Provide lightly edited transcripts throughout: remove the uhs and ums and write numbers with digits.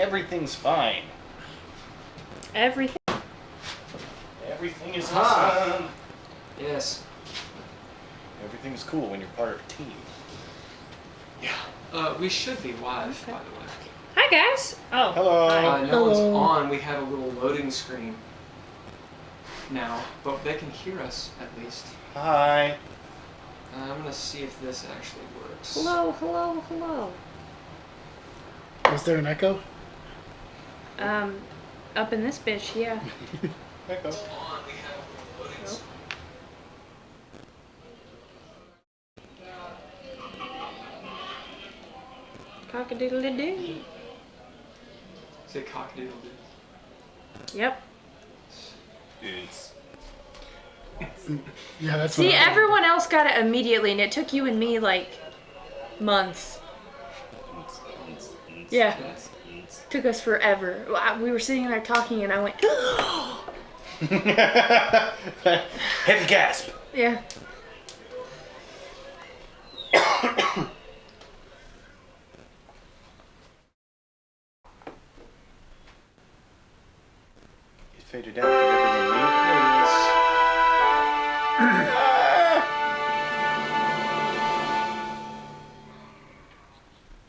Everything's fine. Everything. Everything is awesome. Yes. Everything is cool when you're part of a team. Yeah. We should be live, by the way. Hi, guys. Oh. Hello. Hi. No one's on. We have a little loading screen now, but they can hear us at least. Hi. I'm gonna see if this actually works. Hello, hello, hello. Was there an echo? Up in this bitch, yeah. Echo. On, we have a loading screen. Cock-a-doodle-doo. Say cock-a-doodle-doo. Yep. Dudes. Yeah, that's See, what I everyone else got it immediately, and it took you and me, like, months. Yeah. Took us forever. We were sitting there talking, and I went, Heavy gasp. yeah. It faded out. Did everyone leave? There he is.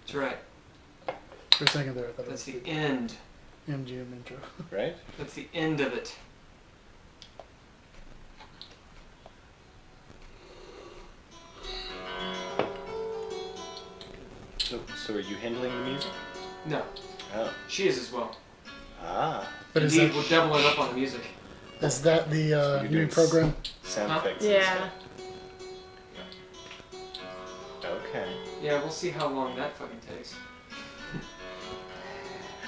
That's right. For a second there, I thought it That's was the end. MGM intro. Right? That's the end of it. So are you handling the music? No, Oh. she is as well. Ah. But Indeed, we're doubling up on the music. is that the You're new doing program? Sound Huh? effects. Yeah. And stuff. Okay. Yeah, we'll see how long that fucking takes.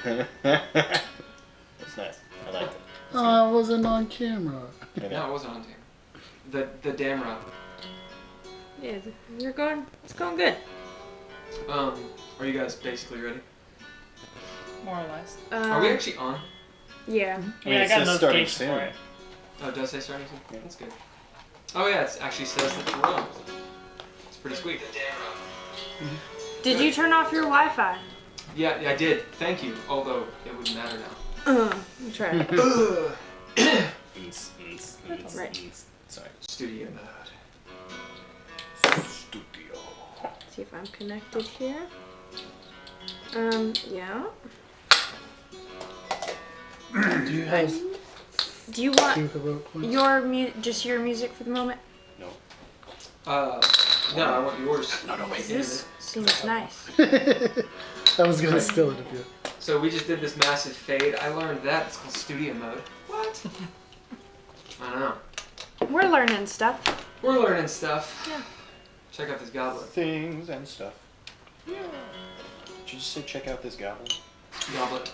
That's nice. I like it. Oh, I wasn't on camera. I know. No, it wasn't on team. The damn right. Yeah, it's going good. Are you guys basically ready? More or less. Are we actually on? Yeah. I mean, Yeah, I it got says starting notifications soon. for it. Oh, it does say starting soon? Yeah. That's good. Oh yeah, it actually says that we're on. It's pretty sweet. Did you turn off your Wi-Fi? Yeah, I did. Thank you. Although, it wouldn't matter now. Try it. Right. Sorry. Studio mode. Studio. See if I'm connected here. Yeah. Do you have Do you two want heroic ones? just your music for the moment? No. No, I want yours. No, wait. This seems nice. I was gonna steal it if you. So we just did this massive fade. I learned that. It's called studio mode. What? I know. We're learning stuff. We're learning stuff. Yeah. Check out this goblet. Things and stuff. Yeah. Did you just say check out this goblin? Goblet.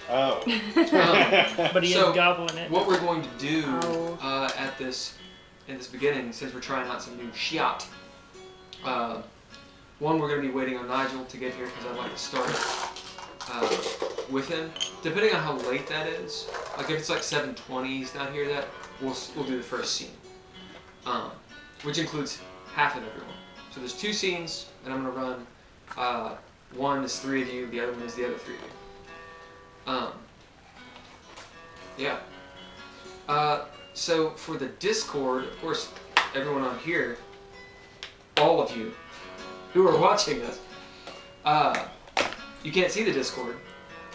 Oh. But he So, is gobbling it. What we're going to do Oh. in this beginning, since we're trying out some new shit, one, we're going to be waiting on Nigel to get here because I'd like to start with him. Depending on how late that is, like if it's like 7:20, he's not here yet, we'll do the first scene, which includes half of everyone. So there's two scenes that I'm going to run. One is 3 of you, the other one is the other 3 of you. Yeah. So for the Discord, of course, everyone on here, all of you who are watching this, you can't see the Discord.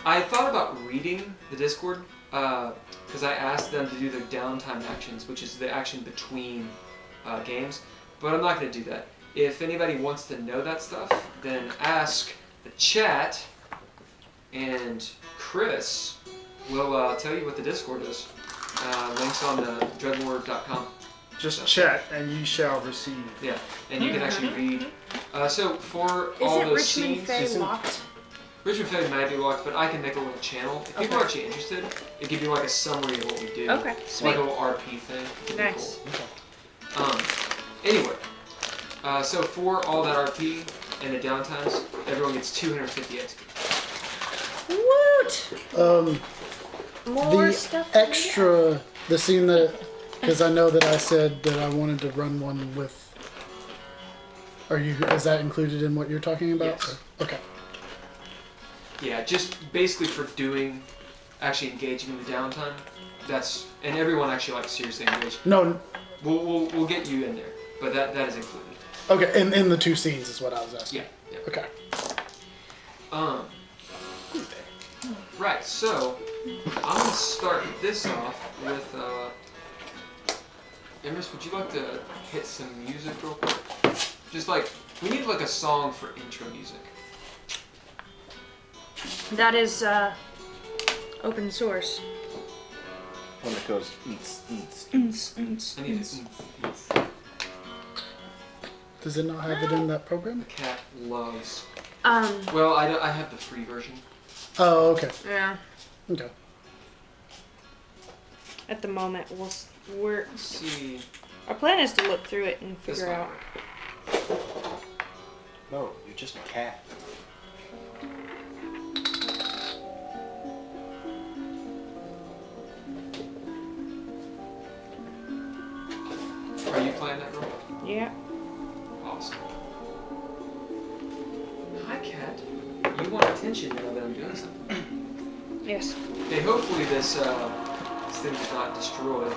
I thought about reading the Discord because I asked them to do their downtime actions, which is the action between games, but I'm not going to do that. If anybody wants to know that stuff, then ask the chat, and Chris will tell you what the Discord is. Links on the DreadLore.com. Just chat and you shall receive. Yeah, and you can actually read. So for Is all it those Richmond scenes, Fey locked? Richmond Fey might be locked, but I can make a little channel. If people are actually interested, it give you like a summary of what we do. Okay, Like sweet. a little RP thing. It'd be Nice. cool. Anyway, so for all that RP and the downtimes, everyone gets 250 XP. Woot! More The stuff. extra, the scene that, because I know that I said that I wanted to run one with. Is that included in what you're talking about? Yes. Okay. Yeah, just basically for actually engaging in the downtime. And everyone actually like seriously engaged. No. We'll get you in there, but that is included. Okay, in the 2 scenes is what I was asking. Yeah. Okay. Right, so I'm gonna start this off with Emrys, would you like to hit some music real quick? Just like we need like a song for intro music. That is open source. One that goes. I need it. Does it not have it in that program? The cat loves. Well, I have the free version. Oh, okay. Yeah. Okay. At the moment, we're Let's see. our plan is to look through it and This figure one. out. No, you're just a cat. Are you playing that role? Yeah. Awesome. Hi, cat. You want attention now that I'm doing something. Yes. Hey, hopefully this thing does not destroy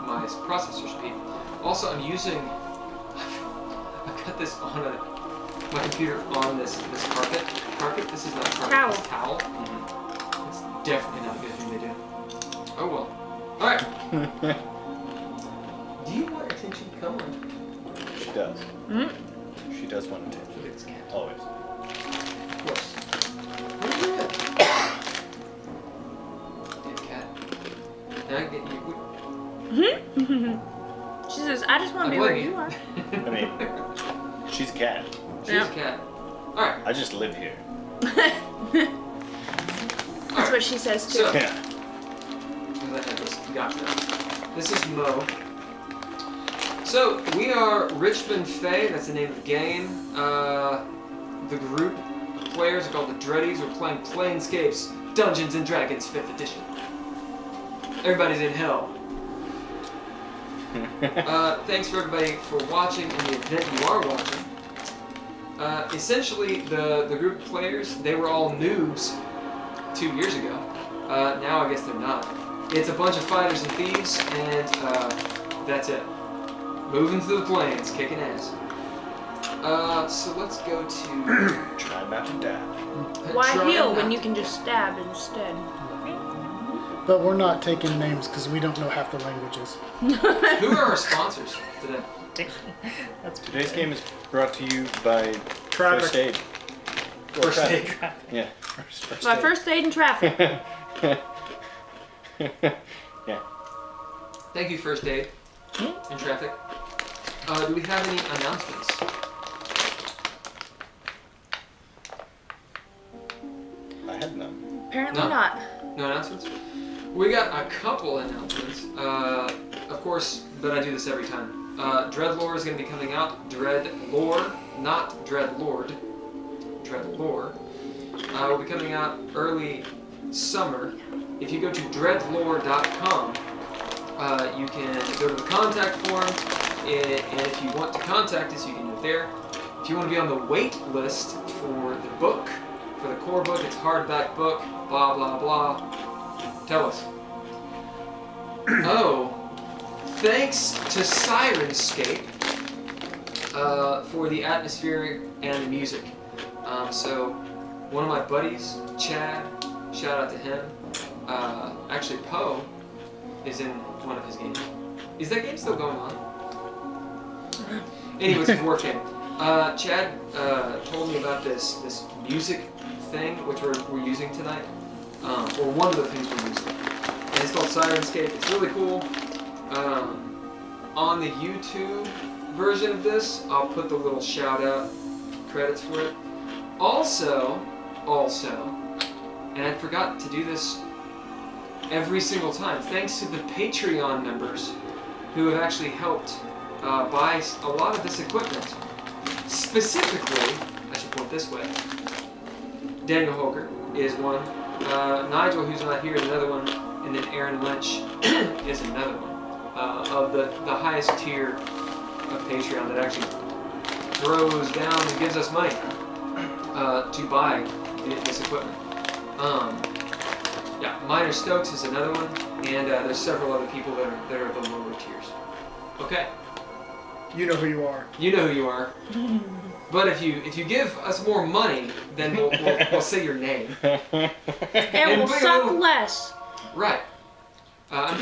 my processor speed. Also, I'm using. I've got this on my computer on this carpet. Carpet. This is not carpet. Towel. It's towel. Mm-hmm. It's definitely not a good thing to do. Oh well. All right. Do you want attention? Come on. She does. Hmm? She does want attention. Look at this cat. Always. Of course. Where's your cat? Damn cat. Now I get you. She says, "I just want to be where you are." I mean, she's a cat. She's a cat. All right. I just live here. That's what she says too. So- Yeah. Gotcha. This is Mo. So we are Richmond Fey. That's the name of the game. The group players are called the Dreadies. We're playing Planescape's Dungeons and Dragons 5th edition. Everybody's in hell. Thanks for everybody for watching in the event you are watching. Essentially, the group of players, they were all noobs 2 years ago. Now I guess they're not. It's a bunch of fighters and thieves, and that's it. Moving through the plains, kicking ass. So let's go to... Try not to die. Why Try heal not when you to- can just stab instead? But we're not taking names because we don't know half the languages. Who are our sponsors today? Today's game is brought to you by Traffic. First Aid. First Aid. Yeah. First My Aid. first aid in traffic. Yeah. Thank you, First Aid. In traffic. Do we have any announcements? I had none. Apparently No. not. No announcements? We got a couple announcements. Of course, but I do this every time. DreadLore is going to be coming out. DreadLore, not DreadLord. DreadLore. Will be coming out early summer. If you go to DreadLore.com, you can go to the contact form, and if you want to contact us, you can do it there. If you want to be on the wait list for the book, for the core book, it's a hardback book, blah, blah, blah. Tell us. Oh, thanks to Sirenscape for the atmosphere and the music. So, one of my buddies, Chad, shout out to him. Actually, Poe is in one of his games. Is that game still going on? Anyways, it's working. Chad told me about this music thing, which we're using tonight. Or one of the things we're using. And it's called Sirenscape. It's really cool. On the YouTube version of this, I'll put the little shout out credits for it. Also, and I forgot to do this every single time, thanks to the Patreon members who have actually helped buy a lot of this equipment. Specifically, I should point this way, Daniel Holger is one, Nigel, who's not here, is another one, and then Aaron Lynch is another one of the highest tier of Patreon that actually throws down and gives us money to buy this equipment. Yeah, Minor Stokes is another one, and there's several other people that are the lower tiers. Okay, You know who you are. you know who you are. But if you give us more money, then we'll say your name. And we'll bring a suck little- less. Right. I'm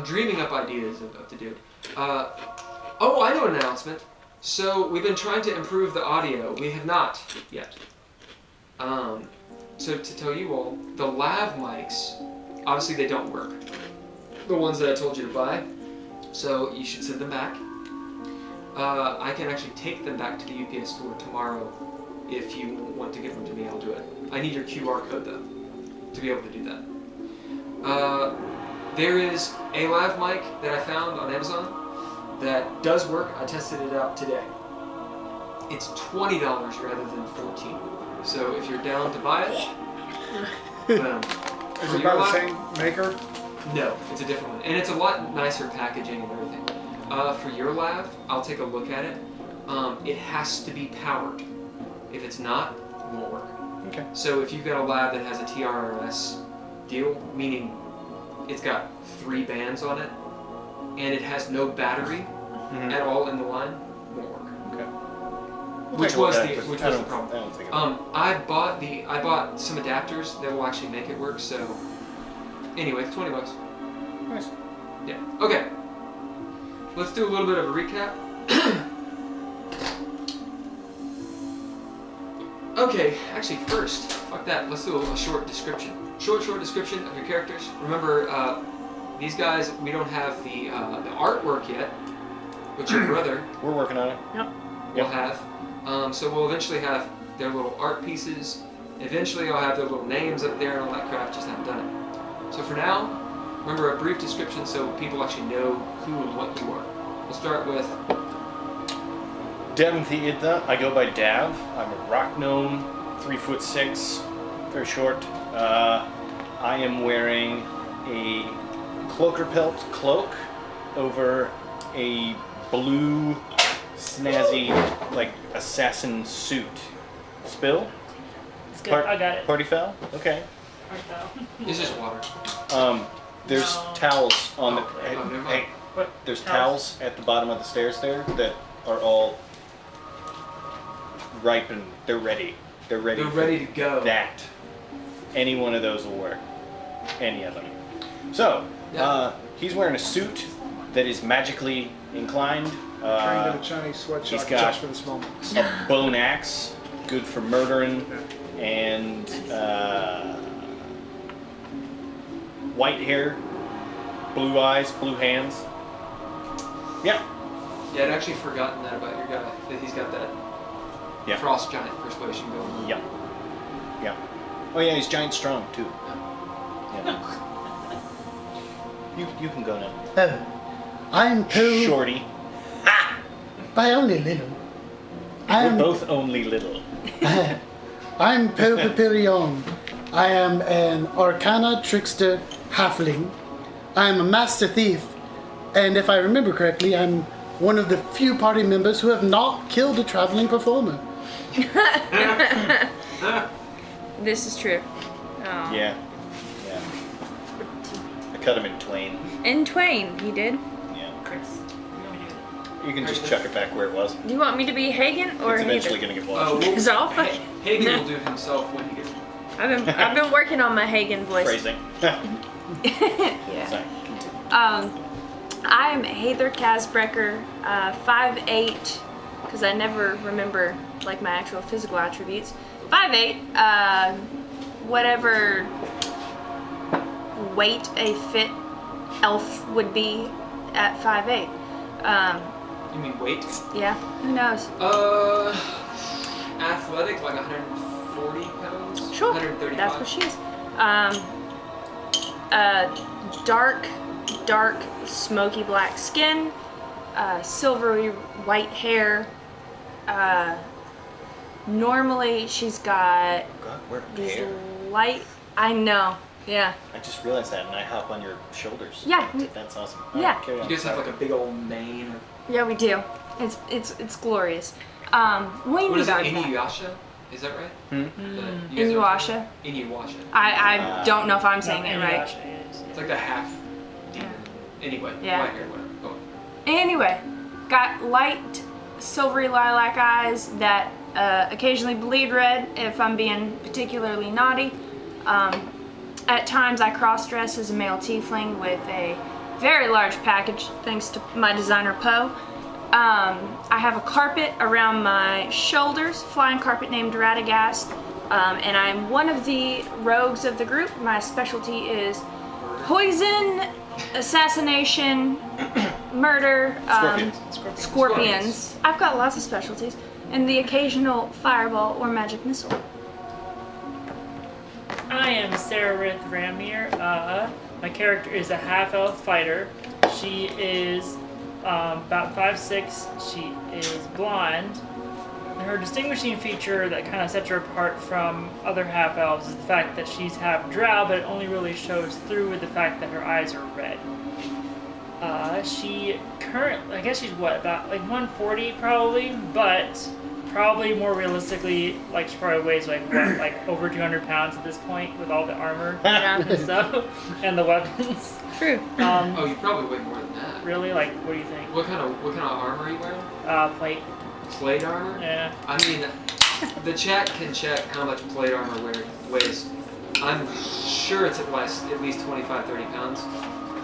dreaming up ideas of to do. Oh, I know an announcement. So we've been trying to improve the audio. We have not yet. So to tell you all, the lav mics, obviously they don't work. The ones that I told you to buy. So you should send them back. I can actually take them back to the UPS store tomorrow. If you want to give them to me, I'll do it. I need your QR code though, to be able to do that. There is a lav mic that I found on Amazon that does work. I tested it out today. It's $20 rather than $14. So if you're down to buy it, Is it by the same maker? No, it's a different one, and it's a lot nicer packaging and everything. For your lav, I'll take a look at it. It has to be powered. If it's not, it won't work. Okay. So if you've got a lab that has a TRRS deal, meaning it's got 3 bands on it, and it has no battery at all in the line, won't work. Okay. Which was the problem. I don't think I bought some adapters that will actually make it work. So anyway, it's $20. Nice. Yeah. Okay. Let's do a little bit of a recap. Okay, actually first, fuck that, let's do a short description. Short description of your characters. Remember, these guys, we don't have the artwork yet, which your brother We're working on it. will have. So we'll eventually have their little art pieces. Eventually I'll have their little names up there and all that crap, just haven't done it. So for now, remember a brief description so people actually know who and what you are. We'll start with Dav Idthè. I go by Dav. I'm a rock gnome, 3'6", very short. I am wearing a cloaker pelt cloak over a blue, snazzy, like assassin suit. Spill? It's good. I got it. Party foul? Okay. It's just water. There's No. towels on the. Oh, never mind. Hey, What? there's towels at the bottom of the stairs there that are all ripened. They're ready. They're ready. They're for ready to go. That. Any one of those will work. Any of them. So, Yeah. he's wearing a suit that is magically inclined. Trained in a Chinese he's sweatshop got- just for this moment. A bone axe, good for murdering, and white hair, blue eyes, blue hands. Yeah. Yeah, I'd actually forgotten that about your guy, that he's got that Yeah. frost giant persuasion going on. Yeah. Yeah. Oh yeah, he's giant strong too. Yeah. You can go now. Oh, I'm Pooh Shorty. by only little. We're I'm both only little. I'm Pappillion. I am an Arcana Trickster halfling. I am a master thief, and if I remember correctly, I'm one of the few party members who have not killed a traveling performer. This is true. Oh. Yeah. Yeah. I cut him in twain. In twain, he did. Yeah. Chris, you want me to do it? You can just chuck it back where it was. Do you want me to be Haygen or It's eventually Heiðr? gonna get Oh, washed. well, Is it all fuck- Haygen will do it himself when he gets. I've been working on my Haygen voice. Phrasing. Yeah. Sorry. I'm Heiðr Kassbrakkr, 5'8", because I never remember like my actual physical attributes. 5'8", whatever weight a fit elf would be at 5'8". You mean weight? Yeah, who knows? Athletic, like 140 pounds? Sure, 135? that's what she is. Dark, smoky black skin, silvery white hair. Normally she's got God, we're these hair. light. I know. Yeah. I just realized that, and I hop on your shoulders. Yeah. That's awesome. Yeah. Right, carry You on. guys have like a big old mane. Yeah, we do. It's glorious. What do you What mean is it, about that? Inuyasha? Is that right? Hmm? Inuyasha. Inuyasha. I don't know if I'm saying it right. It's like the half demon. Anyway, Yeah. white hair, whatever. Go on. Anyway, got light silvery lilac eyes that occasionally bleed red if I'm being particularly naughty. At times I cross-dress as a male tiefling with a very large package thanks to my designer Poe. I have a carpet around my shoulders, flying carpet named Radagast, and I'm one of the rogues of the group. My specialty is poison, assassination, murder, scorpions. I've got lots of specialties, and the occasional fireball or magic missile. I am Sararith Vramamiir. My character is a half-elf fighter. She is about 5'6". She is blonde. And her distinguishing feature that kind of sets her apart from other half-elves is the fact that she's half drow, but it only really shows through with the fact that her eyes are red. She currently, I guess she's what, about like 140 probably, but probably more realistically, like she probably weighs like what, like over 200 pounds at this point with all the armor and stuff and the weapons. True. Oh, you probably weigh more than that. Really? Like, what do you think? What kind of armor are you wearing? Plate. Plate armor? Yeah. I mean, the chat can check how much plate armor weighs. I'm sure it's at least 25, 30 pounds.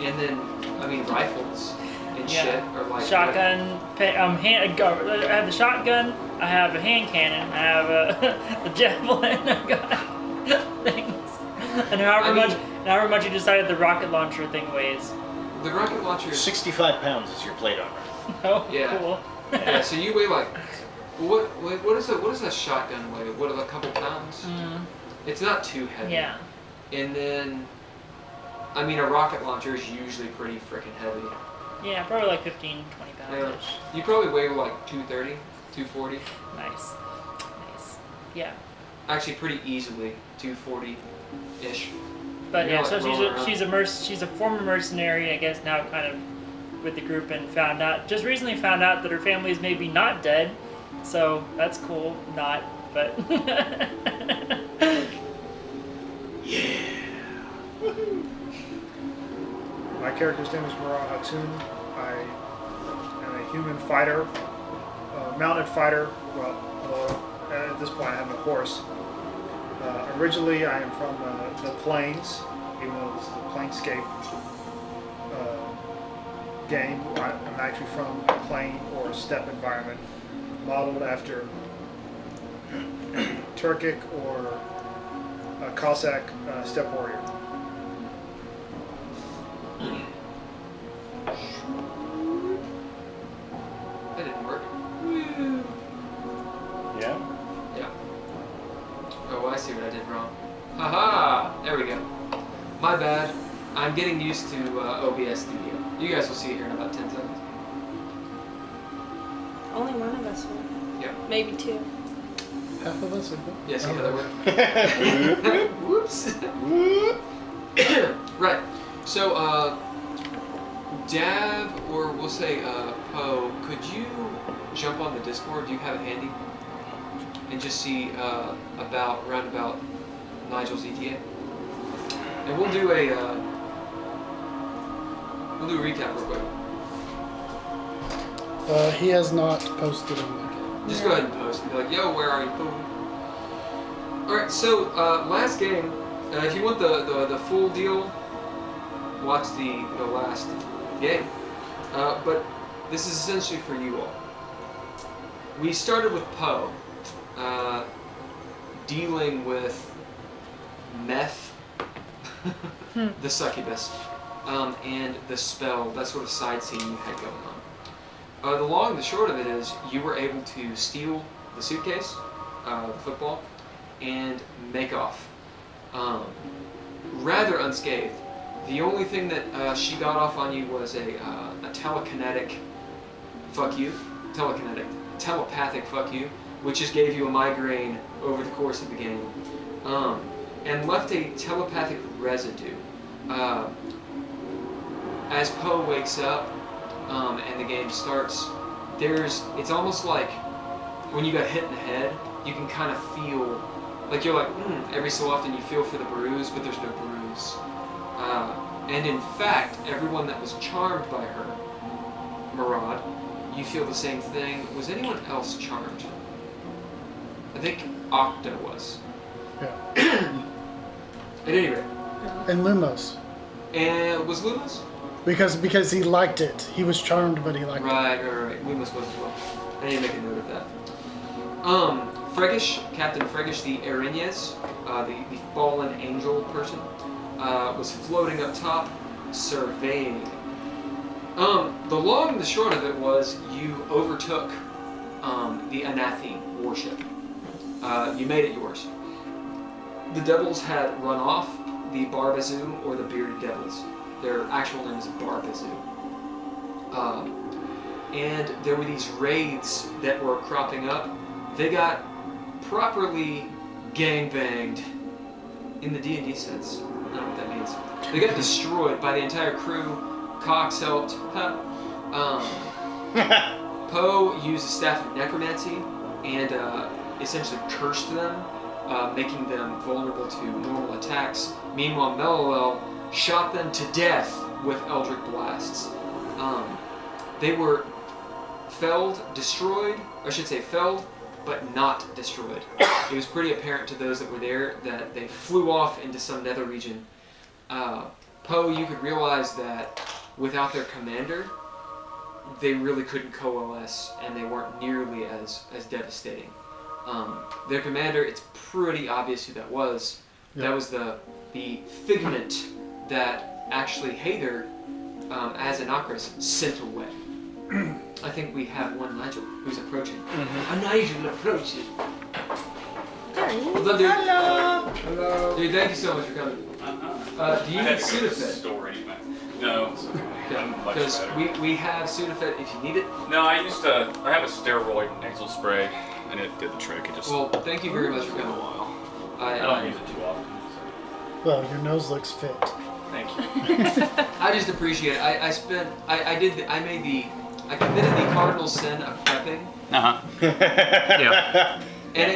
And then, I mean, rifles and shit are like... Shotgun, I have the shotgun, I have a hand cannon, I have a javelin, I got things. And however much you decided the rocket launcher thing weighs. The rocket launcher is... 65 pounds is your plate armor. Oh, Yeah. cool. Yeah, so you weigh like... What does a shotgun weigh? What, a couple pounds? It's not too heavy. Yeah. And then... I mean, a rocket launcher is usually pretty freaking heavy. Yeah, probably like 15, 20 pounds. You probably weigh like 230, 240. Nice. Yeah. Actually, pretty easily 240-ish. But You're yeah, like so rolling around. she's a former mercenary, I guess now kind of with the group, and just recently found out that her family is maybe not dead. So that's cool. Not, but My character's name is Murad Hatun. I am a human fighter, mounted fighter. Well, at this point I have a horse. Originally I am from the plains, even though this is a Planescape game. I'm actually from a plain or a steppe environment, modeled after a Turkic or a Cossack steppe warrior. That didn't work. Yeah? Yeah. Oh, I see what I did wrong. Haha! There we go. My bad. I'm getting used to OBS Studio. You guys will see it here in about 10 seconds. Only one of us will. Yeah. Maybe two. Half of us are good. Yeah, see how that worked? Whoops. Right. So, Dav, or we'll say Poe, could you jump on the Discord? Do you have it handy? And just see round about Nigel's ETA. And we'll do a recap real quick. He has not posted on that. Just go ahead and post and be like, yo, where are you, Poe? Alright, so last game, if you want the full deal, watch the last game. But this is essentially for you all. We started with Poe dealing with meth, the succubus, and the spell, that sort of side scene you had going on. The long and the short of it is you were able to steal the suitcase, the football, and make off. Rather unscathed. The only thing that she got off on you was a telekinetic fuck you, telepathic fuck you, which just gave you a migraine over the course of the game, and left a telepathic residue. As Poe wakes up and the game starts, it's almost like when you got hit in the head you can kind of feel, like you're like, every so often you feel for the bruise, but there's no bruise. And in fact, everyone that was charmed by her, Murad, you feel the same thing. Was anyone else charmed? I think Octa was. Yeah. At any rate. And Lumos. And was Lumos? Because he liked it. He was charmed, but he liked it. Right. Lumos was as well. I need to make a note of that. Fregish, Captain Fregish the Erinyes, the fallen angel person, was floating up top, surveying. The long and the short of it was you overtook the Anatheme warship. You made it yours. The devils had run off the Barbazoo, or the Bearded Devils. Their actual name is Barbazoo. And there were these raids that were cropping up. They got properly gangbanged in the D&D sense. I don't know what that means. They got destroyed by the entire crew. Cox helped. Poe used a staff of necromancy and essentially cursed them, making them vulnerable to normal attacks. Meanwhile, Melilel shot them to death with Eldritch blasts. They were destroyed, but not destroyed. It was pretty apparent to those that were there that they flew off into some nether region. Poe, you could realize that without their commander, they really couldn't coalesce, and they weren't nearly as devastating. Their commander, it's pretty obvious who that was. Yep. That was the figment that actually Heiðr, as an Akris, sent away. I think we have one Nigel who's approaching. A Nigel approaching. Well done, dude. Hello. Dude, thank you so much for coming. Do you need Sudafed? Store anyway. No, it's okay. I'm much Because better. we have Sudafed if you need it. No, I have a steroid nasal spray, and it did the trick. It just Well, thank you very much for took a coming. while. I I don't use it too often. Well, your nose looks fit. So. Thank you. I just appreciate it. I committed the cardinal sin of prepping. Yeah. And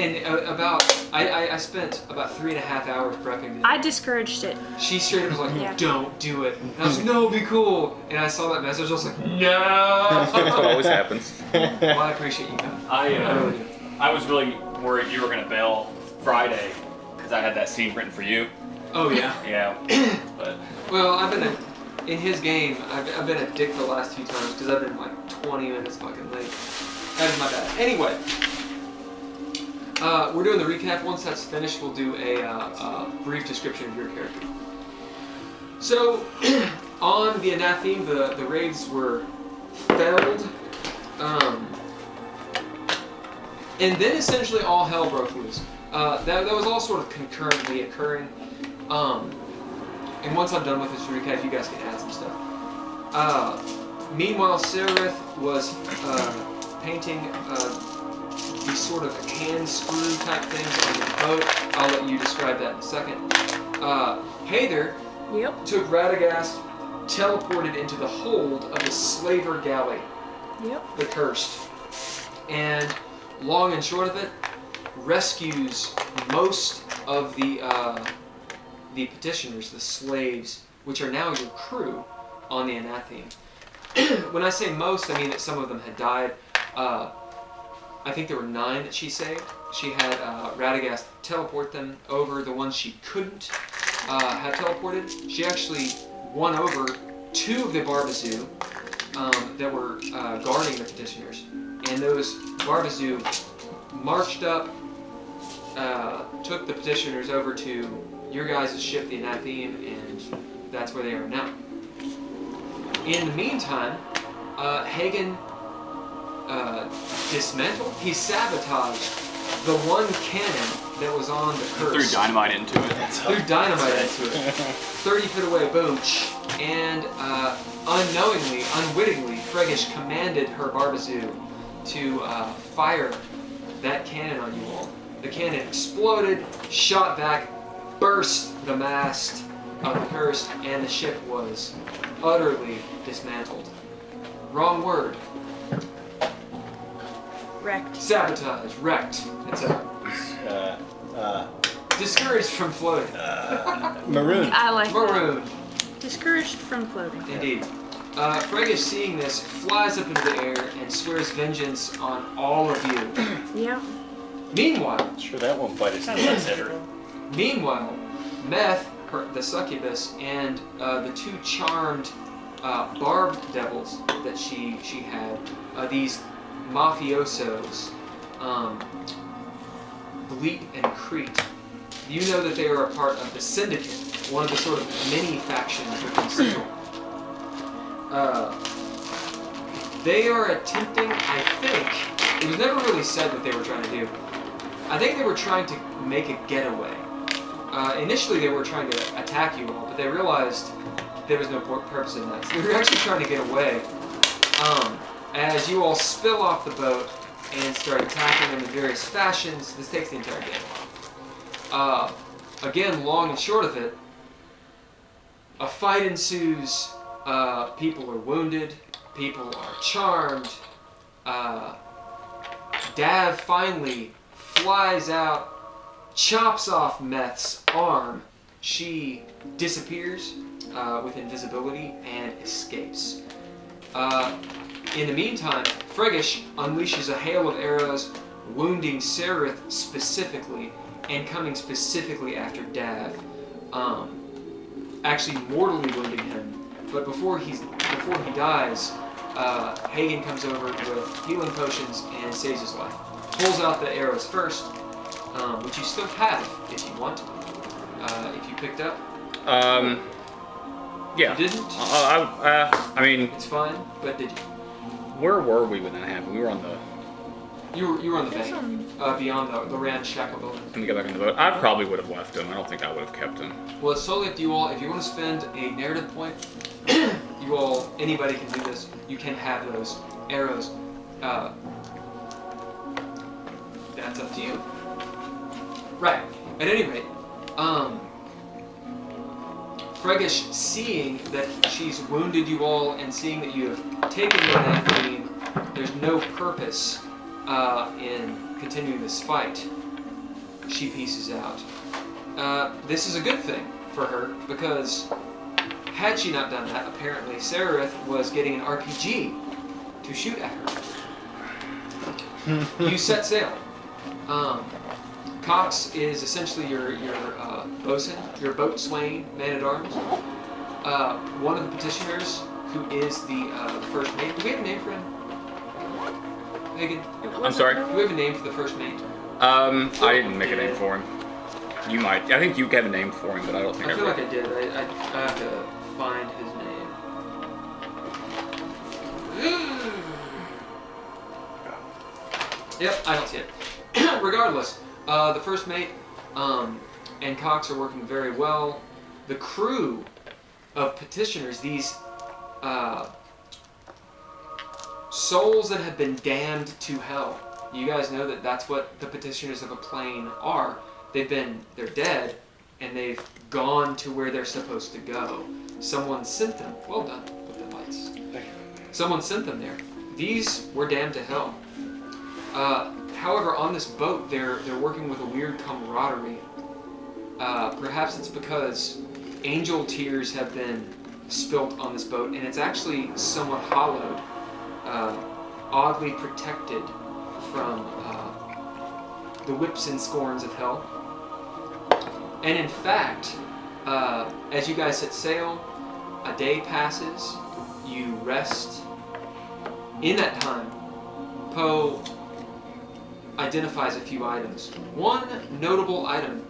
I spent about 3.5 hours prepping. I discouraged it. She straight up was like, Yeah. don't do it. And I was like, no, it'd be cool. And I saw that message, I was like, no. That's what always happens. Well, I appreciate you coming. I really do. I was really worried you were gonna bail Friday because I had that scene written for you. Oh, yeah. Yeah. But Well, in his game, I've been a dick the last few times because I've been like 20 minutes fucking late. That is my bad. Anyway, we're doing the recap. Once that's finished, we'll do a brief description of your character. So, on the Anatheme, the raids were felled, and then essentially all hell broke loose. That was all sort of concurrently occurring. And once I'm done with this recap, you guys can add some stuff. Meanwhile, Sararith was painting these sort of hand screw type things on the boat. I'll let you describe that in a second. Heiðr took Radagast, teleported into the hold of the slaver galley, the Cursed, and long and short of it, rescues most of the petitioners, the slaves, which are now your crew on the Anatheme. When I say most, I mean that some of them had died. I think there were 9 that she saved. She had Radagast teleport them over. The ones she couldn't have teleported, she actually won over 2 of the Barbazoo that were guarding the petitioners. And those Barbazoo marched up, took the petitioners over to your guys' ship, the Anatheme, and that's where they are now. In the meantime, Haygen dismantled, he sabotaged the one cannon that was on the Curse. threw dynamite into it. Threw dynamite into it. 30 feet away, boom. And unknowingly, unwittingly, Fregish commanded her Barbazoo to fire that cannon on you all. The cannon exploded, shot back, burst the mast of the Cursed, and the ship was utterly dismantled. Wrong word. Wrecked. Sabotage, wrecked, etc. Discouraged from floating. Maroon. I like that. Maroon. Discouraged from floating. Indeed. Fregish, seeing this, flies up into the air and swears vengeance on all of you. Yeah. Meanwhile, Sure, that won't bite us in the ass ever. Meth, the succubus, and the two charmed barbed devils that she had, these mafiosos, Bleat and Crete. You know that they are a part of the Syndicate, one of the sort of mini factions within Sigil. They are attempting, I think, it was never really said what they were trying to do. I think they were trying to make a getaway. Initially they were trying to attack you all, but they realized there was no purpose in that. So they were actually trying to get away. As you all spill off the boat and start attacking them in various fashions, this takes the entire game. Again, long and short of it, a fight ensues. People are wounded. People are charmed. Dav finally flies out, chops off Meth's arm. She disappears with invisibility and escapes. In the meantime, Fregish unleashes a hail of arrows, wounding Sararith specifically, and coming specifically after Dav, actually mortally wounding him. But before he dies, Haygen comes over with healing potions and saves his life. Pulls out the arrows first, which you still have if you want to. If you picked up. Yeah. You didn't? I mean, It's fine, but did you? where were we when that happened? We were on the. You were on the bank, beyond the ramshackle building. Let me get back on the boat. I probably would have left him. I don't think I would have kept him. Well, it's totally up to you all. If you want to spend a narrative point, you all, anybody can do this. You can have those arrows. That's up to you. Right. At any rate, Fregish, seeing that she's wounded you all and seeing that you have taken the Nephilim, there's no purpose in continuing this fight. She pieces out. This is a good thing for her because had she not done that, apparently Sararith was getting an RPG to shoot at her. You set sail. Cox is essentially your bosun, your boatswain, man-at-arms. One of the petitioners, who is the first mate. Do we have a name for him? Haygen? I'm sorry? Do we have a name for the first mate? I didn't make a name for him. You might. I think you have a name for him, but I don't think I feel ever. like I did. I have to find his name. Yep, I don't see it. Regardless, the first mate and Cox are working very well. The crew of petitioners, these souls that have been damned to hell. You guys know that that's what the petitioners of a plane are. They're dead, and they've gone to where they're supposed to go. Someone sent them. Well done with the lights. Someone sent them there. These were damned to hell. However, on this boat, they're working with a weird camaraderie. Perhaps it's because angel tears have been spilt on this boat, and it's actually somewhat hollowed, oddly protected from the whips and scorns of hell. And in fact, as you guys set sail, a day passes, you rest. In that time, Poe identifies a few items. One notable item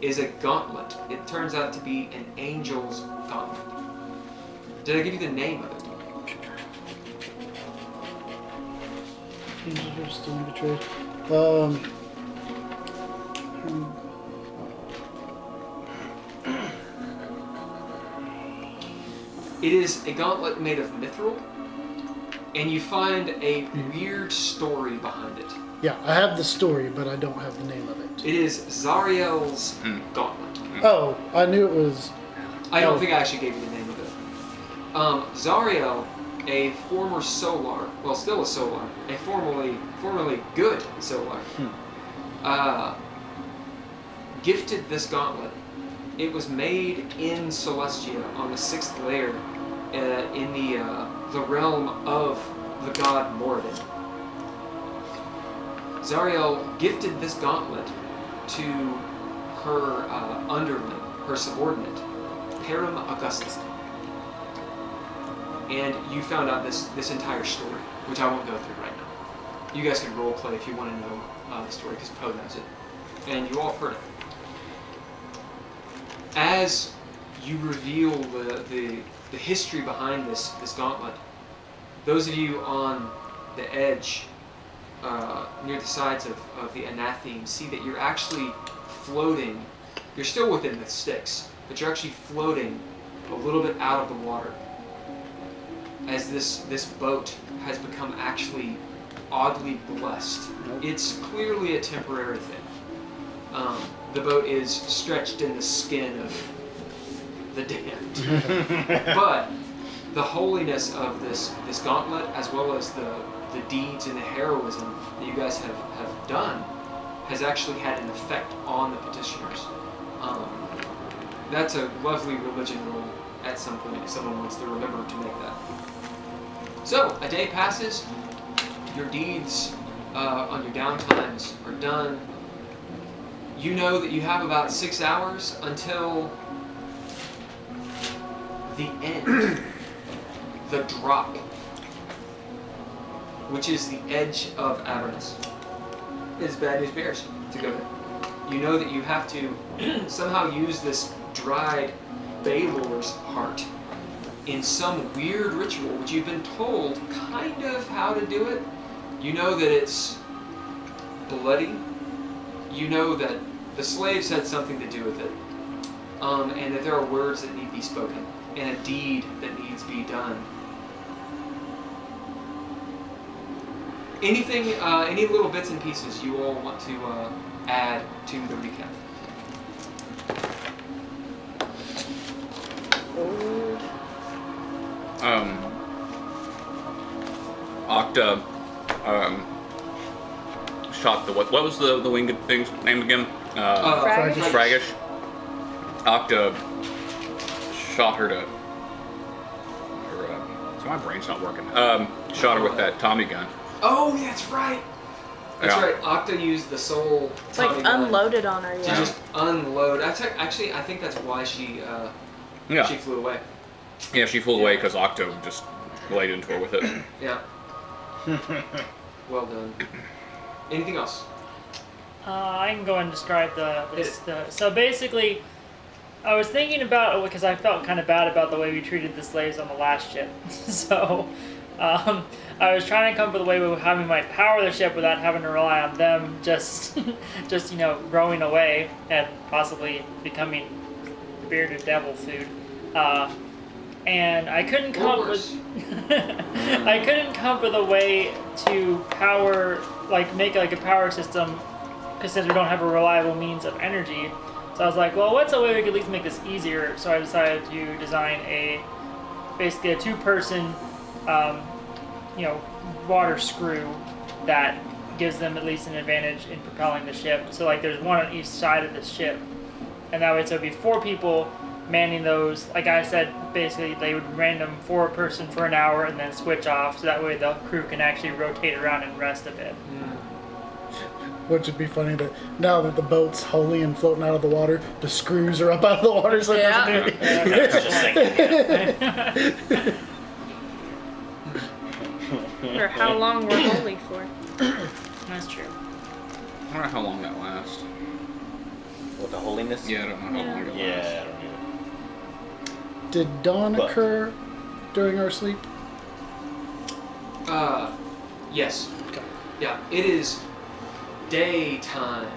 is a gauntlet. It turns out to be an angel's gauntlet. Did I give you the name of it? Angels are still betrayed. It is a gauntlet made of mithril, and you find a weird story behind it. Yeah, I have the story, but I don't have the name of it. It is Zariel's gauntlet. Oh, I knew it was. I don't think I actually gave you the name of it. Zariel, a former Solar, well, still a Solar, a formerly good Solar, gifted this gauntlet. It was made in Celestia on the 6th layer in the realm of the god Murad. Zariel gifted this gauntlet to her underling, her subordinate, Param Augusta. And you found out this entire story, which I won't go through right now. You guys can role play if you want to know the story, because Poe knows it. And you all have heard it. As you reveal the history behind this gauntlet, those of you on the edge, near the sides of the anatheme, see that you're actually floating. You're still within the sticks, but you're actually floating a little bit out of the water. As this boat has become actually oddly blessed. It's clearly a temporary thing. The boat is stretched in the skin of the damned. But the holiness of this gauntlet, as well as the deeds and the heroism that you guys have done, has actually had an effect on the petitioners. That's a lovely religion roll at some point if someone wants to remember to make that. So, a day passes, your deeds on your downtimes are done. You know that you have about 6 hours until the end, the drop, which is the edge of Avernus. It's bad news bears to go there. You know that you have to somehow use this dried Baylor's heart in some weird ritual, which you've been told kind of how to do it. You know that it's bloody. You know that the slaves had something to do with it. And that there are words that need to be spoken, and a deed that needs to be done. Anything, any little bits and pieces you all want to add to the recap? Octa shot the what was the winged thing's name again? Fraggish. Octa shot her to. So my brain's not working. Shot her with that Tommy gun. Oh, that's right. That's Yeah. right. Octa used the soul. It's like Tommy gun unloaded on her, to yeah. just unload. Actually, I think that's why she flew away. Yeah, she flew away because Octa just laid into her with it. Yeah. Well done. Anything else? I can go and describe so basically, I was thinking about, because I felt kind of bad about the way we treated the slaves on the last ship. So, I was trying to come up with a way of how we might power the ship without having to rely on them just rowing away and possibly becoming bearded devil food. And I couldn't come up with I couldn't come up with a way to power, make a power system, because since we don't have a reliable means of energy. So I was like, well, what's a way we could at least make this easier? So I decided to design basically a 2-person, water screw that gives them at least an advantage in propelling the ship. So there's one on each side of the ship, and that way so it'd be 4 people manning those. Like I said, basically they would random for a person for an hour and then switch off, so that way the crew can actually rotate around and rest a bit. Which would be funny that now that the boat's holy and floating out of the water, the screws are up out of the water, so it doesn't do anything. Or how long we're holy for. That's true. I don't know how long that lasts. What, the holiness? Yeah, I don't know how long it lasts. Yeah, I don't know. Did dawn occur during our sleep? Yes. Okay. Yeah, it is daytime.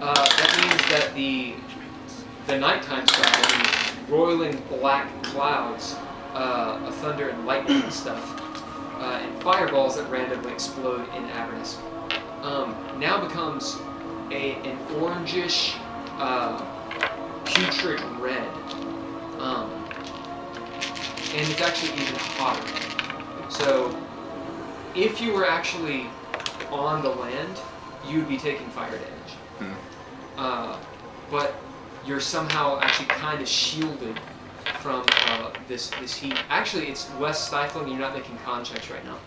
That means that the nighttime sky, the roiling black clouds of thunder and lightning and stuff, and fireballs that randomly explode in Avernus, now becomes an orangish, putrid red. And it's actually even hotter. So, if you were actually on the land, you would be taking fire damage. but you're somehow actually kind of shielded from this heat. Actually, it's less stifling. You're not making con checks right now.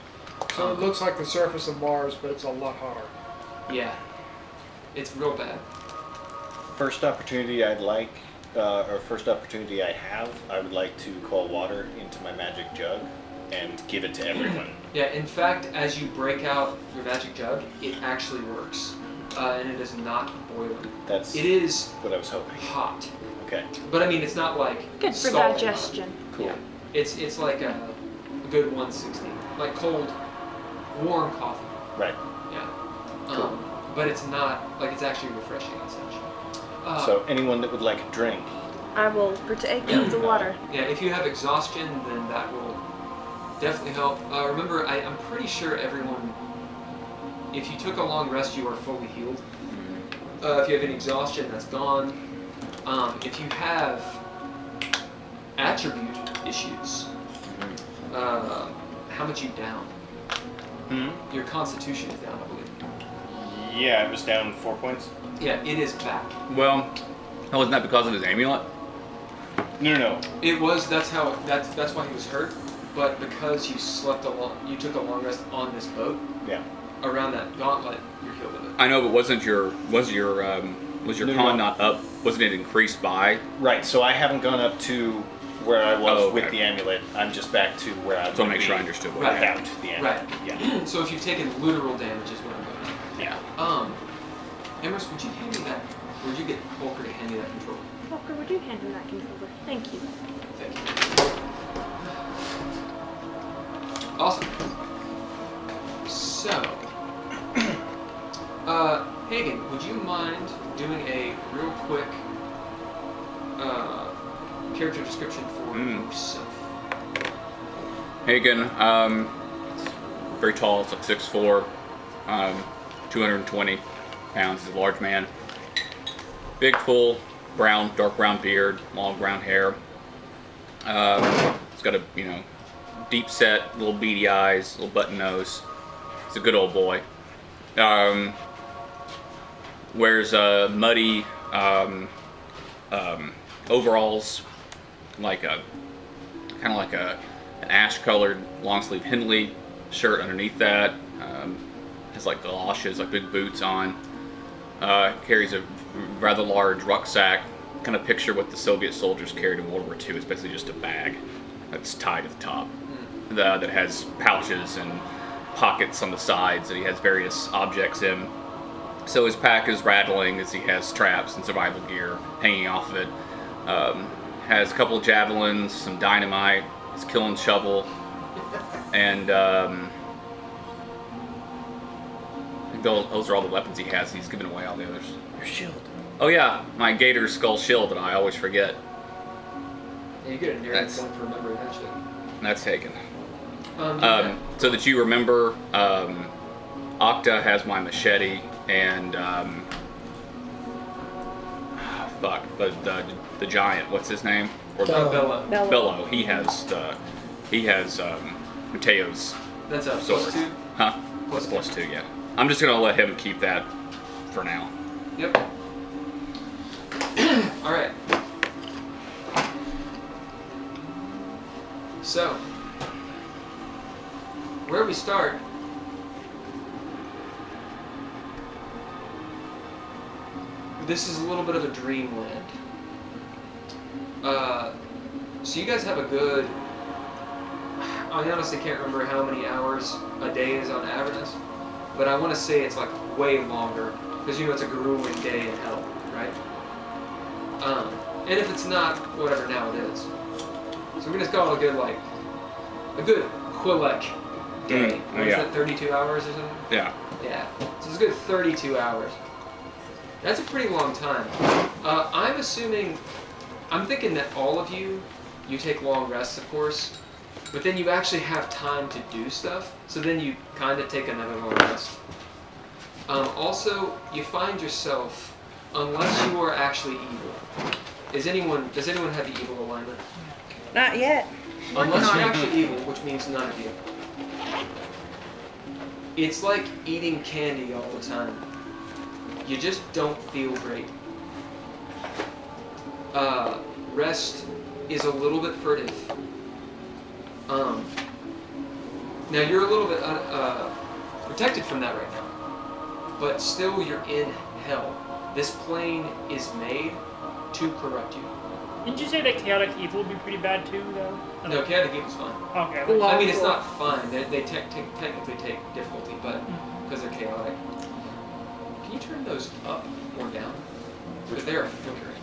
So it looks like the surface of Mars, but it's a lot hotter. Yeah, it's real bad. First opportunity I'd like, or first opportunity I have, I would like to call water into my magic jug and give it to everyone. Yeah, in fact, as you break out your magic jug, it actually works, and it is not boiling. It is what I was hoping. Hot. Okay. But I mean, it's not like Good for scalding digestion. hot. Cool. Yeah. It's like a good 160, like cold, warm coffee. Right. Yeah. Cool. But it's not like it's actually refreshing, essentially. So anyone that would like a drink. I will partake of the water. Yeah, if you have exhaustion, then that will definitely help. Remember, I'm pretty sure everyone, if you took a long rest, you are fully healed. If you have any exhaustion, that's gone. If you have attribute issues, how much you down? Your constitution is down, I believe. Yeah, I was down 4 points. Yeah, it is back. Well, wasn't that because of his amulet? No. It was. That's why he was hurt. But because you you took a long rest on this boat. Yeah. Around that gauntlet, you're healed of it. I know, but was your con not up? Wasn't it increased by? Right. So I haven't gone up to where I was with the amulet. I'm just back to where I was. So make sure I understood what without the amulet. Right. Yeah. So if you've taken literal damage, is what I'm going to. Yeah. Emerus, would you hand me that? Or would you get Volker to hand me that controller? Volker, would you hand me that controller? Thank you. Thank you. Awesome. So, Haygen, would you mind doing a real quick character description for yourself? Haygen, very tall, it's like 6'4", 220 pounds. He's a large man. Big, full, dark brown beard, long brown hair. He's got a, deep set, little beady eyes, little button nose. He's a good old boy. Wears muddy overalls, kind of like an ash-colored long-sleeve Hindley shirt underneath that. Has like galoshes, like big boots on. Carries a rather large rucksack. Kind of picture what the Soviet soldiers carried in World War II. It's basically just a bag that's tied at the top that has pouches and pockets on the sides that he has various objects in. So his pack is rattling as he has traps and survival gear hanging off of it. Has a couple of javelins, some dynamite, his killing shovel, and those are all the weapons he has. He's given away all the others. Your shield. Oh yeah, my gator skull shield that I always forget. Yeah, you get a narrative point for remembering that shit. That's taken. So that you remember, Octa has my machete, and the giant. What's his name? Or Bello. Bello. He has Mateo's. That's a sword. +2. Huh? +2. Yeah. I'm just gonna let him keep that for now. Yep. All right. So, where we start this is a little bit of a dreamland. So you guys have a good, I honestly can't remember how many hours a day is on average, but I want to say it's like way longer, because it's a grueling day in hell, right? And if it's not, whatever, now it is. So we're gonna call it a good Quillek day. What is that, 32 hours or something? Yeah. Yeah. So it's a good 32 hours. That's a pretty long time. I'm thinking that all of you take long rests, of course, but then you actually have time to do stuff, so then you kind of take another long rest. Also, you find yourself, unless you are actually evil. Does anyone have the evil alignment? Not yet. Unless you're actually evil, which means none of you. It's like eating candy all the time. You just don't feel great. Wrest is a little bit furtive. Now you're a little bit protected from that right now, but still you're in hell. This plane is made to corrupt you. Didn't you say that chaotic evil would be pretty bad too, though? No, chaotic evil's fun. Okay. I mean, it's not fun. They technically take difficulty, but because they're chaotic. Can you turn those up or down? Because they are flickering.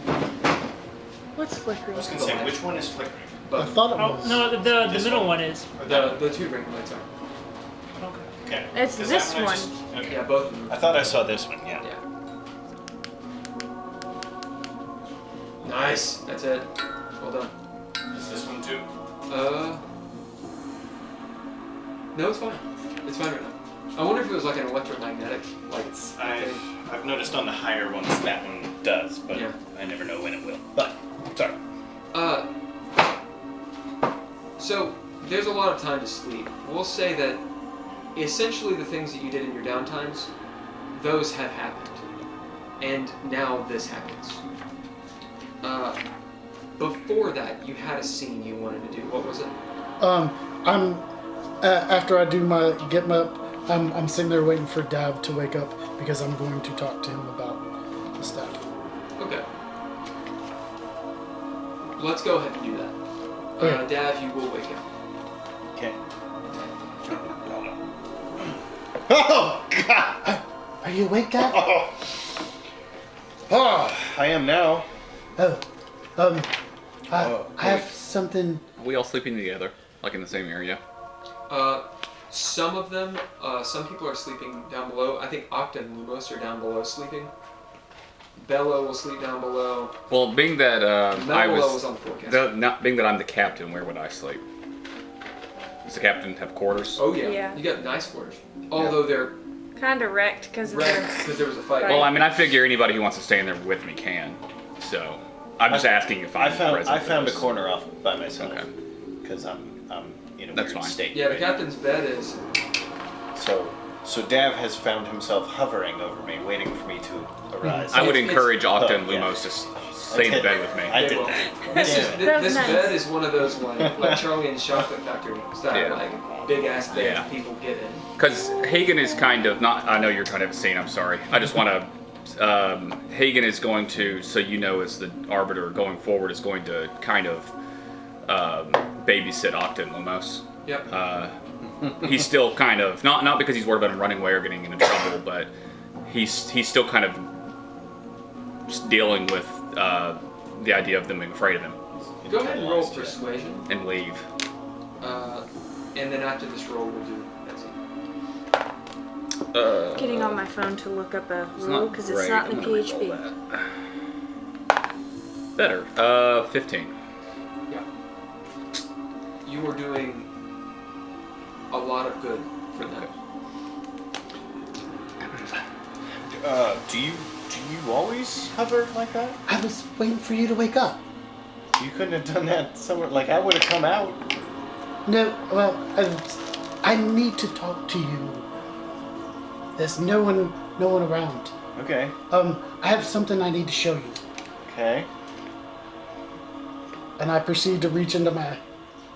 What's flickering? I was gonna say, which one is flickering? I But thought it Oh was. no, the This middle one? one is. the two ring lights are. Okay. Okay. It's Is this that I one. just- okay. Yeah, both of them. I thought I saw this one, yeah. Yeah. Nice. That's it. Well done. Is this one too? No, it's fine. It's fine right now. I wonder if it was like an electromagnetic, like thing. I've noticed on the higher ones that one does, but Yeah. I never know when it will. But, sorry. So there's a lot of time to sleep. We'll say that essentially the things that you did in your downtimes, those have happened, and now this happens. Before that, you had a scene you wanted to do. What was it? I'm after I do I'm sitting there waiting for Dav to wake up because I'm going to talk to him about the stuff. Okay. Let's go ahead and do that. Okay. Dav, you will wake up. Okay. Oh God! Are you awake, Dav? Oh, I am now. Oh, I have wait. something. Are we all sleeping together, like in the same area? Some of them, some people are sleeping down below. I think Octa and Lumos are down below sleeping. Bello will sleep down below. Well, being that I Bello was, on the forecast. not being that I'm the captain, where would I sleep? Does the captain have quarters? Oh yeah. Yeah. You got nice quarters. Although they're Kind of wrecked because of wrecked the. because there was a fight. Well, I mean, I figure anybody who wants to stay in there with me can. So, I'm just asking if I'm present. I for found a this. corner off by myself. Okay. Because I'm in a That's weird fine. state. Yeah, the right? captain's bed is. So Dav has found himself hovering over me, waiting for me to arise. I would It's- encourage Octa oh, and yeah. Lumos to stay in the bed with me. I They did will. that. This is Yeah. this That's bed nice. is one of those like Charlie and Chocolate Factory style, Yeah. like big ass beds Yeah. people get in. Because Haygen is kind of not. I know you're trying to have a scene. I'm sorry. I just want to. Haygen is going to, so you know, as the arbiter going forward, is going to kind of babysit Octa and Lumos. Yep. He's still kind of not because he's worried about him running away or getting into trouble, but he's still kind of just dealing with the idea of them being afraid of him Go ahead and roll Internalized, yeah. persuasion. and leave. And then after this roll, we'll do that's it. Getting on my phone to look up a It's rule not because it's great. not in I'm the gonna re-roll PHP. that. Better. 15. Yeah. You are doing a lot of good for them. Do you always hover like that? I was waiting for you to wake up. You couldn't have done that somewhere. Like I would have come out. No, well, I need to talk to you. There's no one around. Okay. I have something I need to show you. Okay. And I proceed to reach into my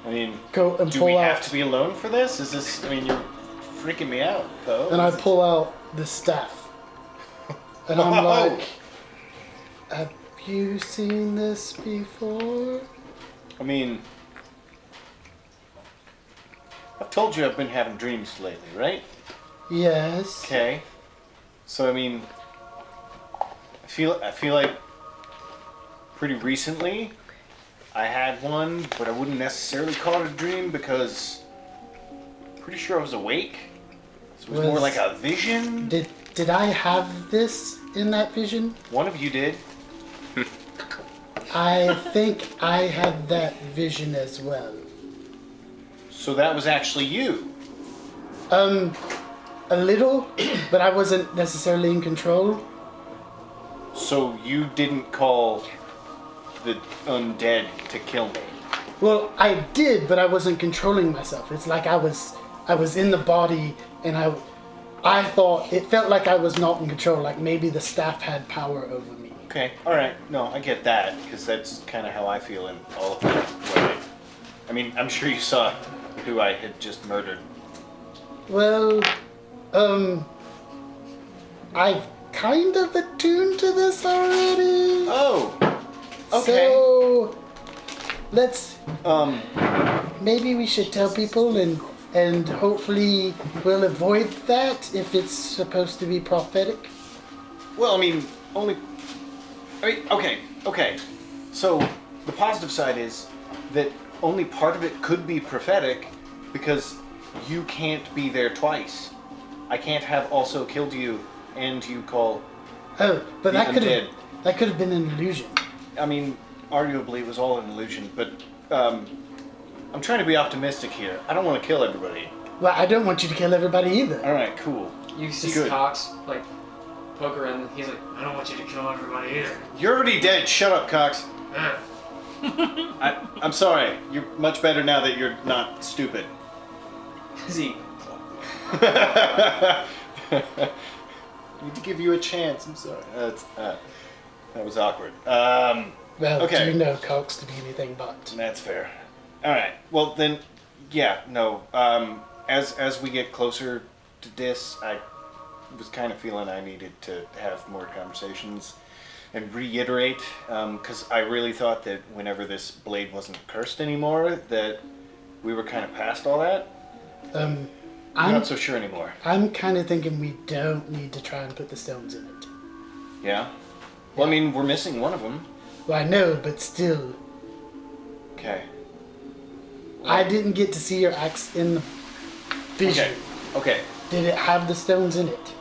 I mean, coat and do pull we out. have to be alone for this? Is this? I mean, you're freaking me out, Poe. And I pull out the staff. And I'm Whoa. like, have you seen this before? I mean, I've told you I've been having dreams lately, right? Yes. Okay. So I mean, I feel like pretty recently I had one, but I wouldn't necessarily call it a dream because I'm pretty sure I was awake. So it was more Was- like a vision. Did I have this in that vision? One of you did. I think I had that vision as well. So that was actually you. A little, but I wasn't necessarily in control. So you didn't call the undead to kill me. Well, I did, but I wasn't controlling myself. It's like I was in the body, and I thought it felt like I was not in control. Like maybe the staff had power over me. Okay, alright. No, I get that, because that's kind of how I feel in all of that. I mean, I'm sure you saw who I had just murdered. Well, I've kind of attuned to this already. Oh! Okay. So, let's, maybe we should tell people and hopefully we'll avoid that if it's supposed to be prophetic. Well, I mean, okay. So, the positive side is that only part of it could be prophetic because you can't be there twice. I can't have also killed you and you call Oh, but the that could undead. have been an illusion. I mean, arguably it was all an illusion, but I'm trying to be optimistic here. I don't want to kill everybody. Well, I don't want you to kill everybody either. Alright, cool. You see Good. Cox like poke around, and he's like, I don't want you to kill everybody either. You're already dead. Shut up, Cox. I'm sorry. You're much better now that you're not stupid. Is he? Need to give you a chance. I'm sorry. That was awkward. Well, Okay. do you know Cox to be anything but? That's fair. All right. Well then, yeah. No. As we get closer to this, I was kind of feeling I needed to have more conversations and reiterate, because I really thought that whenever this blade wasn't cursed anymore, that we were kind of past all that. I'm I'm not so sure anymore. I'm kind of thinking we don't need to try and put the stones in it. Yeah. Well, I mean, we're missing one of them. Well, I know, but still, Okay. I didn't get to see your axe in the vision. Okay. Did it have the stones in it?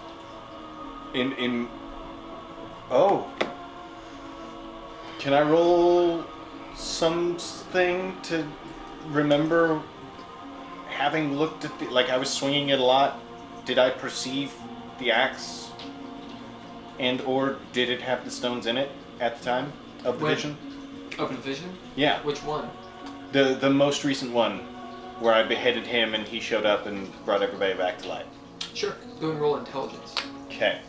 Oh. Can I roll something to remember having looked at like I was swinging it a lot? Did I perceive the axe? And or did it have the stones in it at the time of the When- vision? Open vision? Yeah. Which one? The most recent one where I beheaded him and he showed up and brought everybody back to life. Sure. Go and roll intelligence. Okay.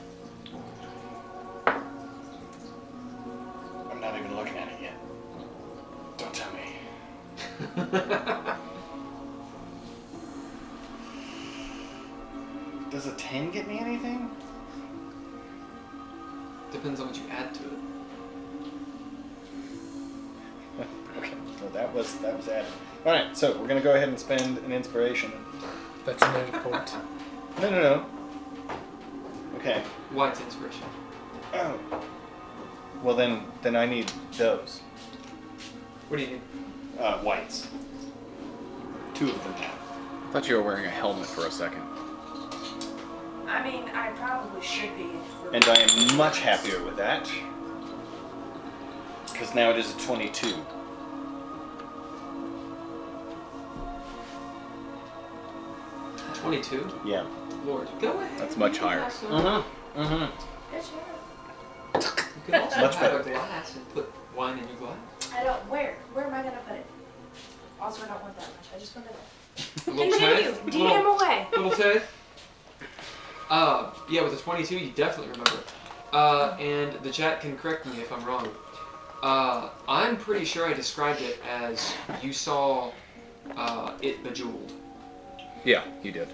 I'm not even looking at it yet. Don't tell me. Does a 10 get me anything? Depends on what you add to it. Okay, well that was added. Alright, so we're gonna go ahead and spend an inspiration. That's a noted point. No. Okay. Why it's inspiration? Oh. Well then I need those. What do you need? Whites. 2 of them now. I thought you were wearing a helmet for a second. I mean, I probably should be. And I am much happier with that. Because now it is a 22. $22? Yeah. Lord. Go ahead. That's much You can higher. have some. Mm-hmm. Good job. You can also Much have better. a glass and put wine in your glass. I don't. Where am I gonna put it? Also, I don't want that much. I just want it. Little Continue. DM away. Little Tay. Yeah, with a 22, you definitely remember. And the chat can correct me if I'm wrong. I'm pretty sure I described it as you saw it bejeweled. Yeah, you did.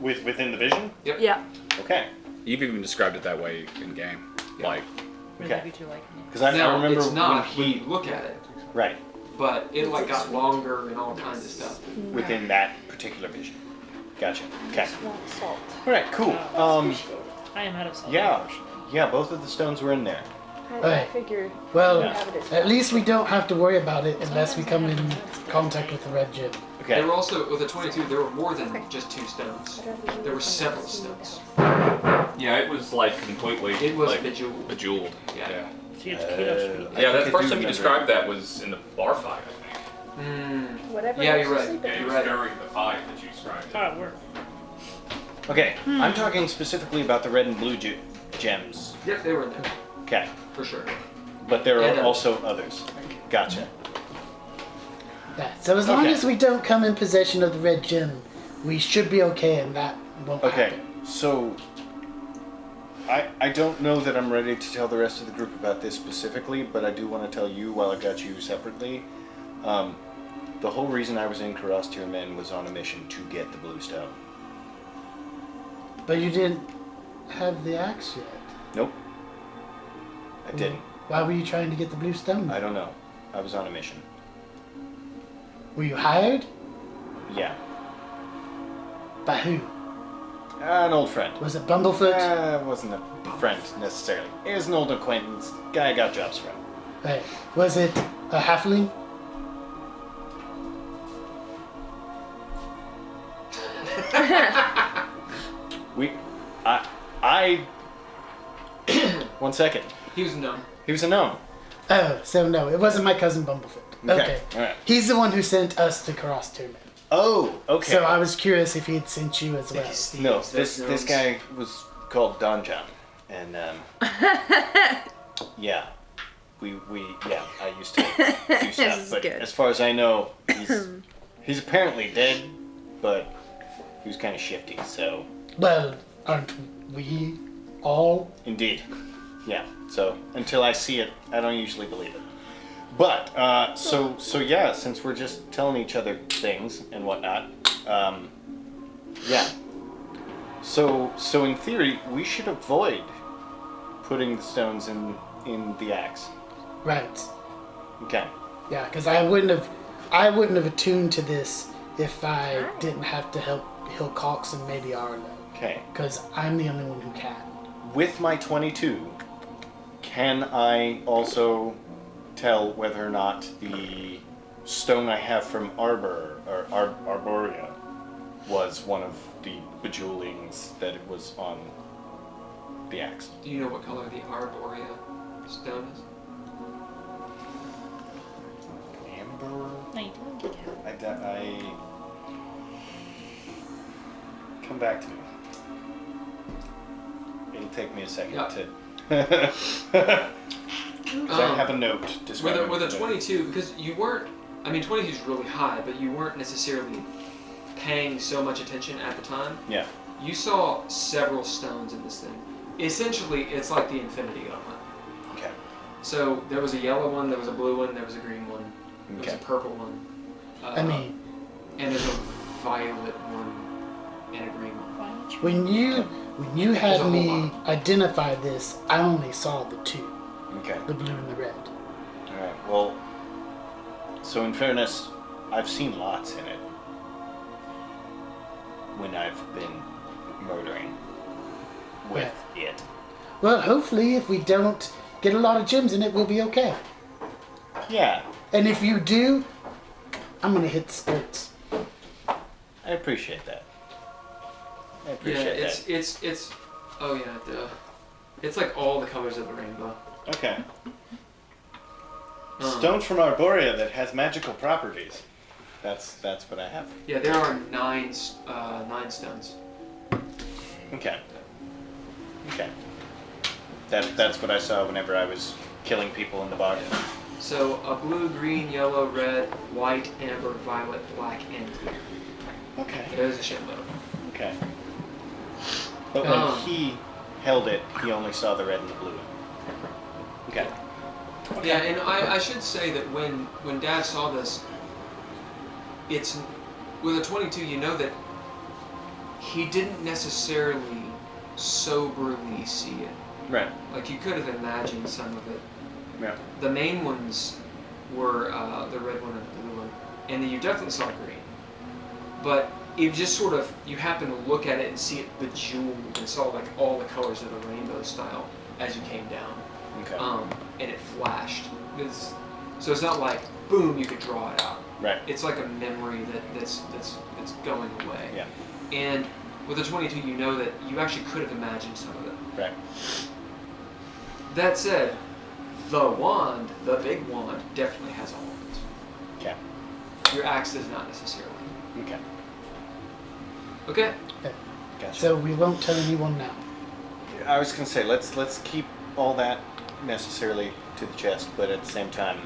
Within the vision? Yeah. Okay. You've even described it that way in game. Yeah. Like, Really Okay. be too like me. Because I Now, remember it's not when when he... you look at it, Right. but it like got longer and all kinds of stuff. Within that particular vision. Gotcha. Okay. Want salt. Alright, cool. I am out of salt. Yeah. unfortunately. Yeah, both of the stones were in there. I figured. Well, you have it as at least we don't have to worry about it unless we come in contact with the red gem. Okay. There were also, with a 22, there were more than just 2 stones. There were several stones. Yeah, it was like completely. It was like, bejeweled. bejeweled. Yeah. See, it's keto sweet. I Yeah, think that I first do time you remember. described that was in the bar fight, I think. Whatever. Yeah, makes you're you right. sleep Yeah, at it You're was right. during the fight that you described it. How it worked. Okay. I'm talking specifically about the red and blue gems. Yep, they were in there, Okay. for sure. But there And are others. also others. Gotcha. Yeah, so as long Okay. as we don't come in possession of the red gem, we should be okay and that won't Okay. happen. So I don't know that I'm ready to tell the rest of the group about this specifically, but I do want to tell you while I've got you separately. The whole reason I was in Caras Tirmen was on a mission to get the blue stone. But you didn't have the axe yet. Nope. I didn't. Why were you trying to get the blue stone? I don't know. I was on a mission. Were you hired? Yeah. By who? An old friend. Was it Bumblefoot? It wasn't a friend necessarily. It was an old acquaintance. Guy I got jobs from. Hey, was it a halfling? I. One second. He was gnome. He was a gnome. Oh, so no, it wasn't my cousin Bumblefoot. Okay. Alright. He's the one who sent us to Caras Tirmen. Oh, okay. So I was curious if he had sent you as well. No, this guy was called Don John, and yeah, we I used to do stuff, is but good. as far as I know, he's apparently dead, but he was kind of shifty. So Well, aren't we all? indeed, yeah. So until I see it, I don't usually believe it. But so yeah, since we're just telling each other things and whatnot, yeah. So in theory, we should avoid putting the stones in the axe. Right. Okay. Yeah, because I wouldn't have attuned to this if I didn't have to help Hill Cox and maybe Arlo. Okay. Because I'm the only one who can. With my 22, can I also tell whether or not the stone I have from Arborea was one of the bejewelings that it was on the axe? Do you know what color the Arborea stone is? Amber? No, you didn't. I come back to me. It'll take me a second Yeah. to. So I have a note describing With a the- 22, because you weren't, I mean 22 is really high, but you weren't necessarily paying so much attention at the time. Yeah. You saw several stones in this thing. Essentially, it's like the Infinity Gauntlet. Okay. So there was a yellow one, there was a blue one, there was a green one, there was a Okay. purple one. I mean, And there's a violet one and a green one. Why don't you? when you There's a had whole me lot. identify this, I only saw the two, Okay. the blue and the red. All right. Well, so in fairness, I've seen lots in it when I've been murdering with it. Well, hopefully, if we don't get a lot of gems in it, we'll be okay. Yeah, And if you do, I'm gonna hit the skirts. I appreciate that. I Yeah, appreciate it's oh yeah, duh. It's like all the colors of the rainbow. that. Okay. Um, Stone from Arborea that has magical properties. That's what I have. Yeah, there are nine stones. Okay. Okay. That's what I saw whenever I was killing people in the bar. So a blue, green, yellow, red, white, amber, violet, black, and clear. Okay. There's a shitload. Okay. But when Um, he held it, he only saw the red and the blue. Okay. Yeah, and I should say that when Dad saw this, it's with a 22. You know that he didn't necessarily soberly see it. Right. Like you could have imagined some of it. Yeah. The main ones were the red one and the blue one, and then you definitely saw green. But it just sort of, you happen to look at it and see it bejeweled and saw like all the colors of the rainbow style as you came down. Okay. And it flashed. So it's not like, boom, you could draw it out. Right. It's like a memory that's going away. Yeah. And with a 22, you know that you actually could have imagined some of it. Right. That said, the wand, the big wand, definitely has all of it. Okay. Your axe does not necessarily. Okay. Okay. Gotcha. So we won't tell anyone now. I was gonna say let's keep all that necessarily to the chest, but at the same time,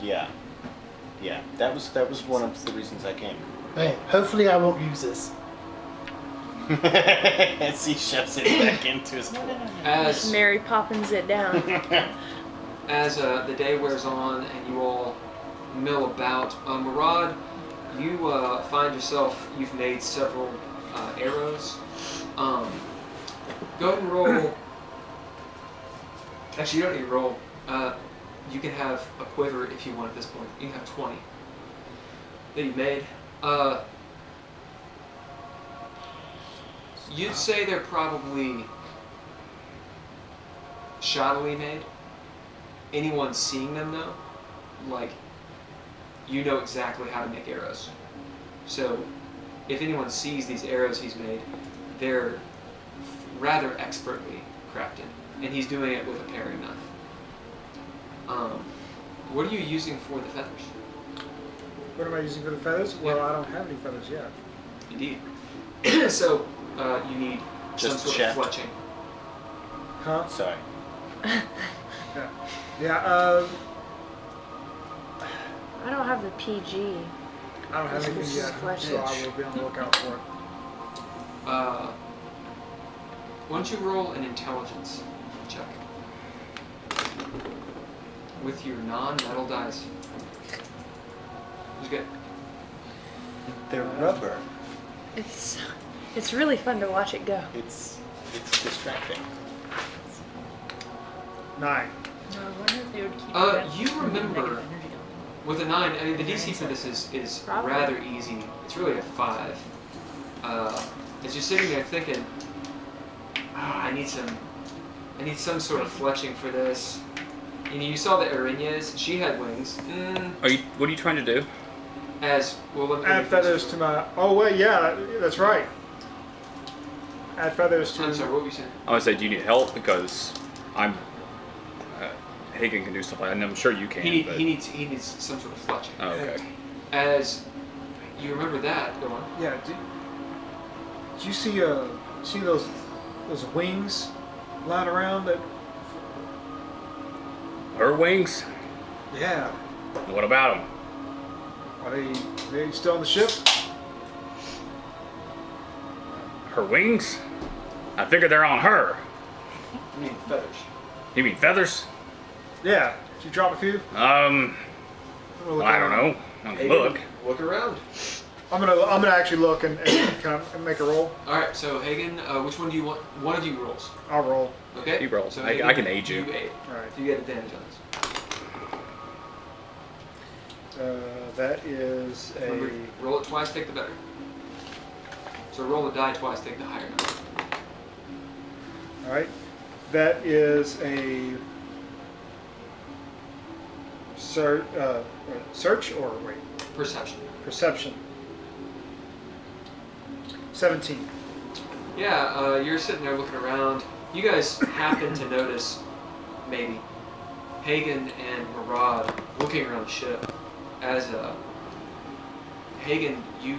yeah, that was one of the reasons I came. Hey, hopefully I won't use this. As he shoves it back into his claw. As Mary Poppins it down. as the day wears on and you all mill about, Murad, you find yourself, you've made several arrows. Go ahead and roll. Actually, you don't need to roll. You can have a quiver if you want at this point. You can have 20 that you made. You'd say they're probably shoddily made. Anyone seeing them though, like, you know exactly how to make arrows. So if anyone sees these arrows he's made, they're rather expertly crafted. And he's doing it with a paring knife. What are you using for the feathers? What am I using for the feathers? Well, I don't have any feathers yet. Indeed. So you need Just some sort shaft. of fletching. Huh? Sorry. Yeah. Yeah. I don't have the PG. I don't have anything yet, so I will be on the lookout for it. Why don't you roll an intelligence check with your non-metal dice? You get They're rubber. It's really fun to watch it go. It's distracting. 9. No, I wonder if they would keep you that remember negative energy on. with a 9. I mean, the DC for this is Probably. rather easy. It's really a 5. As you're sitting there thinking, I need some sort of fletching for this. You saw the Arinyes. She had wings. What are you trying to do? As well, let me Add feathers to my. Oh wait, yeah, that's right. Add feathers to. I'm sorry. What were you saying? I would say, do you need help? Because I'm. Haygen can do stuff like that, and I'm sure you can. He but... needs some sort of fletching. Oh, okay. As you remember that, go on. Yeah. Did you see those wings lying around? That. Her wings? Yeah. What about them? Are they still on the ship? Her wings? I figure they're on her. You mean feathers? You mean feathers? Yeah. Did you drop a few? I don't know. Hey, Look. Look around. I'm gonna actually look and kind of make a roll. All right. So Haygen, which one do you want? One of you rolls. I'll roll. Okay. You roll. So I Haygen, can aid you. aid. All right. You get advantage on this. That is Remember, a. roll it twice, take the better. So roll the die twice, take the higher number. All right. That is a. Search or wait. Perception. Perception. 17. Yeah, you're sitting there looking around. You guys happen to notice, maybe, Haygen and Murad looking around the ship. As Haygen, you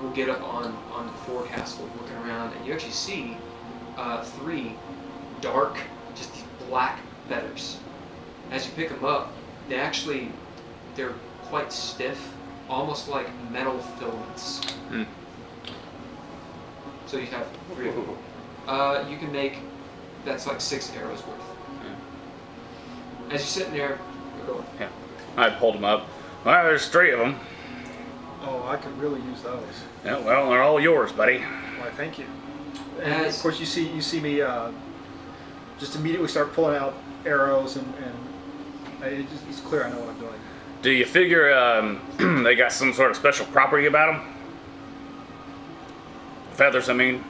will get up on the forecastle looking around, and you actually see 3 dark, just these black feathers. As you pick them up, they're quite stiff, almost like metal filaments. Hmm. So you have 3 of them. You can make, that's like 6 arrows worth. As you're sitting there, go on. Yeah. I pulled them up. Well, there's 3 of them. Oh, I could really use those. Yeah, well, they're all yours, buddy. Why, thank you. And of course, you see me just immediately start pulling out arrows, and it's clear I know what I'm doing. Do you figure they got some sort of special property about them? Feathers, I mean.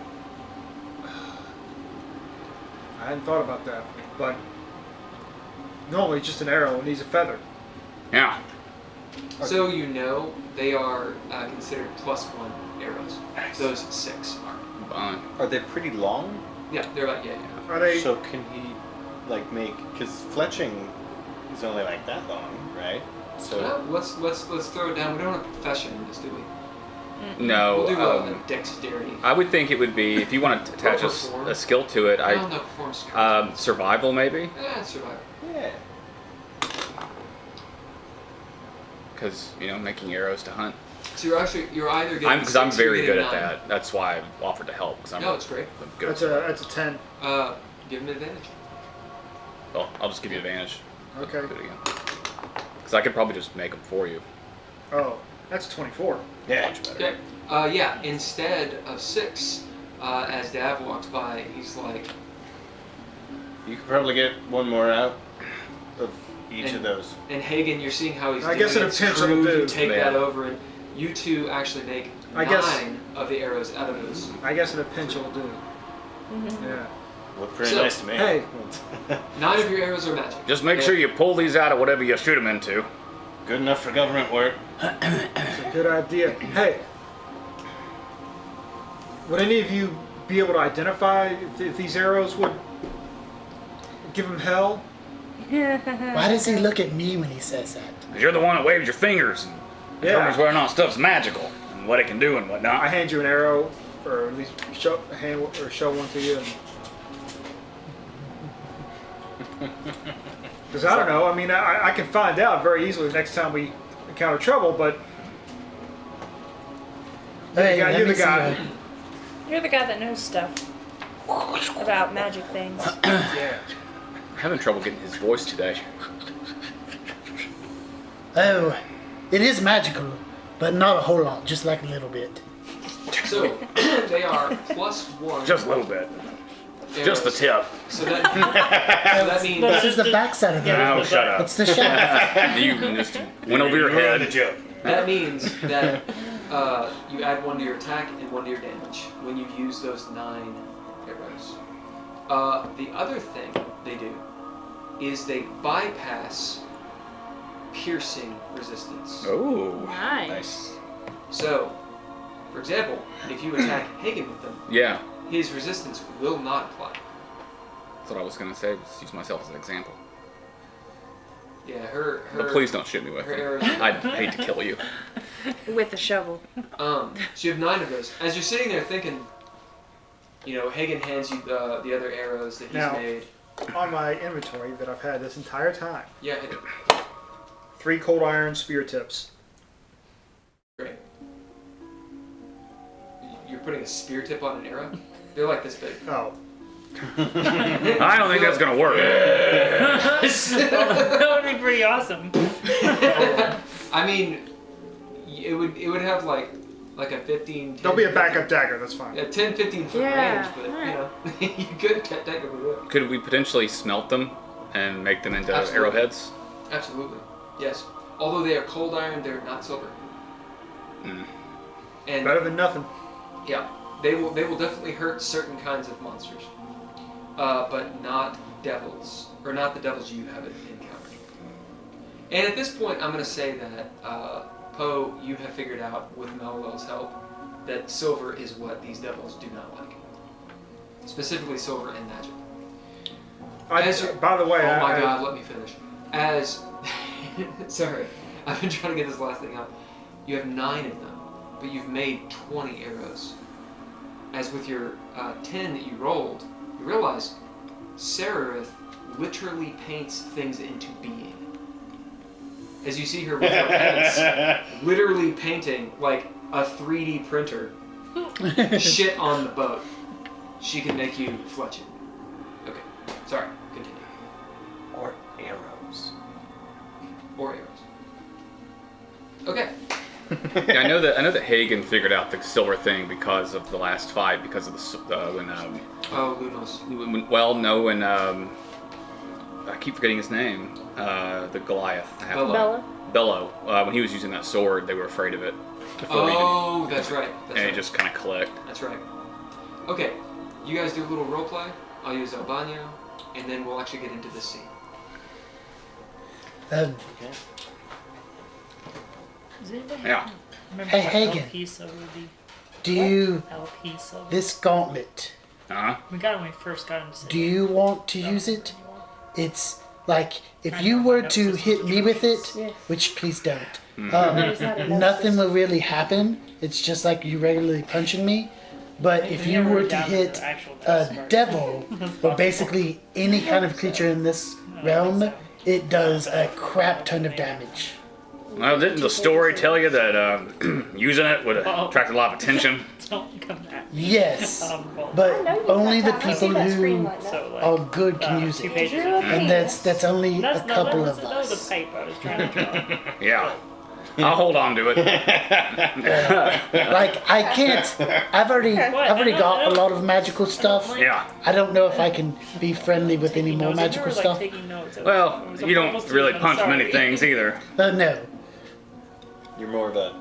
I hadn't thought about that, but normally it's just an arrow and needs a feather. Yeah. So you know they are considered +1 arrows. Nice. Those 6 are. Fine. Are they pretty long? Yeah, they're like, yeah. Are they? So can he, like, make? Because fletching is only like that long, right? So Well, let's throw it down. We don't have a profession in this, do we? No. We'll do a dexterity. I would think it would be, if you want to attach Perform. a skill to it, I don't know, performance. survival maybe? Survival. yeah. Because, making arrows to hunt. So you're either getting Because I'm 6 or very getting good at 9. that. That's why I offered to help. Cause No, it's great. I'm good. That's a 10. Give him advantage. Well, I'll just give you advantage. Okay. Do it again. Because I could probably just make them for you. Oh, that's 24. Yeah. Much better. Okay. Yeah. Instead of 6, as Dav walks by, he's like, You could probably get one more out of each of those. and Haygen, you're seeing how he's I doing guess in a it. pinch Screw, it'll do. you take Yeah. that over, and you two actually make I 9 guess- of the arrows out of those. I guess in a pinch it'll do. Yeah. Look pretty So, nice to me. Hey, 9 of your arrows are magic. Just make Okay? sure you pull these out of whatever you shoot them into. Good enough for government work. it's a good idea. Hey, would any of you be able to identify if these arrows would give him hell? Why does he look at me when he says that? 'Cause you're the one that waves your fingers and determines Yeah. whether or not stuff's magical and what it can do and I whatnot. hand you an arrow, or at least show one to you. Because I don't know. I mean, I can find out very easily next time we encounter trouble. But Hey, you're let the me see guy. what- You're the guy that knows stuff about magic things. Yeah. I'm having trouble getting his voice today. Oh, it is magical, but not a whole lot, just like a little bit. So they are +1. Just a little bit. arrows. Just the tip. So that means This is the backside of it. No, shut up. It's the shaft. You just went over your Ruined the head. joke. that means that you add 1 to your attack and 1 to your damage when you use those 9 arrows. The other thing they do is they bypass piercing resistance. Oh. Nice. So, for example, if you attack Hagen with them, Yeah. his resistance will not apply. That's what I was going to say. Just use myself as an example. Yeah, her. But please don't shoot me with her them. arrows. I'd hate to kill you. With a shovel. So you have 9 of those. As you're sitting there thinking, Hagen hands you the other arrows that he's Now- made. On my inventory that I've had this entire time, Yeah, hit it. 3 cold iron spear tips. Great. You're putting a spear tip on an arrow? They're like this big. Oh, I don't think that's going to work. That would be pretty awesome. I mean, it would have like a 15. there'll be a backup dagger. That's fine. A 10, 15 foot Yeah, range, but you could technically do it. Could we potentially smelt them and make them into Absolutely. arrowheads? Absolutely, yes. Although they are cold iron, they're not silver. Mm. And Better than nothing. yeah, they will definitely hurt certain kinds of monsters, but not devils, or not the devils you have encountered. And at this point, I'm going to say that Poe, you have figured out with Melwell's help that silver is what these devils do not like, specifically silver and magic. By the way, Oh my God, let me finish. Sorry, I've been trying to get this last thing out. You have 9 of them, but you've made 20 arrows. As with your 10 that you rolled, you realize Sararith literally paints things into being. As you see her with her hands, literally painting like a 3D printer shit on the boat. She can make you fletch it. Okay, sorry, continue. Or arrows. Or arrows. Okay. Yeah, I know that Hagen figured out the silver thing because of the last fight, because of when Oh, Lunos. when I keep forgetting his name, the Goliath. Bello. Bello. When he was using that sword, they were afraid of it. Before Oh, that's right. That's and right. it just kind of clicked. That's right. Okay, you guys do a little role play. I'll use Albano, and then we'll actually get into this scene. Okay. Does anybody Yeah. remember Hey, what Hagen. LP silver would be? Do you, LP silver. this gauntlet, Uh-huh. We got it when we first got into do you want to use it? It's like, if you were to hit me with it, which please don't, nothing will really happen. It's just like you regularly punching me. But if you were to hit a devil, or basically any kind of creature in this realm, it does a crap ton of damage. Well, didn't the story tell you that using it would attract a lot of attention? Don't come back. Yes, Well, but I know you only the got that. I people see that screen who light up. so like are good can use 2 it, pages. and that's only a That's couple that of was the us. type I was trying to draw. Yeah. I'll hold on to it. Like I can't. I've already got a lot of magical stuff. Yeah. I don't know if I can be friendly with any more magical stuff. Well, you don't really punch many things either. No. You're more of a,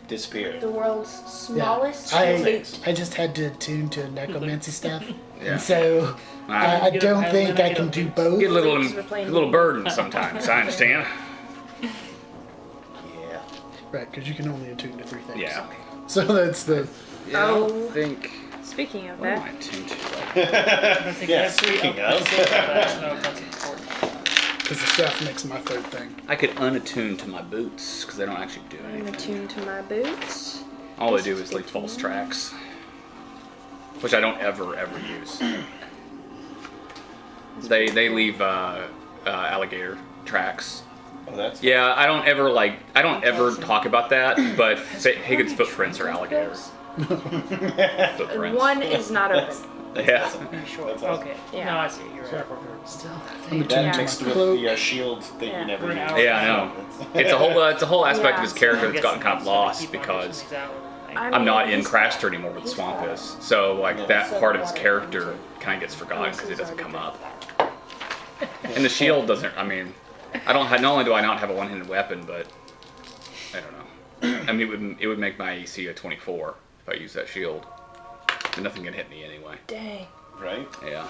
disappear. The world's smallest I loot. just had to attune to necromancy stuff, Yeah. and so I don't think I can do both. Get a little burden sometimes. I understand. Yeah. Right, because you can only attune to 3 things. Yeah. So that's the. Yeah, I don't think. Speaking of What am that, I attuned to? Yeah, speaking of. Because the staff makes my 3rd thing. I could unattune to my boots because they don't actually do I'm anything. attuned to my boots. All they do is leave false tracks, which I don't ever use. They leave alligator tracks. Oh, that's Yeah, I don't ever talk about that, but Haygen's footprints are alligators. Footprints. One is not open. Yeah. Sure. That's awesome. Okay. Yeah. No, I see. You're right. Still. I'm That attuned to mixed my with cloak. the shield thing Yeah. you never We're an use. hour. Yeah, I know. It's a whole aspect of his character that's gotten kind of lost because I'm not in Craster anymore where the swamp is. So like that part of his character kind of gets forgotten because it doesn't come up. And the shield doesn't. I mean, I don't. Not only do I not have a one-handed weapon, but I don't know. I mean, it would make my AC a 24 if I use that shield. And nothing can hit me anyway. Dang. Right? Yeah.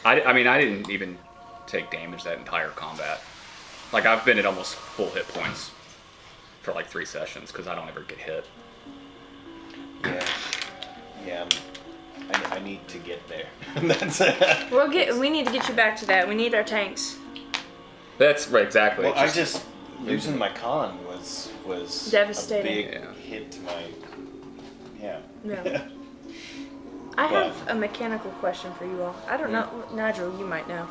I mean, I didn't even take damage that entire combat. Like, I've been at almost full hit points for like 3 sessions because I don't ever get hit. Yeah. Yeah. I need to get there. That's We need to get you back to that. We need our tanks. That's right, exactly. Well, It's I just losing my con was Devastating. a big Yeah. hit to my. Yeah. No. I have a mechanical question for you all. I don't know, Nigel, you might know.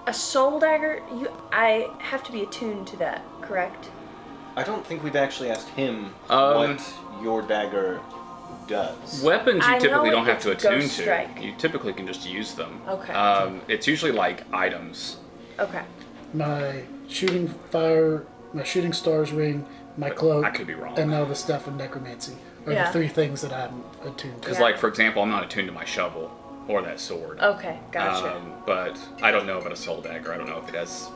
A soul dagger, I have to be attuned to that, correct? I don't think we've actually asked him Um, what your dagger does. Weapons you I know typically don't it have to gets attune Ghost to. Strike. You typically can just use them. Okay. It's usually like items. Okay. My shooting stars ring, my cloak, I could be wrong. and now the stuff in necromancy are Yeah. the 3 things that I'm attuned to. Because, Yeah. like, for example, I'm not attuned to my shovel or that sword. Okay, gotcha. But I don't know about a soul dagger. I don't know if it has.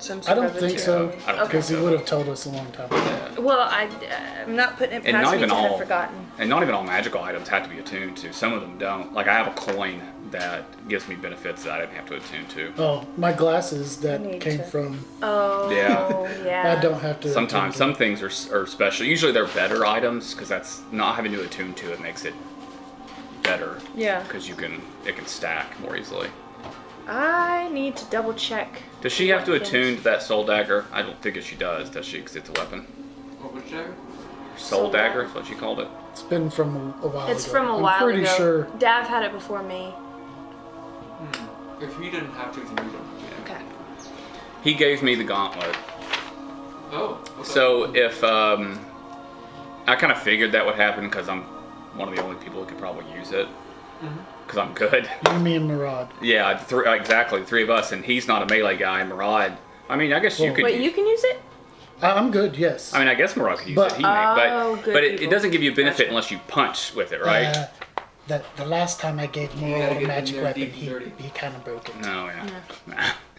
Some I sort don't of think so, attunement. I don't because think he so. would have told us a long time ago. Well, I'm not putting it And past not me even to have all. forgotten. And not even all magical items have to be attuned to. Some of them don't. Like I have a coin that gives me benefits that I didn't have to attune to. Oh, my glasses that need came to- from. Oh, Yeah. yeah. I don't have to. Sometimes attune some things are special. Usually they're better items because that's not having to attune to it makes it better. Yeah. Because it can stack more easily. I need to double check. Does she have to What attune things? to that soul dagger? I don't think she does she? Because it's a weapon. What was that? Soul Soul dagger dagger. is what she called it. It's been from a while It's ago. from a I'm while pretty ago. sure. Dav had it before me. If you didn't have to, then you don't. Okay. He gave me the gauntlet. Oh. Okay. So if I kind of figured that would happen because I'm one of the only people who could probably use it because I'm good. You, me, and Murad. Yeah, exactly, the 3 of us, and he's not a melee guy. Murad, I mean, I guess you Well- could. Wait, you can use it? I'm good. Yes. I mean, I guess Murad could use But- it. He may, Oh, good but it people. doesn't give you a benefit Gotcha. unless you punch with it, right? The last time I gave You Murad gotta a get in magic there weapon, deep and dirty. he kind of broke it. No,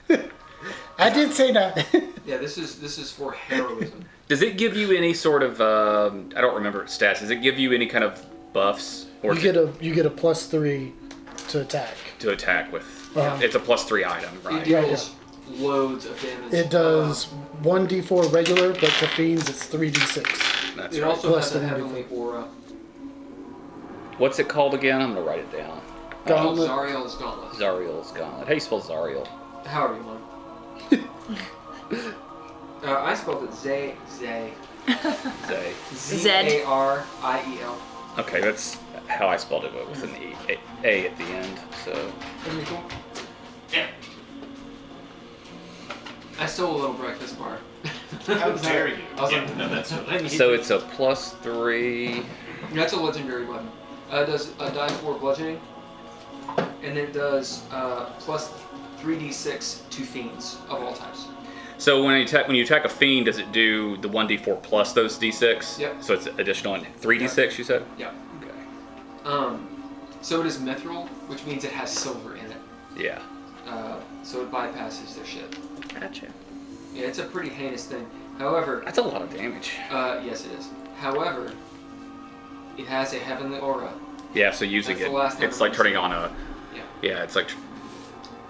yeah. I did say that. Yeah, this is for heroism. Does it give you any sort of? I don't remember its stats. Does it give you any kind of buffs or you get a +3 to attack. to attack with? Uh-huh. It's a +3 item, It right? deals loads of damage. It does 1d4 regular, but to fiends it's 3d6. That's It right. also Plus has a the heavenly aura. What's it called again? I'm gonna write it down. Gauntlet. Zariel's Gauntlet. Zariel's Gauntlet. How do you spell Zariel? However you want. I spelled it Zay. Zay. Zariel. Okay, that's how I spelled it, but with an A at the end. So Isn't it cool? Yeah. I stole a little breakfast bar. How dare you? I was Yeah, like, no, that's So it's a +3. that's a legendary weapon. It does a die 4 bludgeoning, and it does plus 3d6 to fiends of all types. So when you attack a fiend, does it do the 1d4 plus those d6? Yep. So it's additional 3d6, you said? Yeah. Okay. So it is mithril, which means it has silver in it. Yeah. So it bypasses their shit. Gotcha. Yeah, it's a pretty heinous thing. However, That's a lot of damage. yes, it is. However, it has a heavenly aura. Yeah, so using That's it, the last time it's it like was turning used. on a, Yeah. it's like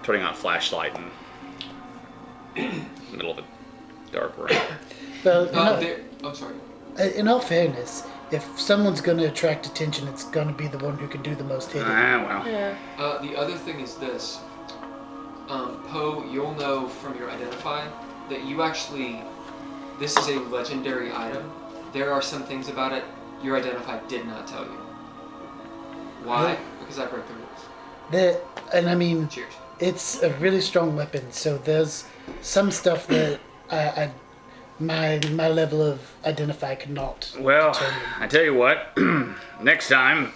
turning on a flashlight in the middle of a dark room. Well, I'm sorry. in all fairness, if someone's going to attract attention, it's going to be the one who can do the most hitting. Well. Yeah. The other thing is this. Poe, you'll know from your identify that you actually, this is a legendary item. There are some things about it your identify did not tell you. Why? Yeah. Because I break the rules. And I mean, Cheers. it's a really strong weapon, so there's some stuff that my level of identify cannot Well, determine. I tell you what, next time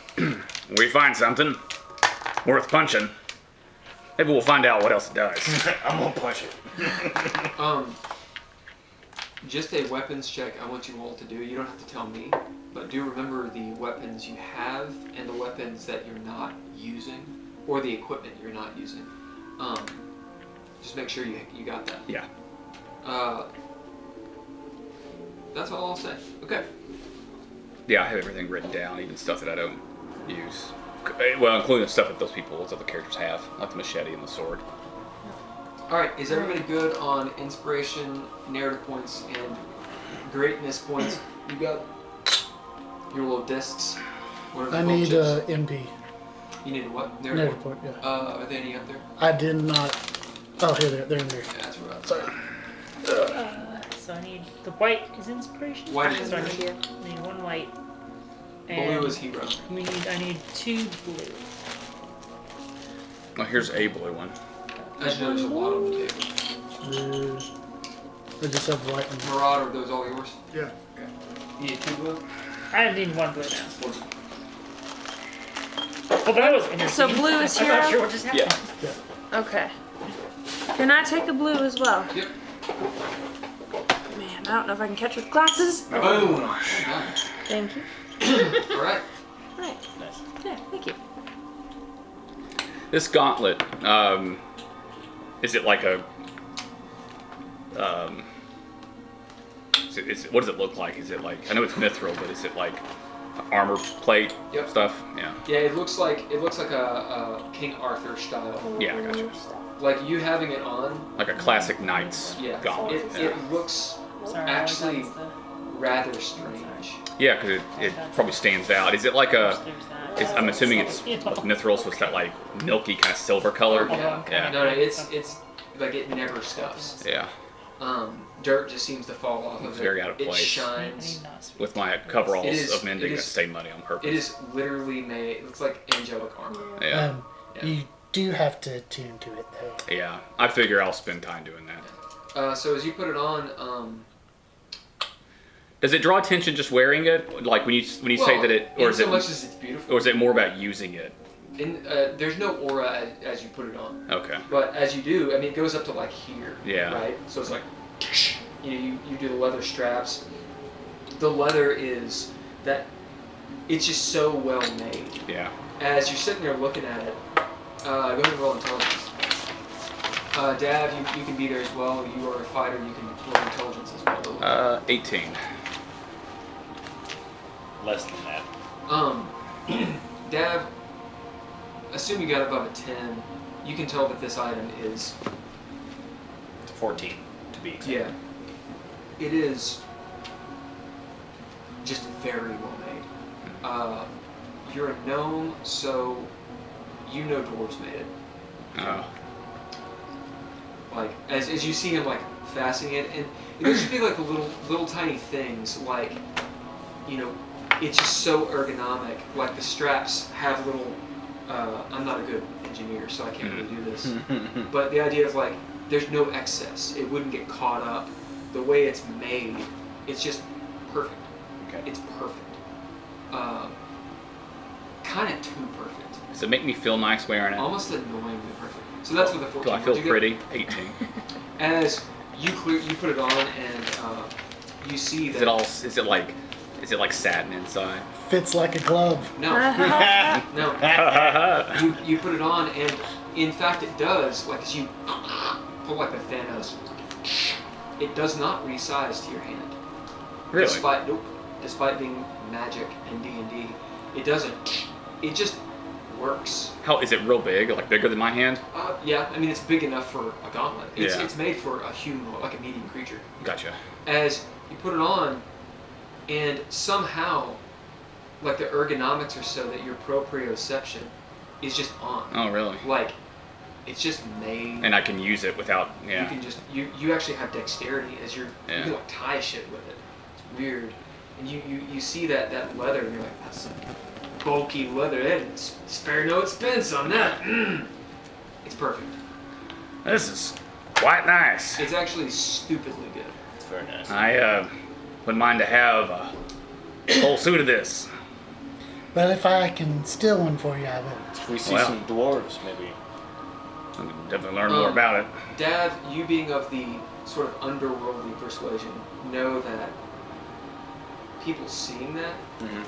we find something worth punching, maybe we'll find out what else it does. I'm gonna punch it. Just a weapons check I want you all to do. You don't have to tell me, but do remember the weapons you have and the weapons that you're not using, or the equipment you're not using. Just make sure you got that. Yeah. That's all I'll say. Okay. Yeah, I have everything written down, even stuff that I don't use. Well, including the stuff that those other characters have, like the machete and the sword. Alright, is everybody good on inspiration, narrative points, and greatness points? You got your little discs? What are I the need chips? MP. You need a what? Narrative point, yeah. Are there any up there? I did not. Oh, here they're in there. Yeah, that's right. Sorry. So I need the white is inspiration. White is So I inspiration. need one white. Blue is hero. I need 2 blue. Well, here's a blue one. As you know, there's a lot on the table. I just have white and Murad, are those all yours? Yeah. You need 2 blue? I need 1 blue now. Oh, that was interesting. So blue is I'm not hero? sure what just happened. Okay. Can I take a blue as well? Yep. Man, I don't know if I can catch with glasses. Boom! Thank you. Alright. Right. Nice. Yeah, thank you. This gauntlet, is it like a, what does it look like? Is it like, I know it's mithril, but is it like armor plate Yep. stuff? Yeah. Yeah, it looks like a King Arthur style. Yeah, I gotcha. Like you having it on. Like a classic knight's Yeah. gauntlet. It looks Sorry, actually I was on rather strange. Yeah, because it probably stands out. Is it like a, there's that. I'm assuming it's mithril, so it's that like milky kind of silver color. Yeah. Yeah. No, it's like it never scuffs. Yeah. Dirt just seems to fall off of It's it. very out of It place. shines. With my coveralls It is- of mending it that is- save money on purpose. It is literally made. It looks like angelic armor. Yeah. Yeah. You do have to tune to it though. Yeah. I figure I'll spend time doing that. So as you put it on, Does it draw attention just wearing it? Like when you say that it, or is so it, much as it's beautiful. or is it more about using it? There's no aura as you put it on, Okay. but as you do, I mean, it goes up to like here. Yeah. Right. So it's like, you do the leather straps. The leather is that. It's just so well made. Yeah. As you're sitting there looking at it, go ahead and roll intelligence. Dav, you can be there as well. You are a fighter. You can roll intelligence as well. 18. Less than that. Dav, assume you got above a 10, you can tell that this item is, It's a 14 to be exact. yeah, it is just very well made. You're a gnome, so you know dwarves made it. Oh. Like, as you see him, like, fastening it, and there should be, like, little tiny things, like, you know, it's just so ergonomic. Like, the straps have little, I'm not a good engineer, so I can't really do this, but the idea of, like, there's no excess. It wouldn't get caught up. The way it's made, it's just perfect. Okay. It's perfect. Kind of too perfect. Does it make me feel nice wearing it? Almost annoyingly perfect. So that's what the 14. Do I feel What'd you pretty? get? 18. As you put it on and you see that. Is it like satin inside? Fits like a glove. No. No. You put it on and in fact it does. Like as you pull like the Thanos, it does not resize to your hand. Really? Despite being magic and D&D, it doesn't. It just works. How is it real big? Like bigger than my hand? Yeah, I mean it's big enough for a gauntlet. It's, Yeah. it's made for a human, like a medium creature. Gotcha. As you put it on, and somehow, like the ergonomics are so that your proprioception is just on. Oh, really? Like, it's just made. And I can use it without, yeah. You can just you actually have dexterity as you can like tie shit with it. It's weird, and you see that leather and you're like, that's some bulky leather. They didn't spare no expense on that. It's perfect. This is quite nice. It's actually stupidly good. It's very nice. I wouldn't mind to have a whole suit of this. Well, if I can steal one for you, I will. If we see Well. some dwarves, maybe. I can definitely learn more about it. Dav, you being of the sort of underworldly persuasion, know that people seeing that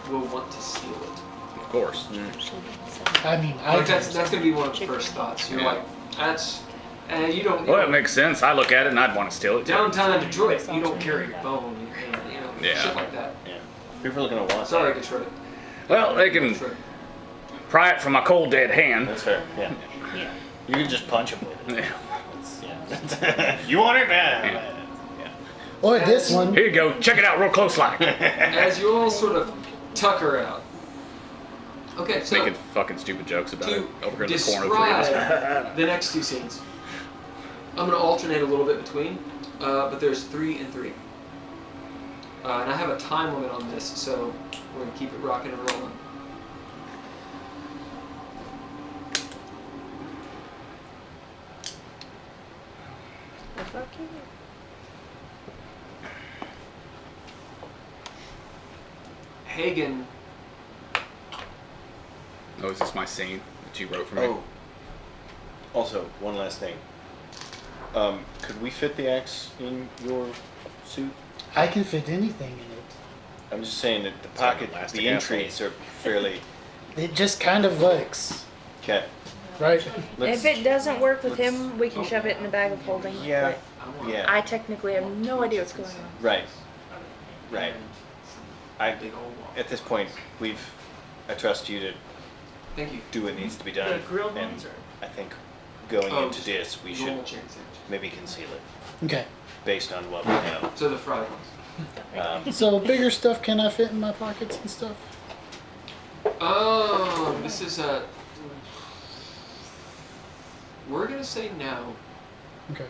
will want to steal it. Of course. I mean, I Like do. that's going to be one of the first thoughts. You're Yeah. like, that's, and you don't. Well, it makes sense. I look at it and I'd want to steal it too. Downtown Detroit, you don't carry your phone in your hand, Yeah. shit like that. Yeah. People are gonna want Sorry, that. Detroit. Well, they can Detroit. pry it from my cold dead hand. That's fair. Yeah. Yeah. You can just punch him with it. Yeah. Yeah. You want it? Yeah. Or this one. Here you go. Check it out real close like. As you all sort of tuck her out. Okay, so Making fucking stupid jokes about it to over here in the corner, the three of us. describe the next two scenes, I'm going to alternate a little bit between, but there's 3 and 3. And I have a time limit on this, so we're going to keep it rocking and rolling. Fuck you. Haygen, Oh, is this my scene that you wrote for me? Oh. Also, one last thing. Could we fit the axe in your suit? I can fit anything in it. I'm just saying that the like pocket, elastic the entries are fairly. It just kind of works, Okay. right? If it doesn't work with him, we can shove it in the bag of holding. Yeah. But Yeah. I technically have no idea what's going on. Right. Right. At this point, I trust you to thank you. do what needs to be done. The grilled and ones are. I think going Oh, into this, we should Roll chain sandwich. maybe conceal it Okay. based on what we know. So the fried ones. So bigger stuff can I fit in my pockets and stuff? Oh, this is a. We're gonna say no. Okay.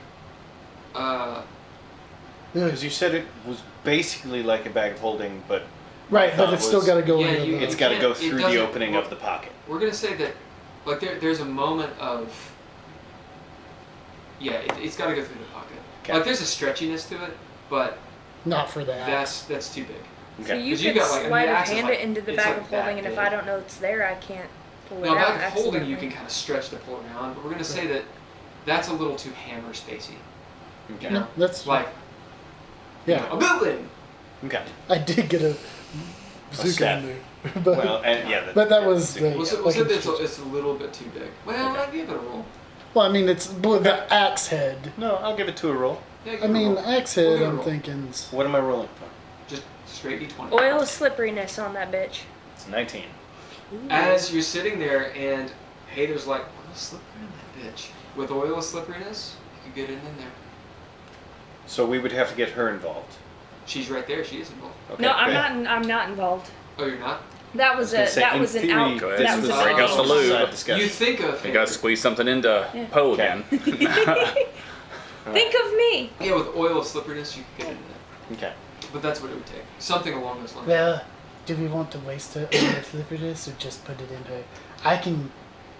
Because you said it was basically like a bag of holding, but Right, but thought it's still was- got to go Yeah, into you- the... it's got to go can't- it through the doesn't opening work. of the pocket. We're gonna say that, like, there's a moment of. Yeah, it's got to go through the pocket. Okay. Like, there's a stretchiness to it, but Not for the axe. that's too big. So Okay. you 'Cause you could got, like, I mean, sleight the of axe is hand like- it into the it's bag like of holding, that and if big. I don't know it's there, I can't pull it Now, out. back of holding, you accidentally. can kind of stretch to pull it around, but we're gonna say that that's a little too hammer spacey. Okay. You No, know? that's... Like, yeah, a building. Okay. I did get a bazooka step. in there. But, Well, and yeah. but that was... the- We'll say like that it's- it's a little bit too big. Well, I'll give it a roll. well, I mean, it's with the axe head. No, I'll give it to a roll. Yeah, give I it a mean, roll. axe We'll head, give it a I'm roll. thinking... What am I rolling for? Just straight D20. Oil slipperiness on that bitch. It's 19. As you're sitting there and Heiðr's like, oil slippery on that bitch. With oil slipperiness, you could get it in there. So we would have to get her involved. She's right there. She is involved. Okay. No, I'm great. not. I'm not involved. Oh, you're not? That was I a was gonna say, that in was an theory, out. Go ahead. That was This an is Break us the out. lube. Side discussion. You think of You gotta Heiðr. squeeze something into Yeah. Poe Okay. again. Think of me. Yeah, with oil slipperiness, you could get it in there. Okay. But that's what it would take. Something along those lines. Well, do we want to waste it on the flipperness or just put it in her? I can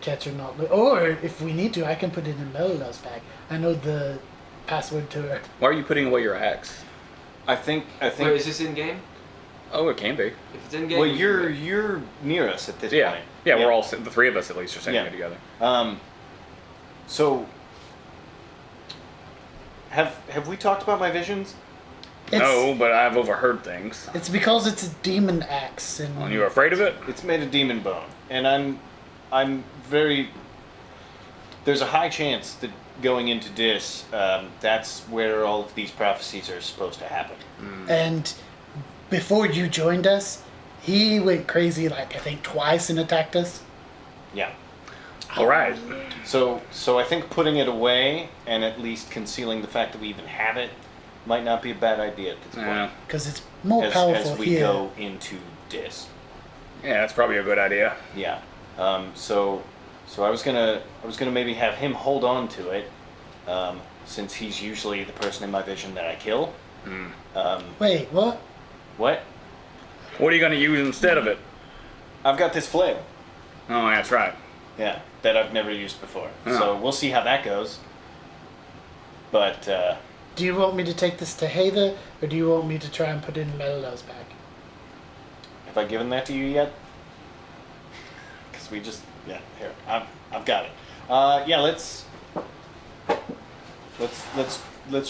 catch or not. Or if we need to, I can put it in Melilow's bag. I know the password to her. Why are you putting away your axe? I think. Wait, is this in game? Oh, it can be. If it's in game. Well, we can do it. you're near us at this Yeah. point. Yeah, we're all, the three of us at least, are sitting here together. So, have we talked about my visions? No, but I've overheard things. It's because it's a demon axe, and And you're afraid of it? It's made of demon bone, and I'm very. There's a high chance that going into this, that's where all of these prophecies are supposed to happen. And before you joined us, he went crazy like I think twice and attacked us. Yeah. All right. So I think putting it away and at least concealing the fact that we even have it might not be a bad idea at this Yeah. point. Because it's more powerful as we here. go into this. Yeah, that's probably a good idea. Yeah. So I was gonna maybe have him hold on to it, since he's usually the person in my vision that I kill. Wait, what? What? What are you going to use instead of it? I've got this flail. Oh, that's right. Yeah, that I've never used before. Oh. So we'll see how that goes. But Do you want me to take this to Heiðr, or do you want me to try and put it in Melilow's bag? have I given that to you yet? Because we just here I've got it. Yeah, let's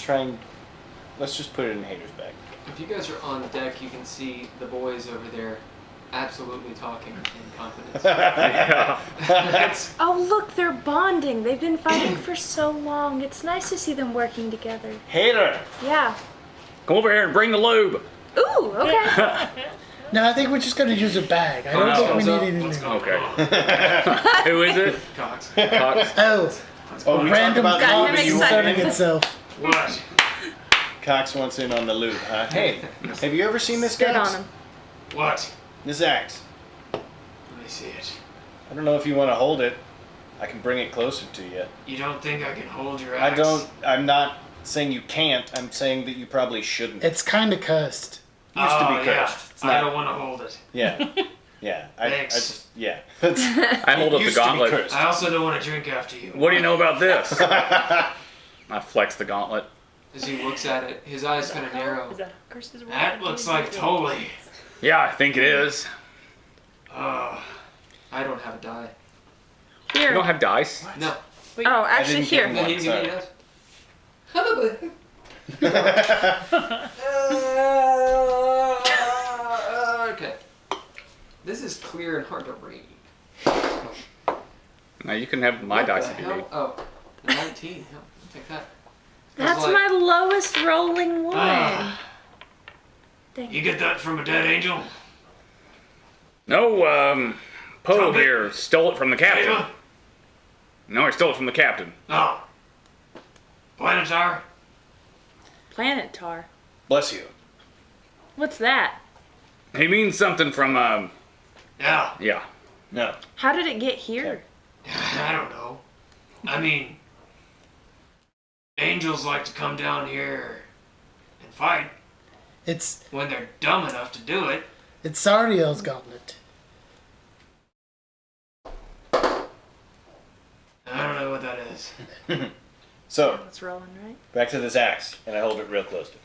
try and let's just put it in Heiðr's bag. If you guys are on deck, you can see the boys over there absolutely talking in confidence. Yeah. Oh, look, they're bonding. They've been fighting for so long. It's nice to see them working together. Heiðr! Yeah. Come over here and bring the lube. Ooh, okay. No, I think we're just going to use a bag. I don't Oh, think we so need anything. let's go. Okay. Who is it? Cox. Cox. Oh, we talked random about Got him lube excited. inserting itself. What? Cox wants in on the lube. Hey, have you ever seen this Spit Cox? on him. What? This axe. Let me see it. I don't know if you want to hold it. I can bring it closer to you. You don't think I can hold your axe? I'm not saying you can't. I'm saying that you probably shouldn't. It's kind of cursed. Used to be cursed. Yeah. It's I not- don't want to hold it. Yeah. Yeah. I Thanks. just, yeah. I hold up the Used to be gauntlet. cursed. I also don't want to drink after you. What do you know about this? I flex the gauntlet. As he looks at it, his eyes kind of narrow. Is that curses? That looks like totally. Yeah, I think it is. I don't have a die. You Here. don't have dice? No. Oh, actually, didn't give here. him No, one. he didn't give me okay. This is clear and hard to read. No, you can have my What dice the if you hell? need. Oh, 19. I'll take that. That's like- my lowest rolling one. Ah. Dang. You get that from a dead angel? No, Poe Trumpet. here stole it from the captain. Ava? No, he stole it from the captain. Oh. Planetar? Planet tar. Bless you. What's that? He means something from, Yeah. yeah. No. How did it get here? I don't know. I mean, angels like to come down here and fight It's when they're dumb enough to do it. Sariel's gauntlet. I don't know what that is. So, It's rolling, right? back to this axe, and I hold it real close to me.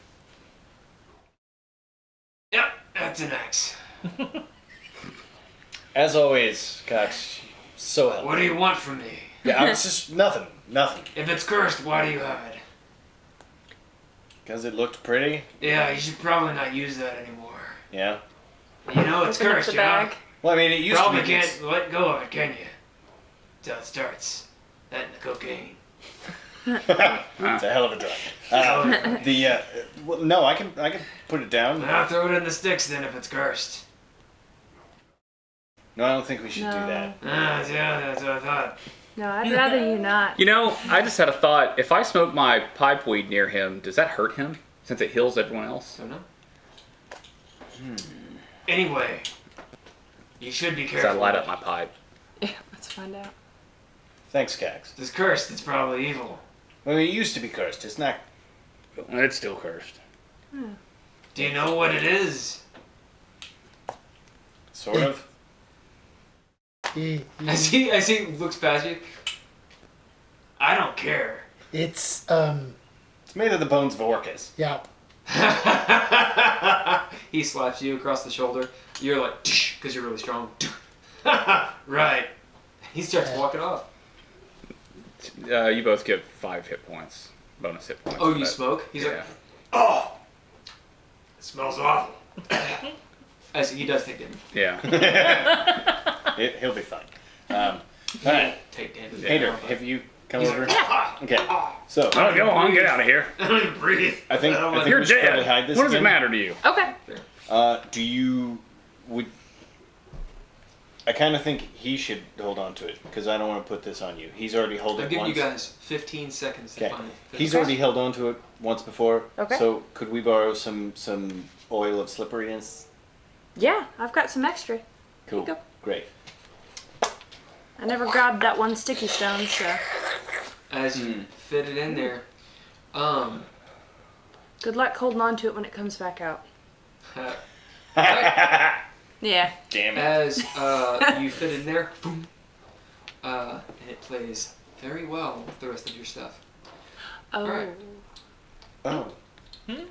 Yep, that's an axe. As always, Cox, so helpful. What do you want from me? Yeah, I was just nothing. If it's cursed, why do you have it? Because it looked pretty. Yeah, you should probably not use that anymore. Yeah. You know it's Open up cursed, the yeah? bag. Well, I mean, it used Probably to be. can't let go of it, can you? Till it starts. That and the cocaine. It's a hell of a drug. Well, no, I can put it down. I'll throw it in the sticks then if it's cursed. No, I don't think we should do No. that. Yeah, that's what I thought. No, I'd rather you not. You know, I just had a thought. If I smoke my pipe weed near him, does that hurt him? Since it heals everyone else? Don't know. Anyway, you should be Because careful. I light up my pipe. Yeah, let's find out. Thanks, Cax. If it's cursed, it's probably evil. I mean, it used to be cursed. It's not. It's still cursed. Do you know what it is? Sort of. As he looks past you, I don't care. It's It's made of the bones of orcas. yeah. He slaps you across the shoulder. You're like, because you're really strong. Right. He starts walking off. You both get 5 hit points, bonus hit points. Oh, for you that. smoke? He's Yeah. like, oh, it smells awful. As he does take damage. Yeah. He'll be fine. All right. Take damage. Heiðr, have you come He's over? like, Okay. So Oh, go on, get out of here. I don't even breathe. I think You're we should probably dead. hide this What does it again. matter to you? Okay. I kind of think he should hold on to it because I don't want to put this on you. He's already held I've it given once. you guys 15 seconds to Okay. find it. He's already held on to it once before. Okay. So could we borrow some oil of slipperiness? Yeah, I've got some extra. Cool. you go. Great. I never grabbed that one sticky stone, so As you fit it in there, good luck holding on to it when it comes back out. Yeah. Damn it. as you fit in there, boom, and it plays very well with the rest of your stuff. Oh. Alright. Oh. Damn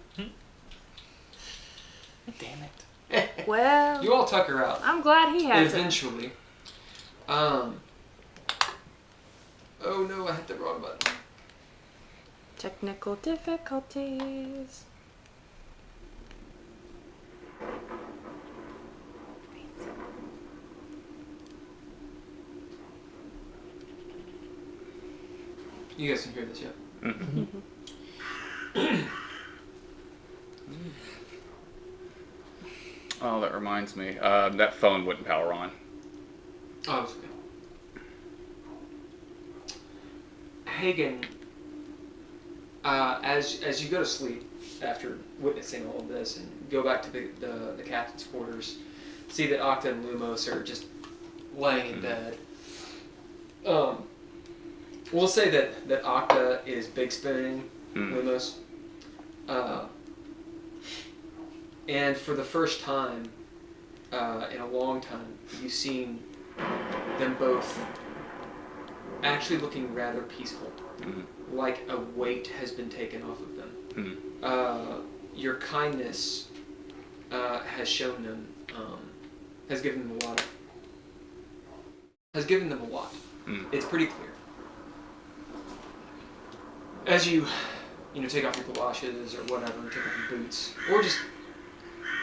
it. Well, You all tuck her out. I'm glad he has it. Eventually. Oh no, I hit the wrong button. Technical difficulties. You guys can hear this, yeah? Oh, that reminds me. That phone wouldn't power on. Oh, it's okay. Hagen, as you go to sleep after witnessing all of this and go back to the captain's quarters, see that Octa and Lumos are just laying in bed. We'll say that Octa is big spinning Lumos. And for the first time in a long time, you've seen them both actually looking rather peaceful, like a weight has been taken off of them. Your kindness has shown them, has given them a lot. It's pretty clear. As you take off your galoshes or whatever, take off your boots, or just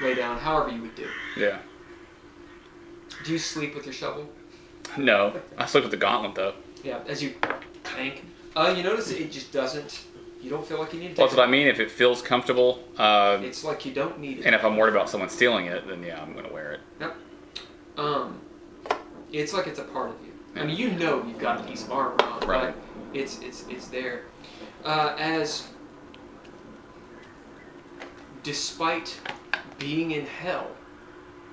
lay down, however you would do. Yeah. Do you sleep with your shovel? No, I sleep with the gauntlet though. Yeah, as you clank. You notice that it just doesn't, you don't feel like you need to Well, that's what I mean. If it feels comfortable, It's like you don't need it. and if I'm worried about someone stealing it, then yeah, I'm gonna wear it. Yep. It's like it's a part of you. I mean, you know you've got a piece of armor on, Right. but it's there. As despite being in hell,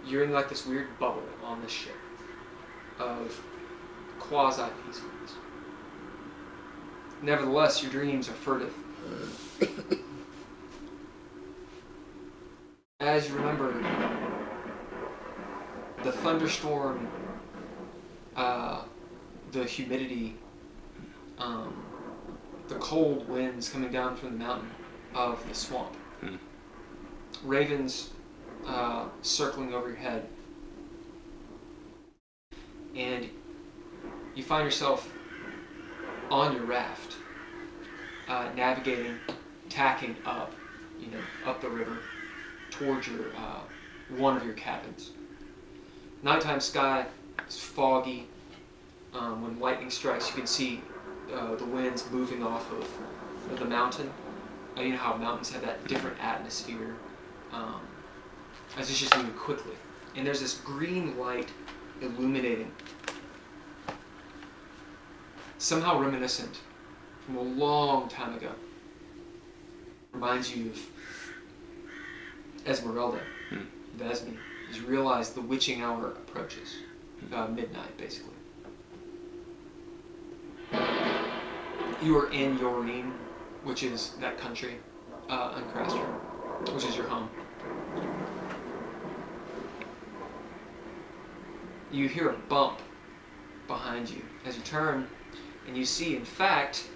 you're in like this weird bubble on this ship of quasi-peacefulness. Nevertheless, your dreams are furtive. As you remember, the thunderstorm, the humidity, the cold winds coming down from the mountain of the swamp, ravens circling over your head, and you find yourself on your raft, navigating, tacking up, up the river towards your one of your cabins. Nighttime sky is foggy. When lightning strikes, you can see the winds moving off of the mountain. You know how mountains have that different atmosphere, as it's just moving quickly. And there's this green light illuminating, somehow reminiscent from a long time ago. Reminds you of Esmeralda, Vesmi, as you realize the witching hour approaches, midnight basically. You are in Yoreen, which is that country, on Craster, which is your home. You hear a bump behind you as you turn, and you see, in fact,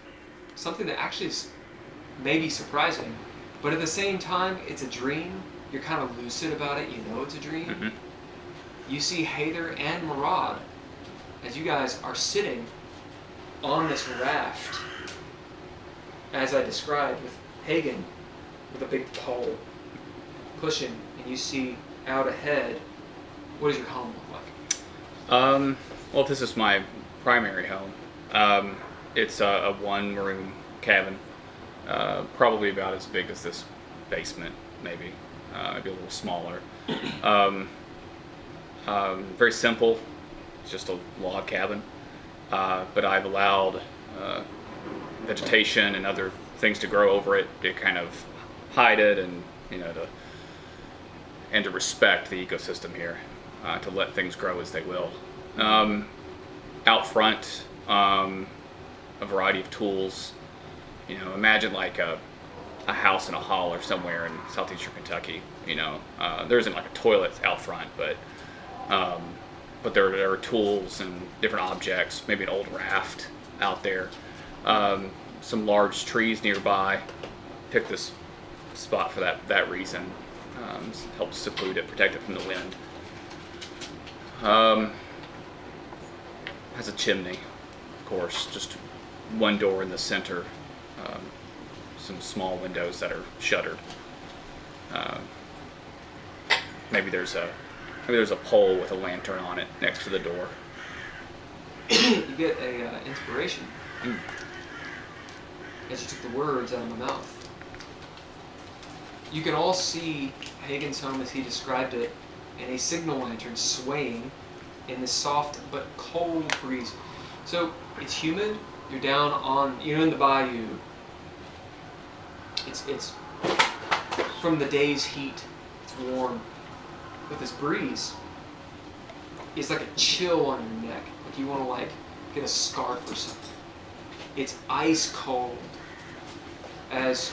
something that actually is maybe surprising, but at the same time, it's a dream. You're kind of lucid about it. You know it's a dream. Mm-hmm. You see Heiðr and Murad as you guys are sitting on this raft, as I described, with Haygen with a big pole pushing, and you see out ahead. What does your home look like? Well, this is my primary home. It's a one-room cabin, probably about as big as this basement, maybe a little smaller. Very simple, it's just a log cabin, but I've allowed vegetation and other things to grow over it to kind of hide it, and to respect the ecosystem here, to let things grow as they will. Out front, a variety of tools. Imagine like a house in a hall or somewhere in southeastern Kentucky. There isn't like a toilet out front, but there are tools and different objects. Maybe an old raft out there. Some large trees nearby. Picked this spot for that reason. Helps seclude it, protect it from the wind. Has a chimney, of course, just one door in the center, some small windows that are shuttered. Maybe there's a pole with a lantern on it next to the door. You get a inspiration as you took the words out of my mouth. You can all see Hagen's home as he described it, and a signal lantern swaying in the soft but cold breeze. So it's humid. You're in the bayou. It's from the day's heat. It's warm, but this breeze is like a chill on your neck. Like you want to get a scarf or something. It's ice cold. As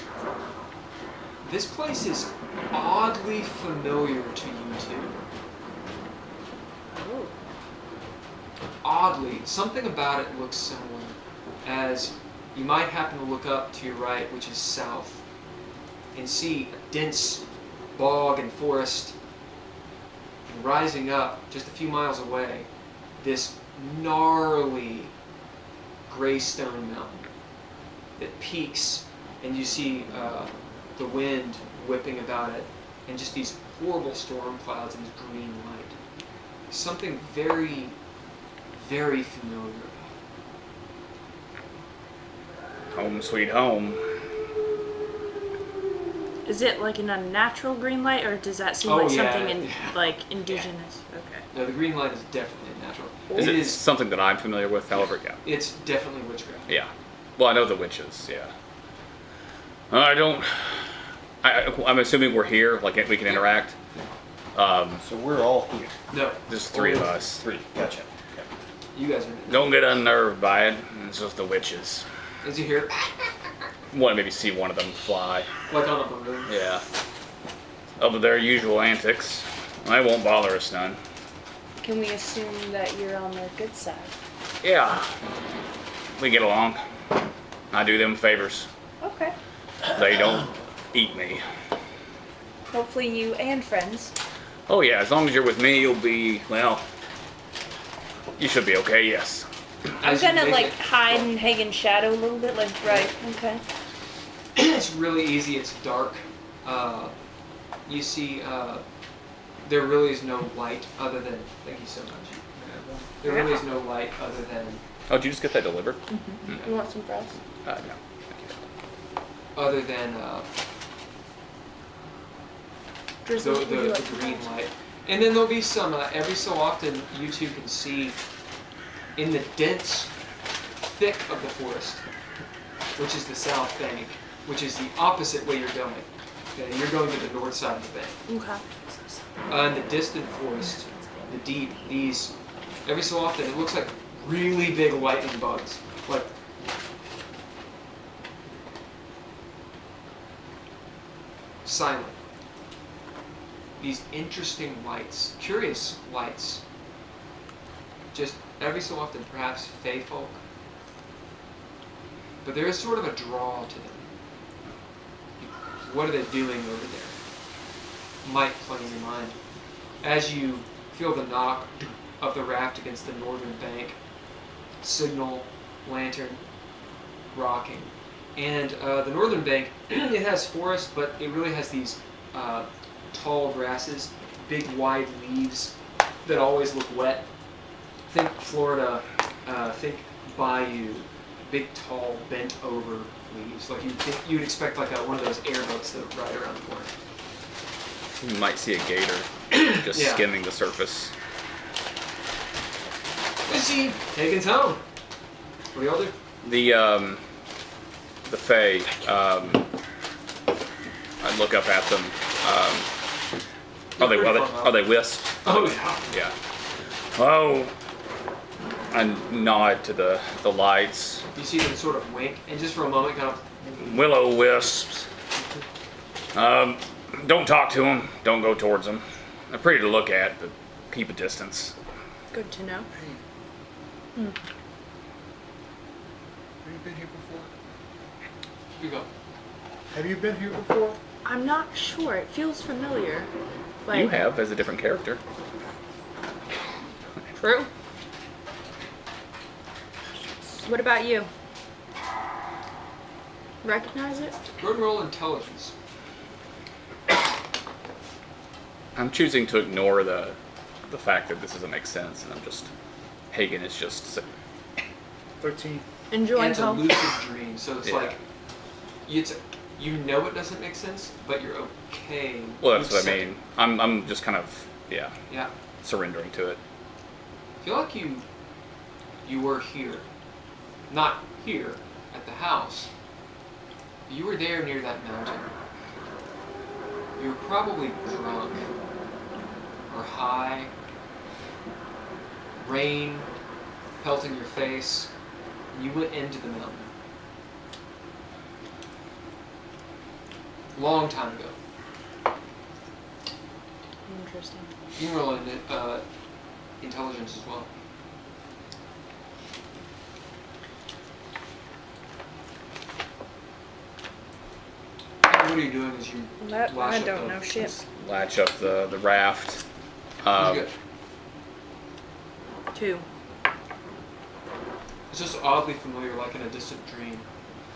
this place is oddly familiar to you two. Oddly, something about it looks similar, as you might happen to look up to your right, which is south, and see a dense bog and forest, and rising up just a few miles away, this gnarly gray stone mountain that peaks, and you see the wind whipping about it, and just these horrible storm clouds and this green light. Something very, very familiar. Home sweet home. Is it like an unnatural green light, or does that seem like something like indigenous? Yeah. Okay. No, the green light is definitely natural. Is it something that I'm familiar with? However, yeah. It's definitely witchcraft. Yeah. Well, I know the witches. Yeah. I'm assuming we're here, like we can interact. So we're all here. No. There's three of us. Three. Gotcha. Okay. You guys are. Don't get unnerved by it. It's just the witches. As you hear, Want to maybe see one of them fly. like on a balloon. Yeah. Up to their usual antics. They won't bother us none. Can we assume that you're on their good side? Yeah. We get along. I do them favors. Okay. They don't eat me. Hopefully you and friends. Oh yeah, as long as you're with me, you'll be, well, you should be okay, yes. I'm As you gonna make like it- hide in Hagen's shadow a little bit, like right. Okay. It's really easy. It's dark. You see, there really is no light other than. Thank you so much. There really is no light other than. Oh, did you just get that delivered? You want some for us? No. Thank you. Other than Drizzle, would you the like some green for us? light. And then there'll be some. Every so often, you two can see in the dense thick of the forest, which is the south bank, which is the opposite way you're going. Okay, you're going to the north side of the bank. Okay. In the distant forest, the deep, these, every so often, it looks like really big lightning bugs. Like, silent. These interesting lights, curious lights, just every so often, perhaps Fey folk. But there is sort of a draw to them. What are they doing over there? Might play in your mind. As you feel the knock of the raft against the northern bank, signal, lantern, rocking. And the northern bank, it has forest, but it really has these tall grasses, big wide leaves that always look wet. Think Florida, think bayou, big tall bent over leaves. Like you'd expect like one of those airboats that ride around the corner. You might see a gator just Yeah. skimming the surface. Let's see. Haygen's home. What do y'all do? The Fey, I look up at them. Are they wisps? Oh yeah. Yeah. Oh, I nod to the lights. You see them sort of wink, and just for a moment, kind of. Willow wisps. Don't talk to them. Don't go towards them. They're pretty to look at, but keep a distance. Good to know. Have you been here before? You go. Have you been here before? I'm not sure. It feels familiar. Like, You have as a different character. True. What about you? Recognize it? Go ahead and roll intelligence. I'm choosing to ignore the fact that this doesn't make sense, and I'm just Haygen is just 13. Enjoying And it's a home. lucid dream, so it's Yeah. like you know it doesn't make sense, but you're okay. well. That's You what I accept mean. I'm just kind of it. Yeah. surrendering to it. I feel like you were here, not here at the house. You were there near that mountain. You were probably drunk or high. Rain pelting your face. And you went into the mountain. Long time ago. Interesting. You can roll intelligence as well. What are you doing as you That, lash I up don't the- know shit. Latch up the raft. What'd you get? 2. It's just oddly familiar, like in a distant dream.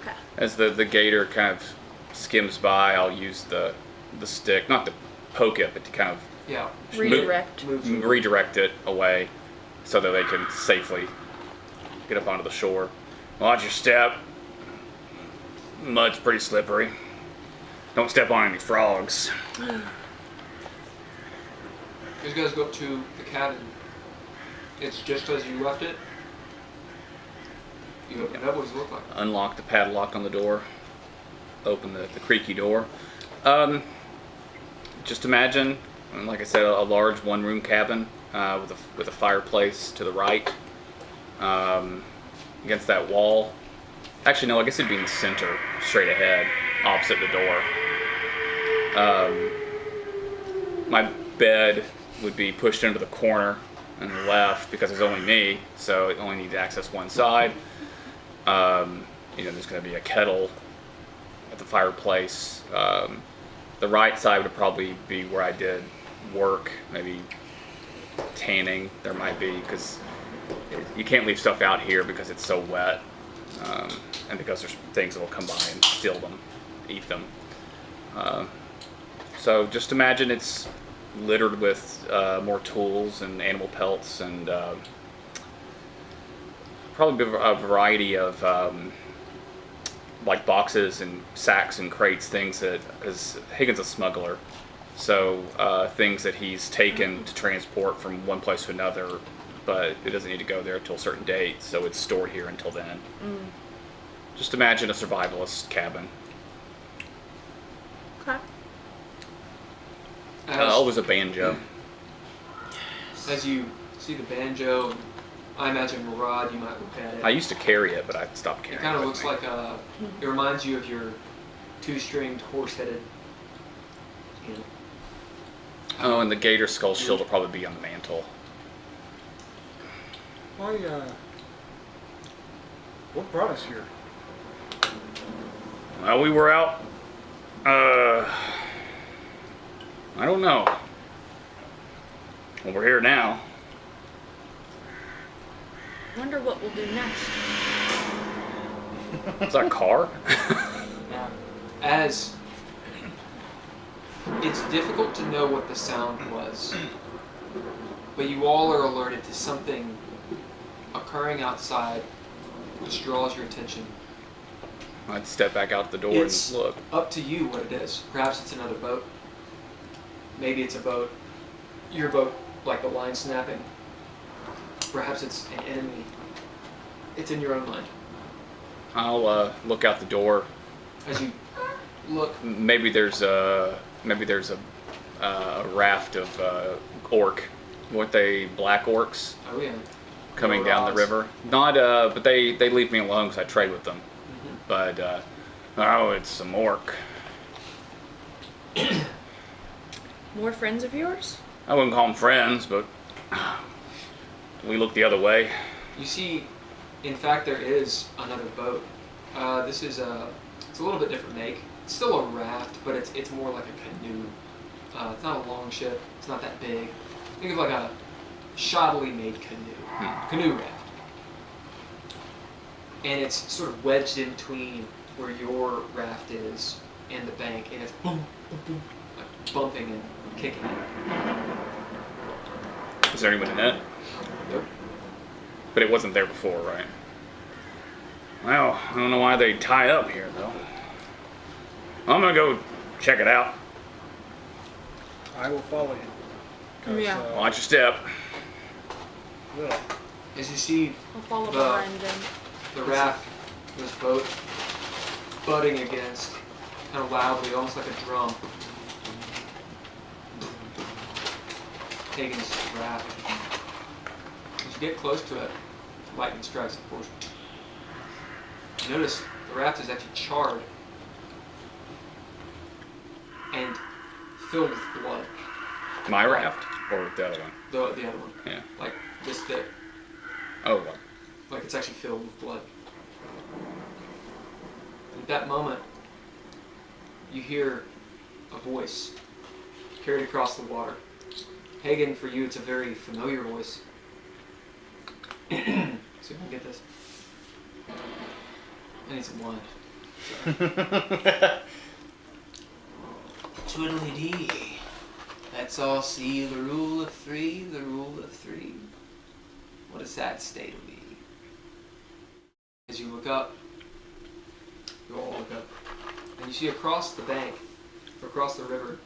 Okay. As the gator kind of skims by, I'll use the stick, not to poke it, but to kind of Yeah. Redirect. Moves. redirect it away so that they can safely get up onto the shore. Watch your step. Mud's pretty slippery. Don't step on any frogs. You guys go up to the cabin. It's just as you left it. You open it up. What does it look like? Unlock the padlock on the door. Open the creaky door. Just imagine, like I said, a large one-room cabin with a fireplace to the right. Against that wall. Actually, no, I guess it'd be in the center, straight ahead, opposite the door. My bed would be pushed into the corner on the left because there's only me, so it only needs to access one side. There's going to be a kettle at the fireplace. The right side would probably be where I did work, maybe tanning. There might be, because you can't leave stuff out here because it's so wet, and because there's things that will come by and steal them, eat them. So just imagine it's littered with more tools and animal pelts and probably a variety of like boxes and sacks and crates, things that, because Haygen's a smuggler, so things that he's taken to transport from one place to another, but it doesn't need to go there until a certain date, so it's stored here until then. Just imagine a survivalist cabin. Okay. Always a banjo. As you see the banjo, I imagine Murad, you might look at it. I used to carry it, but I stopped It carrying it. kind of with looks me. like it reminds you of your two-stringed, horse-headed. Oh, and the gator skull shield will probably be on the mantle. What brought us here? Well, we were out. I don't know. Well, we're here now. Wonder what we'll do next. Is that a car? Now, as it's difficult to know what the sound was, but you all are alerted to something occurring outside which draws your attention. I'd step back out the door It's and look. up to you what it is. Perhaps it's another boat. Maybe it's a boat. Your boat, like the line snapping. Perhaps it's an enemy. It's in your own mind. I'll look out the door. As you look, Maybe there's a raft of orc. Weren't they black orcs oh yeah, coming down the Murads. river? Not, but they leave me alone because I trade with them. But oh, it's some orc. More friends of yours? I wouldn't call them friends, but we look the other way. You see, in fact, there is another boat. This is it's a little bit different make. It's still a raft, but it's more like a canoe. It's not a long ship. It's not that big. Think of like a shoddily made canoe, canoe raft. And it's sort of wedged in between where your raft is and the bank, and it's boom, boom, boom, like bumping and kicking it. Is there anyone in it? Nope. But it wasn't there before, right? Well, I don't know why they tie up here, though. I'm gonna go check it out. I will follow you. 'Cause, Yeah. Watch your step. Will. As you see I'll follow The- behind them. the raft, this boat, butting against, kind of loudly, almost like a drum. Hagen's raft. As you get close to it, lightning strikes, of course. You notice the raft is actually charred and filled with blood. My raft? Or the other one? The other one, Yeah. like this thick, Oh, well. like it's actually filled with blood. At that moment, you hear a voice carried across the water. Hagen, for you, it's a very familiar voice. See if I can get this. I need some wine. Twiddly-dee. Let's all see the rule of three, the rule of three. What does that state of be? As you look up, you all look up, and you see across the bank, across the river,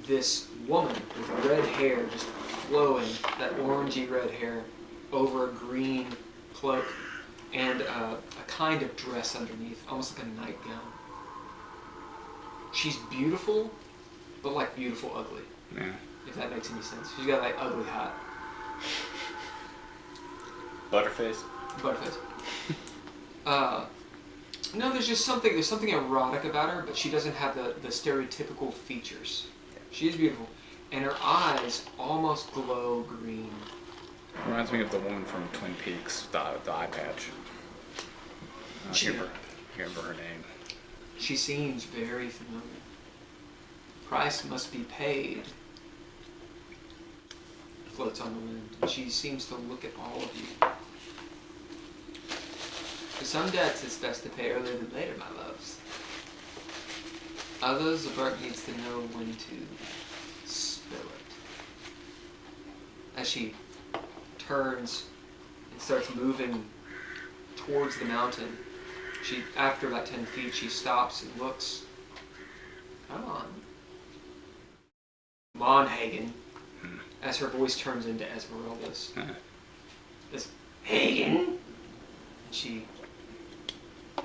this woman with red hair just flowing, that orangey red hair, over a green cloak and a kind of dress underneath, almost like a nightgown. She's beautiful, but like beautiful ugly, Yeah. if that makes any sense. She's got like ugly hat. Butterface. Butterface. No, there's something erotic about her, but she doesn't have the stereotypical features. She is beautiful, and her eyes almost glow green. Reminds me of the woman from Twin Peaks, the eye patch. I She- can't remember her name. She seems very familiar. Price must be paid. Floats on the wind, and she seems to look at all of you. For some debts, it's best to pay earlier than later, my loves. Others, a bird needs to know when to spill it. As she turns and starts moving towards the mountain, after about 10 feet, she stops and looks. Come on. Come on, Hagen. As her voice turns into Esmeralda's. This Hagen! And she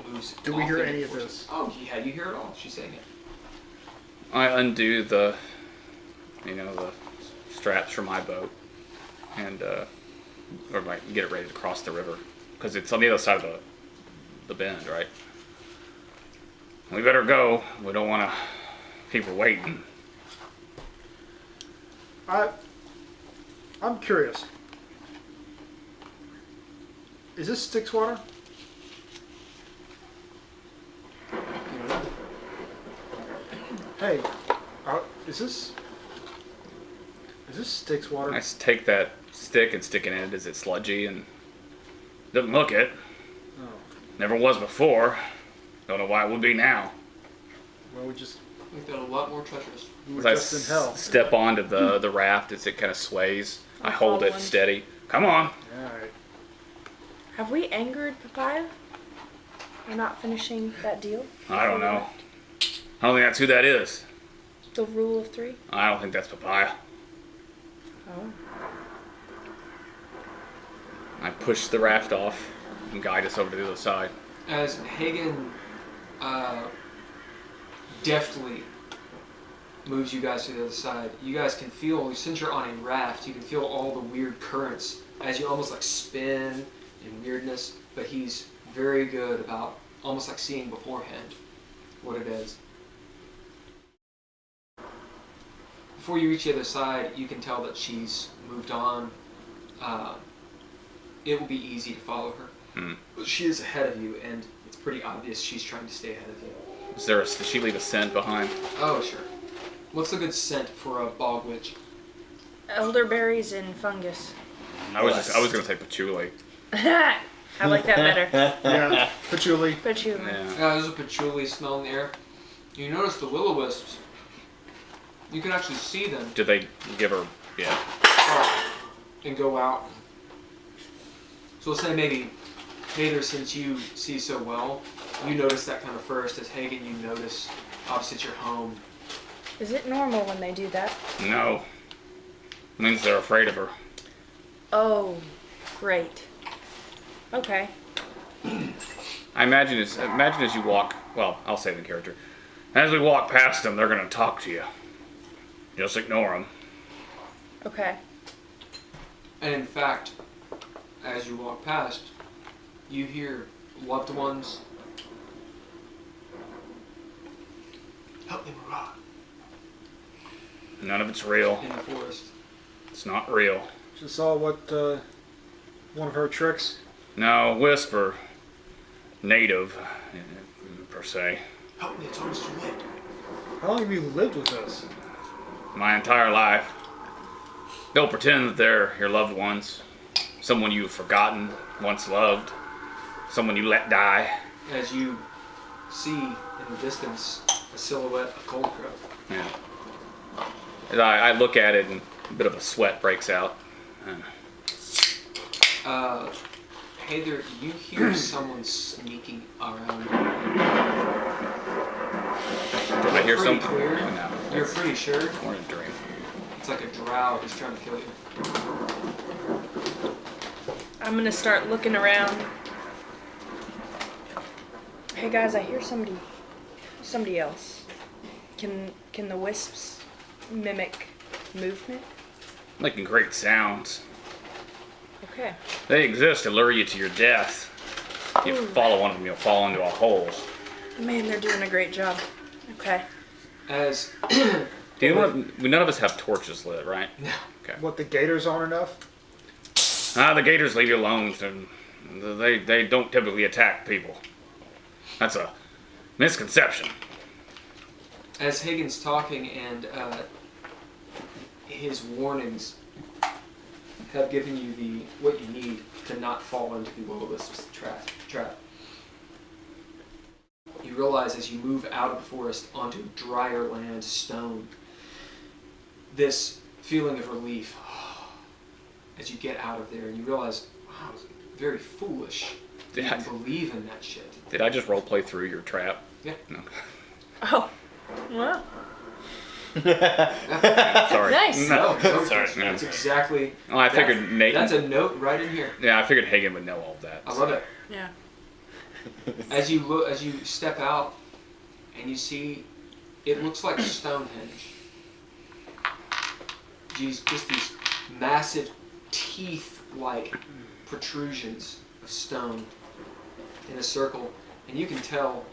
moves. Do we off hear into any of force. this? Oh, yeah, you hear it all. She's saying it. I undo the straps from my boat and get it ready to cross the river because it's on the other side of the bend, right? We better go. We don't want to keep her waiting. I'm curious. Is this Styx water? Hey, is this Styx water? I just take that stick and stick it in it. Is it sludgy? And doesn't look it. Oh. Never was before. Don't know why it would be now. Well, we just We've got a lot more treasures. we were As I just in hell. step onto the raft as it kind of sways. I hold it following. steady. Come on. Alright. Have we angered Papaya? We're not finishing that deal? I don't know. I don't think that's who that is. The rule of 3? I don't think that's Papaya. Oh. I push the raft off and guide us over to the other side. As Haygen deftly moves you guys to the other side, you guys can feel, since you're on a raft, you can feel all the weird currents as you almost like spin in weirdness, but he's very good about almost like seeing beforehand what it is. Before you reach the other side, you can tell that she's moved on. It will be easy to follow her. But she is ahead of you, and it's pretty obvious she's trying to stay ahead of you. Does she leave a scent behind? Oh, sure. What's a good scent for a bog witch? Elderberries and fungus. I was going to say patchouli. I like that better. Yeah, patchouli. Patchouli. Yeah. There's a patchouli smell in the air. You notice the will-o-wisps. You can actually see them Do they give her? Yeah. and go out. So we'll say maybe, Heiðr, since you see so well, you notice that kind of first. As Haygen, you notice, obviously it's your home. Is it normal when they do that? No. Means they're afraid of her. Oh, great. Okay. I imagine as you walk. Well, I'll say the character. As we walk past them, they're going to talk to you. Just ignore them. Okay. And in fact, as you walk past, you hear loved ones. Help me, Murad. None of it's real. In the forest. It's not real. Just saw what one of her tricks. No, whisper. Native, per se. Help me, it's almost too late. How long have you lived with us? My entire life. They'll pretend that they're your loved ones. Someone you've forgotten, once loved. Someone you let die. As you see in the distance a silhouette of Cold Crow. Yeah. As I look at it and a bit of a sweat breaks out. Heiðr, you hear someone sneaking around. Do I hear Pretty something? clear. No. You're pretty sure. More than a dream. It's like a drow who's trying to kill you. I'm gonna start looking around. Hey guys, I hear somebody else. Can the wisps mimic movement? Making great sounds. Okay. They exist to lure you to your death. If you follow one of them, you'll fall into a hole. Man, they're doing a great job. Okay. As None of us have torches lit, right? No. Okay. What, the gators aren't enough? The gators leave you alone. They don't typically attack people. That's a misconception. as Haygen's talking and his warnings have given you what you need to not fall into the will-o-wisps trap. You realize as you move out of the forest onto drier land, stone, this feeling of relief as you get out of there, and you realize, wow, I was very foolish to even believe in that shit. Did I just roleplay through your trap? Yeah. No. Oh, well. Sorry. Nice. No. No, Sorry. that's exactly. Well, I figured Nate. That's a note right in here. Yeah, I figured Hagen would know all of that. I love it. Yeah. As you step out, and you see, it looks like Stonehenge. Just these massive teeth-like protrusions of stone in a circle, and you can tell.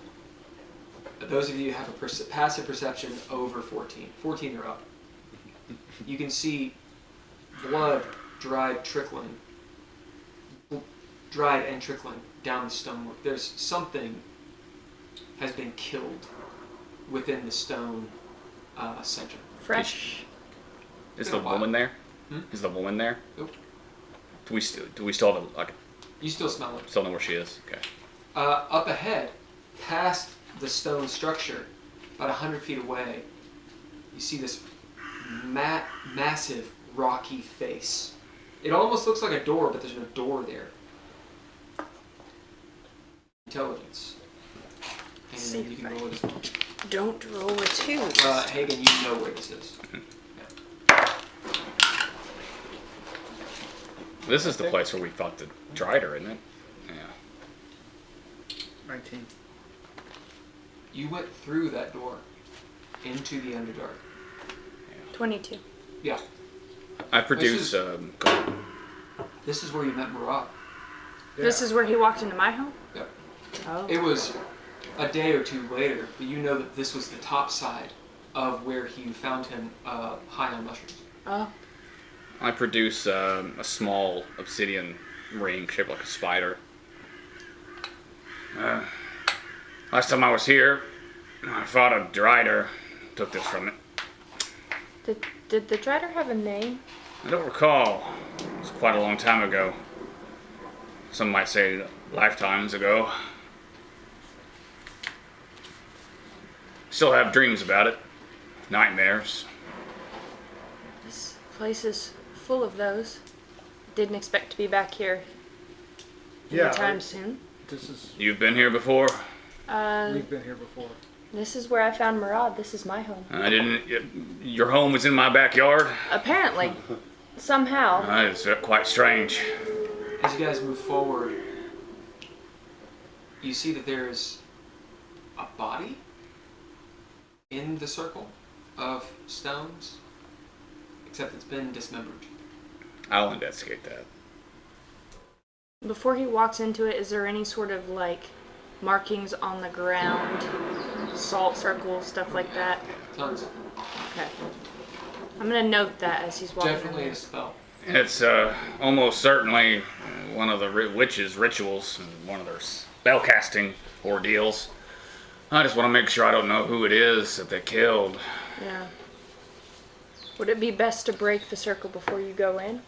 Those of you who have a passive perception over 14 or up, you can see blood dried trickling dried and trickling down the stonework. There's something has been killed within the stone center. Fresh. Is the woman there? Hmm? Is the woman there? Nope. Do we still have a, like, You still smell it. still know where she is? Okay. Up ahead, past the stone structure, about 100 feet away, you see this massive rocky face. It almost looks like a door, but there's no door there. Intelligence. And See you if can I- roll it as well. Don't roll a 2. Haygen, you know where this is. This is the place where we fought the Drider, isn't it? Yeah. 19. You went through that door into the Underdark. 22. Yeah. I produce. This is where you met Murad. This is where he walked into my home? Yep. Oh. It was a day or two later, but you know that this was the top side of where you found him high on mushrooms. Oh. I produce a small obsidian ring shaped like a spider. Last time I was here, I fought a Drider. Took this from it. Did the Drider have a name? I don't recall. It was quite a long time ago. Some might say lifetimes ago. Still have dreams about it. Nightmares. This place is full of those. Didn't expect to be back here anytime soon. This is. You've been here before? We've been here before. This is where I found Murad. This is my home. I didn't. Your home was in my backyard? Apparently. Somehow. It's quite strange. As you guys move forward, you see that there's a body in the circle of stones, except it's been dismembered. I'll investigate that. Before he walks into it, is there any sort of like markings on the ground? Salt circles, stuff like that? Tons. Okay. I'm gonna note that as he's walking Definitely in. a spell. It's almost certainly one of the witches' rituals, one of their spellcasting ordeals. I just want to make sure I don't know who it is that they killed. Yeah. Would it be best to break the circle before you go in?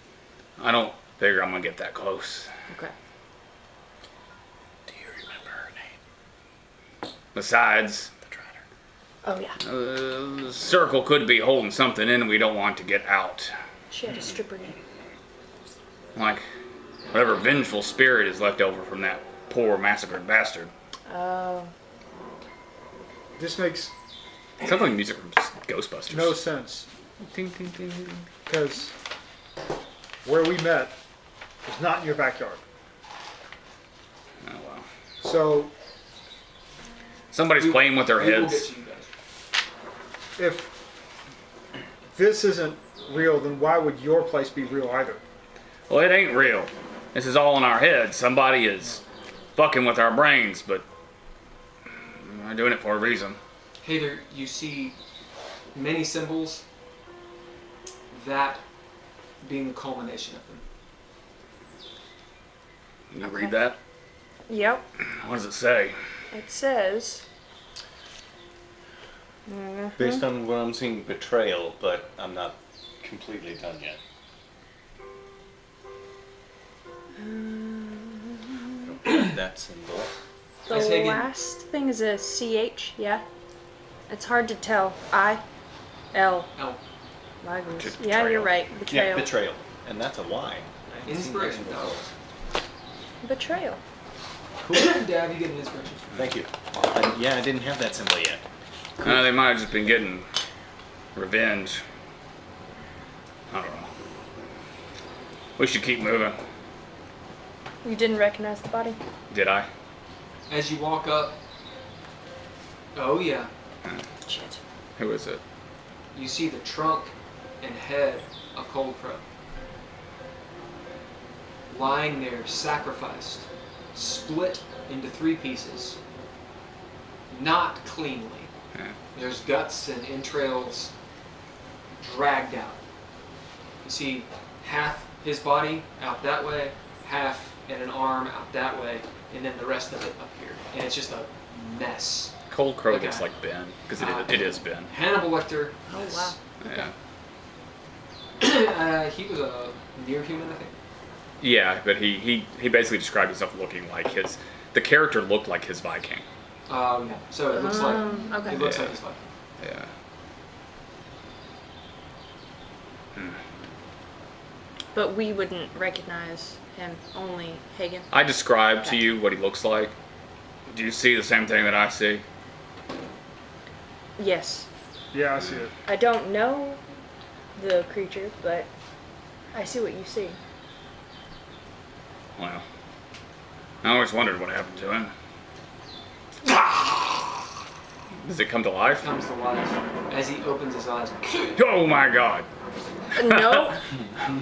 I don't figure I'm gonna get that close. Okay. Do you remember her name? Besides, The Drider. Oh yeah. the circle could be holding something in we don't want to get out. She had a stripper name. Like whatever vengeful spirit is left over from that poor massacred bastard. Oh. This makes Sounds like music from Ghostbusters. no sense Ding, ding, ding, ding. because where we met was not in your backyard. Oh wow. So Somebody's playing with their We will get heads. to you guys. if this isn't real, then why would your place be real either? Well, it ain't real. This is all in our heads. Somebody is fucking with our brains, but we're doing it for a reason. Heiðr, you see many symbols, that being the culmination of them. Can you Okay. read that? Yep. What does it say? It says. Based on what I'm seeing, betrayal, but I'm not completely done yet. That symbol. The Yes, Haygen. last thing is a CH, yeah? It's hard to tell. I-L. L. Lagos. Betrayal. Yeah, you're right. Yeah, Betrayal. betrayal. And that's a Y. I haven't seen that Inspiration before. dollars. Betrayal. Dav, you get an inspiration. Thank you. Yeah, I didn't have that symbol yet. They might have just been getting revenge. I don't know. We should keep moving. You didn't recognize the body? Did I? As you walk up, oh yeah, Shit. Who is it? you see the trunk and head of Cold Crow. Lying there, sacrificed, split into 3 pieces. Not cleanly. Yeah. There's guts and entrails dragged out. You see half his body out that way, half and an arm out that way, and then the rest of it up here. And it's just a mess. Cold Crow Okay. looks like Ben, because it is Ben. Hannibal Lecter. Oh, is- wow. Yeah. He was a near human, I think. Yeah, but he basically described himself looking like his. The character looked like his Viking. Yeah. So it looks like Okay. it looks Yeah. like his Viking. Yeah. But we wouldn't recognize him, only Haygen. I described to you what he looks like. Do you see the same thing that I see? Yes. Yeah, I see it. I don't know the creature, but I see what you see. Well, I always wondered what happened to him. Does it come to life? Comes to life as he opens his eyes. Oh my God! No.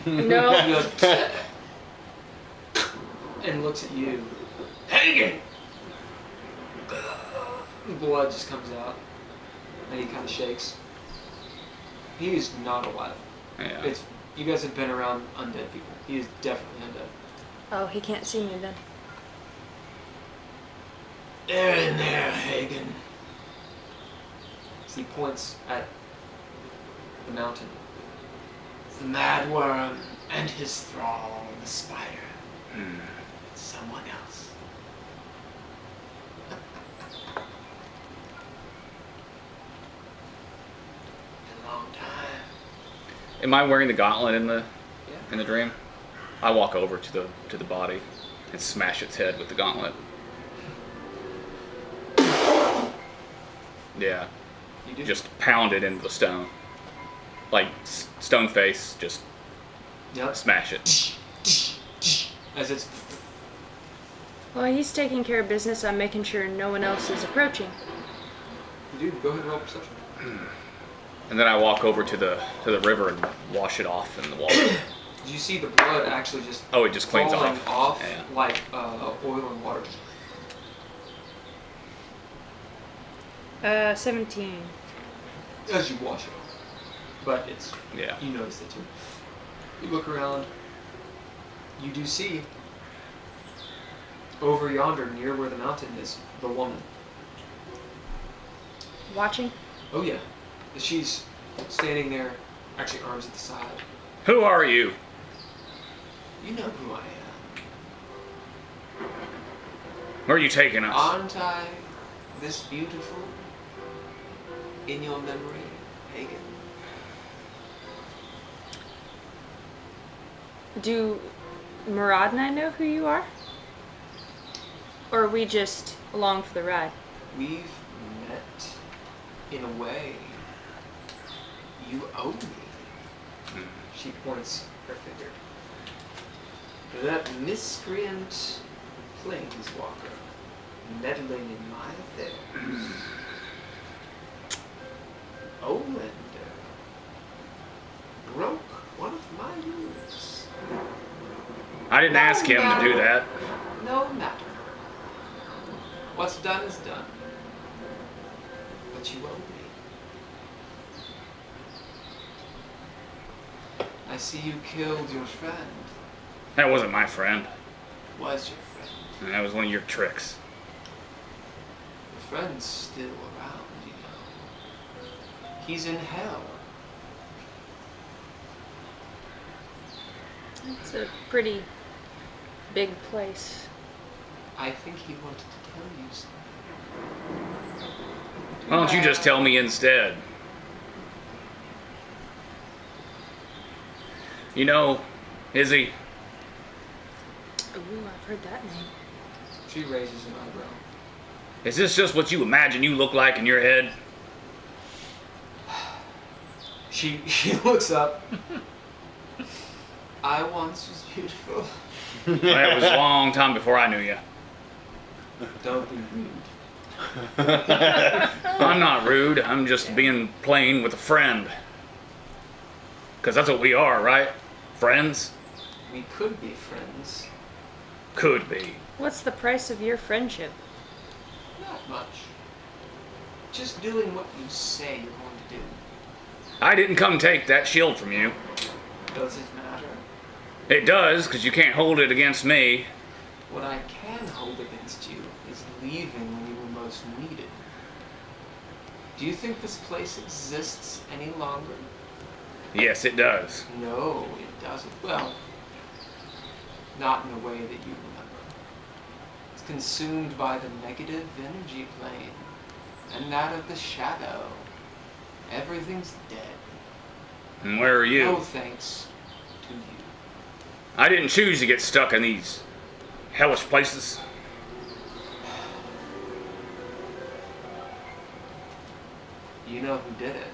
No. He goes, and looks at you. Haygen! Blood just comes out. And he kind of shakes. He is not alive. Yeah. You guys have been around undead people. He is definitely undead. Oh, he can't see me then. They're in there, Haygen. So he points at the mountain. The mad worm and his thrall, the spider. Someone else. A long time. Am I wearing the gauntlet in the Yeah. in the dream? I walk over to the body and smash its head with the gauntlet. Yeah. You do? Just pound it into the stone. Like stone face, just Yep. smash it. As it's Well, he's taking care of business. I'm making sure no one else is approaching. you do. Go ahead and roll perception. And then I walk over to the river and wash it off in the water. You see the blood actually just Oh, it just cleans falling off Yeah. like oil and water. 17. As you wash it off. But it's Yeah. you notice it too. You look around. You do see over yonder, near where the mountain is, the woman. Watching? Oh yeah, she's standing there, actually arms at the side. Who are you? You know who I am. Where are you taking us? Aren't I this beautiful in your memory, Haygen? Do Murad and I know who you are? Or are we just along for the ride? We've met in a way. You owe me. She points her finger. That miscreant planeswalker meddling in my affairs. Olander broke one of my rules. I didn't ask him to do that. No matter. What's done is done. But you owe me. I see you killed your friend. That wasn't my friend. Was your friend? That was one of your tricks. The friend's still around, you know. He's in hell. It's a pretty big place. I think he wanted to tell you something. Why don't you just tell me instead? You know, Izzy, Ooh, I've heard that name. She raises an eyebrow. is this just what you imagine you look like in your head? She looks up. I once was beautiful. That was a long time before I knew you. Don't be rude. I'm not rude. I'm just being plain with a friend. Because that's what we are, right? Friends? We could be friends. Could be. What's the price of your friendship? Not much. Just doing what you say you're going to do. I didn't come take that shield from you. Does it matter? It does, because you can't hold it against me. What I can hold against you is leaving when you were most needed. Do you think this place exists any longer? Yes, it does. No, it doesn't. Well, not in a way that you remember. It's consumed by the negative energy plane and that of the shadow. Everything's dead. And where are you? No thanks to you. I didn't choose to get stuck in these hellish places. You know who did it.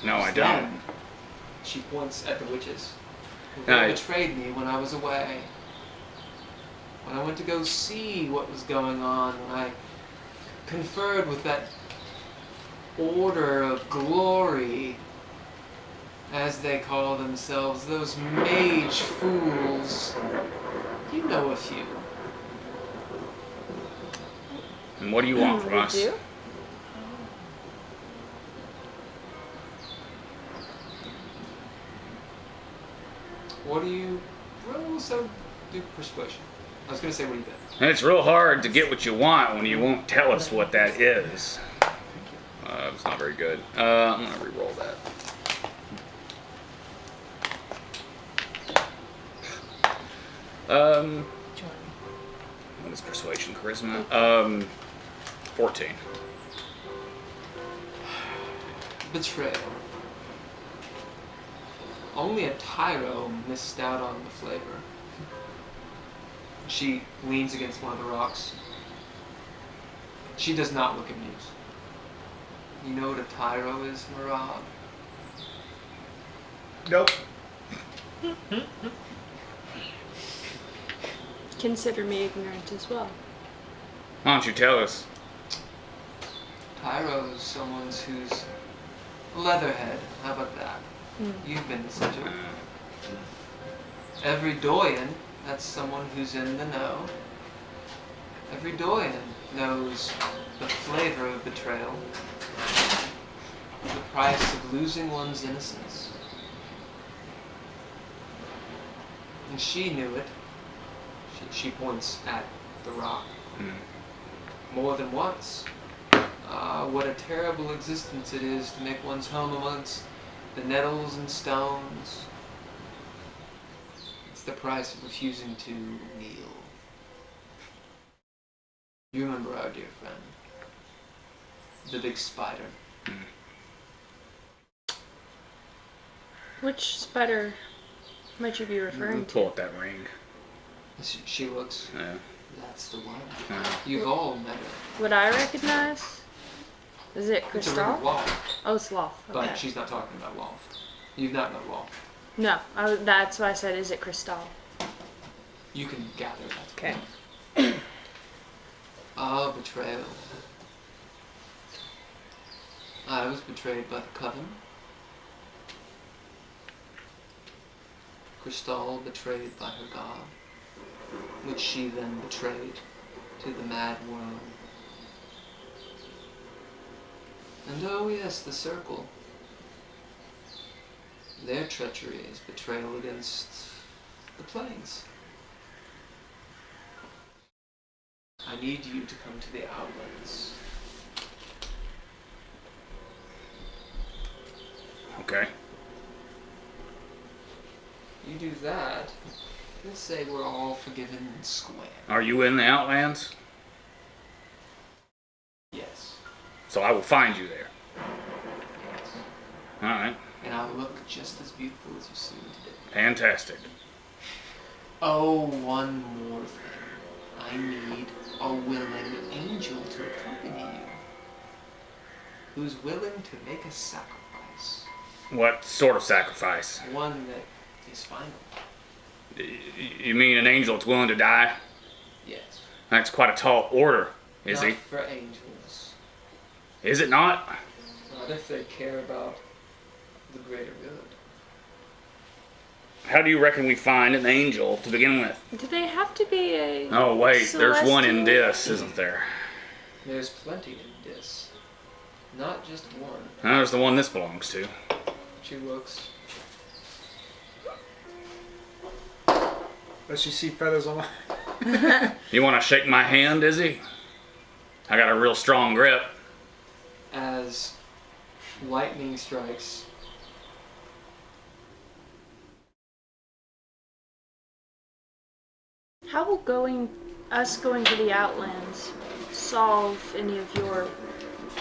No, I It's don't. them. She points at the witches. They betrayed me when I was away. When I went to go see what was going on, when I conferred with that order of glory, as they call themselves, those mage fools. You know a few. And what do you want from We us? do? What do you... Roll some... Do persuasion. I was going to say what do you bet. And it's real hard to get what you want when you won't tell us what that is. It's not very good. I'm going to re-roll that. What is persuasion, charisma? 14. Betrayal. Only a tyro missed out on the flavor. She leans against one of the rocks. She does not look amused. You know what a tyro is, Murad? Nope. Consider me ignorant as well. Why don't you tell us? Tyro is someone who's leatherhead. How about that? You've been to Sigil. Every doyen, that's someone who's in the know. Every doyen knows the flavor of betrayal, the price of losing one's innocence. And she knew it. She points at the rock. More than once. What a terrible existence it is to make one's home amongst the nettles and stones. It's the price of refusing to kneel. You remember our dear friend, the big spider. Which spider might you be referring to? Pull up that ring. She looks. Yeah. That's the one. Yeah. You've all met her. Would I recognize? Is it It's a river Crystal? Loft, Oh, Sloth. Okay. but she's not talking about Loft. You've not met Loft. No, that's why I said, is it Crystal? You can gather that. Okay. Ah, betrayal. I was betrayed by the Coven. Crystal betrayed by her god, which she then betrayed to the mad world. And oh yes, the Circle. Their treachery is betrayal against the planes. I need you to come to the outlets. Okay. You do that, let's say we're all forgiven and square. Are you in the Outlands? Yes. So I will find you there. Yes. Alright. And I'll look just as beautiful as you see me today. Fantastic. Oh, one more thing. I need a willing angel to accompany you. Who's willing to make a sacrifice. What sort of sacrifice? One that is final. You mean an angel that's willing to die? Yes. That's quite a tall order, is Not he? for angels. Is it not? Not if they care about the greater good. How do you reckon we find an angel to begin with? Do they have to be a... Oh wait, there's one in celestial? this, isn't there? There's plenty in this. Not just one. There's the one this belongs to. She looks. Does she see feathers on my... You want to shake my hand, Izzy? I got a real strong grip. As lightning strikes, How will us going to the Outlands solve any of your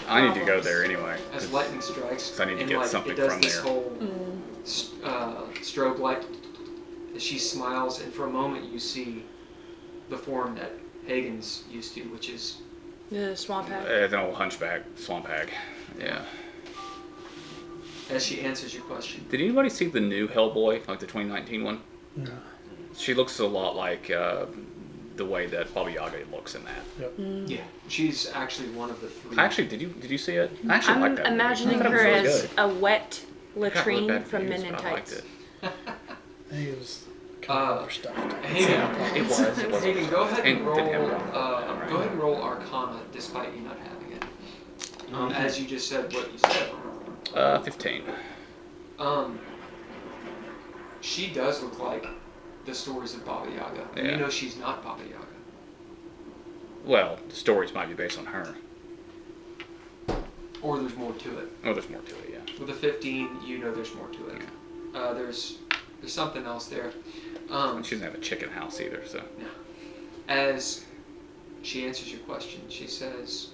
I need to go problems? there anyway. as lightning strikes, 'cause I need to and get like, something it does from this there. whole strobe light. As she smiles, and for a moment you see the form that Hagen's used to, which is The swamp hag. It's an old hunchback, swamp hag. Yeah. as she answers your question. Did anybody see the new Hellboy, like the 2019 one? No. She looks a lot like the way that Baba Yaga looks in that. Yeah, she's actually one of the three. Actually, did you see it? I actually I'm like that. movie. imagining I thought it was her really as good. a wet It got really latrine bad from reviews, Men in but I liked Tights. it. He was kind of overstuffed. Hagen, It was. It was. Hagen, go ahead and And roll. didn't have it. Go ahead and roll Arcana, despite you not having it. As you just said what you said. 15. She does look like the stories of Baba Yaga. And Yeah. you know she's not Baba Yaga. Well, the stories might be based on her. Or there's more to it. Oh, there's more to it, yeah. With a 15, you know there's more to it. There's something else there. And she doesn't have a chicken house either, so. As she answers your question, she says,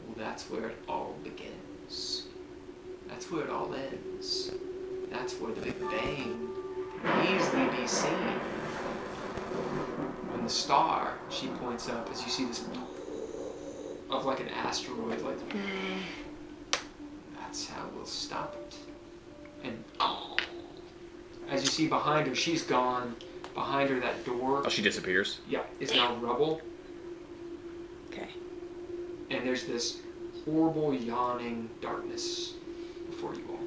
well, that's where it all begins. That's where it all ends. That's where the Big Bang can easily be seen. When the star, she points up, as you see this of like an asteroid, like that's how we'll stop it. And as you see behind her, she's gone. Behind her, that door, Oh, she disappears? yeah, is now rubble. Okay. And there's this horrible yawning darkness before you all.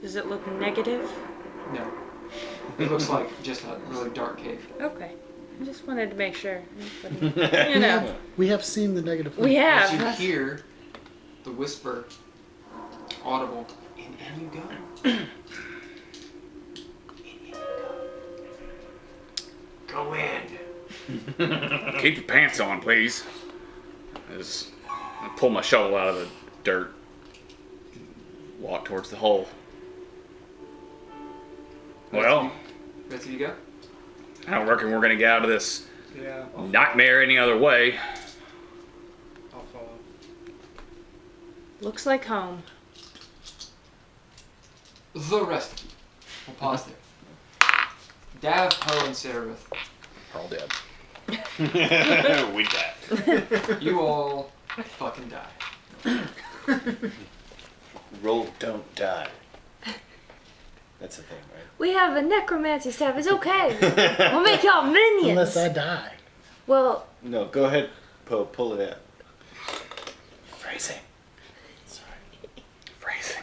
Does it look negative? No. It looks like just a really dark cave. Okay. I just wanted to make sure. You know. We have seen the negative. We As you have. hear the whisper audible, and in you go. In you go. Go in. Keep your pants on, please. As I pull my shovel out of the dirt. Walk towards the hole. Well, Rest of you go? I don't reckon we're gonna get out of this Yeah, nightmare any other way. I'll follow. Looks like home. The rest of you. We'll pause there. Dav, Poe, and Sararith. We're all dead. We got. You all fucking die. Roll, don't die. That's the thing, right? We have a necromancy staff. It's okay. We'll make y'all minions. Unless I die. Well, No, go ahead, Poe. Pull it out. Phrasing. Phrasing.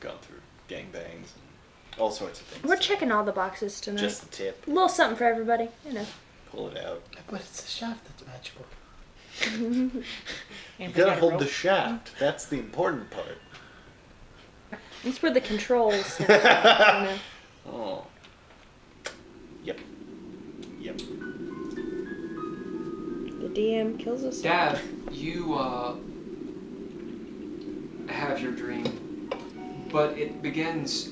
Gone through gangbangs and all sorts of things. we're checking all the boxes tonight. Just the tip. A little something for everybody, you know. Pull it out. But it's a shaft that's magical. You gotta hold the shaft. That's the important part. It's where the controls. You know. Oh. Yep. Yep. The DM kills us. Dav, you have your dream, but it begins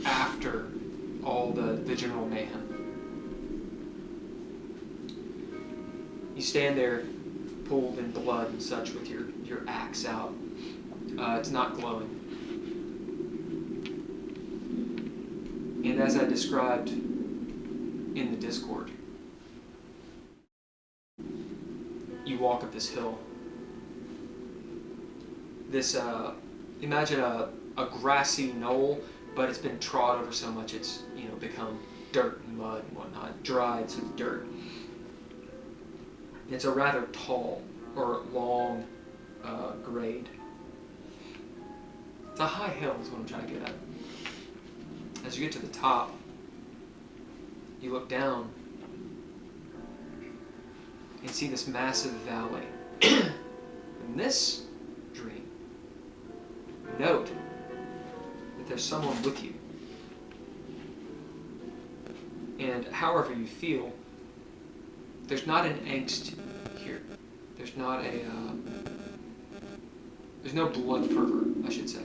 after all the general mayhem. You stand there, pooled in blood and such, with your axe out. It's not glowing. And as I described in the Discord, you walk up this hill. This, imagine a grassy knoll, but it's been trod over so much it's, become dirt and mud and whatnot, dried to the dirt. It's a rather tall or long grade. It's a high hill is what I'm trying to get at. As you get to the top, you look down and see this massive valley. In this dream, note that there's someone with you. And however you feel, there's not an angst here. There's not a, there's no blood fervor, I should say,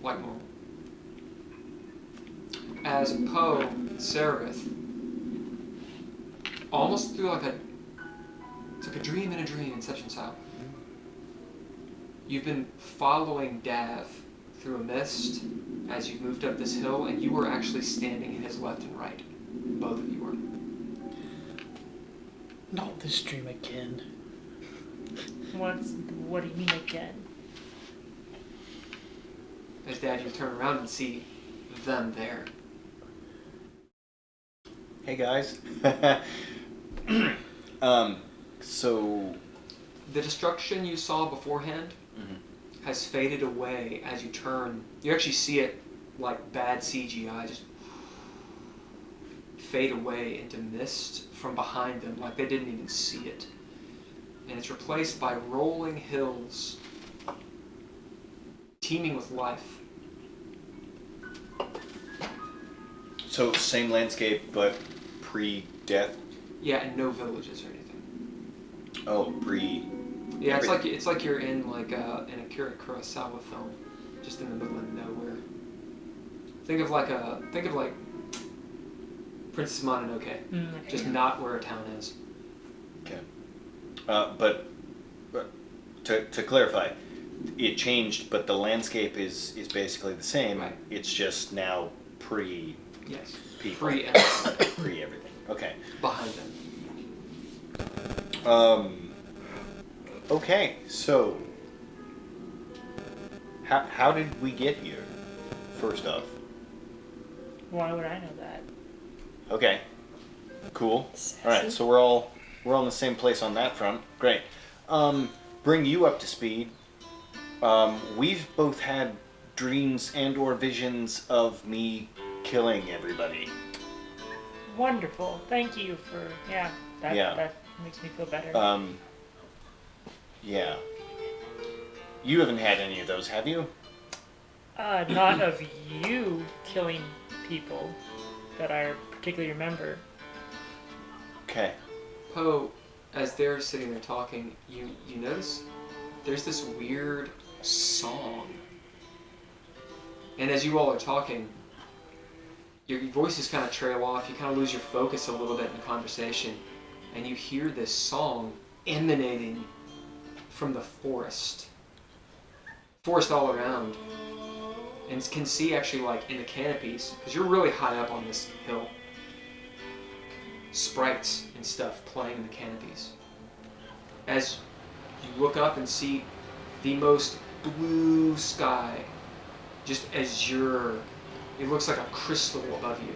like normal. As Poe, Sararith, almost through like it's like a dream in a dream in such and style. You've been following Dav through a mist as you've moved up this hill, and you were actually standing in his left and right. Both of you were. Not this dream again. What do you mean again? As Dad, you turn around and see them there. Hey guys. So The destruction you saw beforehand has faded away as you turn. You actually see it like bad CGI just fade away into mist from behind them, like they didn't even see it. And it's replaced by rolling hills teeming with life. So same landscape, but pre-death. Yeah, and no villages or anything. Oh, pre. Yeah, it's like you're in like in a Kurosawa film, just in the middle of nowhere. Think of like Princess Mononoke, just not where a town is. Okay. But to clarify, it changed, but the landscape is basically the same. Right. It's just now pre. Yes. People. Pre Everything. Okay. behind them. Okay, so how did we get here? First off. Why would I know that? Okay. Cool. Sassy. All right, so we're all in the same place on that front. Great. Bring you up to speed. We've both had dreams and/or visions of me killing everybody. Wonderful. Thank you for that makes me feel better. Yeah. You haven't had any of those, have you? Not of you killing people that I particularly remember. Okay. Poe, as they're sitting there talking, you notice there's this weird song. And as you all are talking, your voices kind of trail off, you kind of lose your focus a little bit in the conversation, and you hear this song emanating from the forest all around, and can see actually like in the canopies, because you're really high up on this hill, sprites and stuff playing in the canopies. As you look up and see the most blue sky, just azure, it looks like a crystal above you,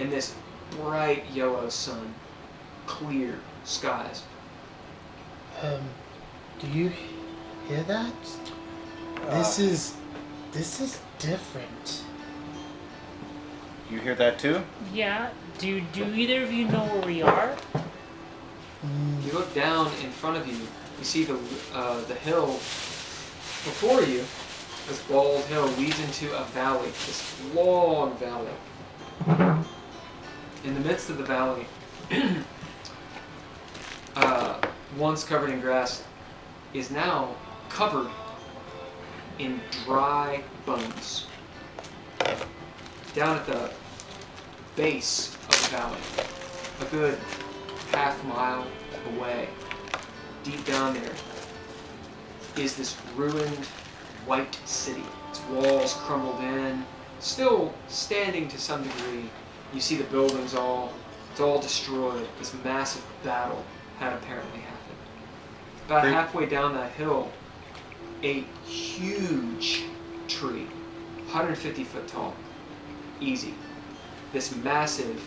and this bright yellow sun, clear skies. Do you hear that? This is different. You hear that too? Yeah. Do either of you know where we are? You look down in front of you. You see the hill before you. This bald hill leads into a valley, this long valley. In the midst of the valley, once covered in grass, is now covered in dry bones. Down at the base of the valley, a good half mile away, deep down there, is this ruined white city. Its walls crumbled in, still standing to some degree. You see the buildings it's all destroyed. This massive battle had apparently happened. About halfway down that hill, a huge tree, 150 foot tall, easy. This massive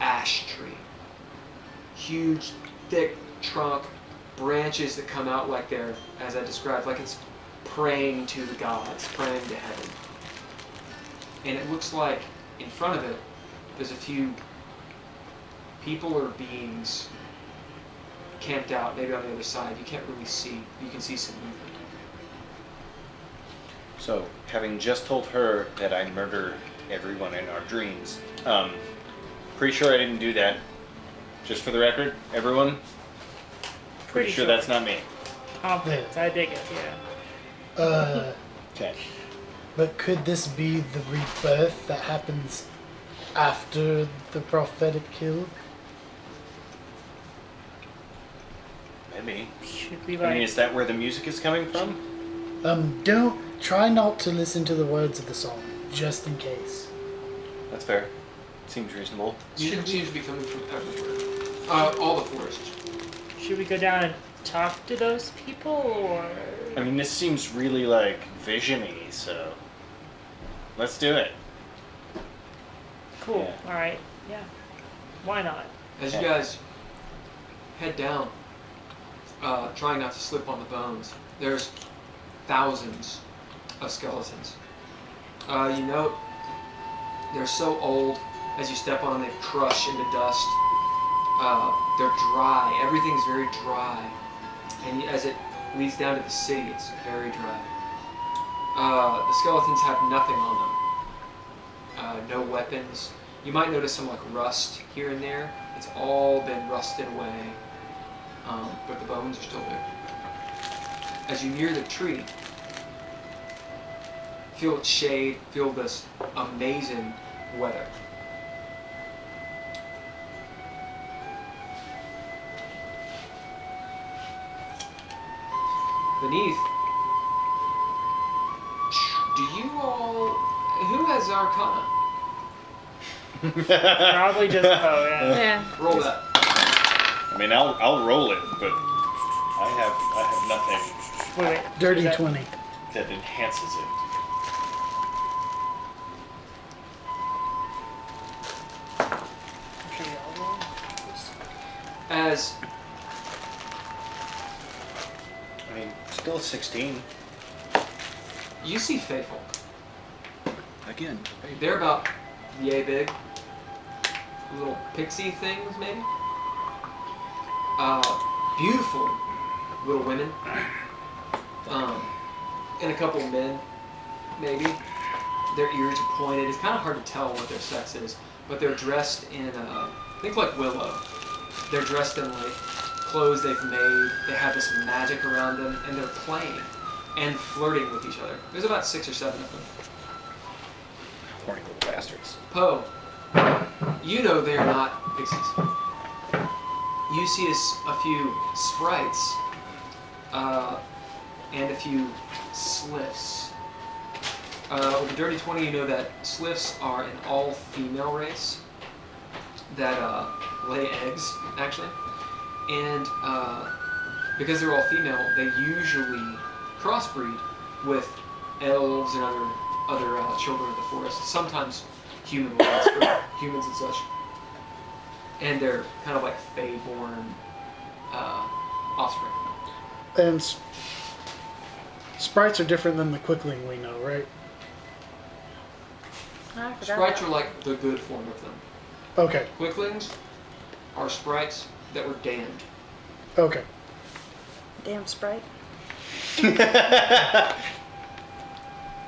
ash tree. Huge, thick trunk, branches that come out like they're, as I described, like it's praying to the gods, praying to heaven. And it looks like in front of it, there's a few people or beings camped out, maybe on the other side. You can't really see. You can see some movement. So, having just told her that I murder everyone in our dreams, Pretty sure I didn't do that. Just for the record, everyone. Pretty sure that's not me. Confidence, I dig it, yeah. Okay. But could this be the rebirth that happens after the prophetic kill? Maybe. Should we I mean, is that where the music is coming from? Try not to listen to the words of the song, just in case. That's fair. Seems reasonable. Music seems to be coming from everywhere. All the forests. should we go down and talk to those people, or? I mean, this seems really like vision-y, so let's do it. Cool. Yeah. All right. Yeah. Why not? As you guys head down, trying not to slip on the bones, there's thousands of skeletons. You note they're so old, as you step on them, they crush into dust. They're dry. Everything's very dry. And as it leads down to the city, it's very dry. The skeletons have nothing on them. No weapons. You might notice some like rust here and there. It's all been rusted away, but the bones are still there. As you near the tree, feel its shade, feel this amazing weather. Beneath, do you all, who has Arcana? Probably just yeah. Yeah. Roll that. I mean, I'll roll it, but I have nothing Wait. Dirty is that- 20. that enhances it. Should we all roll? As I mean, still a 16. you see Faithful, Again. they're about yay big, little pixie things maybe. Beautiful little women, and a couple men maybe. Their ears are pointed. It's kind of hard to tell what their sex is, but they're dressed in think like Willow. They're dressed in like clothes they've made. They have this magic around them, and they're playing and flirting with each other. There's about 6 or 7 of them. Horny little bastards. Poe, you know they are not pixies. You see a few sprites and a few sliffs. With a dirty 20, you know that sliffs are an all-female race that lay eggs, actually. And because they're all female, they usually crossbreed with elves and other children of the forest. Sometimes humans and such. And they're kind of like Fey-born offspring. And sprites are different than the quickling we know, right? I forgot. Sprites are like the good form of them. Okay. Quicklings are sprites that were damned. Okay. Damn Sprite.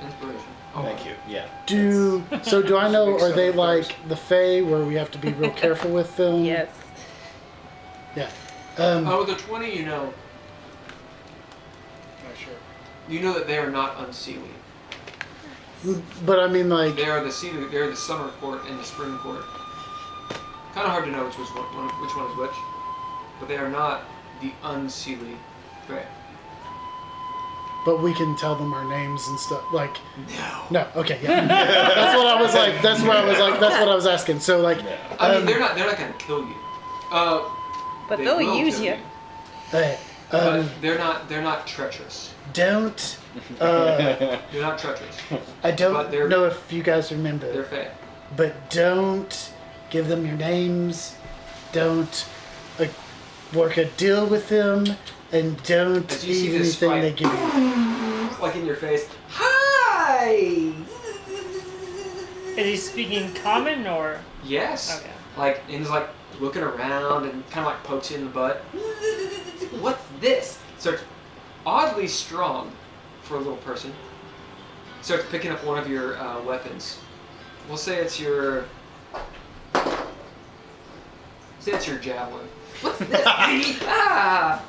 Inspiration. Thank you. Yeah. Do I know, Big are they silver like the Fae where we have to be real careful with them? Yes. Yeah. With the 20, you know that they are not unseelie. But I mean, like, They are the summer court and the spring court. Kind of hard to know which one is which, but they are not the unseelie Fae. but we can tell them our names and stuff. Like, No. no, okay, yeah. That's what I was like. That's what I was asking. So, like, I mean, they're not gonna kill you. But They they'll will use kill you. hey, But they're not treacherous. don't. They're not treacherous. I But don't they're- know if you guys remember, They're Fae. but don't give them your names. Don't work a deal with them, and don't As you see eat this anything they sprite- give you. Like in your face. Hi. Is he speaking common or? Yes. Okay. Like, and he's like looking around and kind of like pokes you in the butt. What's this? Starts oddly strong for a little person. Starts picking up one of your weapons. We'll say it's your Say it's your javelin. What's this? Ah!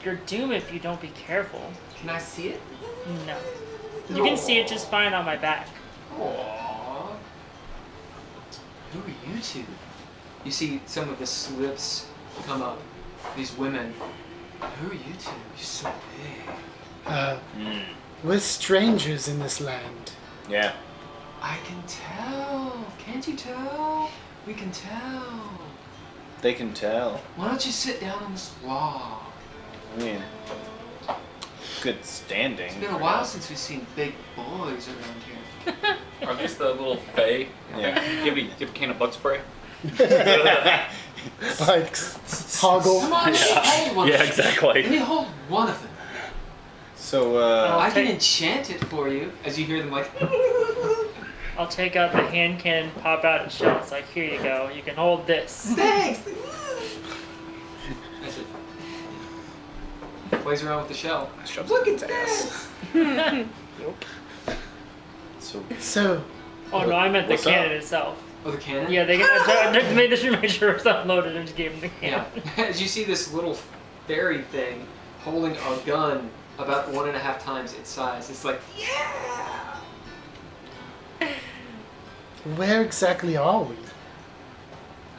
You're doomed if you don't be careful. Can I see it? No. You can see it just fine on my back. Aww. Who are you two? You see some of the slips come up. These women. Who are you two? You're so big. We're strangers in this land. Yeah. I can tell. Can't you tell? We can tell. They can tell. Why don't you sit down on this log? I mean, good standing. It's been a while since we've seen big boys around here. Are these the little Fey? Yeah. Give a can of bug spray. Like, hoggle. Come on, hold one. Yeah, Let exactly. me hold one of them. So, I can enchant it for you. As you hear them like. I'll take out the hand cannon, pop out its shell. It's like, here you go. You can hold this. Thanks. That's it. Plays around with the shell. Look at this. so Oh no, I meant the What's cannon up? itself. Oh, the cannon? Yeah, they made sure it's unloaded and just gave him the Yeah. cannon. As you see this little fairy thing holding a gun about 1.5 times its size. It's like, yeah! Where exactly are we?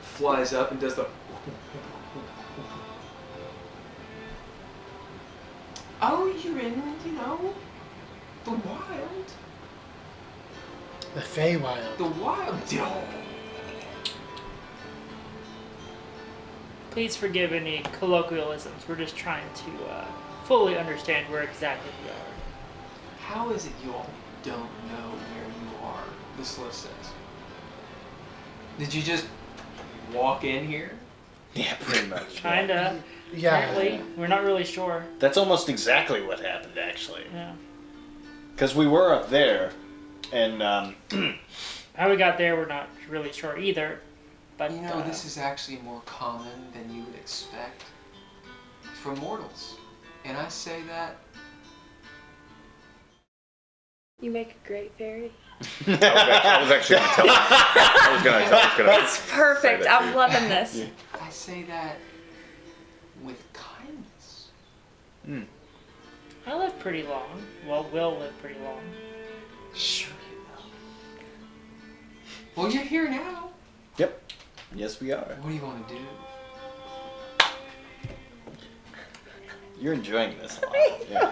Flies up and does the. Oh, you're in, the wild. The Feywild. The wild. Please forgive any colloquialisms. We're just trying to fully understand where exactly we are. How is it you all don't know where you are? This list says. Did you just walk in here? yeah, pretty much. Kinda. Yeah. Apparently, we're not really sure. That's almost exactly what happened, actually. Yeah. Because we were up there, and How we got there, we're not really sure either. But This is actually more common than you would expect for mortals. And I say that. You make a great fairy. I was actually going to tell you. I was going to. It's perfect. I'm loving this. I say that with kindness. I live pretty long. Well, will live pretty long. Sure you will. Well, you're here now. yep, yes we are. What do you want to do? You're enjoying this a lot. Yeah.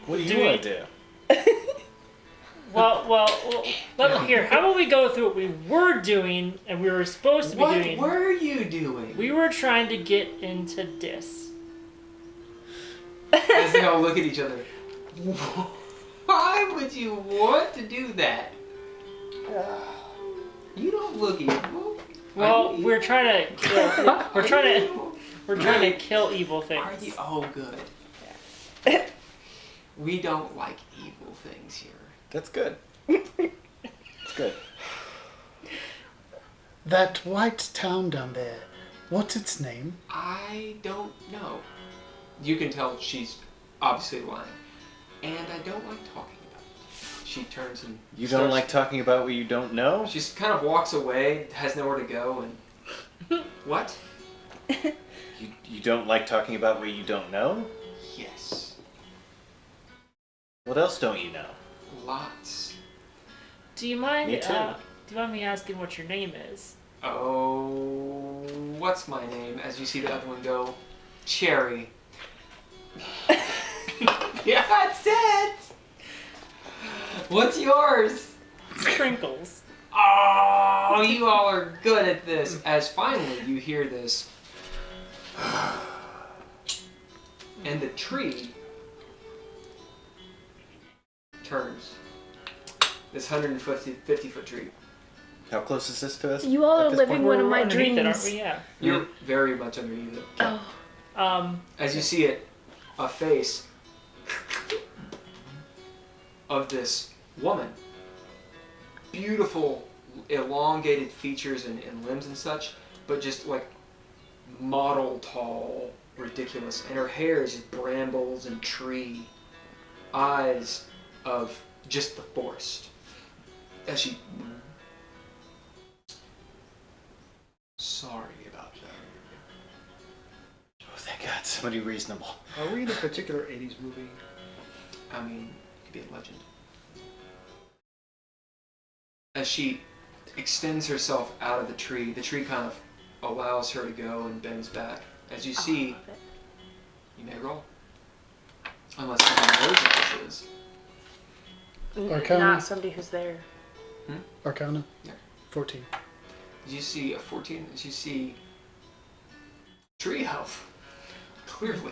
What do you Do want to do? Well, let me hear. How about we go through what we were doing and we were supposed to be What doing? were you doing? We were trying to get into Dis. As they all look at each other. Why would you want to do that? You don't look evil. Well, we're trying to kill. We're trying to kill evil Are things. you? Oh, good. We don't like evil things here. That's good. It's good. That white town down there. What's its name? I don't know. You can tell she's obviously lying. And I don't like talking about it. She turns and You don't like talking about what you don't know? She just kind of walks away, has nowhere to go, and... What? You don't like talking about what you don't know? Yes. What else don't you know? Lots. Do you mind? Me too. Do you mind me asking what your name is? Oh, what's my name? As you see the other one go, Cherry. Yeah, that's it! What's yours? Sprinkles. Oh, you all are good at this. As finally you hear this. And the tree turns. This 50-foot tree. How close is this to us? You all at are this living point? one of my Underneath it, aren't dreams. we? Yeah. You're very much underneath it. Oh, As you see it, a face of this woman. Beautiful, elongated features and limbs and such, but just like model tall, ridiculous. And her hair is just brambles and tree. Eyes of just the forest. As she... Sorry That's somebody reasonable. Are we in a particular 80s movie? I mean, it could be a legend. As she extends herself out of the tree kind of allows her to go and bends back. As you see, love it. you may roll. Unless someone knows what this is. Arcana. Not somebody who's there. Arcana. Yeah. 14. As you see a 14, as you see tree elf. Clearly.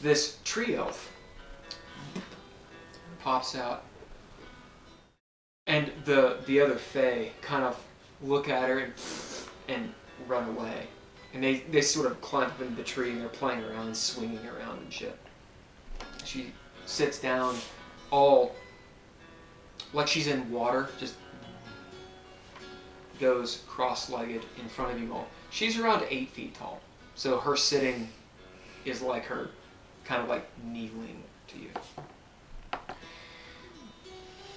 This tree elf pops out. And the other Fey kind of look at her and run away. And they sort of climb up into the tree and they're playing around, swinging around and shit. She sits down all like she's in water, just goes cross-legged in front of you all. She's around 8 feet tall. So her sitting is like her kind of like kneeling to you.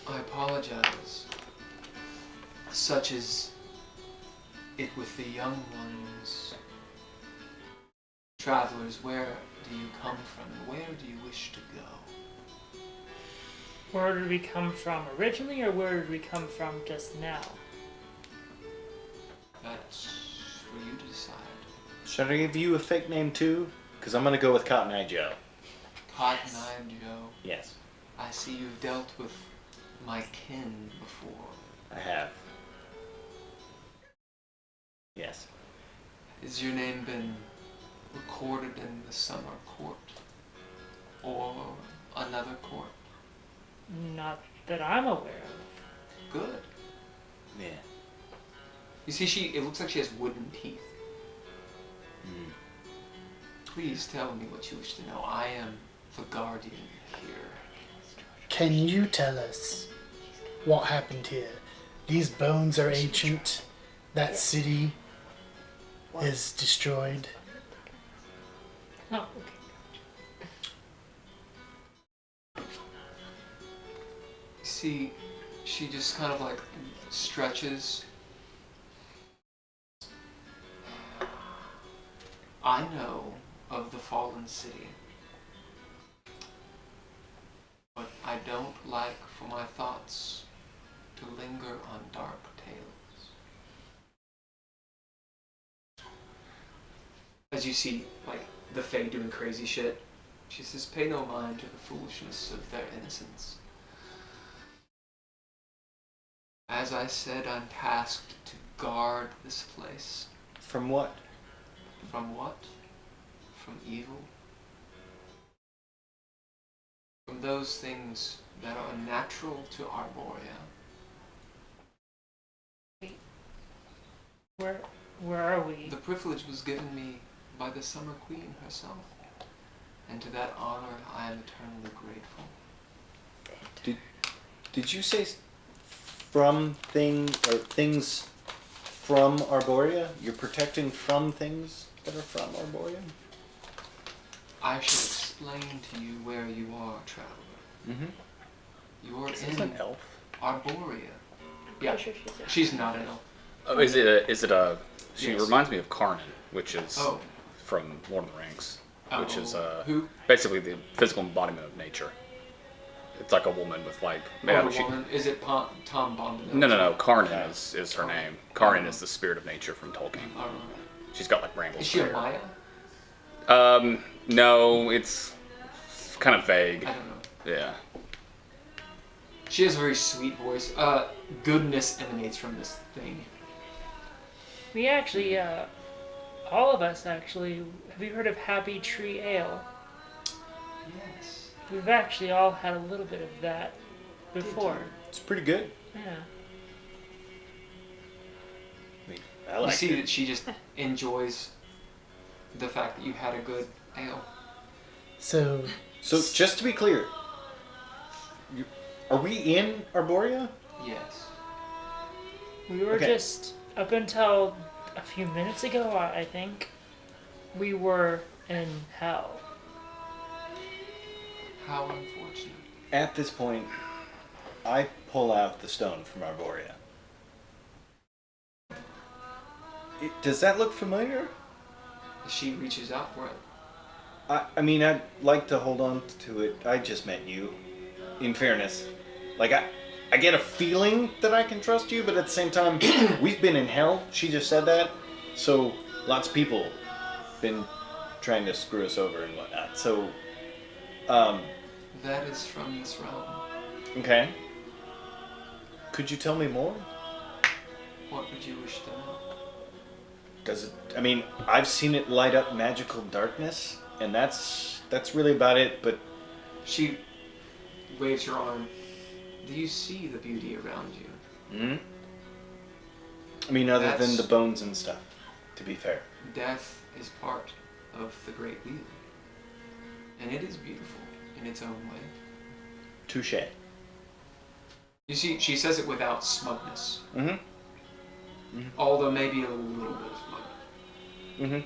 I apologize. Such is it with the young ones. Travelers, where do you come from? Where do you wish to go? Where did we come from originally, or where did we come from just now? That's for you to decide. Should I give you a fake name too? Because I'm going to go with Cotton Eye Joe. Cotton Eye Joe, Yes, I see you've dealt with my kin before. I have. Yes. Has your name been recorded in the summer court? Or another court? Not that I'm aware of. Good. Yeah. You see, it looks like she has wooden teeth. Please tell me what you wish to know. I am the guardian here. Can you tell us what happened here? These bones are ancient. That city is destroyed. Oh, okay. See, she just kind of like stretches. I know of the fallen city, but I don't like for my thoughts to linger on dark tales. As you see, like, the Fae doing crazy shit, she says, pay no mind to the foolishness of their innocence. As I said, I'm tasked to guard this place. From what? From what? From evil? From those things that are unnatural to Arborea. Where are we? The privilege was given me by the Summer Queen herself, and to that honor I am eternally grateful. Did you say from things from Arborea? You're protecting from things that are from Arborea? I shall explain to you where you are, traveler. Mm-hmm. You are Is in an elf? Arborea. I'm Yeah, sure she's there. she's not an elf. Oh, is it a? She Yes. reminds me of Karnan, which is Oh. from Lord of the Rings, which is Who? basically the physical embodiment of nature. It's like a woman with like. Oh, the she- woman? Is it Tom Bombadil? No. Karnan is her name. Karnan is the spirit of nature from Tolkien. Alright. She's got like brambles. Is she a hair. Maya? No, it's kind of vague. I don't know. Yeah. She has a very sweet voice. Goodness emanates from this thing. We actually, all of us actually, have you heard of Happy Tree Ale? Yes. We've actually all had a little bit of that before. It's pretty good. Yeah. I You like see it. that she just enjoys the fact that you had a good ale. So, So just to be clear, are we in Arborea? Yes. We were Okay. just, up until a few minutes ago, I think, we were in hell. How unfortunate. At this point, I pull out the stone from Arborea. Does that look familiar? She reaches out for it. I mean, I'd like to hold on to it. I just met you. In fairness. Like, I get a feeling that I can trust you, but at the same time, we've been in hell. She just said that. So, lots of people been trying to screw us over and whatnot. So, That is from this realm. okay. Could you tell me more? What would you wish to know? Does it, I mean, I've seen it light up magical darkness, and that's really about it, but She waves her arm. Do you see the beauty around you? I mean, other than That's- the bones and stuff, to be fair. Death is part of the great wheel. And it is beautiful in its own way. Touche. You see, she says it without smugness. Mm-hmm. Although maybe a little bit of smugness.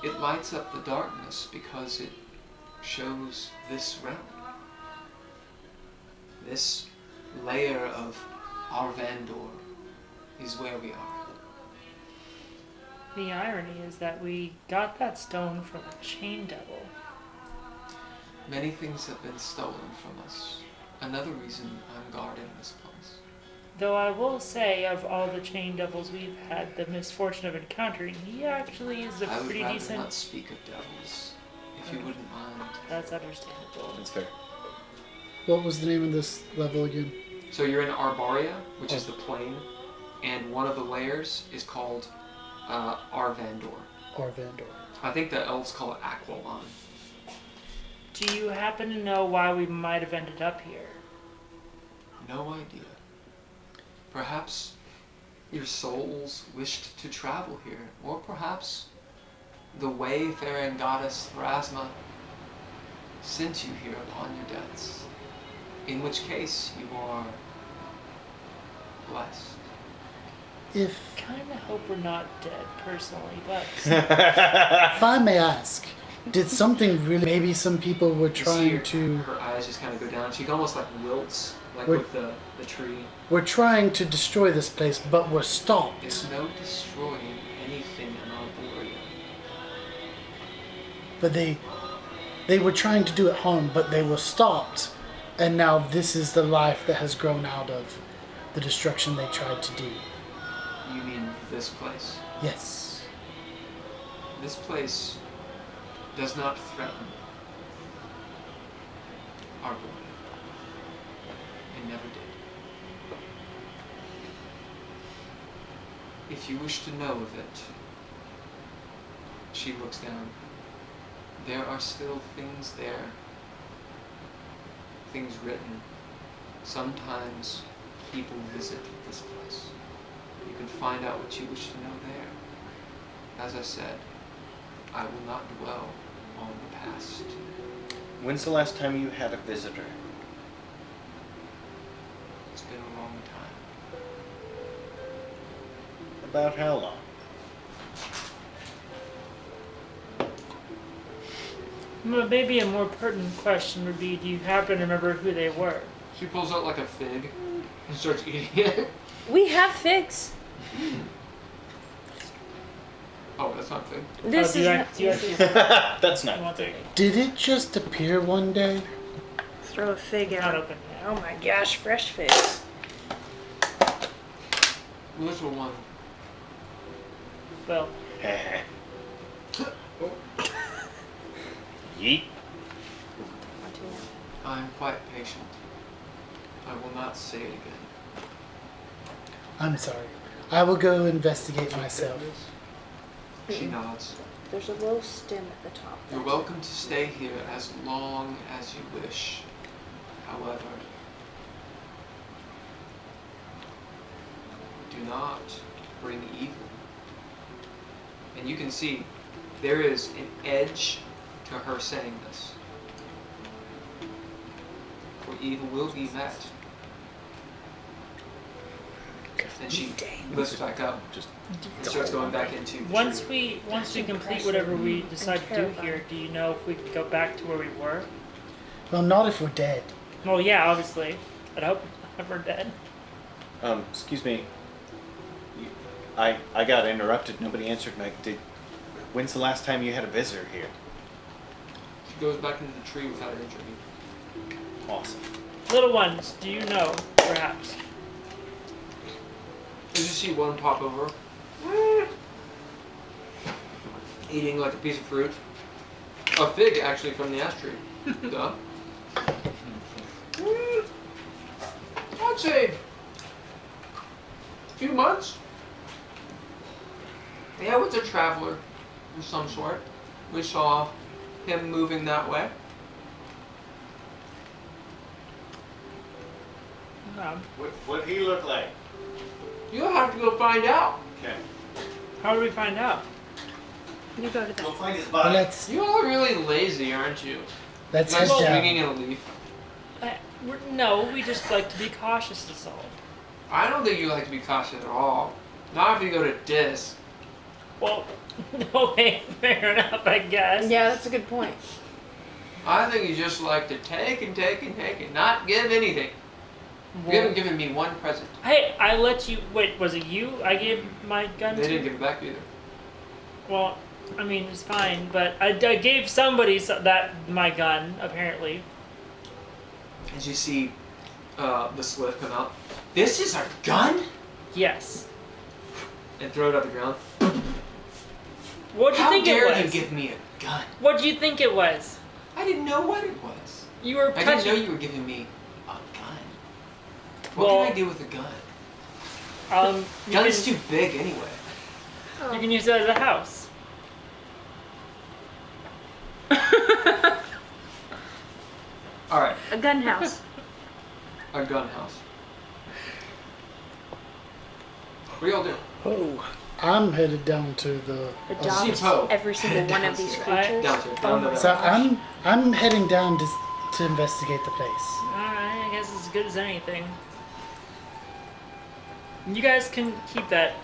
Mm-hmm. It lights up the darkness because it shows this realm. This layer of Arvandor is where we are. The irony is that we got that stone from a chain devil. Many things have been stolen from us. Another reason I'm guarding this place. Though I will say, of all the chain devils we've had the misfortune of encountering, he actually is a I would pretty rather decent. not speak of devils, if you wouldn't mind. That's understandable. That's fair. What was the name of this level again? So you're in Arbaria, which is the plane, and one of the layers is called Arvandor. Arvandor. I think the elves call it Aqualon. Do you happen to know why we might have ended up here? No idea. Perhaps your souls wished to travel here, or perhaps the wayfaring goddess Thrasma sent you here upon your deaths. In which case you are blessed. If Kinda hope we're not dead, personally, but if I may ask, did something really? Maybe some people were You see trying to. her eyes just kind of go down. She almost like wilts, like Would- with the tree. Were trying to destroy this place, but were There's stopped. no destroying anything in Arborea. But they were trying to do it harm, but they were stopped. And now this is the life that has grown out of the destruction they tried to do. You mean this place? Yes. This place does not threaten Arborea. It never did. If you wish to know of it, she looks down. There are still things there. Things written. Sometimes people visit this place. You can find out what you wish to know there. As I said, I will not dwell on the past. When's the last time you had a visitor? It's been a long time. About how long? maybe a more pertinent question would be, do you happen to remember who they were? She pulls out like a fig and starts eating it. We have figs. Oh, that's not fig. This do is you not act- do you actually That's want not to big. Did it just appear one day? throw a fig not out. open yet? Oh my gosh, fresh figs. Little one. Well, Yeet. I am quite patient. I will not say it again. I'm sorry. I will go investigate myself. She nods. There's a little stem at the top. You're welcome to stay here as long as you wish. However, do not bring evil. And you can see there is an edge to her saying this. For evil will be met. And she lifts back up Just and starts going back into the once tree. we complete whatever we decide to do here, do you know if we can go back to where we were? Well, not if we're dead. Well, yeah, obviously. But I hope we're dead. excuse me. I got interrupted. Nobody answered my. When's the last time you had a visitor here? She goes back into the tree without entering. Awesome. Little ones, do you know, perhaps? You just see one pop over, eating like a piece of fruit. A fig, actually, from the ash tree. Duh. I'd say a few months. Yeah, it was a traveler of some sort. We saw him moving that way. What he look like? You'll have to go find out. Okay. How do we find out? You go to Go that. find his Well, body. You all are really lazy, aren't you? let's You head guys down. swinging in a leaf. No, we just like to be cautious is all. I don't think you like to be cautious at all. Not if you go to Dis. Well, okay, fair enough, I guess. Yeah, that's a good point. I think you just like to take and take and take and not give anything. You haven't given me one present. Hey, I let you. Wait, was it you I gave my gun They to? didn't give it back either. Well, I mean, it's fine, but I gave somebody that my gun, apparently. As you see the slip come out. This is a gun? Yes. And throw it on the ground. What'd you How think it dare was? you give me a gun? What'd you think it was? I didn't know what it was. You were I didn't know touching. you were giving me a gun. What Well, can I do with a gun? You Gun's can, too big anyway. you can use it as a house. Alright, A gun house. a gun house. What do y'all do? Oh, I'm headed down to the. Sheep hoe. Every single one of these creatures. Down to it. Down to So it. I'm heading down to investigate the place. Alright, I guess it's as good as anything. You guys can keep that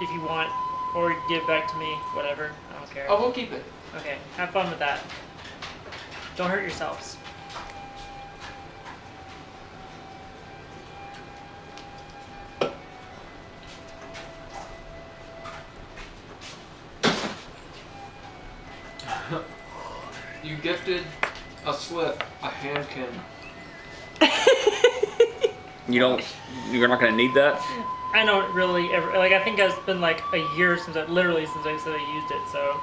if you want, or give it back to me, whatever. I don't care. Oh, we'll keep it. Okay, have fun with that. Don't hurt yourselves. You gifted a slip, a handkin. You're not gonna need that. I don't really ever like. I think it's been like a year since I said I used it. So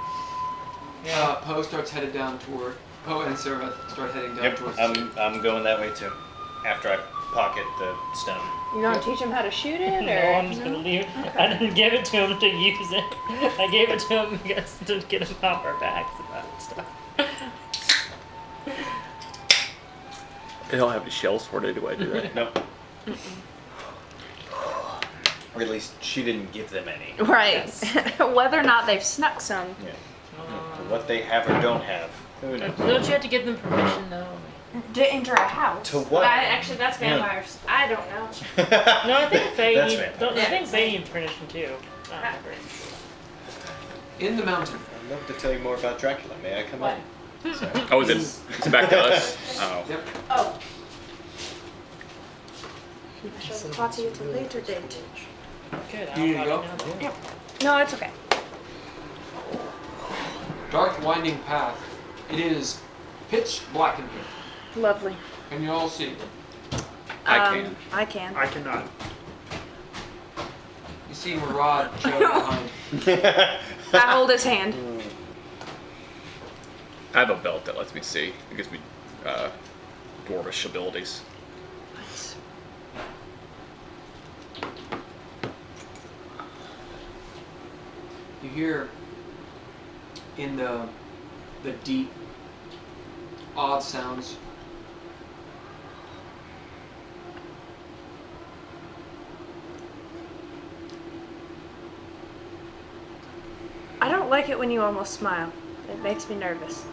yeah. Poe starts headed down toward. Poe and Sararith start heading down Yep, towards. I'm going that way too. After I pocket the stone. You gonna teach him how to shoot it, No, or I'm just gonna leave. I didn't give it to him to use it. I gave it to him because to get him off our backs about stuff. They don't have any shells for it anyway, do they? No. Or at least she didn't give them any. right? Whether or not they've snuck some. Yeah. What they have or don't have. Who knows? Don't you have to give them permission though? To enter a house. To what? Actually, that's Yeah. vampires. I don't know. No, I think Faye That's need. fair. Don't, I think Faye need permission too. I don't remember. In the mountain. I'd love to tell you more about Dracula. May I come What? in? Sorry. Oh, is it back to us? Oh. Yep. Oh. I shall report you at a later date. Good. You need to go? Now. No, it's okay. Dark winding path. It is pitch black in here. Lovely. Can you all see? I can. I can. I cannot. You see Murad trailing behind. I hold his hand. I have a belt that lets me see. It gives me dwarvish abilities. Nice. You hear in the deep, odd sounds. I don't like it when you almost smile. It makes me nervous.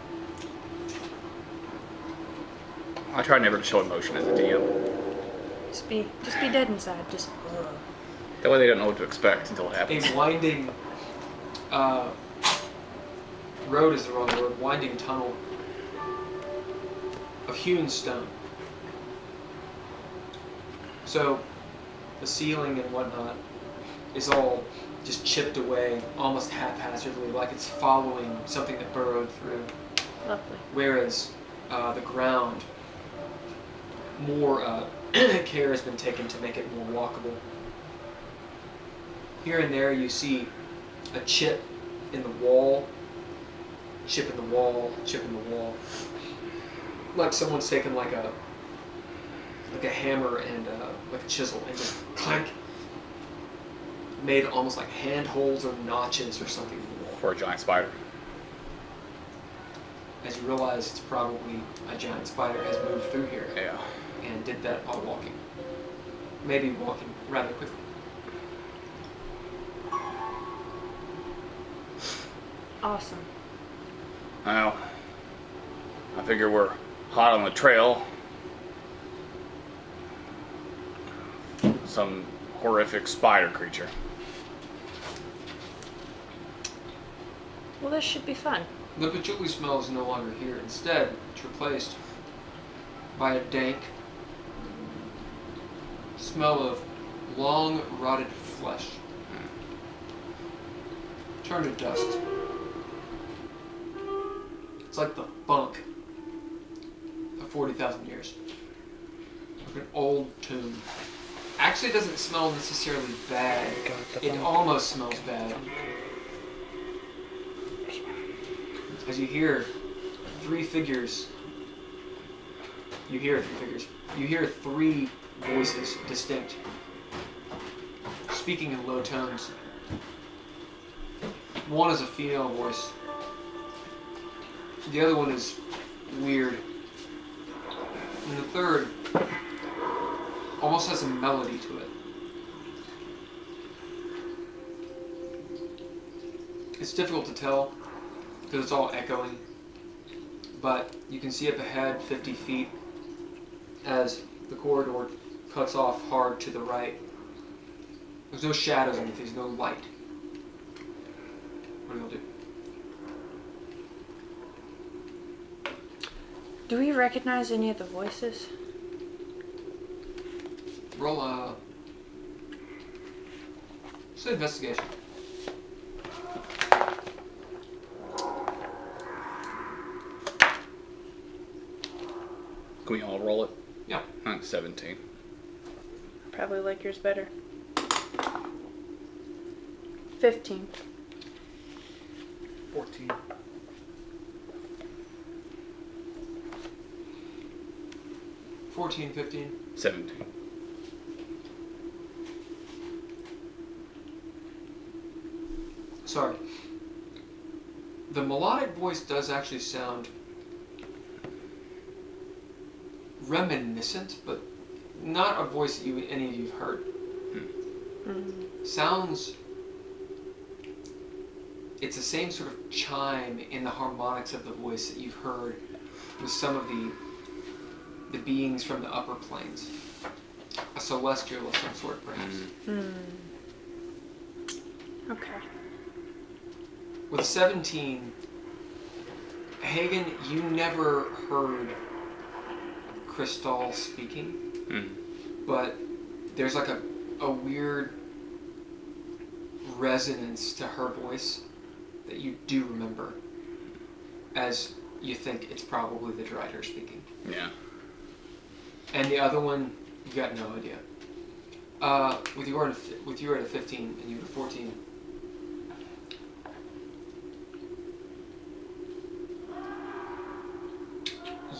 I try never to show emotion as a DM. Just be dead inside. Just. That way they don't know what to expect until it happens. A winding road is the wrong word. Winding tunnel of hewn stone. So the ceiling and whatnot is all just chipped away, almost haphazardly, like it's following something that burrowed through. Lovely. Whereas the ground, more care has been taken to make it more walkable. Here and there you see a chip in the wall, chip in the wall, chip in the wall. Like someone's taken like a hammer and like a chisel and just clank, made almost like handholds or notches or something in the wall. For a giant spider. As you realize it's probably a giant spider has moved through here Yeah. and did that while walking. Maybe walking rather quickly. Awesome. Well, I figure we're hot on the trail. Some horrific spider creature. Well, this should be fun. The patchouli smell is no longer here. Instead, it's replaced by a dank smell of long rotted flesh. Turned to dust. It's like the funk of 40,000 years. Like an old tomb. Actually, it doesn't smell necessarily bad. It almost smells bad. As you hear three figures. You hear three voices, distinct, speaking in low tones. One is a female voice. The other one is weird. And the third almost has a melody to it. It's difficult to tell because it's all echoing, but you can see up ahead 50 feet as the corridor cuts off hard to the right. There's no shadows underneath, there's no light. What do you do? Do we recognize any of the voices? Roll say investigation. Can we all roll it? Yeah. 17. Probably like yours better. 15. 14. 14, 15. 17. Sorry. The melodic voice does actually sound reminiscent, but not a voice that any of you have heard. Sounds. It's the same sort of chime in the harmonics of the voice that you've heard with some of the beings from the upper planes. A celestial of some sort, perhaps. Okay. With 17, Haygen, you never heard Crystal speaking, but there's like a weird resonance to her voice that you do remember, as you think it's probably the Drider speaking. Yeah. And the other one, you got no idea. With you at a 15 and you at a 14.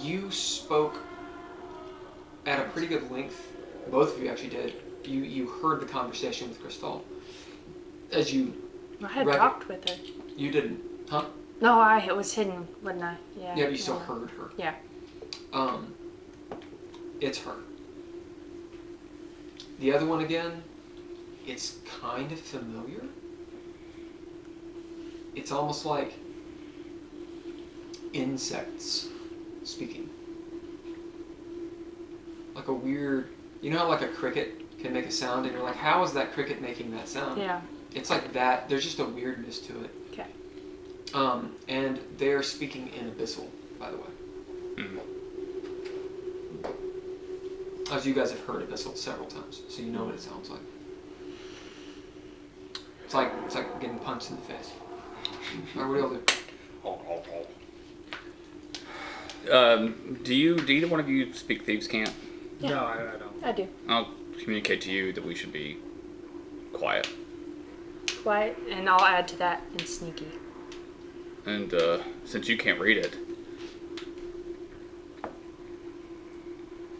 You spoke at a pretty good length. Both of you actually did. You heard the conversation with Crystal. As you... I had talked with her. You didn't, huh? No, it was hidden, wasn't I? Yeah. Yeah, but you still heard her. Yeah. It's her. The other one again, it's kind of familiar. It's almost like insects speaking. Like a weird, you know how like a cricket can make a sound and you're like, how is that cricket making that sound? Yeah. It's like that. There's just a weirdness to it. Okay. And they're speaking in Abyssal, by the way. As you guys have heard Abyssal several times, so you know what it sounds like. It's like getting punched in the face. Alright, what do y'all do? Do either one of you speak Thieves' Cant? Yeah. No, I don't. I do. I'll communicate to you that we should be quiet. Quiet, and I'll add to that and sneaky. And since you can't read it,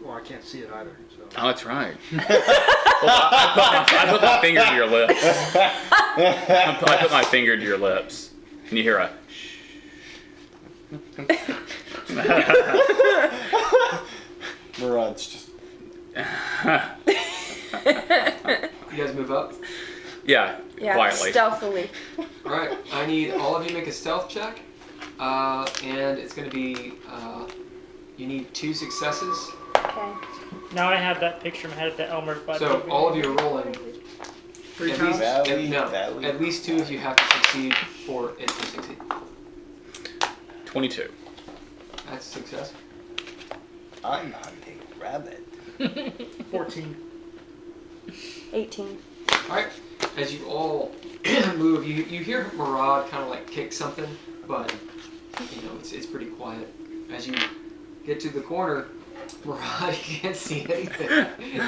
Well, I can't see it either. So. oh, that's right. I put my finger to your lips. I put my finger to your lips, and you hear a. Murad's just. You guys move up? Yeah, Yeah, quietly. stealthily. Alright, I need all of you make a stealth check. And it's going to be, you need 2 successes. Okay. Now I have that picture in my head of the Elmer fight. So all of you are rolling. 3 At times? least, Valley, no, Valley. at least 2 if you have to succeed for it to succeed. 22. That's a success. I'm hunting rabbit. 14. 18. Alright, as you all move, you hear Murad kind of like kick something, but you know, it's pretty quiet. As you get to the corner, Murad, you can't see anything.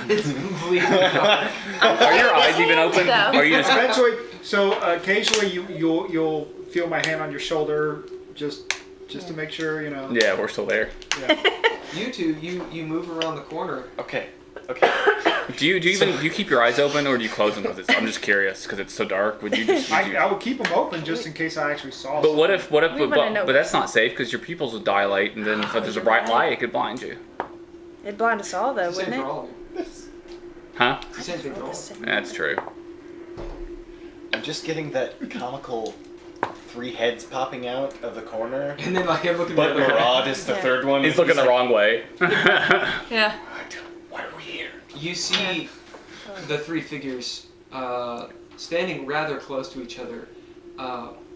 It's completely dark. Are your eyes even open? Though. Are you just? Eventually, so occasionally you'll feel my hand on your shoulder just to make sure, you know. Yeah, we're still there. Yeah. You two, you move around the corner. Okay. Do you keep your eyes open or do you close them? I'm just curious because it's so dark. Would you just? I would keep them open just in case I actually saw But what if We wanna know. but that's not safe because your pupils will dilate and then if there's a bright light it could blind you. It'd blind us all, though, It's the same wouldn't for it? all of you. Huh? It's the same thing for all of you. That's true. I'm just getting that comical 3 heads popping out of the corner. And then like I'm looking But at Murad is the Yeah. third one. He's looking the wrong way. Yeah. Why are we here? You see the 3 figures standing rather close to each other.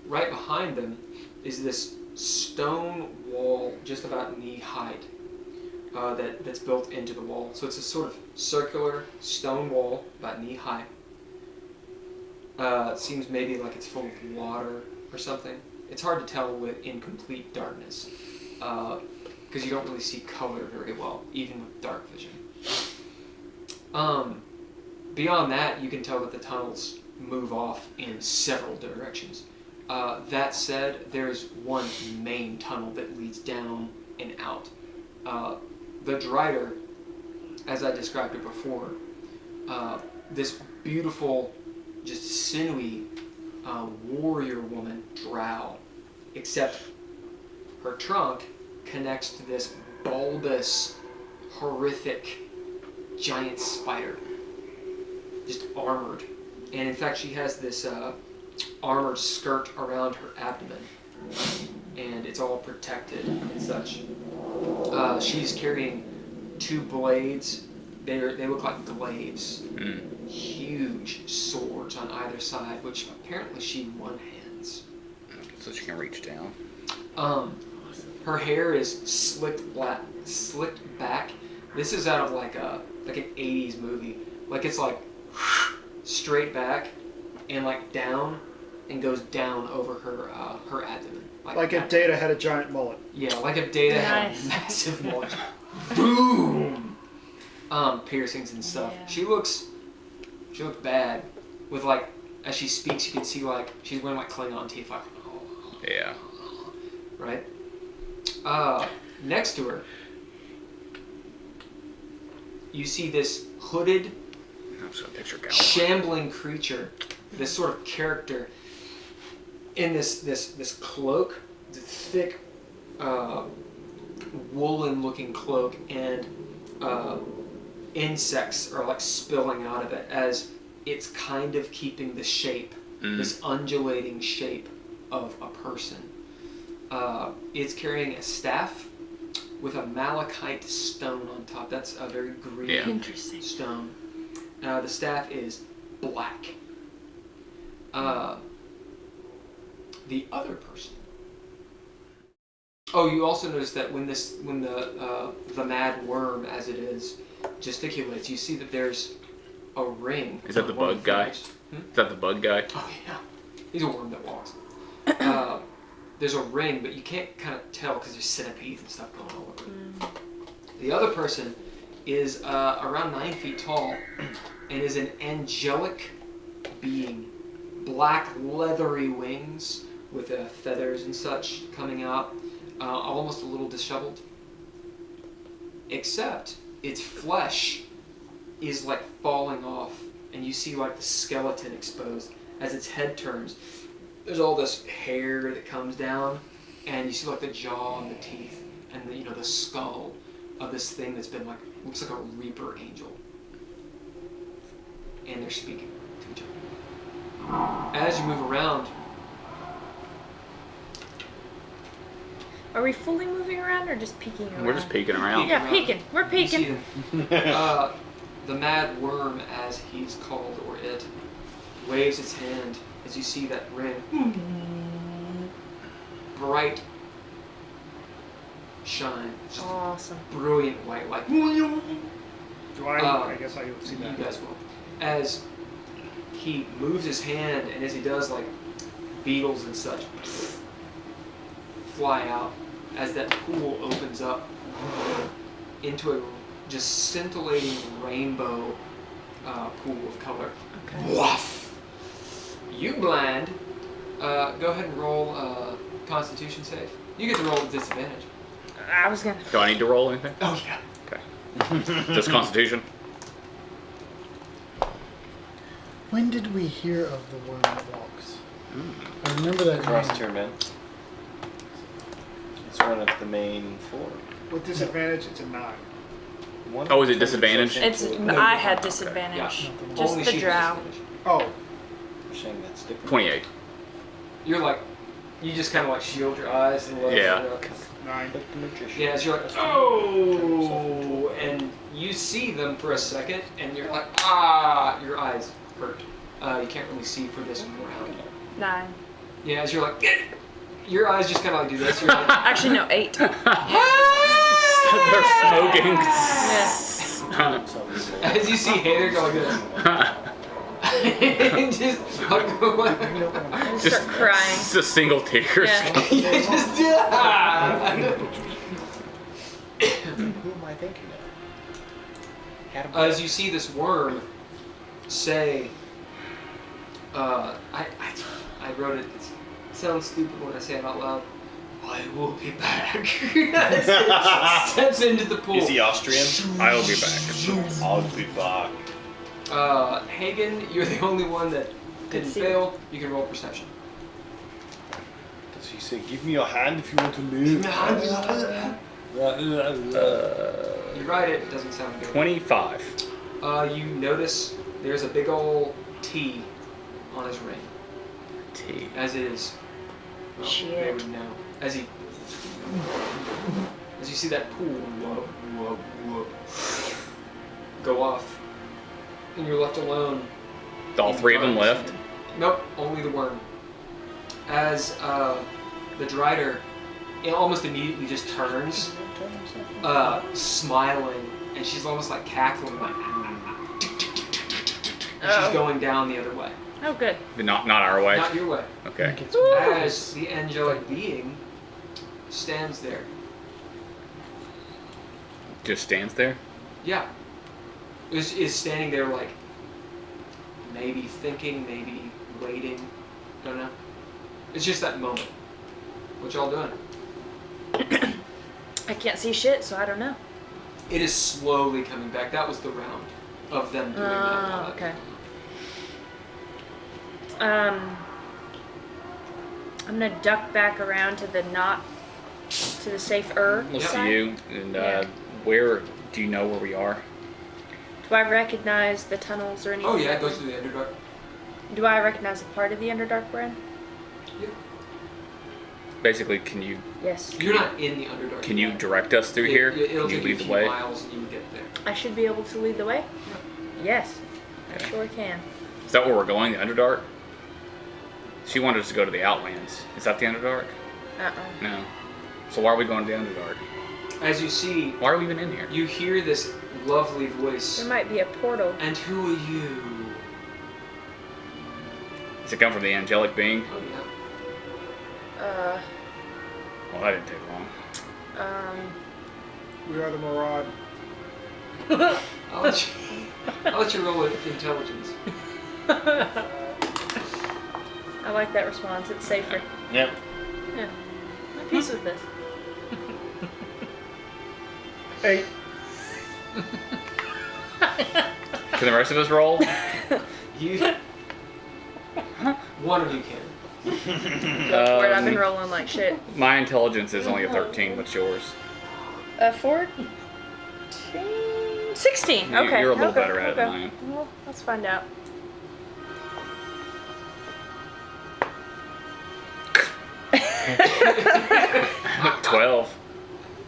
Right behind them is this stone wall just about knee height that's built into the wall. So it's a sort of circular stone wall about knee high. It seems maybe like it's full of water or something. It's hard to tell in complete darkness because you don't really see color very well, even with dark vision. Beyond that, you can tell that the tunnels move off in several directions. That said, there is one main tunnel that leads down and out. The Drider, as I described it before, this beautiful, just sinewy warrior woman, drow, except her trunk connects to this bulbous, horrific giant spider, just armored. And in fact, she has this armored skirt around her abdomen, and it's all protected and such. She's carrying 2 blades. They look like glaives. Huge swords on either side, which apparently she one-hands. So she can reach down. Her hair is slicked back. This is out of like an 80s movie. Like it's like straight back and like down and goes down over her abdomen. Like if Data had a giant mullet. Yeah, like if Data had a Nice. massive mullet. Boom! Piercings and stuff. Yeah. She looks bad. With like, as she speaks, you can see like she's wearing like Klingon teeth, like, Yeah. right? Next to her, you see this hooded, I'm just gonna picture Gal. shambling creature, this sort of character in this cloak, the thick, woolen-looking cloak, and insects are like spilling out of it as it's kind of keeping the shape, this undulating shape of a person. It's carrying a staff with a malachite stone on top. That's a very green Yeah. Interesting. stone. The staff is black. The other person. Oh, you also notice that when the mad worm, as it is, gesticulates, you see that there's a ring. Is that the One of bug guy? fingers. Is that the bug guy? Oh yeah, he's a worm that walks. There's a ring, but you can't kind of tell because there's centipedes and stuff going all over it. The other person is around 9 feet tall and is an angelic being. Black leathery wings with feathers and such coming out, almost a little disheveled. Except its flesh is like falling off, and you see like the skeleton exposed as its head turns. There's all this hair that comes down, and you see like the jaw and the teeth and the skull of this thing that's been like looks like a reaper angel. And they're speaking to each other. As you move around, Are we fully moving around or just peeking around? We're just peeking around. Yeah, peeking. We're you see peeking. the mad worm, as he's called, or it, waves its hand as you see that ring. Bright shine, just Awesome. brilliant white light. Do I? I guess I see You that. guys will. As he moves his hand, and as he does, like beetles and such fly out as that pool opens up into a just scintillating rainbow pool of color. Okay. Woof! You blind. Go ahead and roll a Constitution save. You get to roll with disadvantage. I was gonna. Do I need to roll anything? Oh yeah. Okay. Just Constitution. When did we hear of the worm that walks? I remember that Caras name. Tirmen. It's one of the main 4. With disadvantage, it's a 9. One Oh, is it turns disadvantage? itself It's. into a- I had disadvantage. Yeah. Just Only the she has drow. disadvantage. Oh, You're saying that's different. 28. You're like, you just kind of like shield your eyes and let Yeah. 9. Like the magician. Yeah, as you're like, oh, and you see them for a second, and you're like, ah, your eyes hurt. You can't really see for this round. 9. Yeah, as you're like, your eyes just kind of like do this. You're like, Actually, no, 8. They're smoking. Yes. as you see Heiðr go like this. And just Just Start crying. Just a single tear. Yeah. you just Who am I thinking of? as you see this worm say, I wrote it. It sounds stupid when I say it out loud. I will be back. Steps into the pool. Is he Austrian? I'll be back. I'll be back. Haygen, you're the only one that didn't see. fail. You can roll perception. Does he say, give me your hand if you want to move? You write it. It doesn't sound good. 25. You notice there's a big old T on his ring, T. as is. Well, Shit. They would know. As you see that pool whoop, whoop, whoop, go off, and you're left alone. All 3 of them left. Nope, only the worm. As the Drider almost immediately just turns, smiling, and she's almost like cackling, like, and she's going down the other way. Oh, good. But not our way. Not your way. Okay. As the angelic being stands there. Just stands there. Yeah. Is standing there like maybe thinking, maybe waiting. Don't know. It's just that moment. What y'all doing? I can't see shit, so I don't know. It is slowly coming back. That was the round of them doing that. Okay. I'm gonna duck back around to the safer Let's side. see you. And Yeah. where do you know where we are? Do I recognize the tunnels or anything? Oh yeah, it goes through the Underdark. Do I recognize a part of the Underdark we're in? Yeah. Basically, can you Yes. You're not in the Underdark. can you yet. direct us through here? It'll Can you take lead a the few way? miles and you get there. I should be able to lead the way? Yes. Okay. I sure can. Is that where we're going? The Underdark? She wanted us to go to the Outlands. Is that the Underdark? Uh-uh. No. So why are we going to the Underdark? As you see, Why are we even in here? you hear this lovely voice. There might be a portal. And who are you? Does it come from the angelic being? Oh yeah. Well, that didn't take long. We are the Murad. I'll let you roll with intelligence. I like that response. It's safer. Yep. Yeah. I'm at peace with this. 8. Can the rest of us roll? You. One of you can. Go for it. I've been rolling like shit. My intelligence is only a 13. What's yours? 14? 16. You- Okay. you're a little okay, better at it okay. than I am. Well, let's find out. Uh, 12.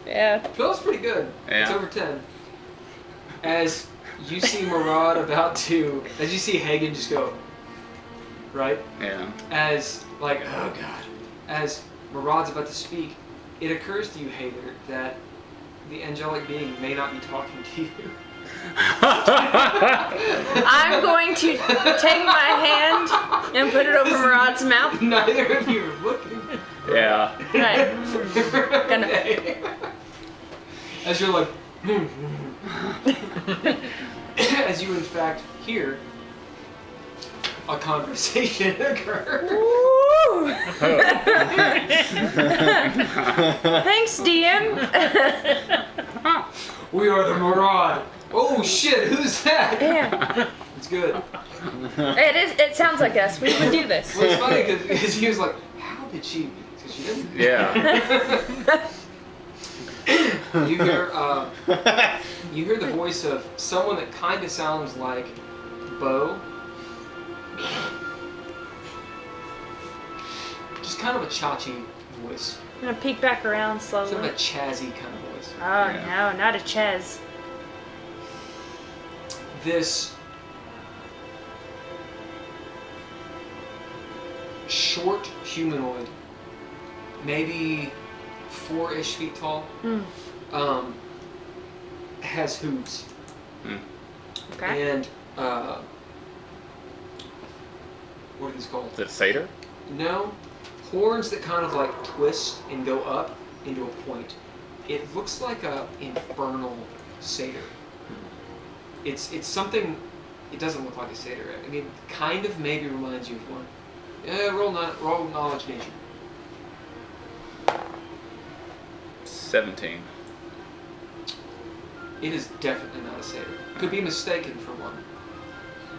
Yeah. Feels pretty good. It's Yeah. over 10. As you see Murad as you see Haygen just go, right? Yeah. As, like, oh god. As Murad's about to speak, it occurs to you, Heiðr, that the angelic being may not be talking to you. I'm going to take my hand and put it over Murad's mouth. Neither of you are looking. Yeah. Right. Gonna- Okay. As you're like, as you in fact hear a conversation occur. Woo! Thanks, DM. We are the Murad. Oh shit, who's that? Yeah. It's good. It sounds like us. We would do this. Well, it's funny because he was like, how did she? Because she didn't. Yeah. You hear the voice of someone that kind of sounds like Bo. Just kind of a chachi voice. I'm gonna peek back around Sort of slowly. a chazzy kind of voice. Oh Yeah. no, not a Chez. This short humanoid, maybe 4-ish feet tall, has hooves. Okay. And what are these called? Is it Satyr? No, horns that kind of like twist and go up into a point. It looks like a infernal satyr. It's something. It doesn't look like a satyr. I mean, kind of maybe reminds you of one. Roll knowledge nature. 17. It is definitely not a satyr. Could be mistaken for one.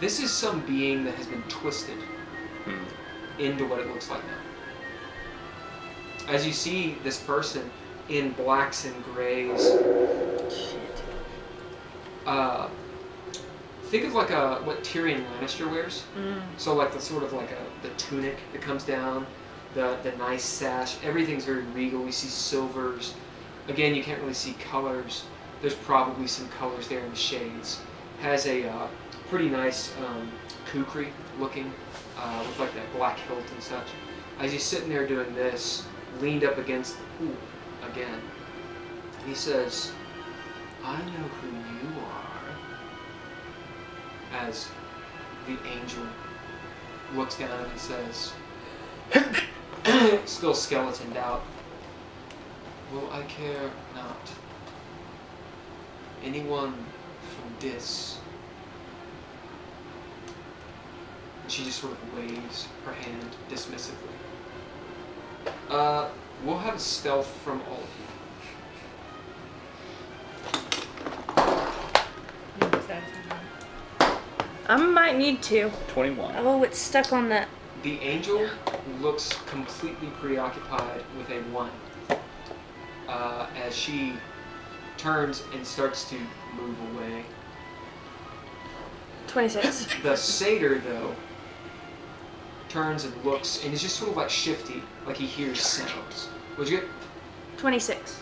This is some being that has been twisted into what it looks like now. As you see this person in blacks and grays. Think of like what Tyrion Lannister wears. So like the sort of like the tunic that comes down, the nice sash. Everything's very regal. We see silvers. Again, you can't really see colors. There's probably some colors there in the shades. Has a pretty nice kukri looking with like that black hilt and such. As he's sitting there doing this, leaned up against the pool again, he says, "I know who you are." As the angel looks down and says, still skeletoned out, "Well, I care not. Anyone from this." And she just sort of waves her hand dismissively. We'll have a stealth from all of you. I might need to. 21. Oh, it's stuck on that. The angel looks completely preoccupied with a 1 as she turns and starts to move away. 26. The satyr, though, turns and looks and is just sort of like shifty, like he hears sounds. What'd you get? 26.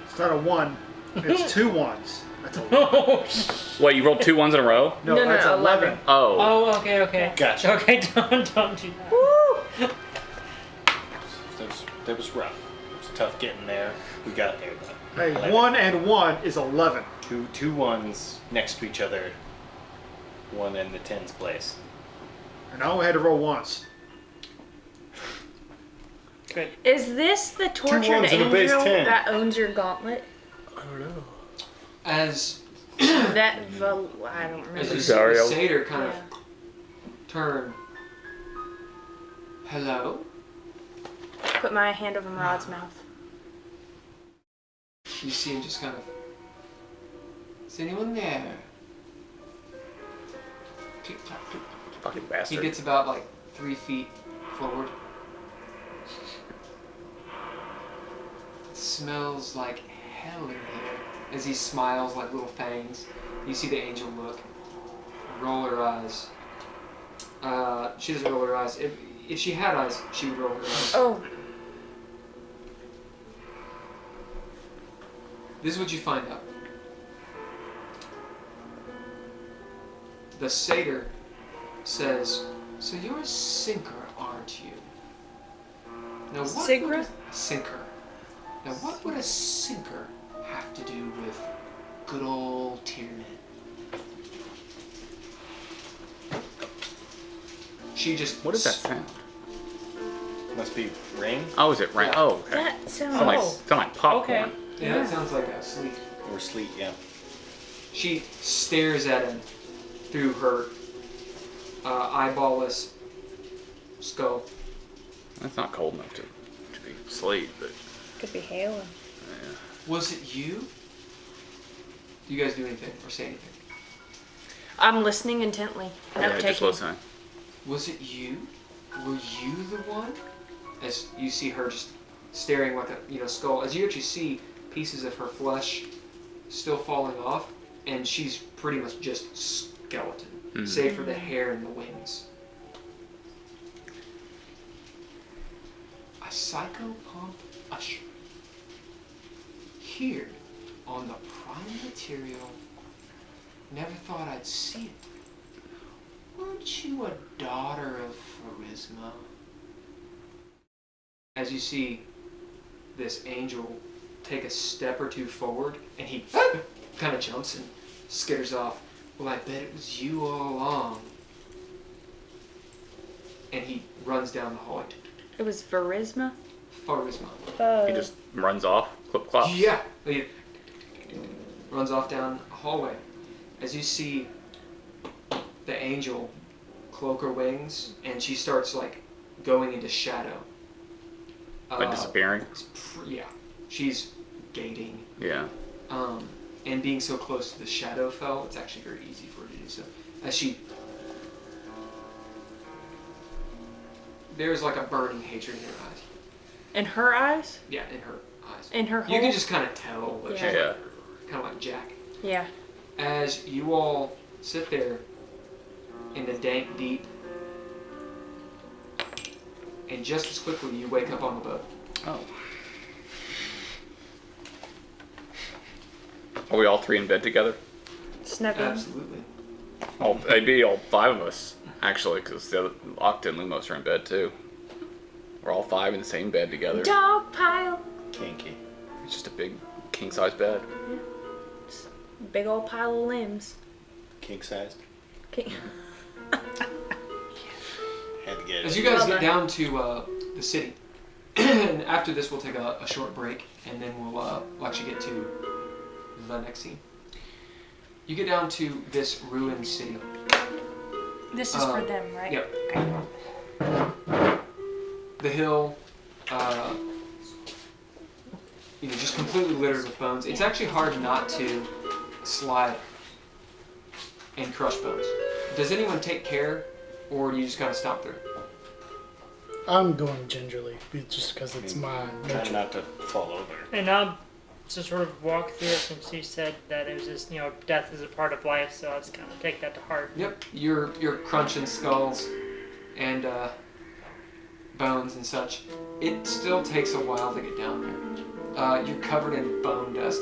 It's not a 1. It's 2 1s. That's a lot. Wait, you rolled 2 ones in a row? No, No, that's 11. Oh. Oh, okay. Gotcha. Okay, don't do that. Woo! That was rough. tough getting there. We got there though. Hey, 11. 1 and 1 is 11. Two ones next to each other. One in the tens place. And I only had to roll once. Good. Is this the tortured ones and a base angel 10. that owns your gauntlet? I don't know. As I don't as remember. you see the Dario. satyr kind Yeah. of turn. Hello? Put my hand over Murad's mouth. You see him just kind of. Is anyone there? Click, clack, click. Fucking He bastard. gets about like 3 feet forward. It smells like hell in here. As he smiles like little fangs, you see the angel look. Roll her eyes. She doesn't roll her eyes. If she had eyes, she would roll her eyes. Oh, This is what you find out. The satyr says, "So you're a sinker, aren't you?" Now what Sigra? would a sinker? Now what would a sinker have to do with good old Tirmen? She just. What is that sound? Must be ring Oh, is it rain? Yeah. Oh, okay. that Sound sounds. like popcorn. Okay. Yeah, that sounds like a sleep. or sleet, yeah. She stares at him through her eyeballless skull. That's not cold enough to be sleep, but Could be hailing. Was it you? Do you guys do anything or say anything? I'm listening intently. Note yeah, just taking. listening. Was it you? Were you the one? As you see her just staring like a skull. As you actually see pieces of her flesh still falling off, and she's pretty much just skeleton, save for the hair and the wings. A psychopomp usher. Here, on the prime material. Never thought I'd see it. Weren't you a daughter of Pharasma? As you see this angel take a step or two forward, and he kind of jumps and skitters off. Well, I bet it was you all along. And he runs down the hallway. It was Pharasma. Pharasma. He just runs off, clip clops. Yeah. He runs off down a hallway. As you see the angel cloak her wings, and she starts like going into shadow. Like disappearing. Yeah. She's gating. Yeah. And being so close to the shadow fell, it's actually very easy for her to do so. As she... There's like a burning hatred in her eyes. In her eyes? Yeah, in her eyes. In her You can hole? just kind of tell that she's Yeah. kind of like Jack. Yeah. As you all sit there in the dank deep, and just as quickly you wake up on the boat. Oh. Are we all three in bed together? Snuggling. Absolutely. Maybe all five of us, actually, because the other Octa and Lumos are in bed too. We're all five in the same bed together. Dog pile. Kinky. It's just a big king-size bed. Big old pile of limbs. King sized. King. Had to get As it. you guys Well get done. down to the city, and after this we'll take a short break, and then we'll actually get to the next scene. You get down to this ruined city. This is for them, right? Yep. Okay. The hill, just completely littered with bones. It's actually hard not to slide and crush bones. Does anyone take care, or do you just kind of stop there? I'm going gingerly, just because it's my Try nature. not to fall over. And to sort of walk through it, since you said that it was just, death is a part of life, so I'll just kind of take that to heart. Yep, you're crunching skulls and bones and such. It still takes a while to get down there. You're covered in bone dust.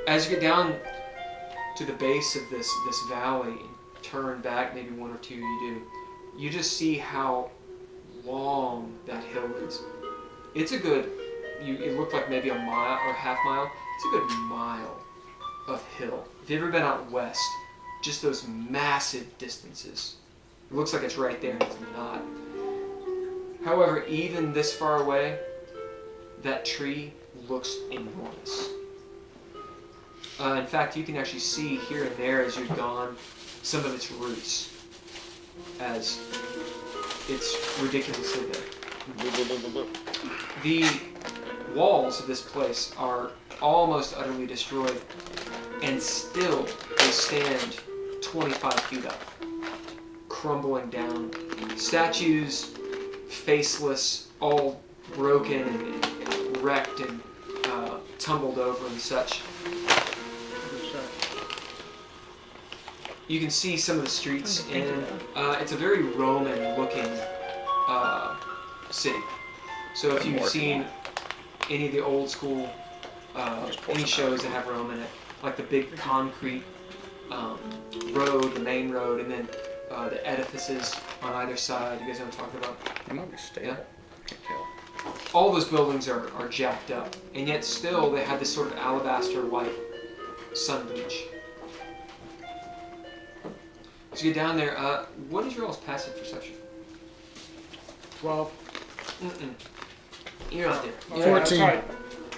As you get down to the base of this valley, turn back, maybe one or two you do, you just see how long that hill is. It's a good, it looked like maybe a mile or half mile. It's a good mile of hill. If you've ever been out west, just those massive distances. It looks like it's right there, and it's not. However, even this far away, that tree looks enormous. In fact, you can actually see here and there as you've gone some of its roots, as it's ridiculously big. The walls of this place are almost utterly destroyed, and still they stand 25 feet up, crumbling down. Statues, faceless, all broken and wrecked and tumbled over and such. You can see some of the streets, and it's a very Roman-looking city. So if you've seen any of the old school, any shows that have Rome in it, like the big concrete road, the main road, and then the edifices on either side. You guys know what I'm talking about? It might be stable. Yeah. I can't tell. All those buildings are jacked up, and yet still they have this sort of alabaster white sun bleach. So you get down there. What is your all's passive perception? 12. You're not there. Oh, 14. Yeah,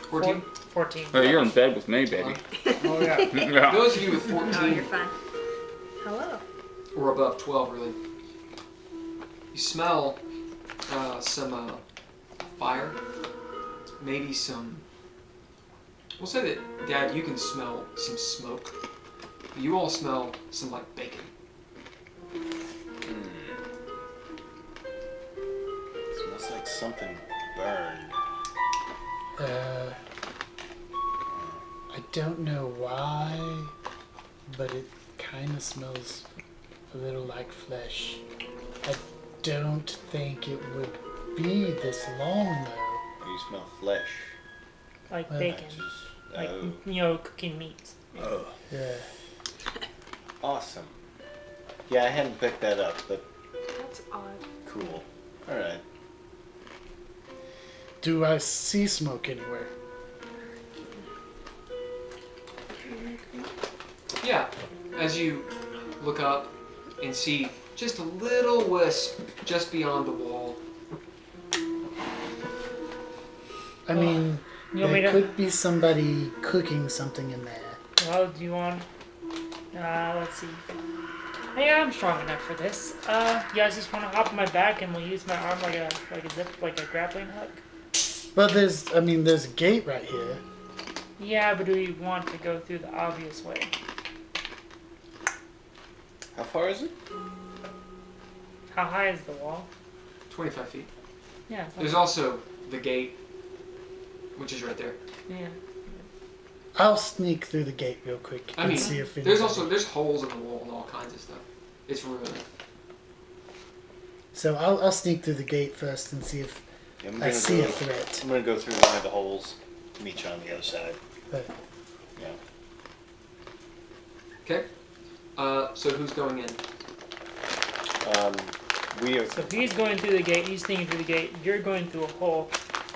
14? 14. Oh, you're in bed with me, baby. oh yeah. Yeah. Those of you with Oh, 14 you're fine. Hello. or above 12, really, you smell some fire. Maybe some. We'll say that, Dad, you can smell some smoke. You all smell some like bacon. Smells like something burned. I don't know why, but it kind of smells a little like flesh. I don't think it would be this long though. You smell flesh. Like Well, bacon. Like, cooking meat. Oh, Yeah. awesome. Yeah, I hadn't picked that up, but That's odd. cool. All right. Do I see smoke anywhere? Yeah, as you look up and see just a little wisp just beyond the wall. I mean, You want me there to? could be somebody cooking something in there. Well, do you want? Let's see. Hey, I'm strong enough for this. You guys just want to hop on my back and we'll use my arm like a grappling hook. But there's a gate right here. Yeah, but do we want to go through the obvious way? How far is it? How high is the wall? 25 feet. Yeah. There's also the gate, which is right there. Yeah. I'll sneak through the gate real quick I and mean, see if there's anybody- there's holes in the wall and all kinds of stuff. It's really. So I'll sneak through the gate first and see if Yeah, I'm I gonna see go, a threat. I'm gonna go through one of the holes. Meet you on the other side. But Yeah. Okay. So who's going in? We are. So if he's going through the gate, he's sneaking through the gate. You're going through a hole.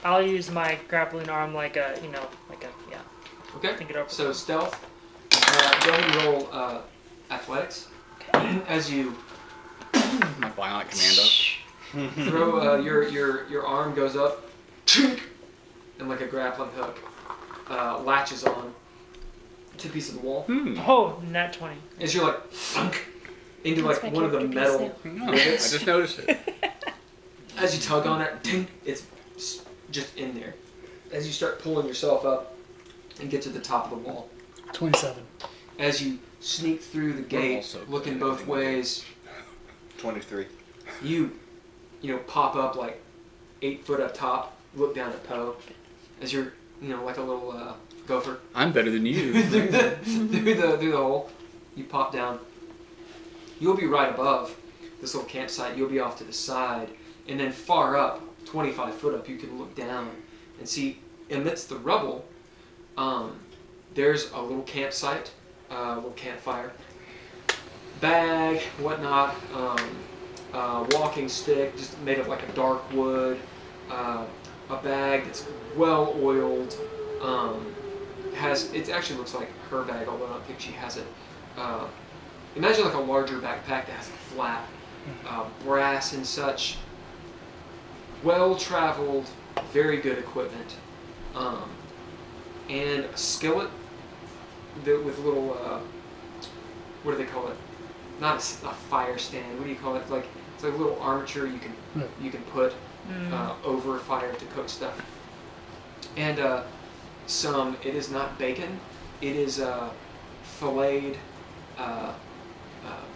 I'll use my grappling arm like a. Okay. Think it over. So stealth. Go ahead and roll athletics. As you My violent commando. throw your arm goes up, and like a grappling hook latches on to a piece of the wall. Oh, nat 20. As you're like thunk, into That's like my one of the character metal piece No, I just noticed it. as you tug on it, tink, it's just in there. As you start pulling yourself up and get to the top of the wall. 27. As you sneak through the gate, also looking both ways, 23. you pop up like 8 foot up top, look down at Poe, as you're, like a little gopher. I'm better than you. through the hole, you pop down. You'll be right above this little campsite. You'll be off to the side, and then far up, 25 foot up, you can look down and see amidst the rubble. There's a little campsite, little campfire, bag, whatnot, walking stick, just made of like a dark wood, a bag that's well oiled. It actually looks like her bag, although I don't think she has it. Imagine like a larger backpack that has a flap, brass and such. Well traveled, very good equipment, and a skillet with a little what do they call it? Not a fire stand. What do you call it? It's like a little armature you can put over a fire to cook stuff. And it is not bacon. It is filleted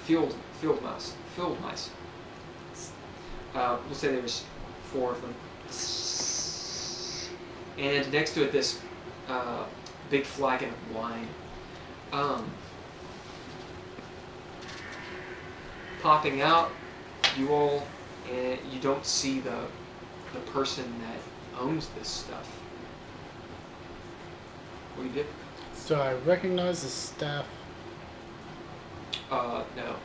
field mice. We'll say there's 4 of them. And next to it, this big flagon of wine. Popping out, you all, and you don't see the person that owns this stuff. What do you do? Do I recognize the staff? No.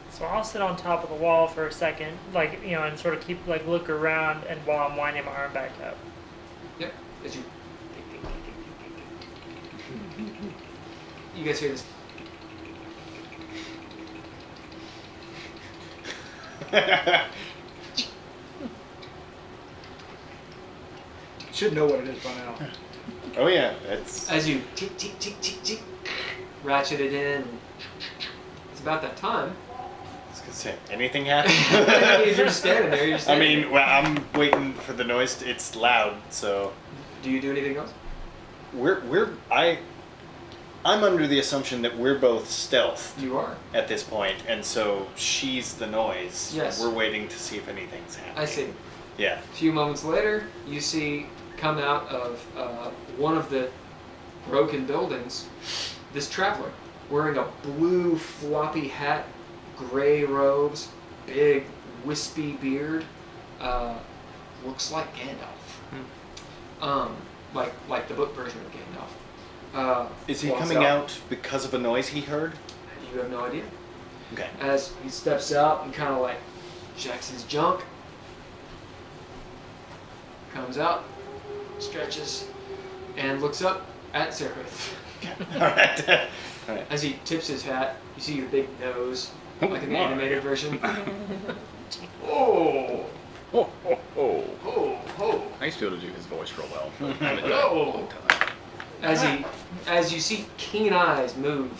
So I'll sit on top of the wall for a second, like, and sort of keep, look around, and while I'm winding my arm back up. Yep. As you guys hear this? Should know what it is by now. Oh yeah, it's. As you tick, tick, tick, tick, tick, ratchet it in. It's about that time. I was gonna say, anything happen? You're just standing there. You're just standing there. Well, I'm waiting for the noise. It's loud, so. Do you do anything else? I'm under the assumption that we're both stealthed You are. at this point, and so she's the noise. Yes. We're waiting to see if anything's happening. I see. Yeah. A few moments later, you see come out of one of the broken buildings this traveler wearing a blue floppy hat, gray robes, big wispy beard. Looks like Gandalf. Like the book version of Gandalf. Is he walks coming out because of a noise he heard? You have no idea. Okay. As he steps out and kind of like checks his junk, comes out, stretches, and looks up at Sararith. All right. All right. As he tips his hat, you see the big nose, like in the animated version. Oh, Oh, oh, oh. oh, oh. I used to be able to do his voice real well. Hello. As you see keen eyes move,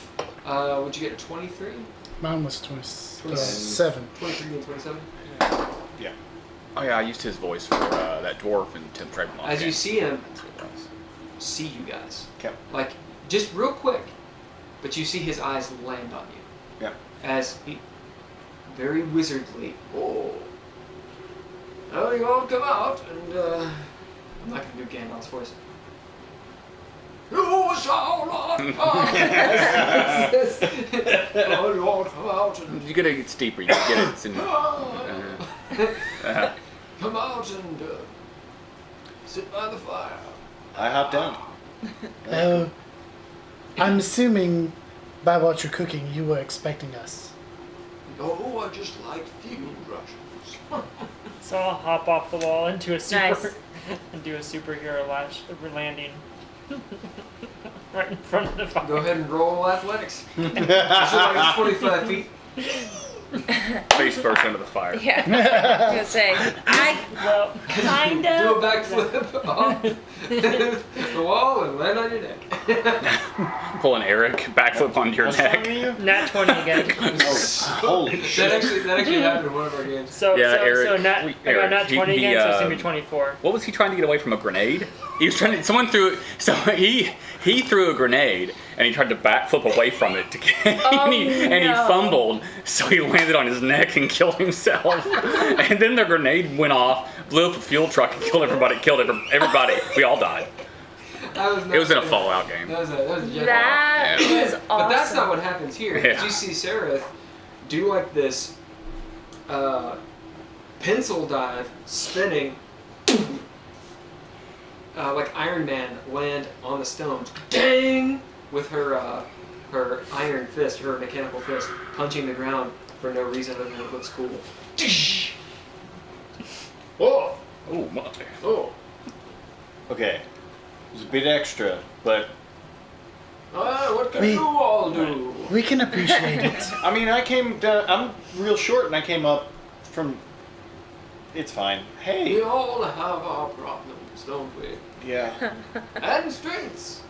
would you get a 23? Mine was 27. 23 and 27? Yeah. Oh yeah, I used his voice for that dwarf in Tim Dragonlock. As you see him, That's what it was. see you guys. Okay. Like, just real quick, but you see his eyes land on you. Yeah. As he, very wizardly, oh, you all come out, and I'm not going to do Gandalf's voice. You shall not pass. Oh, you all come out and You gotta get steeper. You get it. It's in, come out and sit by the fire. I hopped down. I'm assuming by what you're cooking, you were expecting us. Oh, I just like field rushes. So I'll hop off the wall into a super Nice. and do a superhero landing right in front of the fire. Go ahead and roll athletics. You should like 25 feet. face first under the fire. Yeah. I was gonna say, I Well, kind Do a of. backflip off the wall and land on your neck. Pull an Eric, backflip onto your What's wrong neck. with you? nat 20 again. Holy shit. That actually happened in one of our games. So, Yeah, so, Eric, so nat, I Eric, got nat 20 he, again, so it's gonna be 24. What was he trying to get away from a grenade? He was trying to. Someone threw. So he threw a grenade and he tried to backflip away from it to get, and he fumbled, so he landed on his neck and killed himself. And then the grenade went off, blew up a fuel truck, and killed everybody. Everybody. We all died. It was in a Fallout game. That was a Jedi. That Yeah. was awesome. But that's not what happens here. Yeah. You see Sararith do like this pencil dive, spinning, like Iron Man, land on the stones. Dang! With her her iron fist, her mechanical fist, punching the ground for no reason other than it looks cool. Oh! Oh my. Oh! Okay. It was a bit extra, but What can We- you all do? We can appreciate it. I mean, I came down. I'm real short, and I came up from. It's fine. We Hey. all have our problems, don't we? Yeah. And strengths.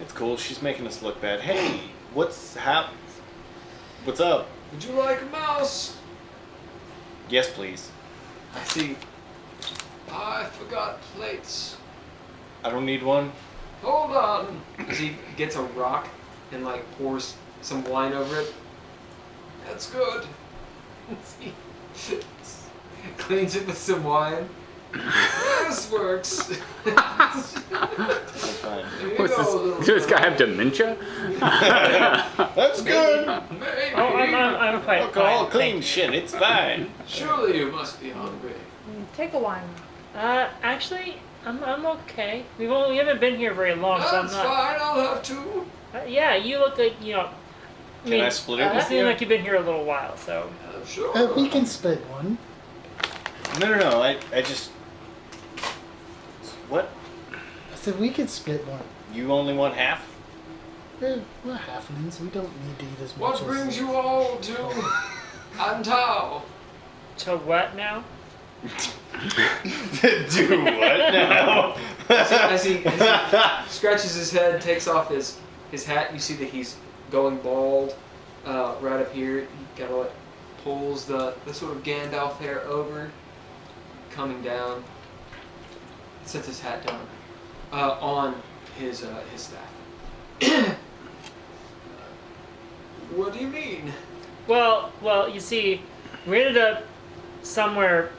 It's cool. She's making us look bad. Hey, what's up? Would you like a mouse? Yes, please. I see. I forgot plates. I don't need one. Hold on. As he gets a rock and like pours some wine over it. That's good. He cleans it with some wine. This works. That's fine. Here you What's go, this? little Does this guy have brother. dementia? That's good. Maybe. Oh, I'm quite Alcohol, fine. clean shit. It's fine. Surely you must be hungry. Take a wine. Actually, I'm okay. We haven't been here very long, so I'm That's not. fine. I'll have two. Yeah, you look like Can I split it You with seem you? like you've been here a little while, so. Sure. We can split one. No. I just. What? I said we could split one. You only want half? We're halflings. We don't need to eat as much What as brings you all to Antau? To what now? Do what now? As he scratches his head, takes off his hat, you see that he's going bald right up here. He kind of like pulls the sort of Gandalf hair over, coming down. Sets his hat down on his staff. What do you mean? Well, you see, we ended up somewhere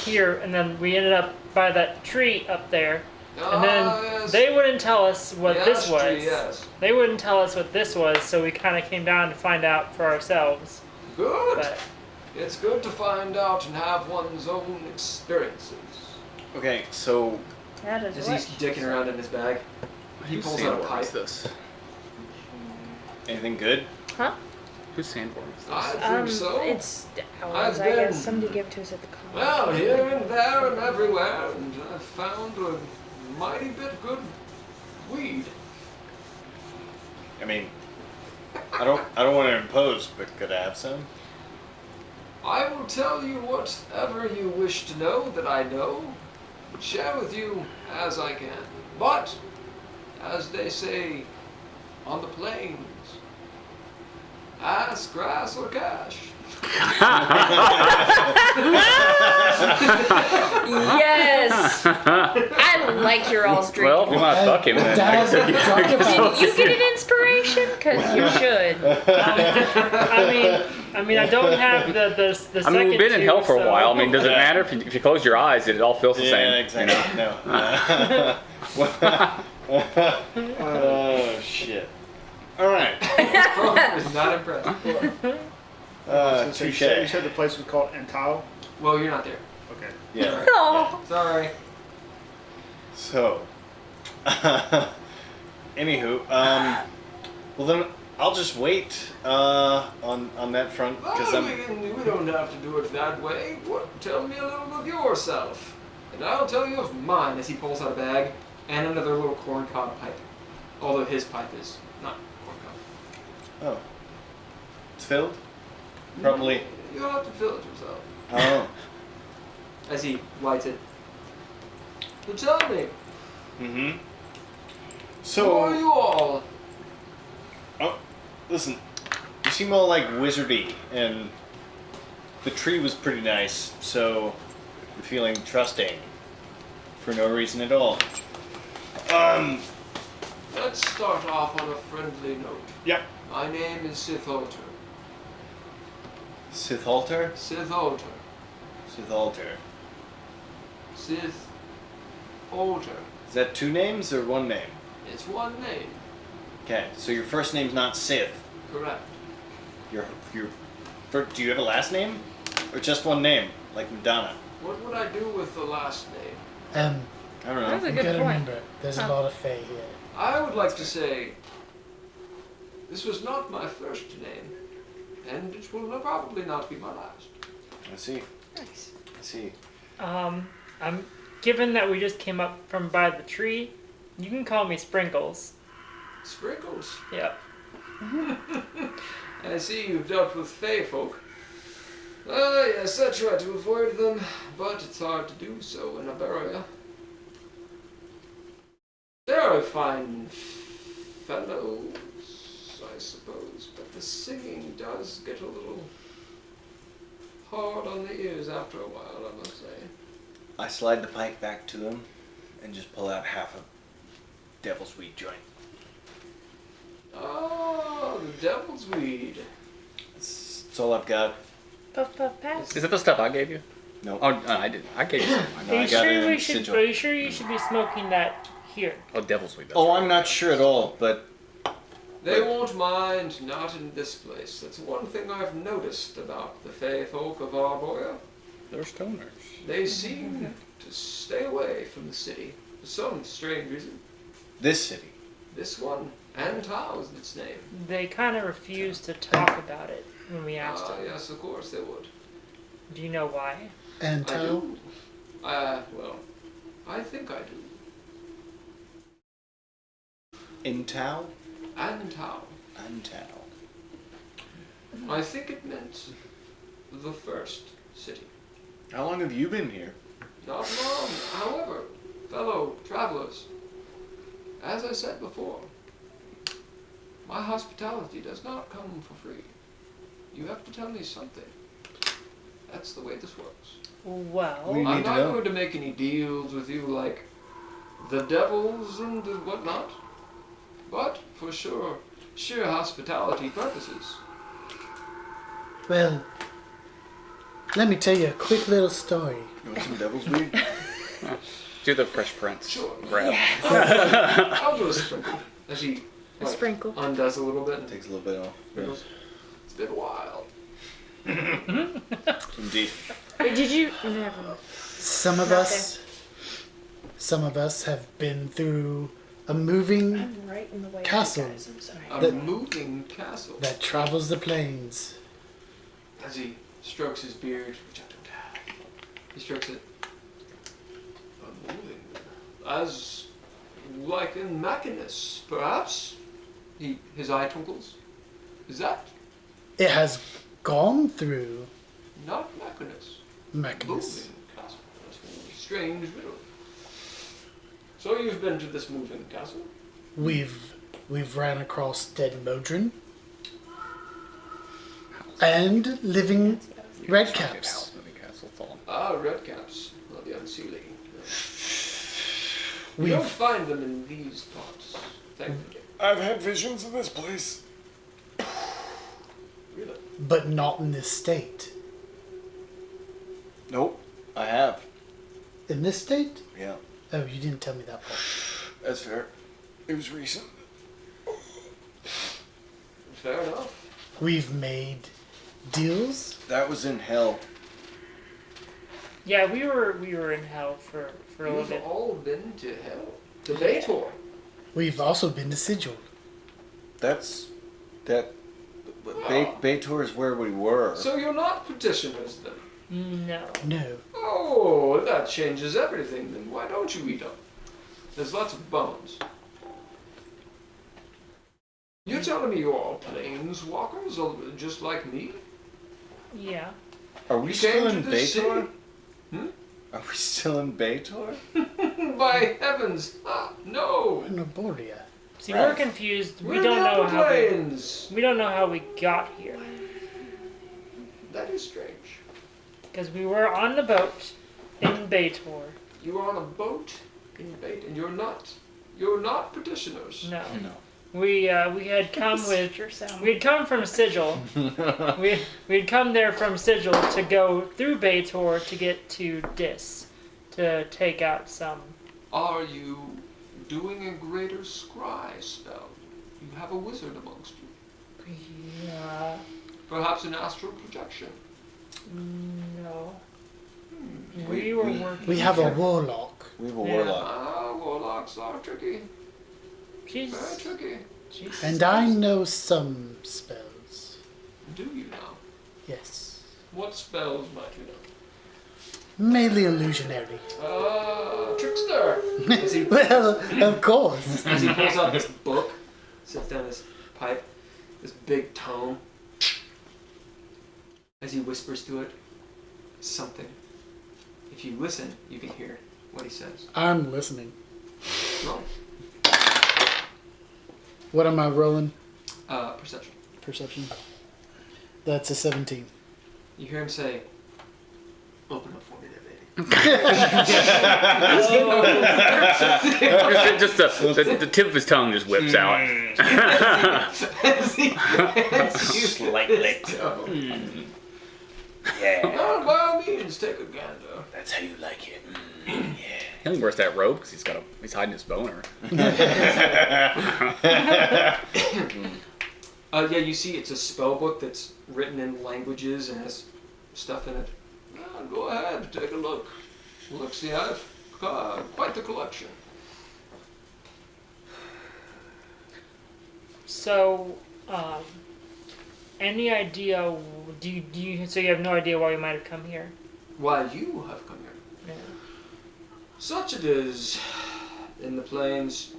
here, and then we ended up by that tree up there, and then Yes. they wouldn't tell us what The this ash was. tree, yes. They wouldn't tell us what this was, so we kind of came down to find out for ourselves. Good. But It's good to find out and have one's own experiences. Okay, so That is As what he's dicking around in his bag, he Whose pulls out a sandworm pipe. is this? anything good? Huh? Whose sandworm is this? I think so. It's ours. I've I guess been- somebody gave it to us at the con. Well, here and there and everywhere, and I've found a mighty bit good weed. I mean, I don't want to impose, but could I have some? I will tell you whatever you wish to know that I know, and share with you as I can. But, as they say on the plains, ass, grass, or cash. Yes! I like your all's drinking. Well, we might fuck him then. Daz, drop your Did you get an inspiration? Because you should. I mean, I don't have the second I mean, we've been in two, hell for a so- while. I mean, does it matter if you close your eyes? It all feels the same. exactly. You know? No. Oh shit! All right. I was not impressed. So you Touche. said the place was called Antau? Well, you're not there. Okay. Yeah. Oh. Sorry. So, anywho, well then I'll just wait on that front because Well, I'm. we don't have to do it that way. Tell me a little of yourself, and I'll tell you of mine. As he pulls out a bag and another little corncob pipe, although his pipe is not corncob. Oh, it's filled. Probably. You'll have to fill it yourself. Oh. As he lights it. So tell me, Mm-hmm. who So. are you all? Oh, listen. You seem all like wizardy, and the tree was pretty nice, so I'm feeling trusting for no reason at all. Let's start off on a friendly note. Yep. My name is Sith Alter. Sith altar. Sith Alter. Sith altar. Sith Alter. Is that two names or one name? It's one name. Okay, so your first name's not Sith. Correct. Your do you have a last name, or just one name, like Madonna? What would I do with the last name? I don't know. That's a You good gotta point. remember, there's a lot of Fey here. I would like to say This was not my first name, and it will probably not be my last. I see. Nice. I see. I'm given that we just came up from by the tree. You can call me Sprinkles. Sprinkles. Yep. I see you've dealt with Fey folk. Ah, yes, I try to avoid them, but it's hard to do so in a barrier. They're fine fellows, I suppose, but the singing does get a little hard on the ears after a while, I must say. I slide the pipe back to him and just pull out half a devil's weed joint. Oh, the devil's weed. It's all I've got. Puff puff pass. Is it the stuff I gave you? No. Oh, no, I didn't. I gave you something. No, I got it in Sigil. Are you sure you should be smoking that here? Oh, devil's weed. Oh, I'm not sure at all, but They won't mind, not in this place. That's one thing I've noticed about the Fey folk of Arboria. They're stoners. They seem to stay away from the city for some strange reason. this city. This one, and Tao's its name. They kind of refused to talk about it when we asked them. Yes, of course they would. Do you know why? And I Tao? do. Well, I think I do. In Tao? And Tao. And Tao. I think it meant the first city. How long have you been here? Not long, however, fellow travelers. As I said before, my hospitality does not come for free. You have to tell me something. That's the way this works. Well, We I'm need to not know. going to make any deals with you like the devils and whatnot, but for sure, sheer hospitality purposes. Well, let me tell you a quick little story. You want some devil's weed? Do the Fresh Prince. Sure. Grab. I'll do a sprinkle. As he A sprinkle. undoes a little bit. Takes a little bit off. It's been a while. Indeed. Wait, did you? Never. Some of us have been through a moving I'm right in the way. Castle. Of you guys. I'm sorry. A That- moving castle. that travels the plains. As he strokes his beard, which I don't have. He strokes it. A moving. As like in Machinus, perhaps? His eye twinkles. Is that It has gone through not Machinus? Mechanus. Moving castle. That's a strange riddle. So you've been to this moving castle? We've ran across dead Modron and living red caps. Ah, redcaps. Well, the unsealing. You We've don't find them in these parts, thankfully. I've had visions of this place. Really? but not in this state. Nope. I have. In this state? Yeah. Oh, you didn't tell me that part. That's fair. It was recent. Fair enough. We've made deals. That was in hell. Yeah, we were in hell for a little You've bit. all been to hell. To Baitor. We've also been to Sigil. That's that. Baitor is where we were. So you're not petitioners then? No. No. Oh, that changes everything then. Why don't you eat them? There's lots of bones. You're telling me you're all planeswalkers, just like me? Yeah. Are we You still came in to this Baitor? city? Hmm? Are we still in Baitor? By heavens! Ah, no! Noboria. See, Right. we're confused. We're We don't know on the how plains. we don't know how we got here That is strange. because we were on the boat in Baitor. You are on a boat in Bait, and you're not petitioners. No. No. We had come with Sure sound. we had come from Sigil. We'd come there from Sigil to go through Baitor to get to Dis to take out some. Are you doing a greater scry spell? You have a wizard amongst you. Yeah. Perhaps an astral projection. No. We- We were we- working. We have a warlock. We have a Yeah. warlock. Ah, warlocks are tricky. Very She's tricky. Jesus. And I know some spells. Do you now? Yes. What spells might you know? Mainly illusionary. Trickster! As he, Well, of course. as he pulls out this book, sits down his pipe, this big tome. As he whispers to it, something. If you listen, you can hear what he says. I'm listening. Roll. What am I rolling? Perception. Perception. That's a 17. You hear him say, "Open up for me there, baby." just the tip of his tongue just whips out. As he Slightly. Yeah. Oh, by all means, take a gander. That's how you like it. He only wears that robe because he's hiding his boner. Yeah, you see it's a spell book that's written in languages and has stuff in it. Go ahead, take a look. Look, see, I've quite the collection. So, any idea? Do you? So you have no idea why you might have come here? Why you have come here? Yeah. Such it is in the plains.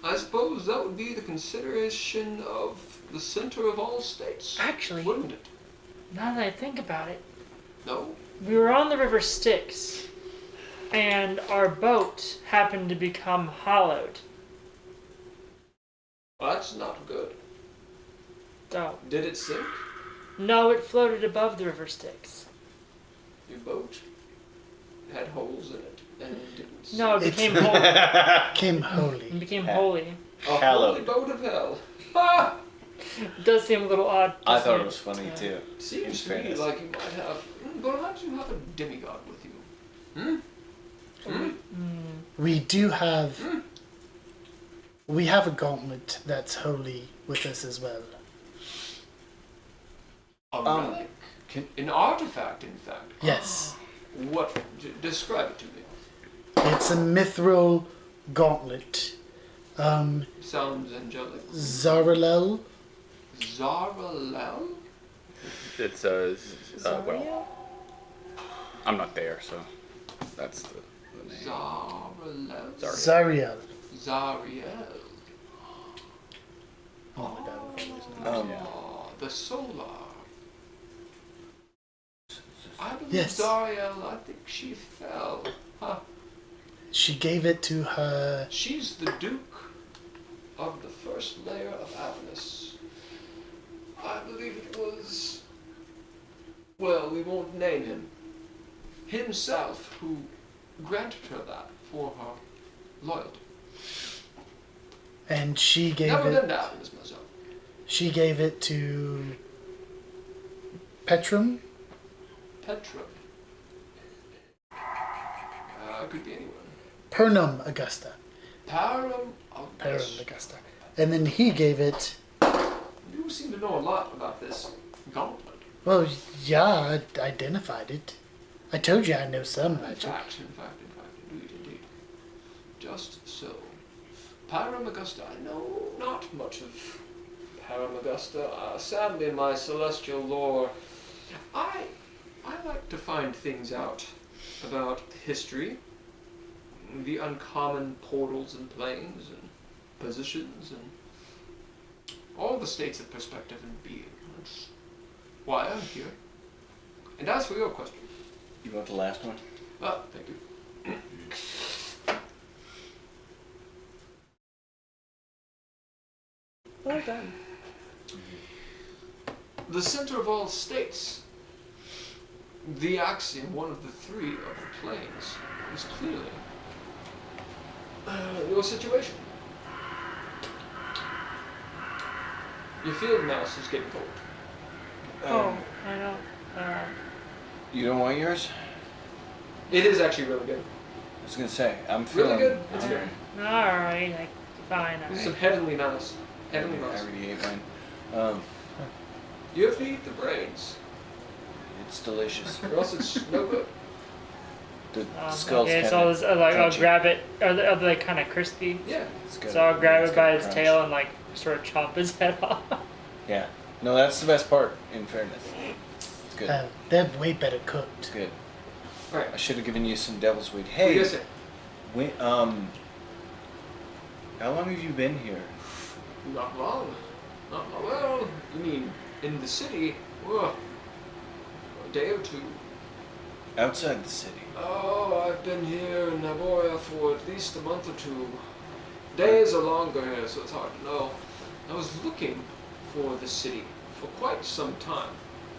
I suppose that would be the consideration of the center of all states. Actually, Wouldn't it? now that I think about it, No? we were on the River Styx, and our boat happened to become hollowed. That's not good. So, Did it sink? no, it floated above the River Styx. Your boat had holes in it and it didn't sink. No, it It's- became holy. Came holy. It became holy. A holy Hallowed. boat of hell. Ha! It does seem a little odd. I doesn't thought it was funny Yeah. too. Seems to me fairness. like you might have, perhaps you have a demigod with you. We do have. We have a gauntlet that's holy with us as well. A relic? An artifact, in fact. Yes. What? Describe it to me. It's a mithril gauntlet. Sounds angelic. Zaralel. Zaralel? It's well, I'm not there, so that's the name. Zaralel? Zariel. Zariel. Oh my god. The solar. I believe Yes. Zariel, I think she fell. Huh. She gave it to her. She's the Duke of the first layer of Avernus. I believe it was, well, we won't name him, himself who granted her that for her loyalty. And she gave Never it. been to Avernus myself. She gave it to Petrum. Petra. Could be anyone. Pernum Augusta. Parum Perum August. Augusta. And then he gave it. You seem to know a lot about this gauntlet. Well, yeah, I identified it. I told you I know some In magic. fact, indeed. Just so. Parum Augusta, I know not much of Parum Augusta. Sadly, in my celestial lore, I like to find things out about history, the uncommon portals and planes and positions and all the states of perspective and being. That's why I'm here. And as for your question, You want the last one? thank you. Well done. The center of all states, the axiom, one of the three of the planes, is clearly your situation. Your field mouse is getting cold. Oh, I know. You don't want yours? It is actually really good. I was gonna say, I'm Really feeling. good. It's very. Alright, like, fine. This is Alright. some heavenly mouse. I Heavenly mouse. already ate mine. You have to eat the brains, It's delicious. or else it's no good. The skull's Okay, kind so I'll grab it. Are they like kind of crispy? Yeah. So I'll grab it by its tail and like sort of chop his head off. Yeah. No, that's the best part, in fairness. It's good. They're way better cooked. It's good. Alright. I should have given you some devil's weed. What do Hey, you guys say? how long have you been here? Not long. Well, you mean in the city? A day or two. Outside the city. Oh, I've been here in Nagoya for at least a month or two. Days are longer here, so it's hard to know. I was looking for the city for quite some time.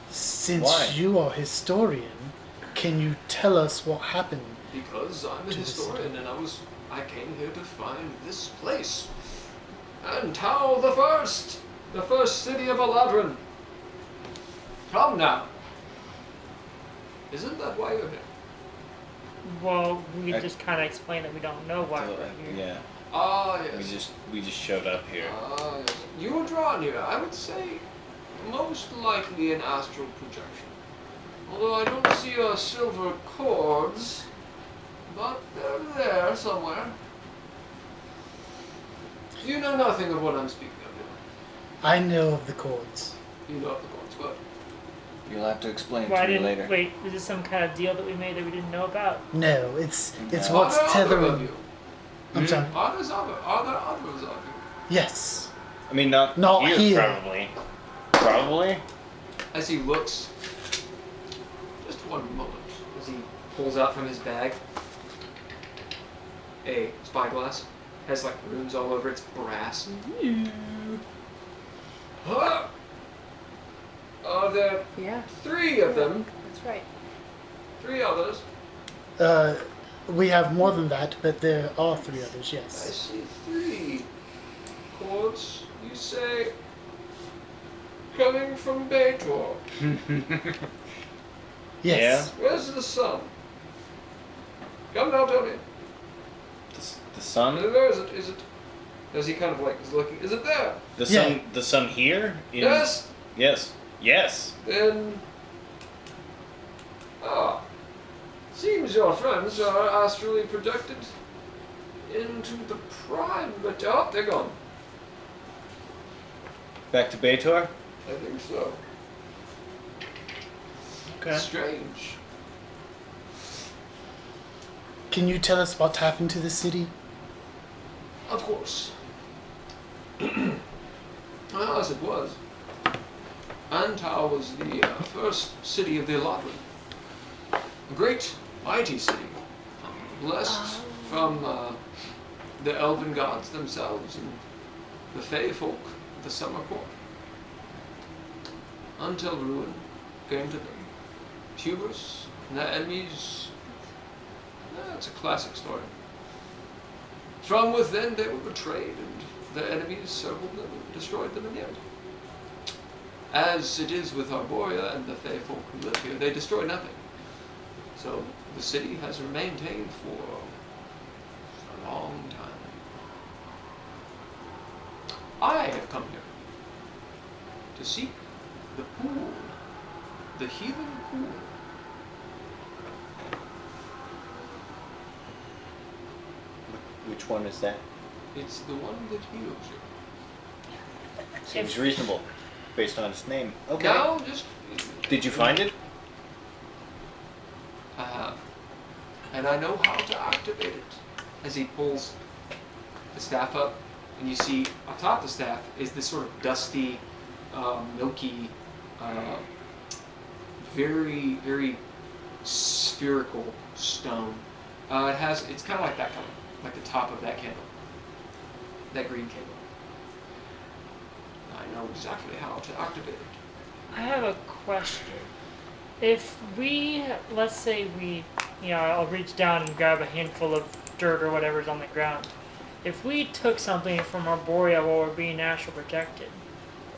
Since Why? you are historian, can you tell us what happened? Because I'm a To the historian and I came here to find this place. And Tau the First city of Eladrin. Come now. Isn't that why you're here? Well, we I- just kind of explain that we don't know why So, we're here. yeah. Ah, We yes. just showed up here. Ah, yes. You were drawn here, I would say, most likely an astral projection. Although I don't see your silver cords, but they're there somewhere. You know nothing of what I'm speaking of, do I know of the chords. you? You know of the cords, good. You'll have to explain Why to me didn't later. wait? Is this some kind of deal that we made that we didn't know about? No, it's No. what's Are there other of tethering. you? I'm sorry. Are there others of you? Yes. I mean, not Not here. probably. Probably. As he looks, just one moment, as he pulls out from his bag a spyglass, has like runes all over its brass. Huh? Are there Yeah, 3 of them? that's right. 3 others? We have more than that, but there are 3 others, I yes. see 3 cords. You say coming from Baitor. Yes. Where's the sun? Come now, tell me. The sun. Where is it? Is it? Does he kind of like is looking? Is it there? The Yeah. sun. The sun here. In, Yes. Yes. Yes. Then. Seems your friends are astrally projected into the prime, but they're gone. Back to Baitor. I think so. Okay. Strange. Can you tell us what happened to the city? Of course. As it was, Antau was the first city of the Eladrin. A great, mighty city, blessed from the elven gods themselves and the Fey folk of the Summer Court. Until ruin came to them. Hubris and their enemies. It's a classic story. From within they were betrayed, and their enemies circled them and destroyed them in the end. As it is with Arborea and the Fey folk who live here, they destroy nothing. So the city has remained tame for a long time. I have come here to seek the pool, the healing pool. Which one is that? It's the one that heals you. Seems reasonable, based on its name. Okay. Now, just Did you find it? I have, and I know how to activate it. As he pulls the staff up, and you see atop the staff is this sort of dusty, milky, very, very spherical stone. It's kind of like that color, like the top of that candle, that green candle. I know exactly how to activate it. I have a question. If we, let's say I'll reach down and grab a handful of dirt or whatever's on the ground. If we took something from Arborea while we're being astral protected,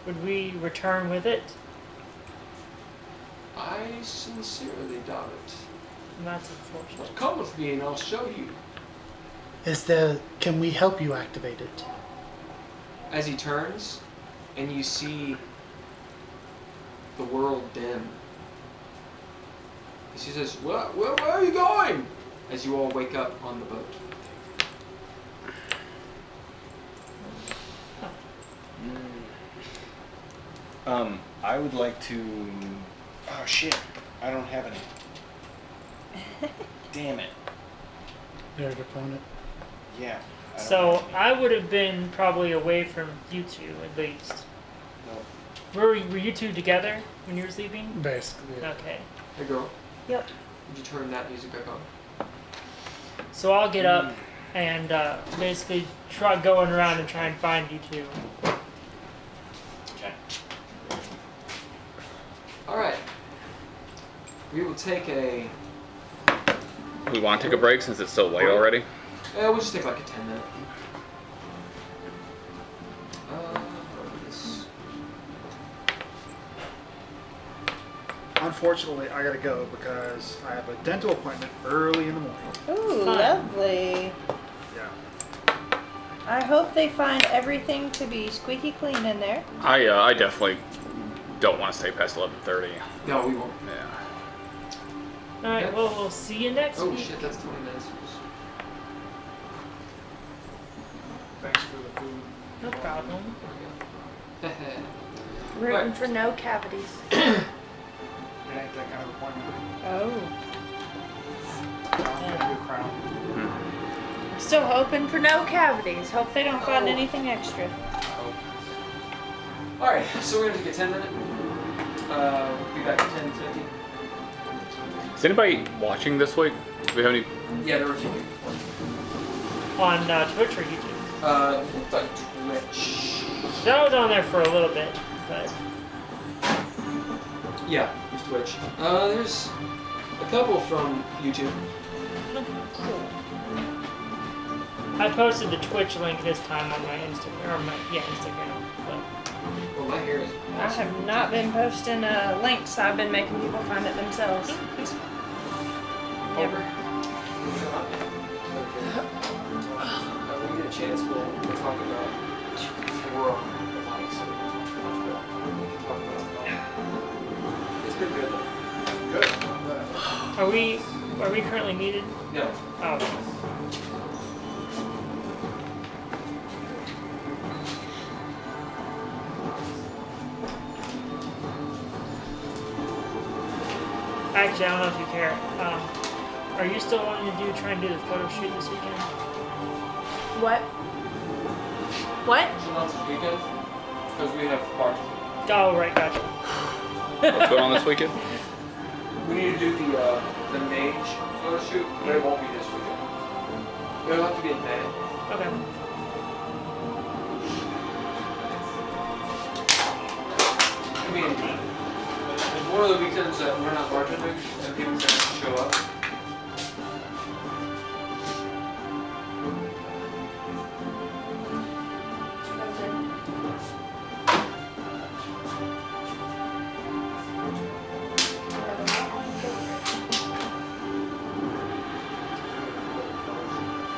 would we return with it? I sincerely doubt it. And that's unfortunate. But come with me and I'll show you. Can we help you activate it? As he turns, and you see the world dim. He says, where are you going? As you all wake up on the boat. I would like to. Oh shit! I don't have any. Damn it. Their opponent. Yeah. I don't So have any. I would have been probably away from you two at least. No. Were you two together when you were sleeping? Basically. Yeah. Okay. Hey girl, Yep. would you turn that music back on? So I'll get up and basically try going around and try and find you two. Okay. Alright. We will take a... We want to take a break since it's so late already. we'll just take like a 10-minute. This. Unfortunately, I gotta go because I have a dental appointment early in the morning. Ooh, Fun. lovely. Yeah. I hope they find everything to be squeaky clean in there. I definitely don't want to stay past 11:30. No, we won't. Yeah. All right. Yep. Well, we'll see you next Oh week. shit, that's 20 minutes. Thanks for the food. No problem. There we go. Rooting Right. for no cavities. It ain't that kind of appointment. Oh. New crown. I'm still hoping for no cavities. Hope they don't find Oh. anything extra. Alright, so we're gonna take a 10-minute. Be back at 10:50. Is anybody watching this week? Do we have any? Yeah, there were a few people. On Twitch or YouTube. It looked like Twitch. That was on there for a little bit, but Yeah, it was Twitch. There's a couple from YouTube. I posted the Twitch link this time on my Instagram. Instagram. But Well, my hair is I have not been posting links. I've been making people find it themselves. Never. When we get a chance, we'll talk about the world of life. So we can talk about it's been good. Good. are we currently muted? No. Oh. Actually, I don't know if you care. Are you still wanting to try and do the photo shoot this weekend? What? What? Not this weekend, because we have parties. Oh, right, gotcha. What's going on this weekend? We need to do the mage photo shoot, but it won't be this weekend. It'll have to be in May. Okay. I mean, it's one of the weekends that we're not bartending and people can show up.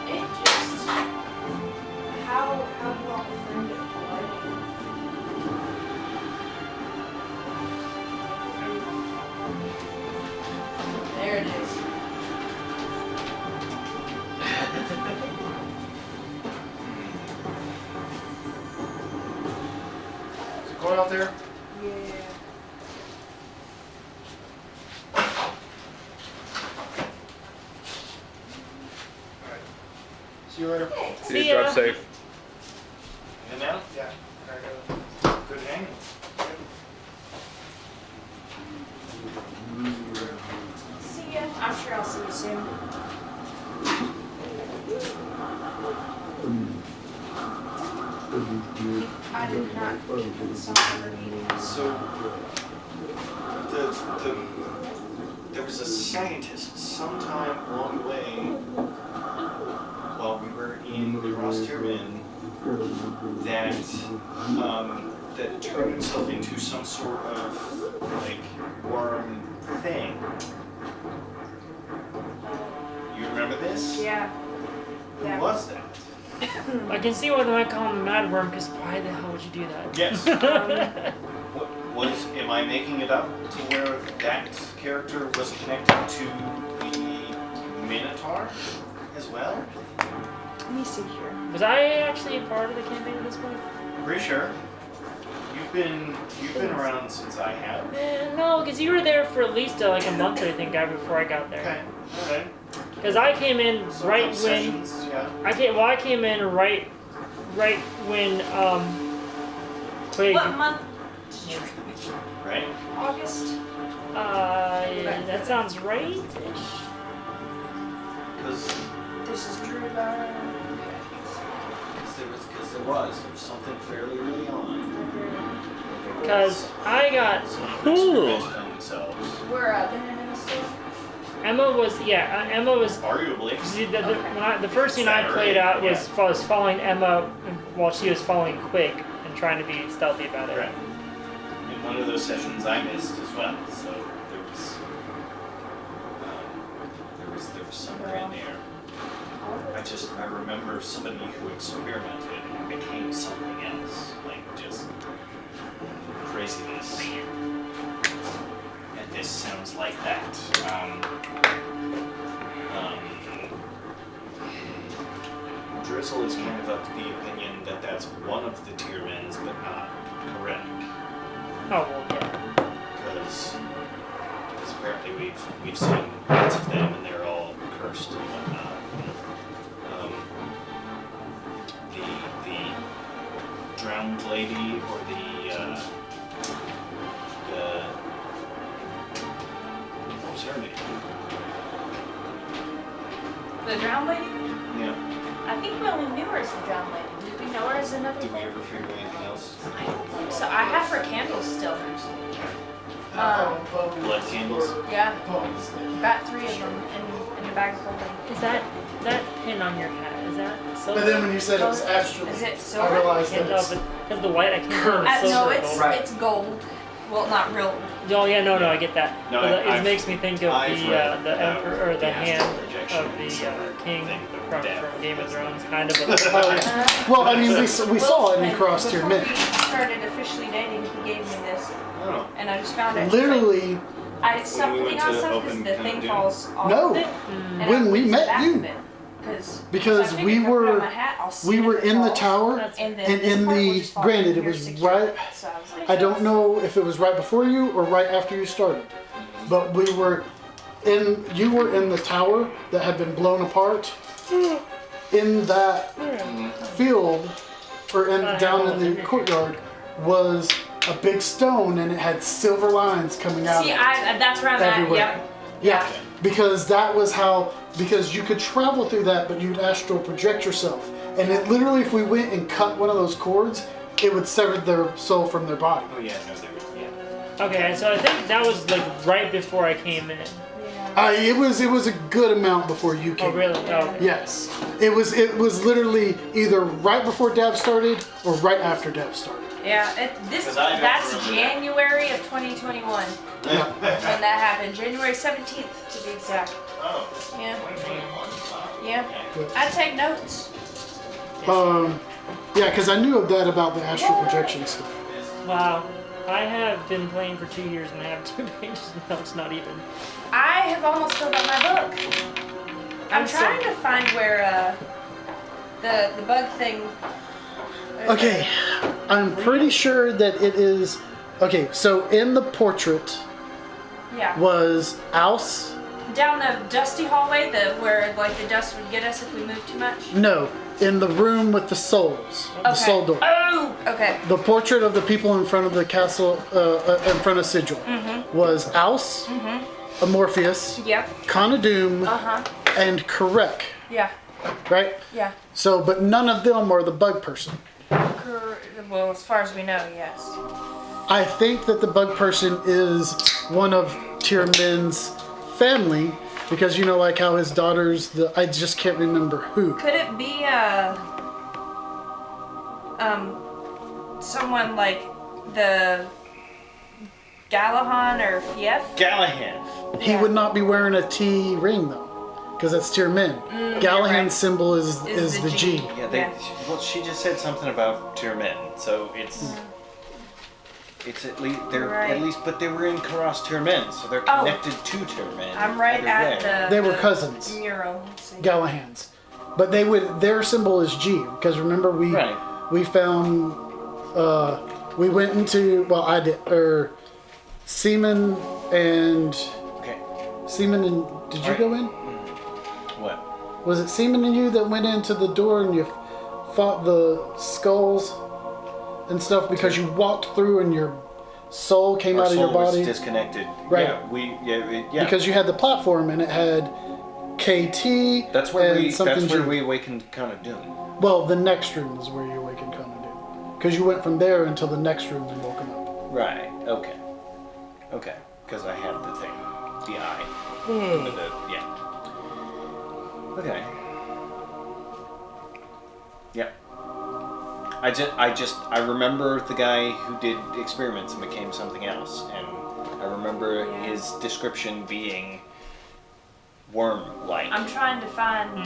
It just how you all framed it There it is. Is it cold out there? Yeah. Alright. See you later. See you. Drive safe. And now? Yeah. I got good hanging. See ya. I'm sure I'll see you soon. I did not get some other meetings. So, there was a scientist sometime along the way while we were in Caras Tirmen that turned himself into some sort of like worm thing. You remember this? Yeah. Who was that? I can see why they might call him a madworm, because why the hell would you do that? Yes. Am I making it up to where that character was connected to the Minotaur as well? Let me see here. Was I actually a part of the campaign at this point? Pretty sure. you've been around since I have. No, because you were there for at least like a month, I think, before I got there. Okay. All right. Because I came in right when Sessions, yeah. I came in right when Quig. What month did you come in? Right. August? Yeah, that sounds right. Because This is DreadLore. there was something fairly early on. Because I got Themselves. We're been in a store. Emma was. Arguably. See, the first scene I played out was following Emma while she was following Quig and trying to be stealthy about it. Right. In one of those sessions I missed as well, so there was somewhere in there. I remember somebody who experimented and became something else, like just craziness. And this sounds like that. Drizzle is kind of of the opinion that that's one of the Tirmens, but not correct. Oh well, yeah. Because apparently we've seen lots of them and they're all cursed and whatnot. The drowned lady or the what was her name? The drowned lady? Yeah. I think we only knew her as the drowned lady. Did we know her as another Did we thing? ever figure anything else? I don't think so. I have her candles still. Blood candles? Yeah. Got 3 of them in the bag of holding. Is that pin on your hat? Is that silver? But then when you said it was astral, Is it I silver? realized that No, it's but because the white I can't Curved. remember. No, silver. it's gold. Well, not real. Oh yeah, no, I get that. No, But it I've- makes me think of I've read the about emperor or the hand astral projection of the silver king thing, but from death. Game of Thrones, kind of. well, I mean, we saw it in Caras Before Tirmen. we started officially dating, he gave me this, Oh. and I just found it. Literally, I stopped When we putting went on to stuff because open the kind thing of falls off No. of it. and When I we lose met the back you. of it, because so I we figured if I put were on my hat, I'll see we it were if it in the falls, tower, and then and this in part will the just fall granted, in it was here secure. right. So I was like, I don't know if it was right before you or right after you started, but we were in. You were in the tower that had been blown apart. In that field, or down in the courtyard, was a big stone, and it had silver lines coming out. See, of it that's where I'm everywhere. at. Yep. Yeah, because that was how. Because you could travel through that, but you'd astral project yourself, and it literally, if we went and cut one of those cords, it would sever their soul from their body. Oh yeah, no, there was, yeah. Okay, so I think that was like right before I came in. It was a good amount before you came. Oh really? Oh. Yes, it was literally either right before Dav started or right after Dav started. Yeah, Because I don't that's remember January of 2021 Yeah. when that happened. January 17th to be exact. Oh, Yeah. 2021. Wow. Yeah. I take notes. Yeah, because I knew of that about the astral projection stuff. Wow. I have been playing for 2 years and I have 2 pages of notes, not even. I have almost filled out my book. I'm trying to find where the bug thing. Okay, I'm pretty sure that it is. Okay, so in the portrait Yeah. was Aus. Down the dusty hallway, where like the dust would get us if we moved too much. No, in the room with the souls, the soul door. Oh. Okay. The portrait of the people in front of the castle, in front of Sigil, was Aus, Amorpheus, Yep. Khana-Dûm, and Karrek, Yeah. right? Yeah. So, but none of them are the bug person. Well, as far as we know, yes. I think that the bug person is one of Tirmen's family, because you know, like how his daughter's I just can't remember who. Could it be someone like the Galahan or Fief? Gallahan. He would not be wearing a T ring though, because that's Tirmen. Gallahan's right. symbol is the G. Yeah, Yeah. well, she just said something about Tirmen, so it's at least they're Right. at least, but they were in Caras Tirmen, so they're Oh. connected to Tirmen. I'm right either at way. the. They were the cousins. Mural. Let's see. Gallahans, but their symbol is G. Because remember Right. we found We went into, well, I did, Seaman and, Okay. did you go in? What? Was it Seaman and you that went into the door and you fought the skulls and stuff because you walked through and your soul came Our out of your soul was body? disconnected. Right. Yeah. Because you had the platform and it had KT. That's where and we. something That's where G. we awakened Khana Doom. Well, the next room is where you awakened Khana Doom. Because you went from there until the next room and woke him up. Right. Okay. Because I had the thing, the eye. Okay. Yeah. I remember the guy who did experiments and became something else, and I remember his description being worm-like. I'm trying to find.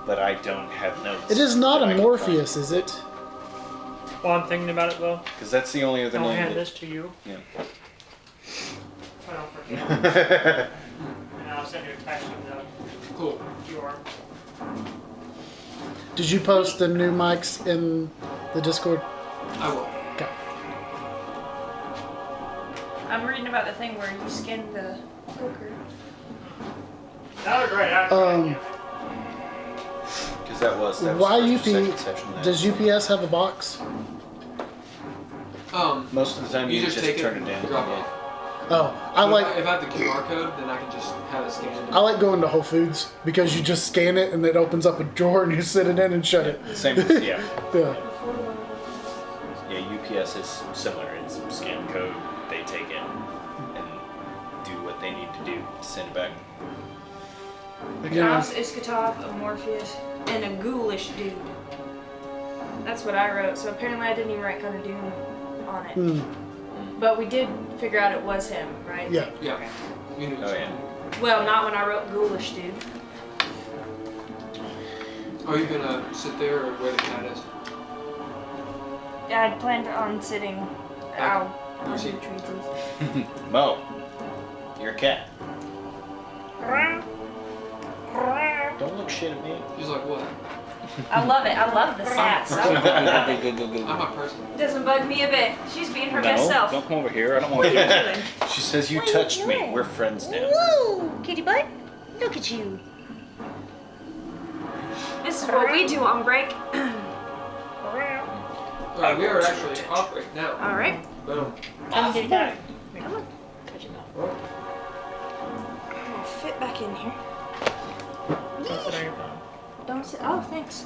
But I don't have notes. It is not that I a can Morpheus, is it? While I'm thinking about it, though, Because that's the only other I'll name. hand that- this to you. Yeah. I don't forget. And I'll send you a text of the Cool. QR. Did you post the new mics in the Discord? I will. Okay. I'm reading about the thing where you skin the poker. That was great. Because that was Why first or second UP? session. Does UPS have a box? Most of the time You you just just take turn it, it in. drop it Yeah. off. Oh, I But like if I have the QR code, then I can just have it scanned. I like going to Whole Foods because you just scan it and it opens up a drawer and you sit it in and shut it. Same as, yeah. Yeah. Yeah, UPS is similar. It's scan code, they take it and do what they need to do to send it back. Yeah. House Iskatov, a Morpheus, and a ghoulish dude. That's what I wrote, so apparently I didn't even write Khana Doom on it. But we did figure out it was him, right? Yeah. Yeah. You knew Oh, yeah. Well, not when I wrote ghoulish dude. Are you gonna sit there or where the cat is? Yeah, I'd planned on sitting out on the see. trees. Mo, you're a cat. Don't look shit at me. She's like, what? I love it. I love the sass. I love it. I'm a person. Doesn't bug me a bit. She's being her best self. Don't come over here. I don't want What are you to. doing? She says you What are you touched me. doing? We're friends now. Whoa, kitty butt. Look at you. This is what we do on break. Alright, we are actually off right now. All right. Boom. Come get that. Come on. Touch it off. I'll fit back in here. Don't sit on your phone. Don't sit. Oh, thanks.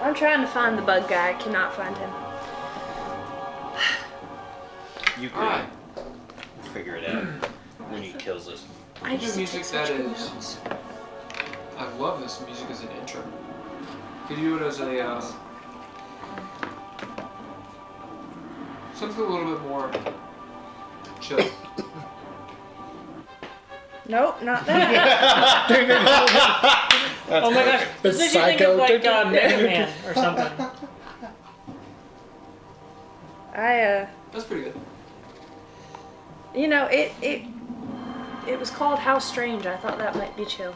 I'm trying to find the bug guy. I cannot find him. You could Alright. figure it out when he kills us. I Do used to music take that such good is- notes. I love this music as an intro. Could you do it as a, something a little bit more chill? Nope, not that. Oh my gosh. This makes you think of like Mega Man or something. That's pretty good. You know, it was called How Strange. I thought that might be chill.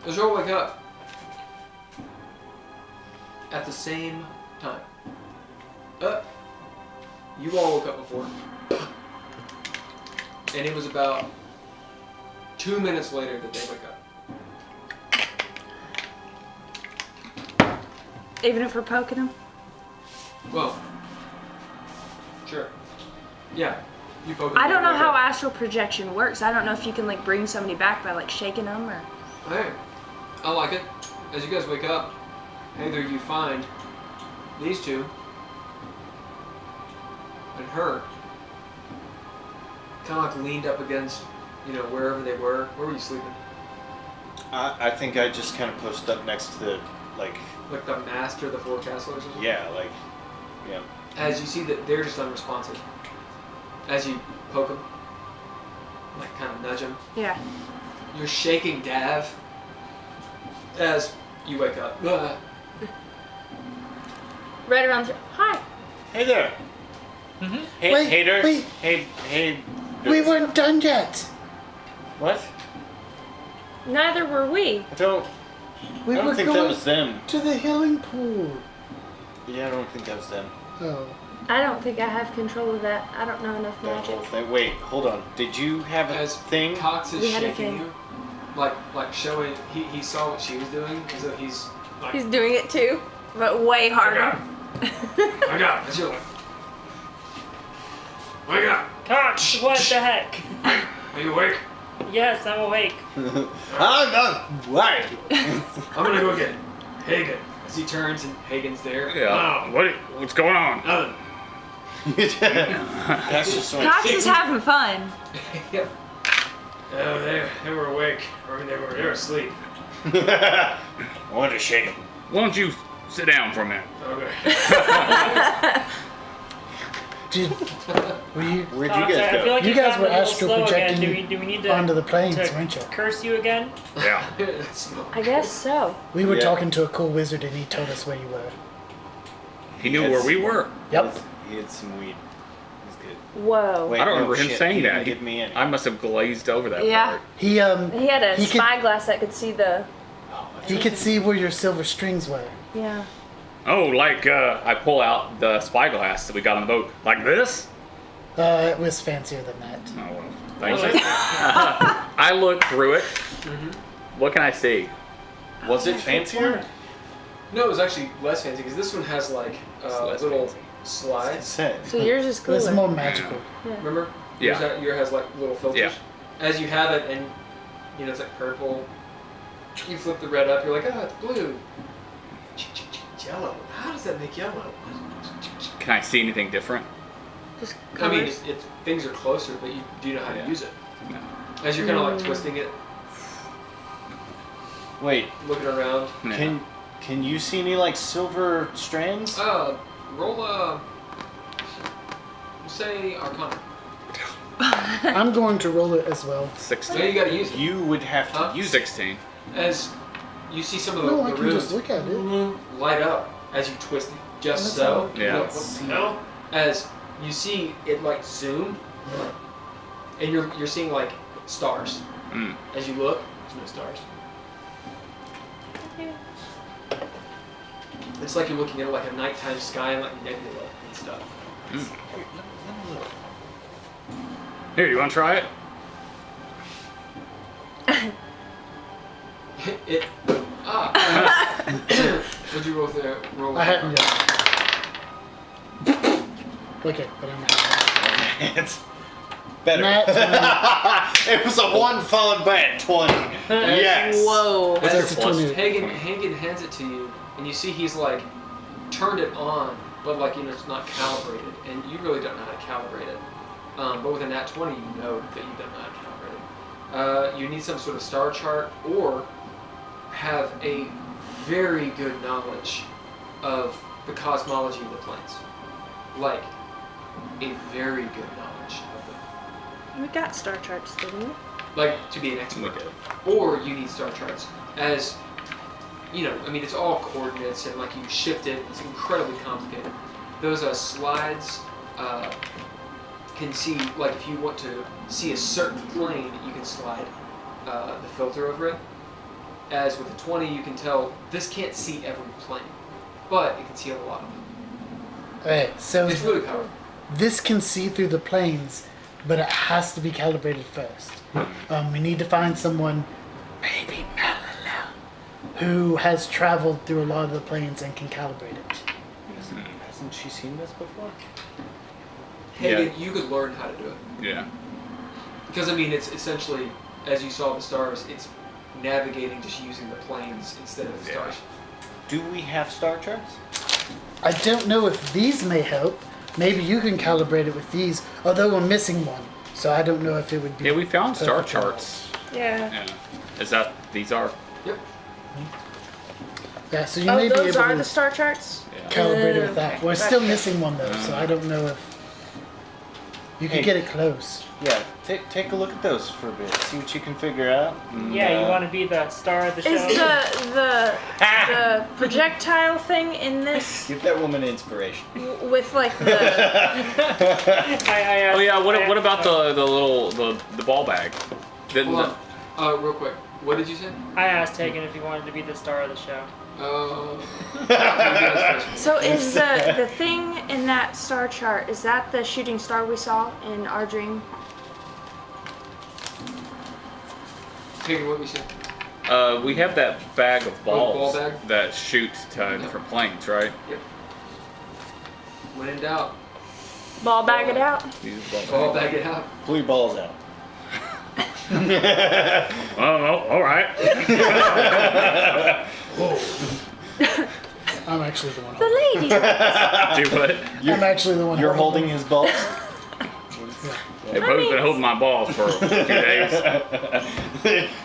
As you all wake up at the same time. You all woke up before. And it was about 2 minutes later that they wake up. Even if we're poking him. Well, sure. Yeah, you poke. I don't know wake how up. astral projection works. I don't know if you can like bring somebody back by like shaking them or. Hey, I like it. As you guys wake up, either you find these two and her kind of like leaned up against, wherever they were. Where were you sleeping? I think I just kind of posted up next to the, like the mast or the forecastle or something? yeah. As you see that they're just unresponsive. As you poke them, like kind of nudge them, Yeah. you're shaking Dav as you wake up. Right around. Hi. Hey there. Mm-hmm. Hey, Wait, Heiðr. wait. Hey. We weren't done yet. What? Neither were we. I don't We were think going that was them. to the healing pool. Yeah, I don't think that was them. Oh. I don't think I have control of that. I don't know enough That magic. whole thing. Wait, hold on. Did you have a As thing? Cox is We had a shaking thing. you, like showing. He saw what she was doing, as though he's like. He's doing it too, but way harder. Wake up! As you're like. Wake up! Cox, what the heck? Are you awake? Yes, I'm awake. I'm not. Why? I'm gonna go get Haygen. As he turns and Hagen's there. Yeah. What's going on? Nothing. That's just so Cox is having fun. Yep. Oh, they were awake. Or they were asleep. I wanted to shake him. Why don't you sit down for a minute? Okay. Were you Where'd Cox, you guys I feel go? like You you've guys gotten were a little astral slow again. projecting Do we need to onto the planes, to weren't you? curse you again? Yeah. Smoke. I guess so. We were Yeah. talking to a cool wizard and he told us where you were. He knew where we were. Yep. He had some weed. It was good. Whoa. Wait, I don't no, remember him shit, saying he that. didn't give me any. I must have glazed over that Yeah. part. He He had a he could- spyglass that could see the. he could see where your silver strings were. Yeah. Oh, I pull out the spyglass that we got on the boat. Like this? It was fancier than that. Oh, well. Thanks. I look through it. What can I see? Was it fancier? No, it was actually less fancy because this one has like less little fancy. slides. Said. So yours is cooler. It's more magical. Remember? Yeah. Yours has like little filters. Yeah. As you have it, and it's like purple. You flip the red up. You're like, oh, it's blue. Yellow. How does that make yellow? Can I see anything different? Just I mean, colors. things are closer, but you do know how to Yeah. use it. No. As you're kind of like twisting it, Wait, looking around. No. can you see any like silver strands? Roll a. Say Arcana. I'm going to roll it as well. 16. So you gotta use it. You would have to Huh? use 16. As you see some of the, No, I the can runes just look at it. light up as you twist it just That's so. all. Yeah. What the hell? As you see it like zoom, and you're seeing like stars. Mm. As you look, there's no stars. It's like you're looking at like a nighttime sky and like nebula and stuff. Here, you want to try it? It. What'd you roll there? Roll. I hadn't yet. Okay, but I'm happy. It's better. Nat It was a 1 followed by a 20. Yes. Whoa. As That's a 20. Hagen hands it to you, and you see he's like turned it on, but like it's not calibrated, and you really don't know how to calibrate it. But with a nat 20, you know that you don't know how to calibrate it. You need some sort of star chart, or have a very good knowledge of the cosmology of the planes, like a very good knowledge of them. We got star charts, didn't we? Like to be an expert. Or you need star charts. As I mean, it's all coordinates and like you shift it. It's incredibly complicated. Those slides can see, like if you want to see a certain plane, you can slide the filter over it. As with a 20, you can tell this can't see every plane, but it can see a lot of them. Okay, so It's really powerful. this can see through the planes, but it has to be calibrated first. We need to find someone, maybe Melilla, who has traveled through a lot of the planes and can calibrate it. Hasn't she seen this before? Hey, you could learn how to do it. Yeah. Because I mean, it's essentially, as you saw the stars, it's navigating just using the planes instead of the stars. Do we have star charts? I don't know if these may help. Maybe you can calibrate it with these, although we're missing one. So I don't know if it would be. Yeah, we found star perfect. charts. Yeah. Yeah. These are? Yep. Yeah, so you Oh, may be those able are to the star charts? Yeah. calibrate it with that. Okay. We're still missing one though, so I don't know if you can Hey. get it close. Yeah, take a look at those for a bit. See what you can figure out. and, Yeah, you want to be the star of the show? Is the projectile thing in this Give that woman inspiration. with like the I Oh yeah. What I- about the little the ball bag? Hold on. Real quick. What did you say? I asked Hagen if he wanted to be the star of the show. So is the thing in that star chart, is that the shooting star we saw in our dream? Take what we said. We have that bag of balls ball bag? that shoot to different planes, right? Yep. When in doubt, Ball bag it out? Use the ball bag it out. Pull your balls out. Oh, all right. I'm actually the one. The lady. Do what? I'm actually the one. You're holding his balls? Hey, Bo's been holding my balls for 2 days.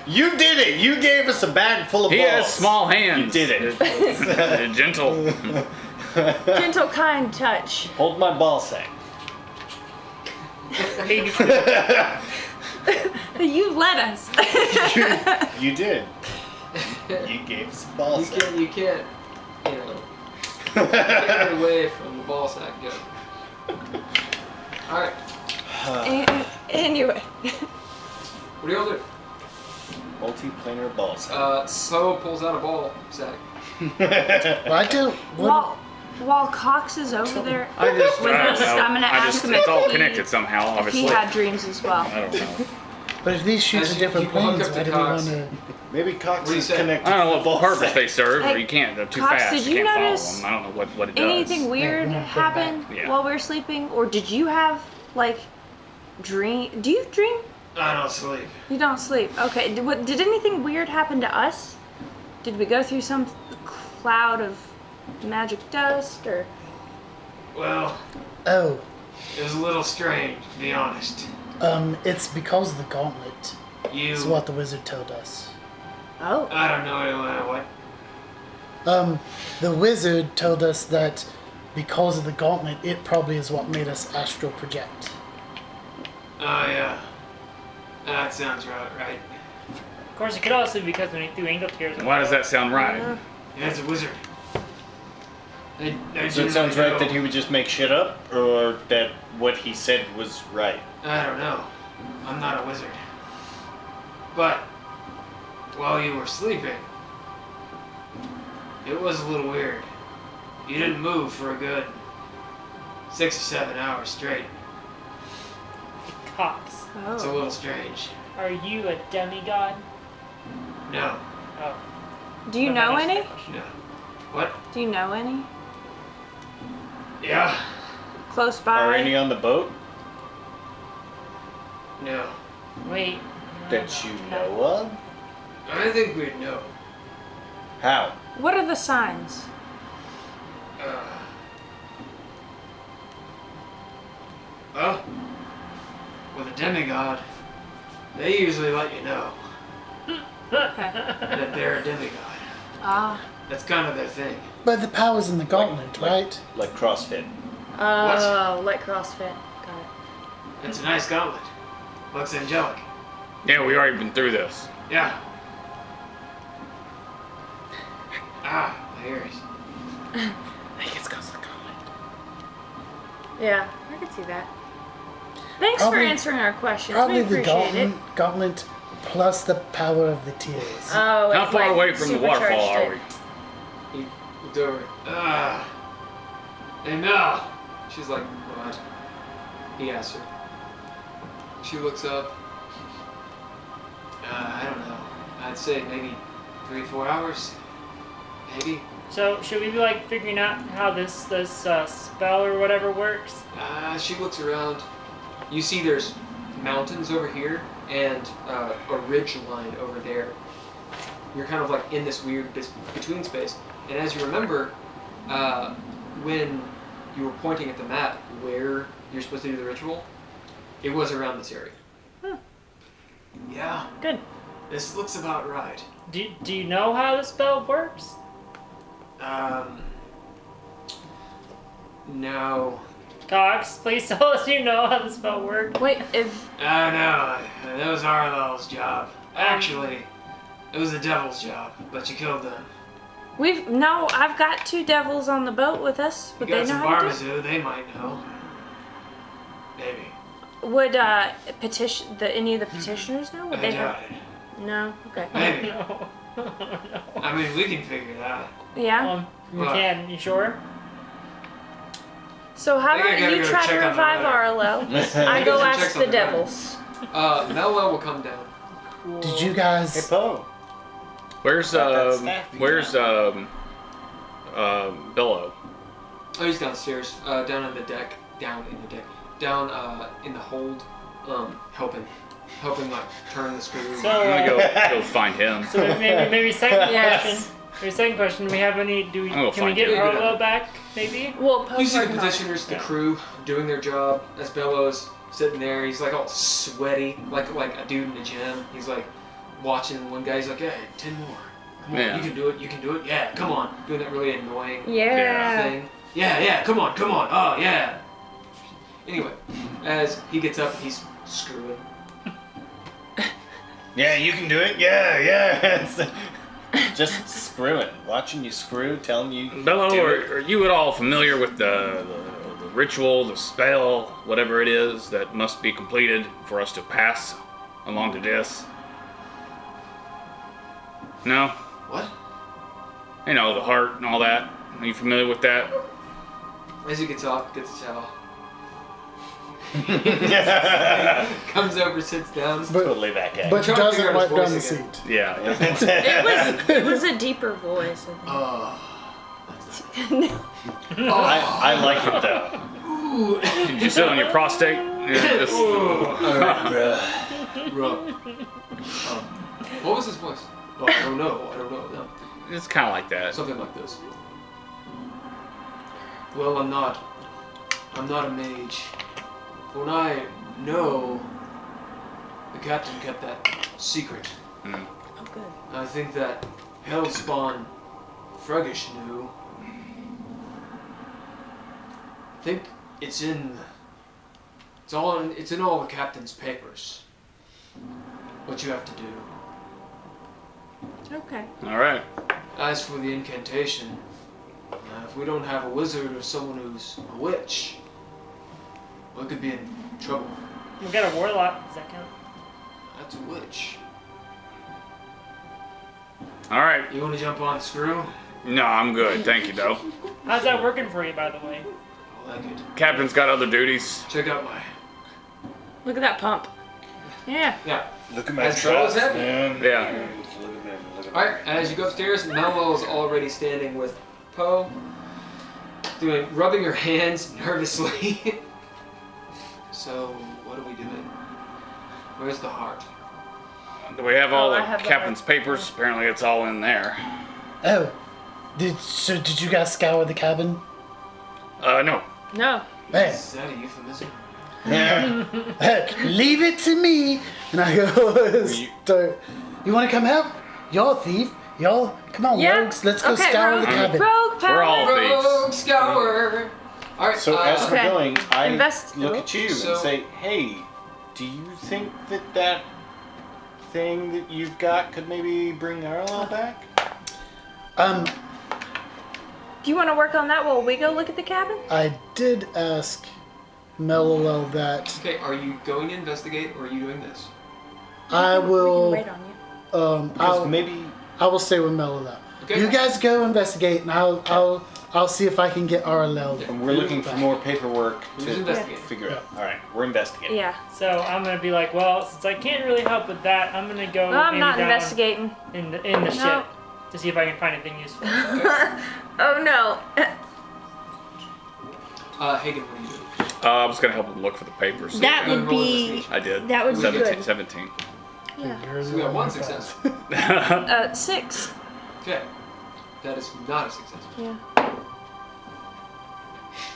You did it! You gave us a bag full of He balls. has small hands. You did it. Gentle. Gentle, kind touch. Hold my ball sack. You let us. You did. You gave us a ball You sack. can't, get away from the ball sack yet. Alright, Anyway. what do y'all do? Multi-planar ball sack. Poe pulls out a ball sack. Well, I do. What? While Cox is over there I just, with us, I'm gonna ask him it's all if connected somehow, if obviously. he had dreams as well. I don't know. But if these shoot As to you- different you walk planes, up why to do we want Cox. to? Maybe Cox What do you is say? connected I don't to know the what ball purpose sack. they serve, Hey, or you can't. They're too Cox, fast. did You you can't notice follow them. I don't know what it does. Anything weird we're not going happen back. Yeah. while we were sleeping, or did you have like dream? Do you dream? I don't sleep. You don't sleep. Okay. Did anything weird happen to us? Did we go through some cloud of magic dust, or? Well, Oh, it was a little strange, to be honest. it's because of the gauntlet. You, Is what the wizard told us. Oh. I don't know what. The wizard told us that because of the gauntlet, it probably is what made us astral project. Oh yeah, that sounds right. Of course, it could also be because when he threw angel tears. Why does that sound right? Yeah, it's a wizard. So it sounds right that he would just make shit up, or that what he said was right? I don't know. I'm not a wizard. But while you were sleeping, it was a little weird. You didn't move for a good 6 or 7 hours straight. Cox, It's a Oh. little strange. are you a demigod? No, Oh. Do you Then know that answers any? my question. no. What? Do you know any Yeah. close by? Are any on the boat No. Wait. that you know of? I think we'd know. How? What are the signs? Well, with a demigod, they usually let you know Okay. that they're a demigod. Ah. That's kind of their thing. But the power's in the gauntlet, right? Like CrossFit. Oh, like CrossFit. Got it. It's a nice gauntlet. Looks angelic. Yeah, we already been through this. Yeah. Ah, my ears. I think it's because of the gauntlet. Yeah, I could see that. Thanks Probably- for answering our questions. Probably we the appreciate it. gauntlet plus the power of the tears. Oh, How it, far like, away from the waterfall supercharged are it. we? He looked over. Hey Mel. She's like, what? He asked her. She looks up. I don't know. I'd say maybe 3-4 hours. Maybe. So should we be like figuring out how this spell or whatever works? She looks around. You see there's mountains over here and a ridge line over there. You're kind of like in this weird between space. And as you remember, when you were pointing at the map where you're supposed to do the ritual, it was around this area. Yeah, Good. this looks about right. Do you know how the spell works? No. Cox, please tell us you know how the spell works. Wait, if Oh no, that was Arlel's job. Actually, it was the devil's job, but you killed them. I've got 2 devils on the boat with us. You Would got they know some how to do Barbazoo, they might know. Maybe. it? Would any of the petitioners know? Would I they have? doubt it. No. Okay. Maybe. No. I mean, we can figure it out. Yeah. You Well- can. You sure? So how I think I about gotta you go try to check on the revive matter. RLL? I go Check ask on the the matter. devils. Mello will come down. Cool. Did you Hey, guys? Poe. Where's That staff you Billow? Oh, he's downstairs, down in the deck, down in the hold, helping like turn the screw. So, I'm gonna go find him. so maybe second Yes. question. Maybe second question. Do we have any? Can we find get you. Arlo back? Maybe. Well, You see the working on it. petitioners, the crew, doing their job. As Bellows sitting there, he's like all sweaty, like a dude in the gym. He's like watching one guy. He's like, "Hey, 10 more. Come on, Yeah. you can do it. You can do it. Yeah, come on." Doing that really annoying Yeah. thing. Yeah, come on. Oh, yeah. Anyway, as he gets up, he's screwing. Yeah, you can do it. Yeah. Just screw it. Watching you screw, telling you. Bellow, do it. are you at all familiar with the ritual, the spell, whatever it is that must be completed for us to pass along to this? No? What? You know, the heart and all that. Are you familiar with that? As he gets off, gets a towel. Comes over, sits down. Totally that guy. But trying to figure doesn't out his wipe down the voice again. seat. Yeah. It was a deeper voice. I like it though. Did you sit on your prostate? Yeah, just- What was his voice? Oh, I don't know. No. it's kind of like that. Something like this. Well, I'm not a mage. When I know the captain kept that secret. Mm. Oh, good. I think that Hell Spawn Fruggish knew. I think it's in all the captain's papers. What you have to do. Okay. All right. As for the incantation, if we don't have a wizard or someone who's a witch, we could be in trouble. We got a warlock. Does that count? That's a witch. All right. You want to jump on the screw? No, I'm good. Thank you, though. How's that working for you, by the way? I like it. Captain's got other duties. Check out my... Look at that pump. Yeah. Yeah. Look at my As tall as trust, that? man. Yeah. Look at them. Alright, as you go upstairs, Mello is already standing with Poe, rubbing her hands nervously. So, what are we doing? Where's the heart? We have all Oh, I the have the captain's heart. papers. Apparently, it's all in there. Oh, did you guys scour the cabin? No. No. Hey, Is that a euphemism? leave it to me. And I go, start. You want to come help? Y'all thief. Y'all, come on, Yeah. rogues. Let's go Okay, scour rogue. the cabin. Rogue power. We're all thieves. Rogue scour! Alright, So as we're Okay. going, I Invest- look at you So- and say, "Hey, do you think that thing that you've got could maybe bring Arlo back?" Do you want to work on that while we go look at the cabin? I did ask Melilel that Okay, are you going to investigate or are you doing this? I We can will. wait on you. Because maybe I will stay with Melilel. Okay. You guys go investigate, and I'll see if I can get RLL. and we're looking for more paperwork Who's to investigating? figure out. All right, we're investigating. Yeah. So I'm gonna be like, well, since I can't really help with that, I'm gonna go. No, I'm maybe not down investigating. in the ship to see if I can find anything useful. Oh no. Haygen, what are you doing? I was gonna help him look for the papers. That Roll would be. investigation. I did. That would be 17, good. 17. Yeah. So we got one success. 6. Okay. That is not a success. Yeah.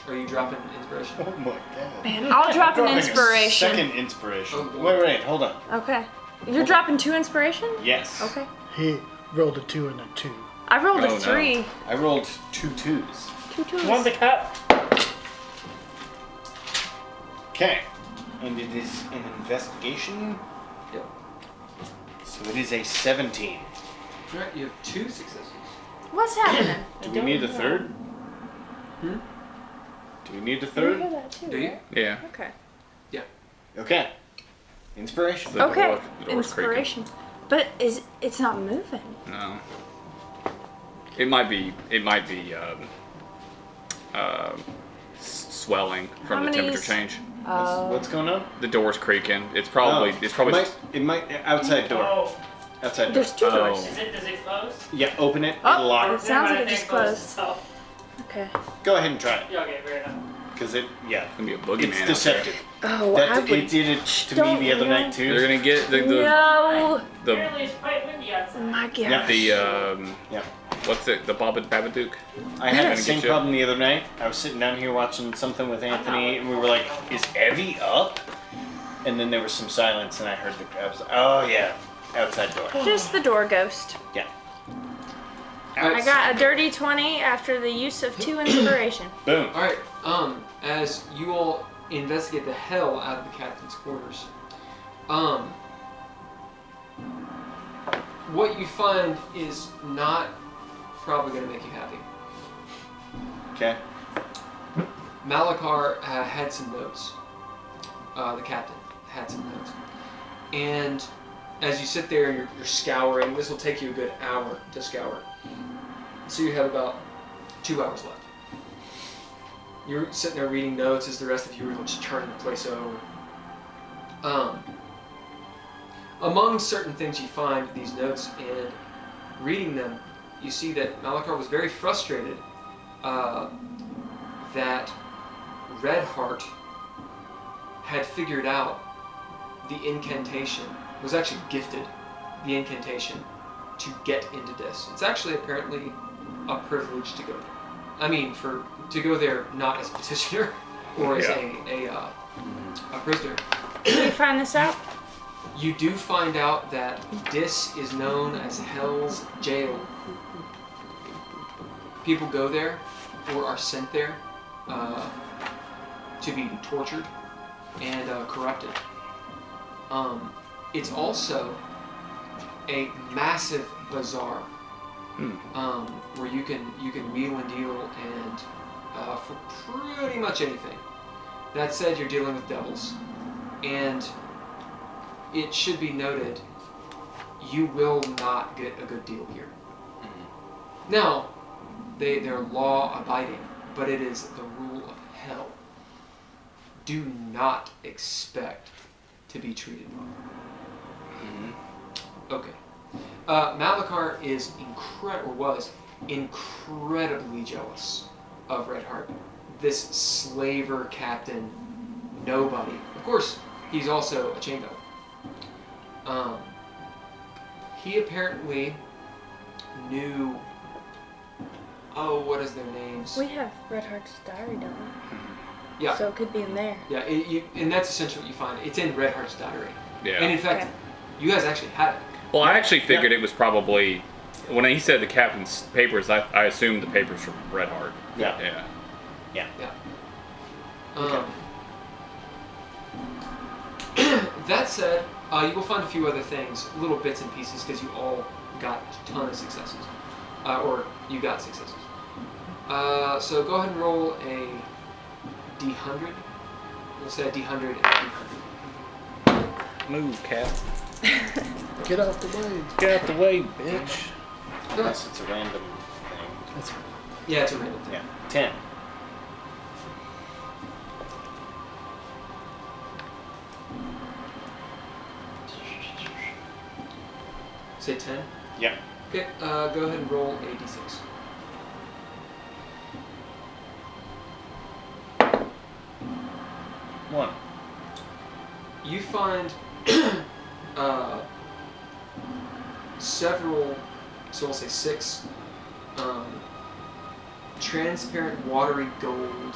Are you dropping inspiration? Oh my god. Man, I'll drop an Dropping a inspiration. Second inspiration. Oh. Wait, hold on. Okay. You're dropping 2 inspiration? Yes. Okay. He rolled a 2 and a 2. I rolled Oh, a no. 3. I rolled 2 2s. 2 2s. You want the cup? Okay. And it is an investigation. Yep. So it is a 17. Alright, you have 2 successes. What's happening? Do we need a third? Hmm? Do we need a You third? hear that too, Do you? right? Yeah. Okay. Okay. Inspiration. The Okay. door- the door's creaking. Inspiration. But it's not moving? No. It might be swelling from the temperature change. What's going on? The door's creaking. It's probably It might outside door. Oh, Outside door. There's two doors. does it close? Yeah, open it. Oh. It'll lock. It sounds like it I just think closed closed. itself. Okay. Go ahead and try it. Yeah, okay, fair enough. Because it's gonna be a boogeyman. It's out deceptive. Oh, I That, would. it did it to me Don't the other know. night there. too. They're gonna get No. Apparently it's quite windy outside. My God. Yeah. the Yeah. what's it? The Babadook. I had the Gonna same get you. problem the other night. I was sitting down here watching something with Anthony, and we were like, "Is Evie up?" And then there was some silence, and I heard I was like, "Oh yeah, outside door." Just the door ghost. Yeah. I got a dirty 20 after the use of 2 inspiration. Boom. All right. As you all investigate the hell out of the captain's quarters, what you find is not probably going to make you happy. Okay. Malachar had some notes. The captain had some notes. And as you sit there and you're scouring, this will take you a good hour to scour. So you have about 2 hours left. You're sitting there reading notes as the rest of you are just turning the place over. Among certain things you find these notes, and reading them, you see that Malachar was very frustrated that Redheart had figured out the incantation, was actually gifted the incantation to get into this. It's actually apparently a privilege to go there. I mean, to go there not as a petitioner or as a prisoner. Did we find this out? You do find out that this is known as Hell's jail. People go there or are sent there to be tortured and corrupted. It's also a massive bazaar where you can wheel and deal and for pretty much anything. That said, you're dealing with devils, and it should be noted you will not get a good deal here. Now, they're law-abiding, but it is the rule of hell. Do not expect to be treated well. Okay. Malachar is was incredibly jealous of Redheart, this slaver captain, nobody. Of course, he's also a chain devil. He apparently knew. Oh, what is their names? We have Redheart's diary, don't we? Yeah. So it could be in there. Yeah, and that's essentially what you find. It's in Redheart's diary. Yeah. And in fact, Okay. you guys actually had it. Well, I actually figured it was probably when he said the captain's papers. I assumed the papers from Redheart. Yeah. Yeah. Yeah. That said, you will find a few other things, little bits and pieces, because you all got a ton of successes. Or you got successes. So go ahead and roll a D100. We'll say a D100 and a D100. Move, cat. Get out the way. Get out the way, bitch. Unless it's a random thing. That's Yeah, it's a random thing. Yeah. 10. Say 10. Yeah. Okay, go ahead and roll a D6. One. You find several, so I'll say 6, transparent watery gold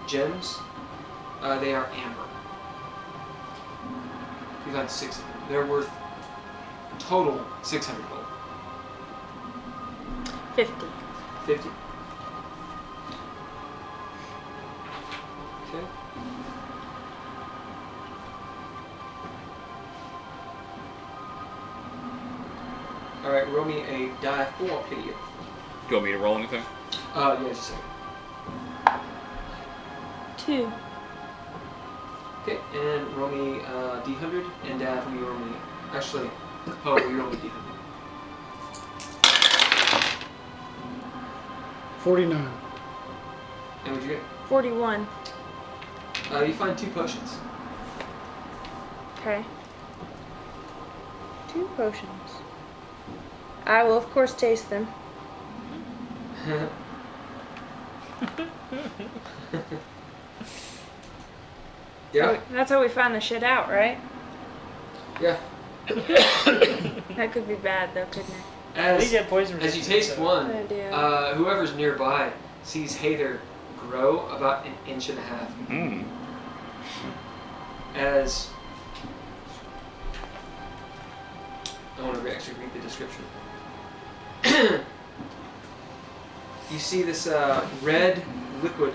gems. They are amber. You find 6 of them. They're worth total 600 gold. 50. 50. Okay. Alright, roll me a die for Pappillion. Do you want me to roll anything? Yeah, just a second. 2. Okay, and roll me D100, and Dav, will you roll me... Actually, Oh, you're only D100. 49. And what'd you get? 41. You find 2 potions. Okay. 2 potions. I will, of course, taste them. Yeah. That's how we find the shit out, right? Yeah. That could be bad, though, couldn't it? At least you have poison As you resistance, taste so- one, I do. whoever's nearby sees Heiðr grow about 1.5 inches. Hmm. As I want to actually read the description. You see this red liquid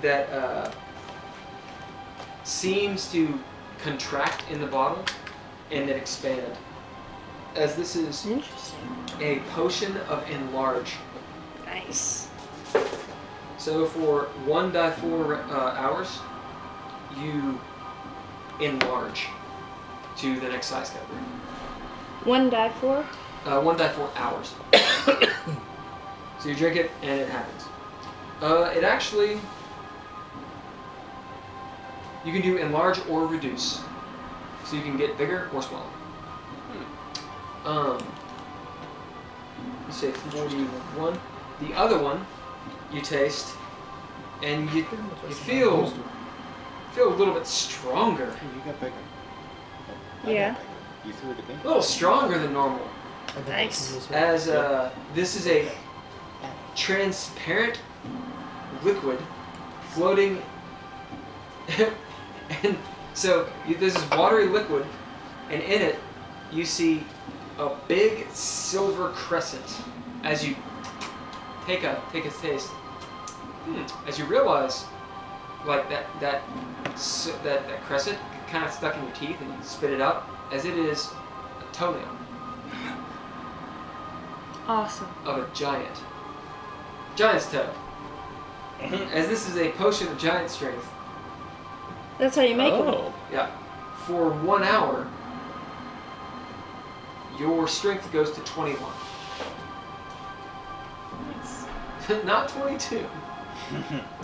that seems to contract in the bottle and then expand. As this is Interesting. a potion of enlarge. Nice. So for 1d4 hours, you enlarge to the next size category. 1 die 4? 1d4 hours. So you drink it and it happens. It actually, you can do enlarge or reduce. So you can get bigger or smaller. You say 41. The other one, you taste, and you feel a little bit stronger. You got bigger. Yeah. You threw it at me. A little stronger than normal. Nice. As this is a transparent liquid floating, and so this is watery liquid, and in it you see a big silver crescent. As you take a taste, as you realize, like that crescent kind of stuck in your teeth, and you spit it out, as it is a toenail Awesome. of a giant's toe. As this is a potion of giant strength. That's how you make them. Oh. Yeah. For 1 hour, your strength goes to 21. Not 22.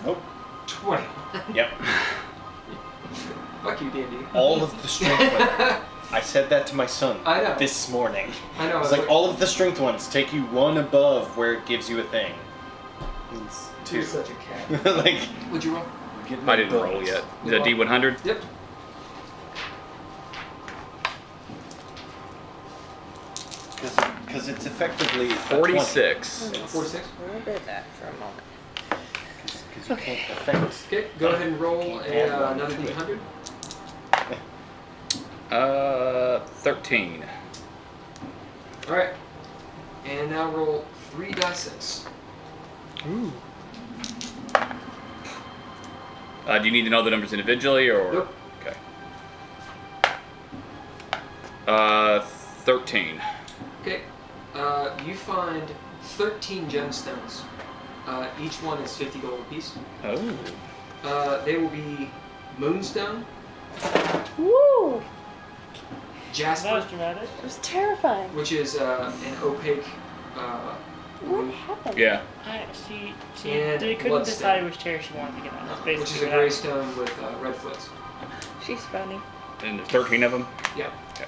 Nope. 21. Yep. Fuck you, D&D. All of the strength ones. I said that to my son I know. this morning. I know. It's like all of the strength ones take you one above where it gives you a thing. It's You're 2. such a cat. Like, Would you roll? getting I the didn't roll bonus. yet. The D100? Yep. Because it's effectively a 46. 20. 46. Remember that for a moment. Because you can't affect. Okay, go ahead and roll another D100. 13. Alright. And now roll 3d6. Ooh. Do you need to know the numbers individually or? Nope. Okay. 13. Okay. You find 13 gemstones. Each one is 50 gold apiece. Oh. They will be moonstone, Woo! That was jasper, dramatic. It was terrifying. which is an opaque. What happened? Yeah. She And couldn't bloodstone. decide which chair she wanted to get on. That's which basically is a what gray happened. stone with red flits. She's funny. And there's 13 of them? Yeah. Okay.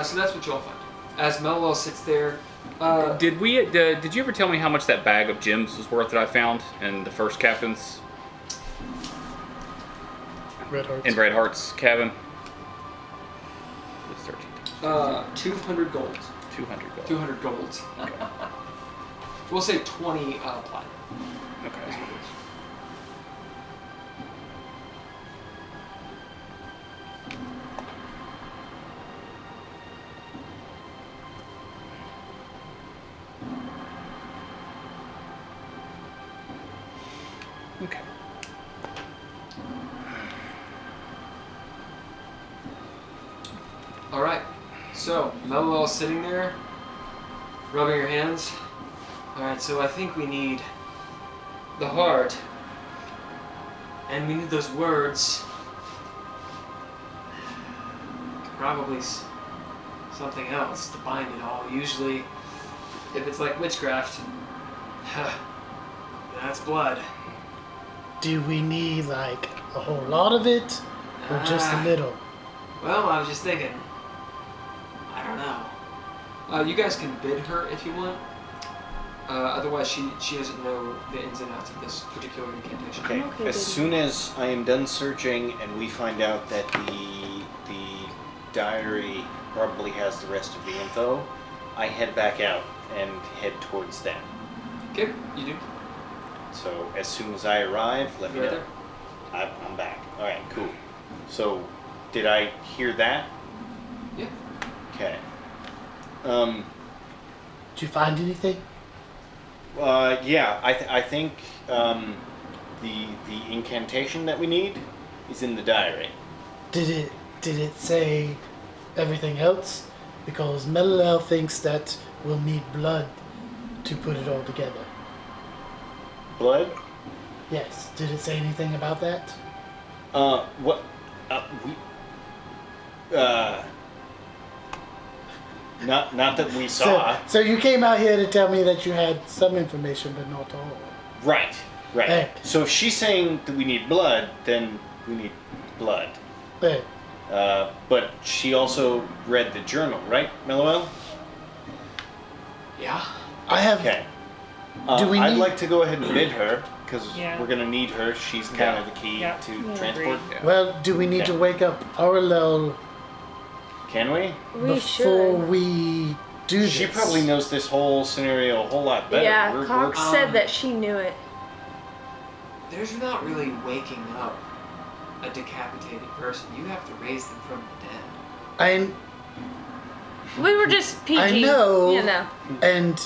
So that's what you'll find. As Melwell sits there, Did you ever tell me how much that bag of gems was worth that I found in the first captain's, Red Hearts. in Red Heart's cabin? It was 13. 200 gold. 200 gold. 200 golds. We'll say 20 platinum. Okay. Is what it is. Okay. Alright, so Melwell's sitting there, rubbing her hands. Alright, so I think we need the heart, and we need those words probably something else to bind it all. Usually, if it's like witchcraft, that's blood. Do we need like a whole lot of it, or just a little? Well, I was just thinking. I don't know. You guys can bid her if you want. Otherwise, she doesn't know the ins and outs of this particular incantation. Okay. Okay, As baby. soon as I am done searching and we find out that the diary probably has the rest of the info, I head back out and head towards them. Okay, you do. So as soon as I arrive, let me Right know. there. I'm back. All right, cool. So, did I hear that? Yeah. Okay. Did you find anything? Yeah, I think the incantation that we need is in the diary. Did it say everything else? Because Melilel thinks that we'll need blood to put it all together. Blood? Yes. Did it say anything about that? What? Not that we saw. So you came out here to tell me that you had some information, but not all. Right. Hey. So if she's saying that we need blood, then we need blood. Hey, But she also read the journal, right, Meloel? Yeah. I have. Okay. Do we I'd need- like to go ahead and bid her, because Yeah. we're going to need her. She's kind of the key Yeah. to Yeah. transport. Well, do we need to wake up Aurelel Can we? We before should. we do this? She probably knows this whole scenario a whole lot better. Yeah, We're- Cox we're- said that she knew it. There's not really waking up a decapitated person. You have to raise them from the dead. We were just PG. I know. You know. And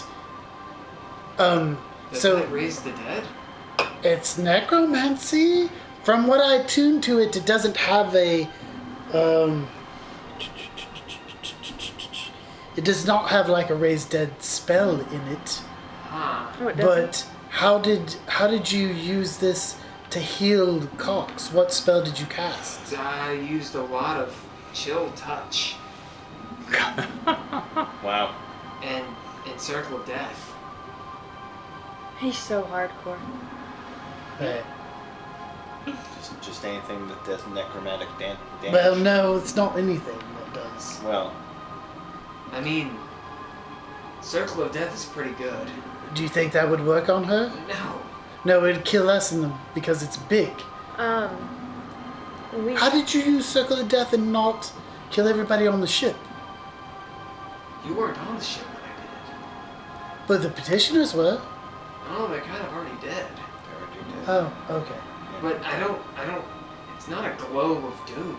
Doesn't so it raise the dead? it's necromancy. From what I tuned to it, it doesn't have a it does not have like a raise dead spell in it. Huh. Oh, it doesn't. But how did you use this to heal Cox? What spell did you cast? I used a lot of chill touch Wow. and Circle of Death. He's so hardcore. Right. Just anything that does necromantic damage. Well, no, it's not anything that does. Well, I mean, Circle of Death is pretty good. Do you think that would work on her? No. No, it'd kill us because it's big. We. How did you use Circle of Death and not kill everybody on the ship? You weren't on the ship when I did it. But the petitioners were. Oh, they're kind of already dead. Oh, okay. But I don't, it's not a glow of doom.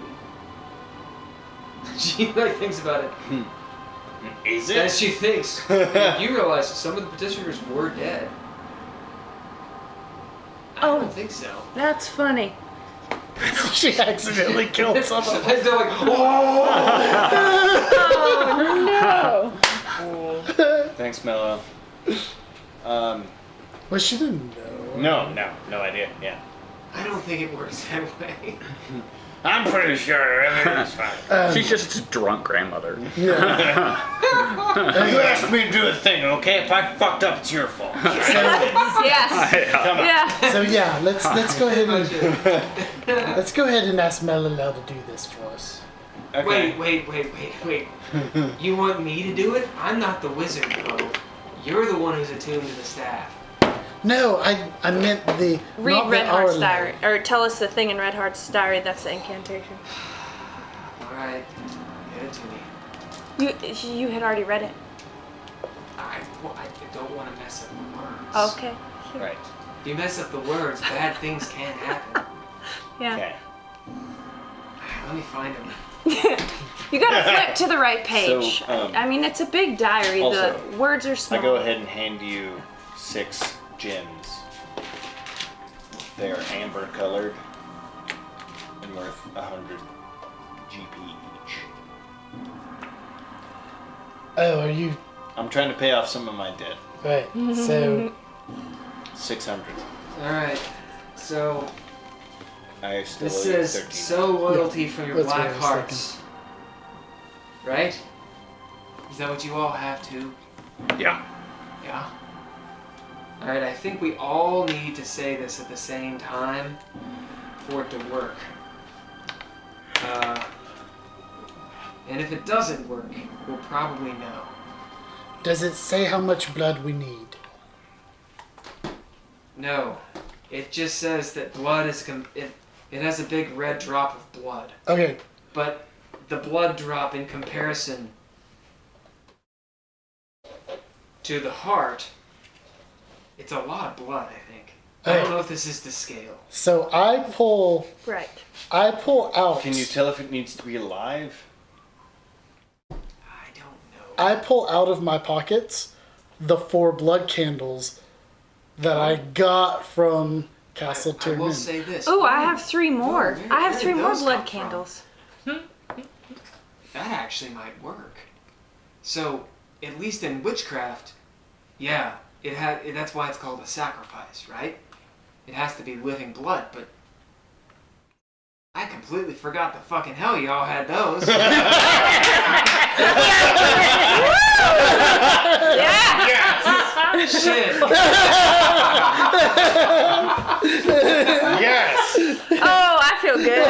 She like thinks about it. is it? As she thinks, you realize some of the petitioners were dead. I Oh. don't think so. That's funny. She accidentally killed someone. Sometimes they're like, oh! Oh no! Thanks, Mello. Well, she didn't know. No idea. Yeah. I don't think it works that way. I'm pretty sure everything's fine. She's just a drunk grandmother. You asked me to do a thing, okay? If I fucked up, it's your fault. Yes. Come on. Yeah. So yeah, let's go ahead and ask Melilel to do this for us. Okay. Wait. You want me to do it? I'm not the wizard, bro. You're the one who's attuned to the staff. No, I meant the Read not the Red Heart's Aurelel. diary, or tell us the thing in Red Heart's diary. That's the incantation. Alright, get it to me. You had already read it. I don't want to mess up the words. Okay. Sure. Right. If you mess up the words, bad things can happen. Yeah. Okay. Let me find them. You gotta flip to the right page. So, I mean, it's a big diary. also, The words are small. I go ahead and hand you 6 gems. They are amber colored and worth 100 GP each. Oh, are you I'm trying to pay off some of my debt. right? So 600. Alright, so I still this owe you says 13. sow loyalty from your That's what black I was hearts. right? Is that what you all have to? Yeah. Yeah. Alright, I think we all need to say this at the same time for it to work. And if it doesn't work, we'll probably know. Does it say how much blood we need? No. It just says that blood is... it has a big red drop of blood. Okay. But the blood drop in comparison to the heart, it's a lot of blood, I think. I don't know if this is to scale. So I pull out. Can you tell if it needs to be alive? I don't know. I pull out of my pockets the 4 blood candles that I got from Castle I will Tirmen. say this. Oh, I have 3 more. Where I have did 3 more those blood come from? candles. That actually might work. So, at least in witchcraft, yeah, that's why it's called a sacrifice, right? It has to be living blood, but I completely forgot the fucking hell y'all had those. Shit. Yes. Oh, I feel good.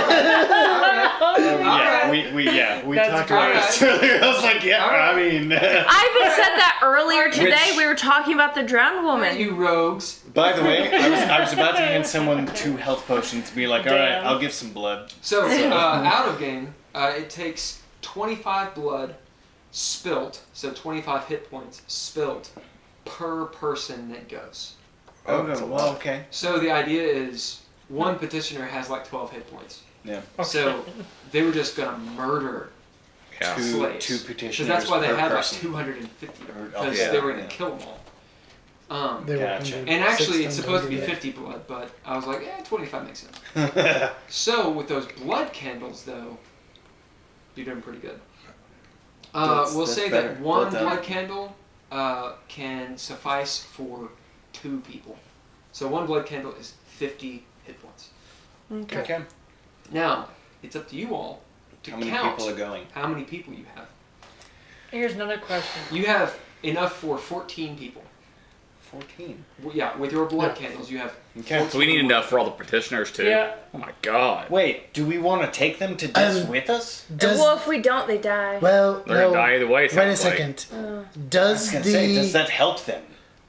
We That's talked about great. this earlier. I was like, yeah, I mean. I even said that earlier today. Which- We were talking about the drowned woman. You rogues. By the way, I was about to hand someone 2 health potions to be like, all right, Damn. I'll give some blood. So, out of game, it takes 25 blood spilt, so 25 hit points spilt per person that goes. Oh, well, okay. So the idea is one petitioner has like 12 hit points. Yeah. So they were just gonna murder Yeah. slaves. 2 petitioners Because that's why they per had person. like 250, Or- because yeah, they were gonna yeah. kill them all. They were Gotcha. under And actually, it's 6 supposed to be yeah. 50 blood, but I was like, 25 makes sense. So with those blood candles, though, you're doing pretty good. We'll That's say better. that one Well done. blood candle can suffice for 2 people. So one blood candle is 50 hit points. Okay. Now, it's up to you all to How many count people are going? how many people you have. Here's another question. You have enough for 14 people. 14. Yeah, with your blood candles, you have. Okay. So we need enough for all the petitioners too. Yeah. Oh my god. Wait, do we want to take them to death with us? Well, if we don't, they die. Well, They're no. gonna die either way. it Wait a sounds like. second. I was Does gonna the say, does that help them?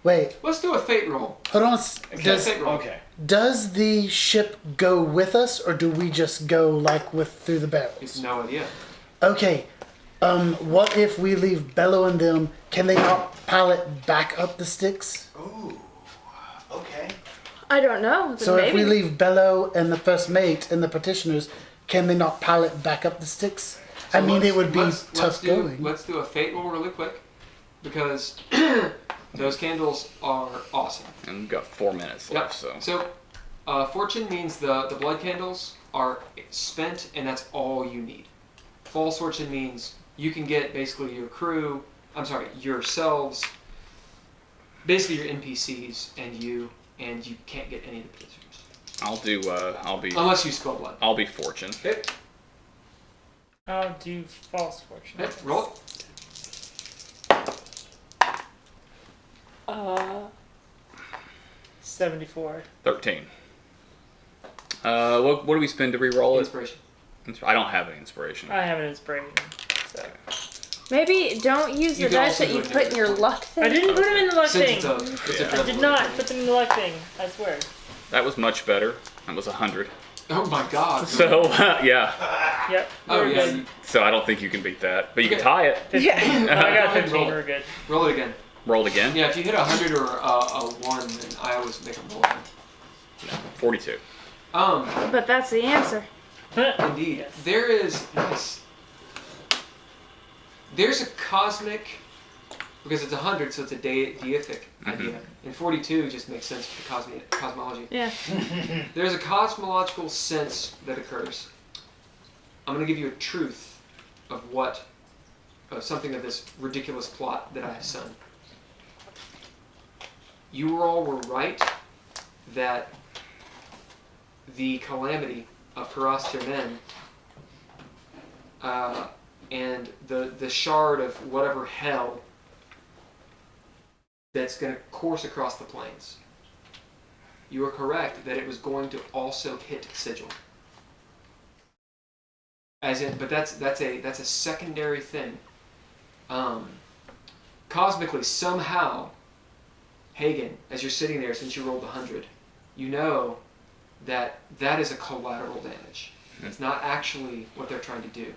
wait? Let's do a fate roll. Hold on. Does fate roll. Okay. Does the ship go with us, or do we just go like with through the It's barrels? no idea. Okay. What if we leave Bello and them? Can they not pallet back up the sticks? Ooh. Okay. I don't know. but So if maybe. we leave Bello and the first mate and the petitioners, can they not pallet back up the sticks? I So mean, it would be let's tough do, going. Let's do a fate roll really quick, because those candles are awesome. And we've got 4 minutes left, so. So, fortune means the blood candles are spent, and that's all you need. False fortune means you can get basically your crew, yourselves, basically your NPCs and you can't get any of the prisoners. I'll be Unless you spill blood. I'll be fortune. Okay, I'll do false fortune. okay, roll it. 74. 13. What do we spend to re-roll it? Inspiration. I don't have any inspiration. I have an inspiration. So. Maybe don't use You the can dice also that do you it put in your later. luck thing. I didn't put them in the luck Since thing. it's a Yeah. I dreadful did not thing. put them in the luck thing. I swear. That was much better. That was 100. Oh my god. So yeah. Yep. Oh we're yeah. good. You, So I don't think you can beat that, but you can Okay. tie it. 15. I got Go ahead, 15. roll. We're good. roll it again. Roll again. Yeah, if you hit 100 or a 1, then I always make them roll again. 42. But that's the answer. Indeed. Yes. There is there's a cosmic, because it's 100, so it's a deific idea. And 42 just makes sense for the cosmology. Yeah. There's a cosmological sense that occurs. I'm going to give you a truth of something of this ridiculous plot that I have done. You all were right that the calamity of Caras Tirmen and the shard of whatever hell that's going to course across the plains. You are correct that it was going to also hit Sigil. But that's a secondary thing. Cosmically, somehow, Haygen, as you're sitting there, since you rolled 100, you know that is a collateral damage. It's not actually what they're trying to do.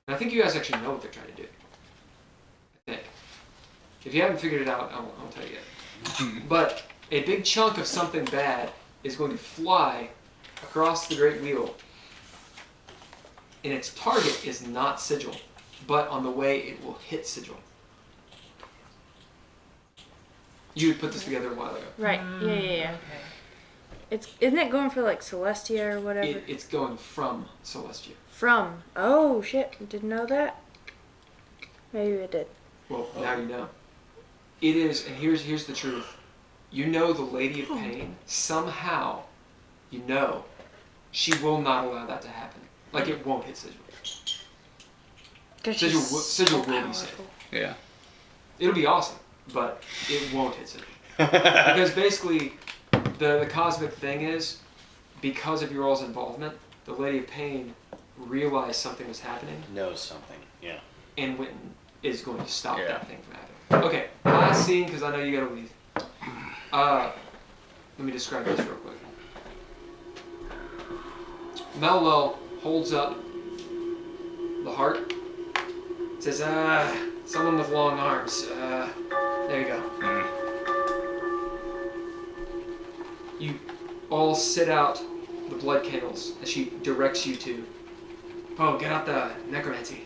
And I think you guys actually know what they're trying to do. I think. If you haven't figured it out, I won't tell you yet. But a big chunk of something bad is going to fly across the Great Wheel. And its target is not Sigil, but on the way it will hit Sigil. You had put this together a while ago. Right. Yeah. Isn't it going for like Celestia or whatever? It's going from Celestia. From. Oh shit! Didn't know that. Maybe it did. Well, now you know. It is, and here's the truth. You know the Lady of Pain, somehow, you know, she will not allow that to happen. Like, it won't hit Sigil. Sigil will be safe. Yeah. It'll be awesome, but it won't hit Sigil. Because basically, the cosmic thing is, because of your all's involvement, the Lady of Pain realized something was happening. Knows something, yeah. And is going to stop that thing from happening. Okay, last scene, because I know you gotta leave. Let me describe this real quick. Mello holds up the heart. Says, someone with long arms. There you go. You all sit out the blood candles as she directs you to. Oh, get out the necromancy.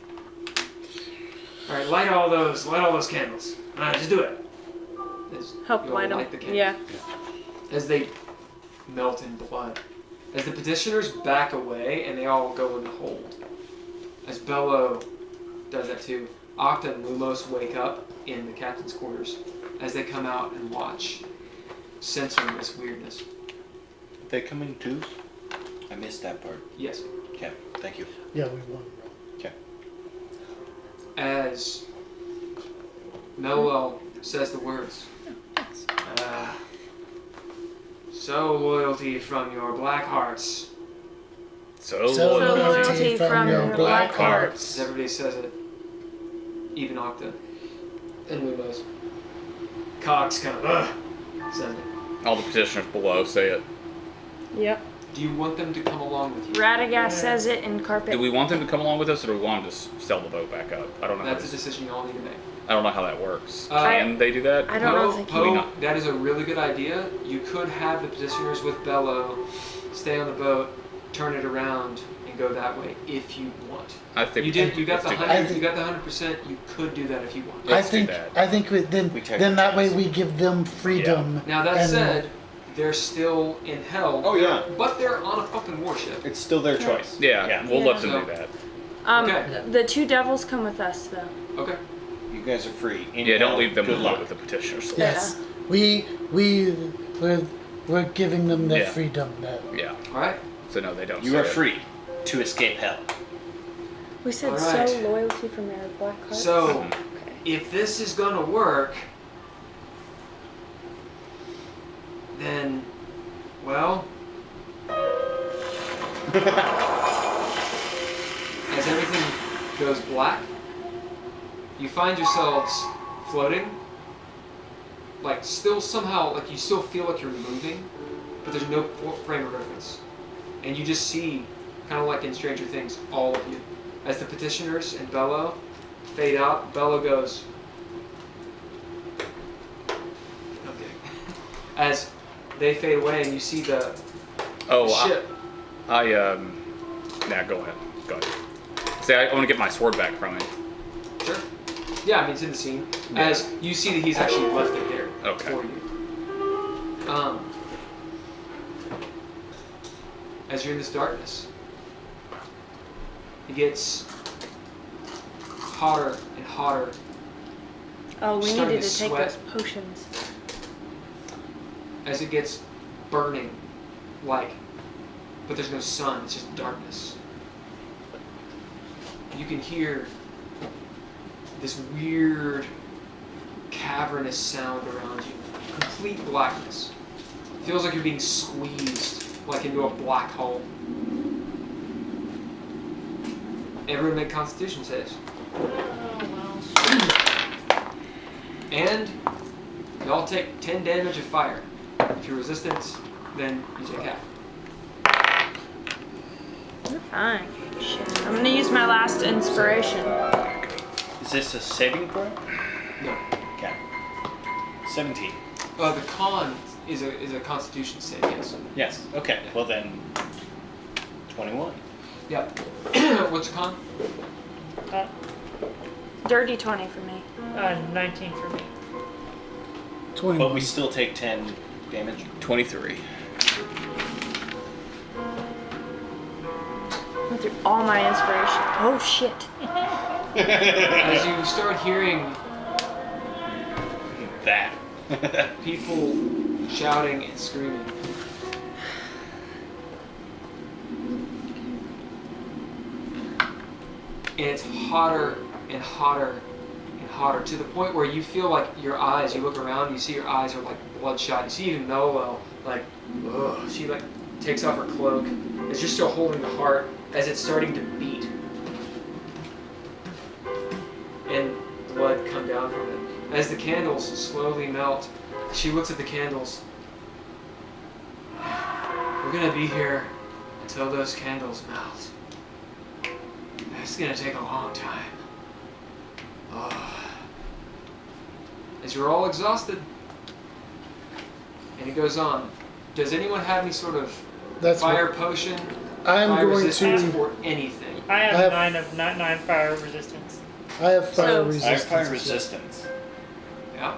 Alright, light all those candles. Just do it. Help light them. The candles. Yeah. As they melt in blood. As the petitioners back away and they all go in the hold. As Bello does that too, Octa and Lumos wake up in the captain's quarters as they come out and watch, censoring this weirdness. They coming too? I missed that part. Yes. Okay, thank you. Yeah, we won. Okay. As Melwell says the words, so loyalty from your black hearts. So loyalty from your black As hearts. everybody says it, even Octa and Lumos. Cox kind of says it. all the petitioners below say it. Yep. Do you want them to come along with you? Radagast says it in Carpet. Do we want them to come along with us, or do we want them to sail the boat back up? I don't know. That's a decision you all need to make. I don't know how that works. I- Can they do that? I don't know if they can. That is a really good idea. You could have the petitioners with Bello stay on the boat, turn it around, and go that way if you want. I think You got the let's do 100. that. You got the 100%. You could do that if you want. Let's do that. I think then that way we give them freedom. Now that and- said, they're still in hell. Oh, yeah. But they're on a fucking warship. It's still their choice. Yeah, we'll let them So- do that. Okay. The two devils come with us though. Okay. You guys are free. Yeah, don't leave them Good alone luck. with the petitioners. Yes, we're giving them the Yeah. freedom that. Yeah. All right. So no, they don't. You say are it. free to escape hell. We said All right. so loyalty from your black hearts. So, Okay. if this is gonna work, then, well, as everything goes black, you find yourselves floating, like still somehow, like you still feel like you're moving, but there's no frame of reference. And you just see, kind of like in Stranger Things, all of you. As the petitioners and Bello fade out, Bello goes, I'm kidding. As they fade away and you see the ship. Nah, go ahead. Go ahead. See, I want to get my sword back from him. Sure. Yeah, I mean, it's in the scene. Yeah. As you see that he's actually left it there Okay. for you. As you're in this darkness, it gets hotter and hotter. Oh, we starting needed to to take sweat. those potions. As it gets burning, but there's no sun, it's just darkness. you can hear this weird, cavernous sound around you. Complete blackness. Feels like you're being squeezed, like into a black hole. Everyone make Constitution saves. And you all take 10 damage of fire. If you're resistant, then you take half. You're fine. Shit. I'm gonna use my last inspiration. Is this a saving throw? No. Okay. 17. The con is a Constitution save, yes. Yes. Okay. Well then, 21. Yep. What's your con? Dirty 20 for me. 19 for me. 21. But we still take 10 damage. 23. Went through all my inspiration. Oh shit. As you start hearing That. people shouting and screaming, and it's hotter and hotter and hotter to the point where you feel like your eyes, you look around, you see your eyes are like bloodshot. You see even Mello, like, ugh, she like takes off her cloak as you're still holding the heart as it's starting to beat. And blood come down from it. As the candles slowly melt, she looks at the candles. We're gonna be here until those candles melt. It's gonna take a long time. As you're all exhausted, and it goes on. Does anyone have any sort of fire potion, I'm fire going resistance, to. or anything? I have 9 fire resistance. I have fire So- resistance. I have fire as well. resistance. Yeah.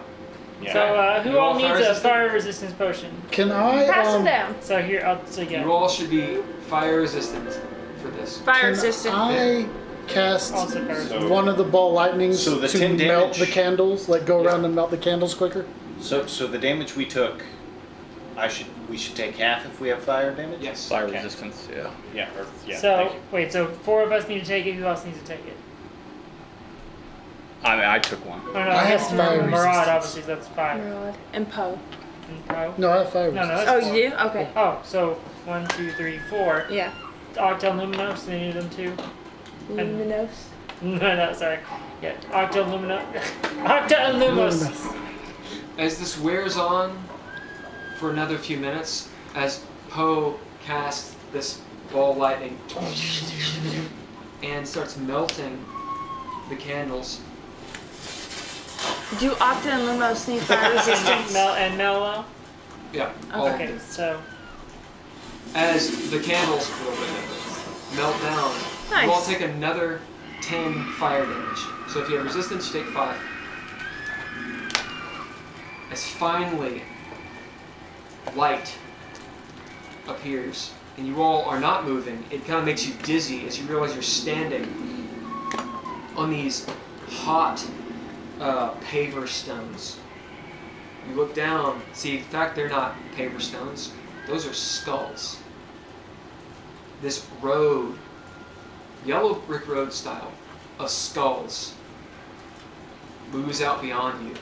Yeah. So who You all all needs fire a resistant? fire resistance potion? Can I? Pass them down. So here, yeah. You all should be fire resistant for this. Fire Can resistant. I cast Also fire resistant. one of the ball lightnings So the to 10 melt damage- the candles? Like go around and melt the candles quicker? So the damage we took, we should take half if we have fire damage? Yes. Fire Okay. resistance, yeah. Yeah, thank So you. wait, so 4 of us need to take it. Who else needs to take it? I mean, I took one. Oh no, I I guess have fire Murad resistance. obviously that's 5. Murad. And Poe. And Pro? No, I have fire No, resistance. no, Oh, that's 4. you do? Okay. Oh, so 1, 2, 3, 4. Yeah. Octal Luminos, they need them too. Luminos. No, sorry. Yeah, Octal Lumino. Octa and Lumos. Luminous. As this wears on for another few minutes, as Poe casts this ball lightning and starts melting the candles, Do Octa and Lumos need fire resistance? And Mellow. yeah, all of Okay, them. so As the candles melt down, you all Nice. take another 10 fire damage. So if you have resistance, you take 5. As finally light appears and you all are not moving, it kind of makes you dizzy as you realize you're standing on these hot paver stones. You look down, see, in fact, they're not paver stones, those are skulls. This road, yellow brick road style, of skulls moves out beyond you.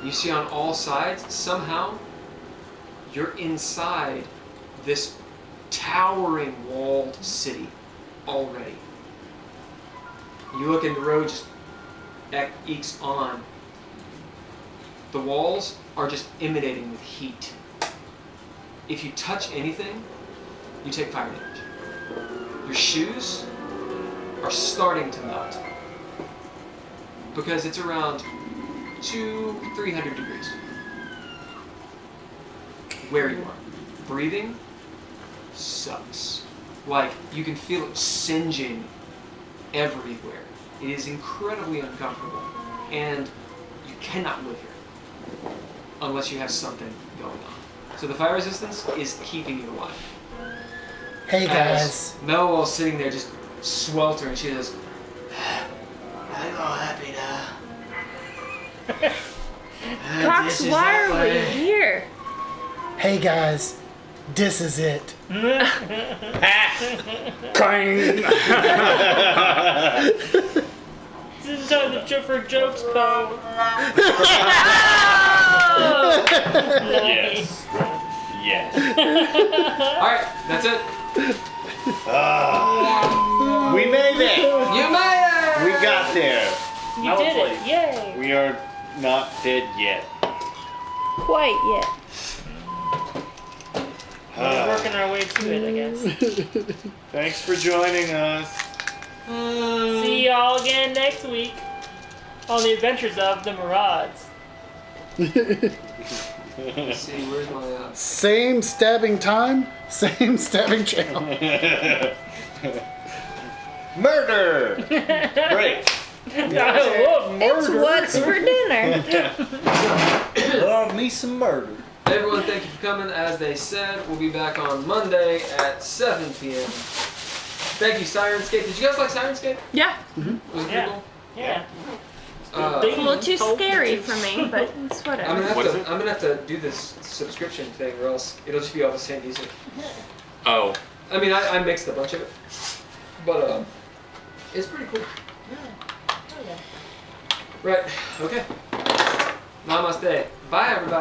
You see on all sides, somehow, you're inside this towering walled city already. You look and the road just ekes on. The walls are just emanating with heat. If you touch anything, you take fire damage. Your shoes are starting to melt because it's around 200-300 degrees where you are. Breathing sucks. Like, you can feel it singeing everywhere. It is incredibly uncomfortable, and you cannot live here unless you have something going on. So the fire resistance is keeping you alive. Hey guys. As Mel, while sitting there just sweltering, she says, I'm all happy now. Cox, why are we here? Hey guys. This is it. This is time to trip for jokes, Poe. Yes. Yes. Alright, that's it. We made it. You made it! We got there. You did it. Yay. We are not dead yet. Quite yet. We're working our way to it, I guess. Thanks for joining us. See y'all again next week on the adventures of the Murads. Let's see, where's my Same stabbing time, same stabbing channel. Murder. Great. I love It's murder. what's for dinner. Love me some murder. Everyone, thank you for coming. As they said, we'll be back on Monday at 7 p.m. Thank you, Sirenscape. Did you guys like Sirenscape? Yeah. Was it pretty Yeah. cool? Yeah. It's a little too scary for me, but it's whatever. I'm What is gonna have to do this subscription thing, or else it'll just be all the same music. Oh, I mean, I mixed a bunch of it, but it's pretty cool. Right. Okay. Namaste. Bye, everybody.